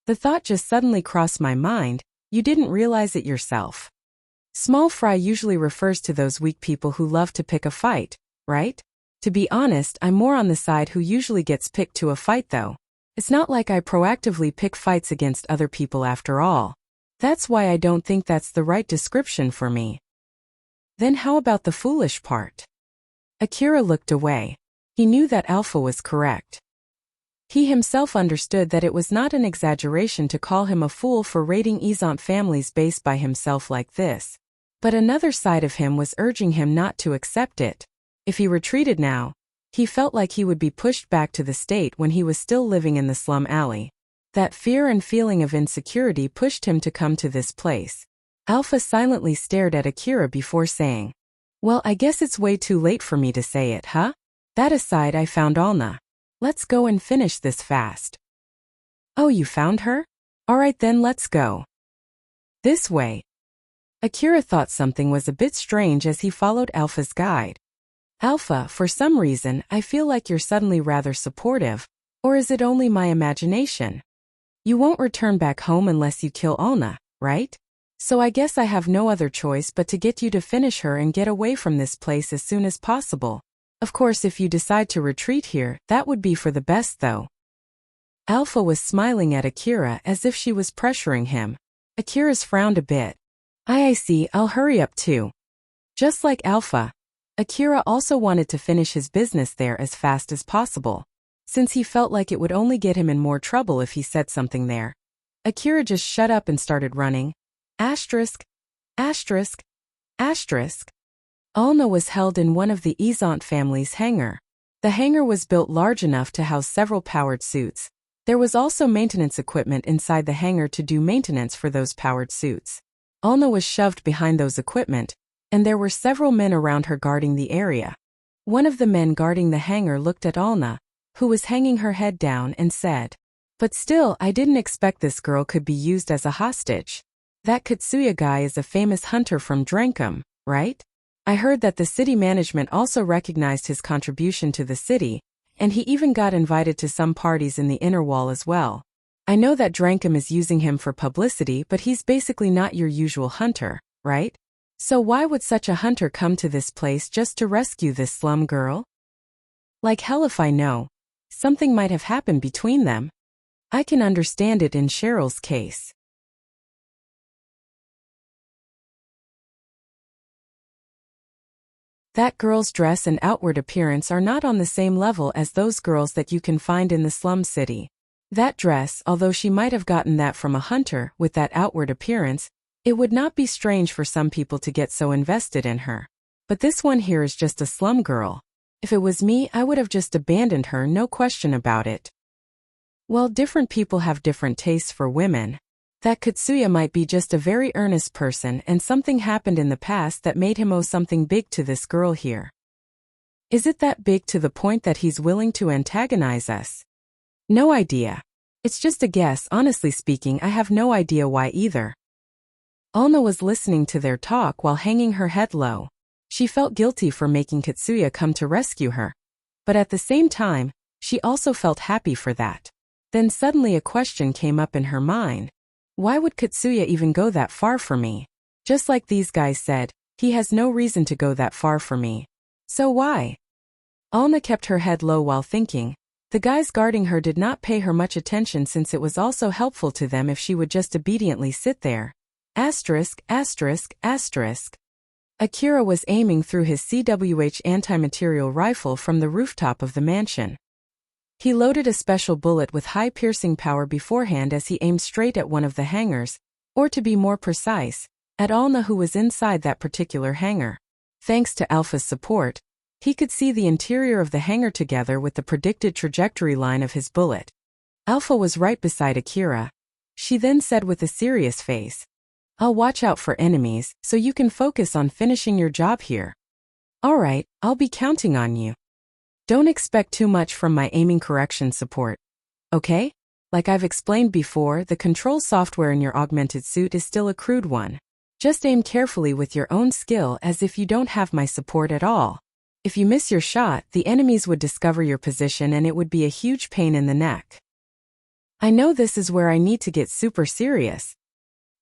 The thought just suddenly crossed my mind, you didn't realize it yourself. Small fry usually refers to those weak people who love to pick a fight, right? To be honest, I'm more on the side who usually gets picked to a fight though. It's not like I proactively pick fights against other people after all. That's why I don't think that's the right description for me. Then how about the foolish part? Akira looked away. He knew that Alpha was correct. He himself understood that it was not an exaggeration to call him a fool for raiding Izant family's base by himself like this. But another side of him was urging him not to accept it. If he retreated now, he felt like he would be pushed back to the state when he was still living in the slum alley. That fear and feeling of insecurity pushed him to come to this place. Alpha silently stared at Akira before saying, "Well, I guess it's way too late for me to say it, huh? That aside, I found Alna. Let's go and finish this fast." "Oh, you found her? Alright then, let's go. This way." Akira thought something was a bit strange as he followed Alpha's guide. "Alpha, for some reason, I feel like you're suddenly rather supportive, or is it only my imagination? You won't return back home unless you kill Alna, right? So I guess I have no other choice but to get you to finish her and get away from this place as soon as possible. Of course, if you decide to retreat here, that would be for the best though." Alpha was smiling at Akira as if she was pressuring him. Akira's frowned a bit. I see, I'll hurry up too." Just like Alpha, Akira also wanted to finish his business there as fast as possible, since he felt like it would only get him in more trouble if he said something there. Akira just shut up and started running. Alna was held in one of the Izant family's hangar. The hangar was built large enough to house several powered suits. There was also maintenance equipment inside the hangar to do maintenance for those powered suits. Alna was shoved behind those equipment, and there were several men around her guarding the area. One of the men guarding the hangar looked at Alna, who was hanging her head down, and said, "But still, I didn't expect this girl could be used as a hostage. That Katsuya guy is a famous hunter from Drankum, right? I heard that the city management also recognized his contribution to the city, and he even got invited to some parties in the inner wall as well. I know that Drankum is using him for publicity, but he's basically not your usual hunter, right? So why would such a hunter come to this place just to rescue this slum girl? Like hell if I know. Something might have happened between them. I can understand it in Cheryl's case. That girl's dress and outward appearance are not on the same level as those girls that you can find in the slum city. That dress, although she might have gotten that from a hunter with that outward appearance, it would not be strange for some people to get so invested in her. But this one here is just a slum girl. If it was me, I would have just abandoned her, no question about it. Well, different people have different tastes for women. That Katsuya might be just a very earnest person and something happened in the past that made him owe something big to this girl here. Is it that big to the point that he's willing to antagonize us? No idea. It's just a guess. Honestly speaking, I have no idea why either. Alna was listening to their talk while hanging her head low. She felt guilty for making Katsuya come to rescue her. But at the same time, she also felt happy for that. Then suddenly a question came up in her mind. Why would Katsuya even go that far for me? Just like these guys said, he has no reason to go that far for me. So why? Alna kept her head low while thinking. The guys guarding her did not pay her much attention since it was also helpful to them if she would just obediently sit there. Asterisk, asterisk, asterisk. Akira was aiming through his CWH anti-material rifle from the rooftop of the mansion. He loaded a special bullet with high piercing power beforehand as he aimed straight at one of the hangars, or to be more precise, at Alna, who was inside that particular hangar. Thanks to Alpha's support, he could see the interior of the hangar together with the predicted trajectory line of his bullet. Alpha was right beside Akira. She then said with a serious face, "I'll watch out for enemies, so you can focus on finishing your job here." "Alright, I'll be counting on you. Don't expect too much from my aiming correction support. Okay? Like I've explained before, the control software in your augmented suit is still a crude one. Just aim carefully with your own skill as if you don't have my support at all. If you miss your shot, the enemies would discover your position and it would be a huge pain in the neck." I know this is where I need to get super serious.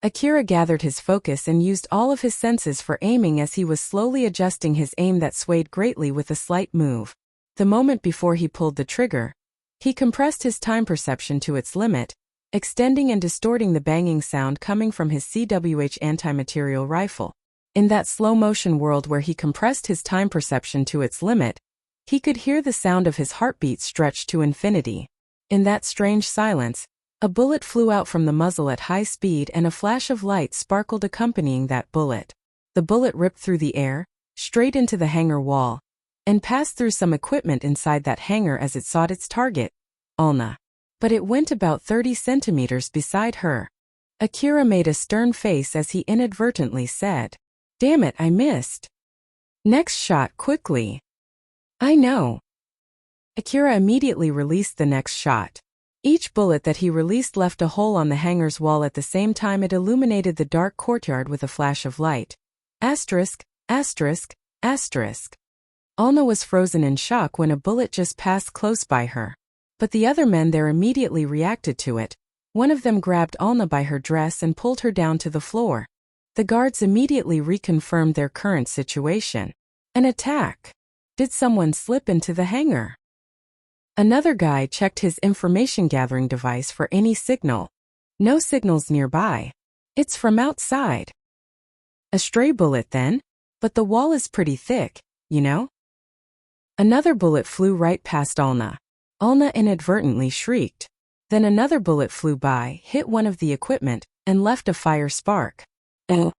Akira gathered his focus and used all of his senses for aiming as he was slowly adjusting his aim that swayed greatly with a slight move. The moment before he pulled the trigger, he compressed his time perception to its limit, extending and distorting the banging sound coming from his CWH anti-material rifle. In that slow-motion world where he compressed his time perception to its limit, he could hear the sound of his heartbeat stretched to infinity. In that strange silence, a bullet flew out from the muzzle at high speed and a flash of light sparkled accompanying that bullet. The bullet ripped through the air, straight into the hangar wall, and passed through some equipment inside that hangar as it sought its target, Alna. But it went about 30 centimeters beside her. Akira made a stern face as he inadvertently said, "Damn it, I missed. Next shot, quickly." "I know." Akira immediately released the next shot. Each bullet that he released left a hole on the hangar's wall. At the same time it illuminated the dark courtyard with a flash of light. Asterisk, asterisk, asterisk. Alna was frozen in shock when a bullet just passed close by her. But the other men there immediately reacted to it. One of them grabbed Alna by her dress and pulled her down to the floor. The guards immediately reconfirmed their current situation. An attack. Did someone slip into the hangar? Another guy checked his information-gathering device for any signal. No signals nearby. It's from outside. A stray bullet then? But the wall is pretty thick, you know? Another bullet flew right past Alna. Alna inadvertently shrieked. Then another bullet flew by, hit one of the equipment, and left a fire spark. Oh.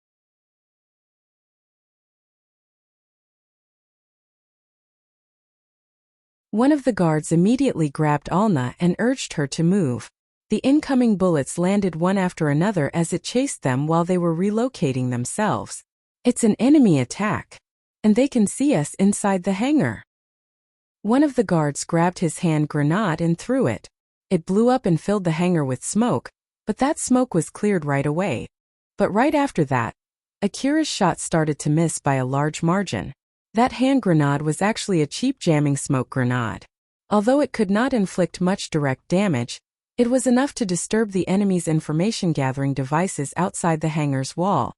One of the guards immediately grabbed Alna and urged her to move. The incoming bullets landed one after another as it chased them while they were relocating themselves. It's an enemy attack. And they can see us inside the hangar. One of the guards grabbed his hand grenade and threw it. It blew up and filled the hangar with smoke, but that smoke was cleared right away. But right after that, Akira's shot started to miss by a large margin. That hand grenade was actually a cheap jamming smoke grenade. Although it could not inflict much direct damage, it was enough to disturb the enemy's information-gathering devices outside the hangar's wall.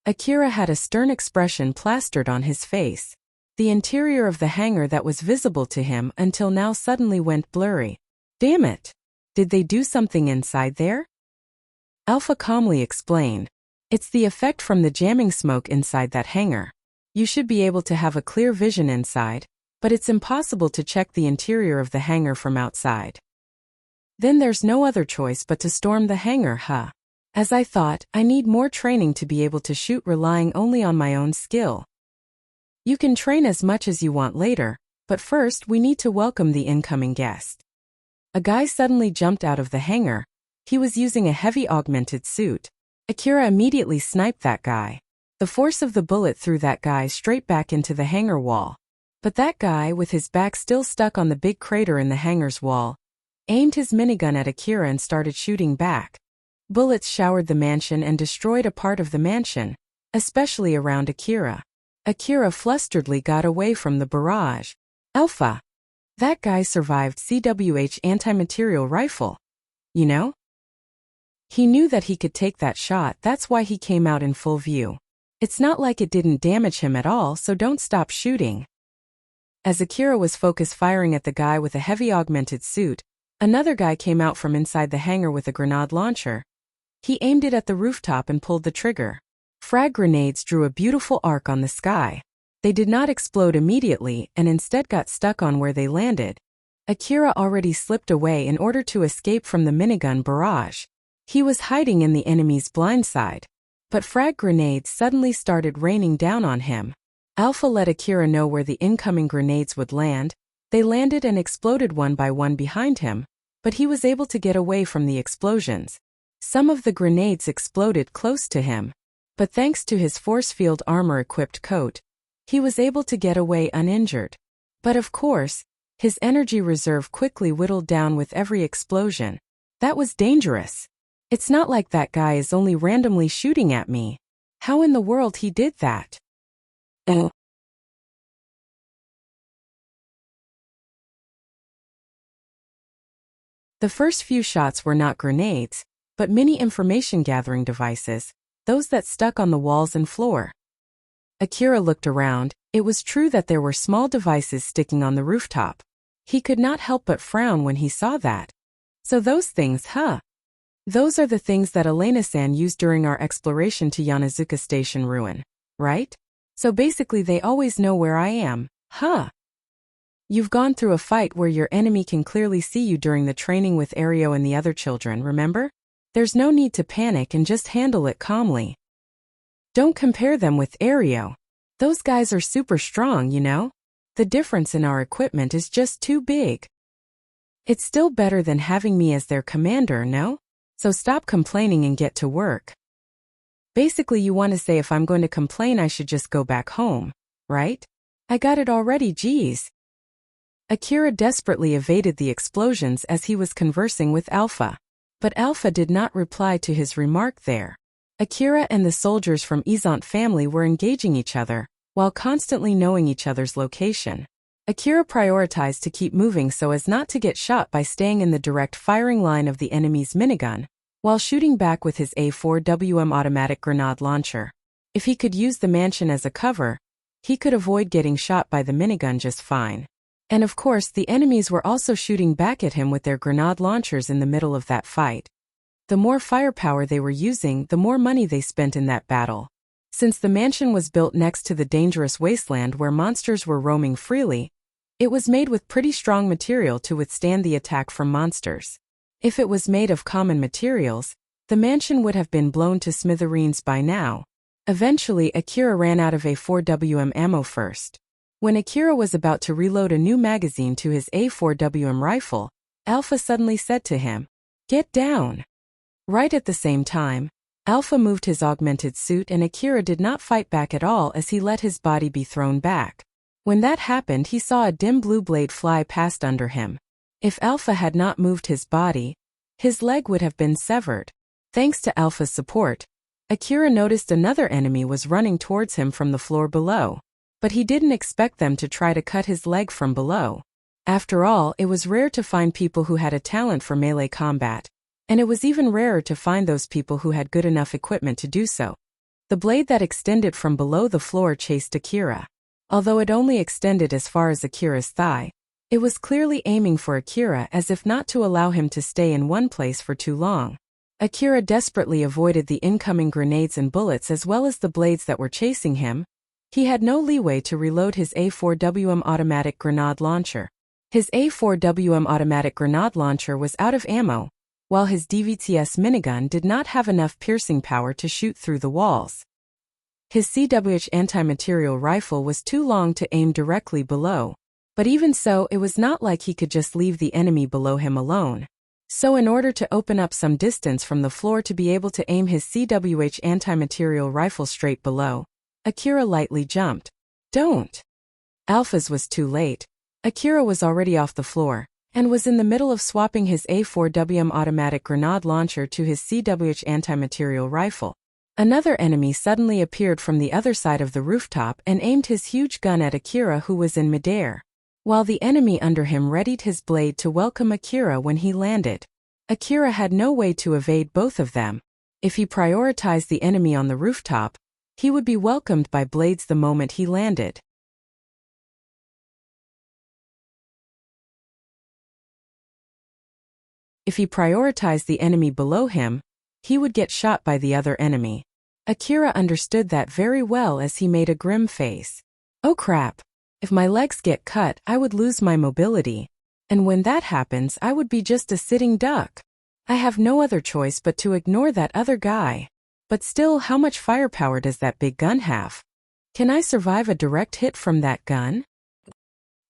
Akira had a stern expression plastered on his face. The interior of the hangar that was visible to him until now suddenly went blurry. Damn it! Did they do something inside there? Alpha calmly explained. It's the effect from the jamming smoke inside that hangar. You should be able to have a clear vision inside, but it's impossible to check the interior of the hangar from outside. Then there's no other choice but to storm the hangar, huh? As I thought, I need more training to be able to shoot relying only on my own skill. You can train as much as you want later, but first we need to welcome the incoming guest. A guy suddenly jumped out of the hangar. He was using a heavy augmented suit. Akira immediately sniped that guy. The force of the bullet threw that guy straight back into the hangar wall. But that guy, with his back still stuck on the big crater in the hangar's wall, aimed his minigun at Akira and started shooting back. Bullets showered the mansion and destroyed a part of the mansion, especially around Akira. Akira flusteredly got away from the barrage. Alpha! That guy survived CWH anti-material rifle. You know? He knew that he could take that shot, that's why he came out in full view. It's not like it didn't damage him at all, so don't stop shooting. As Akira was focus firing at the guy with a heavy augmented suit, another guy came out from inside the hangar with a grenade launcher. He aimed it at the rooftop and pulled the trigger. Frag grenades drew a beautiful arc on the sky. They did not explode immediately and instead got stuck on where they landed. Akira already slipped away in order to escape from the minigun barrage. He was hiding in the enemy's blind side. But frag grenades suddenly started raining down on him. Alpha let Akira know where the incoming grenades would land. They landed and exploded one by one behind him, but he was able to get away from the explosions. Some of the grenades exploded close to him, but thanks to his force field armor-equipped coat, he was able to get away uninjured. But of course, his energy reserve quickly whittled down with every explosion. That was dangerous. It's not like that guy is only randomly shooting at me. How in the world he did that? The first few shots were not grenades, but mini information-gathering devices, those that stuck on the walls and floor. Akira looked around. It was true that there were small devices sticking on the rooftop. He could not help but frown when he saw that. So those things, huh? Those are the things that Elena-san used during our exploration to Yanazuka Station ruin, right? So basically they always know where I am, huh? You've gone through a fight where your enemy can clearly see you during the training with Ario and the other children, remember? There's no need to panic and just handle it calmly. Don't compare them with Ario. Those guys are super strong, you know? The difference in our equipment is just too big. It's still better than having me as their commander, no? So stop complaining and get to work. Basically you want to say if I'm going to complain I should just go back home, right? I got it already, geez. Akira desperately evaded the explosions as he was conversing with Alpha. But Alpha did not reply to his remark there. Akira and the soldiers from Izant family were engaging each other, while constantly knowing each other's location. Akira prioritized to keep moving so as not to get shot by staying in the direct firing line of the enemy's minigun, while shooting back with his A4WM automatic grenade launcher. If he could use the mansion as a cover, he could avoid getting shot by the minigun just fine. And of course the enemies were also shooting back at him with their grenade launchers in the middle of that fight. The more firepower they were using, the more money they spent in that battle. Since the mansion was built next to the dangerous wasteland where monsters were roaming freely, it was made with pretty strong material to withstand the attack from monsters. If it was made of common materials, the mansion would have been blown to smithereens by now. Eventually Akira ran out of A4WM ammo first. When Akira was about to reload a new magazine to his A4WM rifle, Alpha suddenly said to him, "Get down." Right at the same time, Alpha moved his augmented suit and Akira did not fight back at all as he let his body be thrown back. When that happened he saw a dim blue blade fly past under him. If Alpha had not moved his body, his leg would have been severed. Thanks to Alpha's support, Akira noticed another enemy was running towards him from the floor below. But he didn't expect them to try to cut his leg from below. After all, it was rare to find people who had a talent for melee combat, and it was even rarer to find those people who had good enough equipment to do so. The blade that extended from below the floor chased Akira. Although it only extended as far as Akira's thigh, it was clearly aiming for Akira as if not to allow him to stay in one place for too long. Akira desperately avoided the incoming grenades and bullets as well as the blades that were chasing him. He had no leeway to reload his A4WM automatic grenade launcher. His A4WM automatic grenade launcher was out of ammo, while his DVTS minigun did not have enough piercing power to shoot through the walls. His CWH anti-material rifle was too long to aim directly below. But even so, it was not like he could just leave the enemy below him alone. So in order to open up some distance from the floor to be able to aim his CWH anti-material rifle straight below, Akira lightly jumped. Don't! Alpha's was too late. Akira was already off the floor, and was in the middle of swapping his A4WM automatic grenade launcher to his CWH anti-material rifle. Another enemy suddenly appeared from the other side of the rooftop and aimed his huge gun at Akira, who was in midair, while the enemy under him readied his blade to welcome Akira when he landed. Akira had no way to evade both of them. If he prioritized the enemy on the rooftop, he would be welcomed by blades the moment he landed. If he prioritized the enemy below him, he would get shot by the other enemy. Akira understood that very well as he made a grim face. Oh crap! If my legs get cut, I would lose my mobility. And when that happens, I would be just a sitting duck. I have no other choice but to ignore that other guy. But still, how much firepower does that big gun have? Can I survive a direct hit from that gun?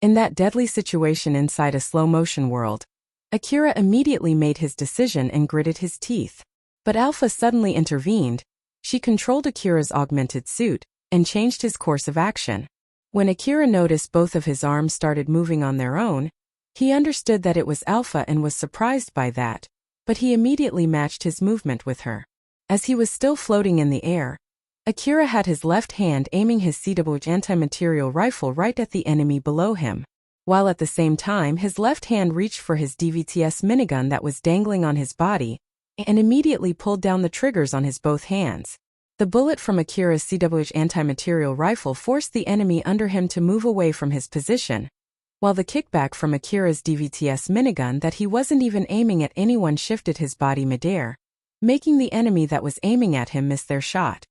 In that deadly situation inside a slow-motion world, Akira immediately made his decision and gritted his teeth. But Alpha suddenly intervened. She controlled Akira's augmented suit and changed his course of action. When Akira noticed both of his arms started moving on their own, he understood that it was Alpha and was surprised by that, but he immediately matched his movement with her. As he was still floating in the air, Akira had his left hand aiming his CWH anti-material rifle right at the enemy below him, while at the same time his left hand reached for his DVTS minigun that was dangling on his body, and immediately pulled down the triggers on his both hands. The bullet from Akira's CWH anti-material rifle forced the enemy under him to move away from his position, while the kickback from Akira's DVTS minigun that he wasn't even aiming at anyone shifted his body midair, making the enemy that was aiming at him miss their shot.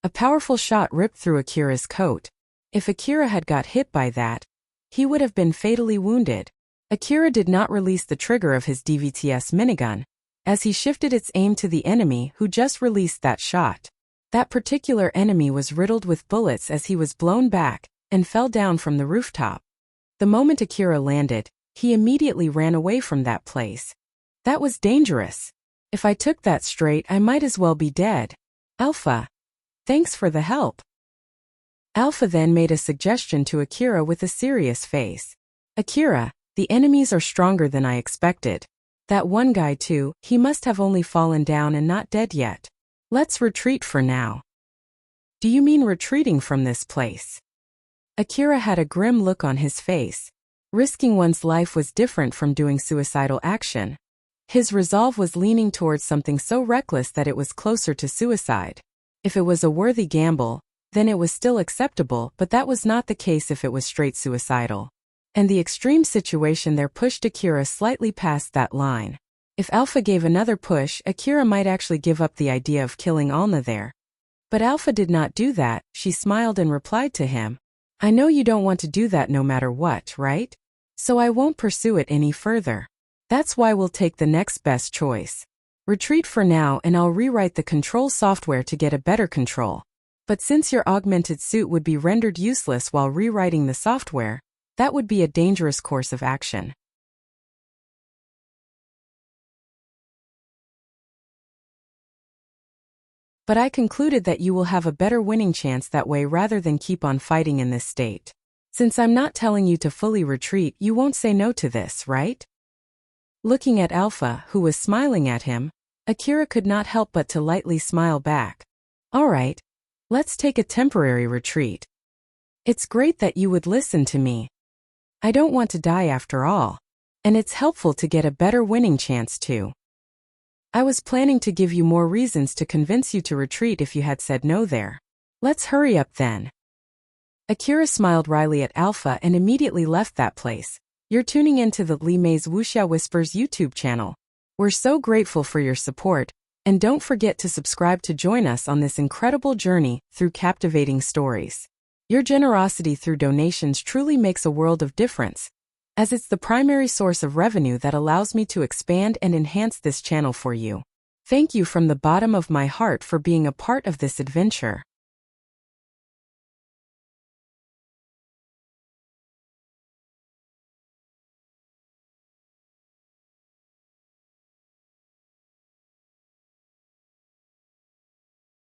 A powerful shot ripped through Akira's coat. If Akira had got hit by that, he would have been fatally wounded. Akira did not release the trigger of his DVTS minigun, as he shifted its aim to the enemy who just released that shot. That particular enemy was riddled with bullets as he was blown back and fell down from the rooftop. The moment Akira landed, he immediately ran away from that place. That was dangerous. If I took that straight, I might as well be dead. Alpha. Thanks for the help. Alpha then made a suggestion to Akira with a serious face. Akira, the enemies are stronger than I expected. That one guy too, he must have only fallen down and not dead yet. Let's retreat for now. Do you mean retreating from this place? Akira had a grim look on his face. Risking one's life was different from doing suicidal action. His resolve was leaning towards something so reckless that it was closer to suicide. If it was a worthy gamble, then it was still acceptable, but that was not the case if it was straight suicidal. And the extreme situation there pushed Akira slightly past that line. If Alpha gave another push, Akira might actually give up the idea of killing Alna there. But Alpha did not do that. She smiled and replied to him. I know you don't want to do that no matter what, right? So I won't pursue it any further. That's why we'll take the next best choice. Retreat for now and I'll rewrite the control software to get a better control. But since your augmented suit would be rendered useless while rewriting the software, that would be a dangerous course of action. But I concluded that you will have a better winning chance that way rather than keep on fighting in this state. Since I'm not telling you to fully retreat, you won't say no to this, right? Looking at Alpha, who was smiling at him, Akira could not help but to lightly smile back. All right, let's take a temporary retreat. It's great that you would listen to me. I don't want to die after all. And it's helpful to get a better winning chance too. I was planning to give you more reasons to convince you to retreat if you had said no there. Let's hurry up then. Akira smiled wryly at Alpha and immediately left that place. You're tuning into the Li Mei's Wuxia Whispers YouTube channel. We're so grateful for your support, and don't forget to subscribe to join us on this incredible journey through captivating stories. Your generosity through donations truly makes a world of difference, as it's the primary source of revenue that allows me to expand and enhance this channel for you. Thank you from the bottom of my heart for being a part of this adventure.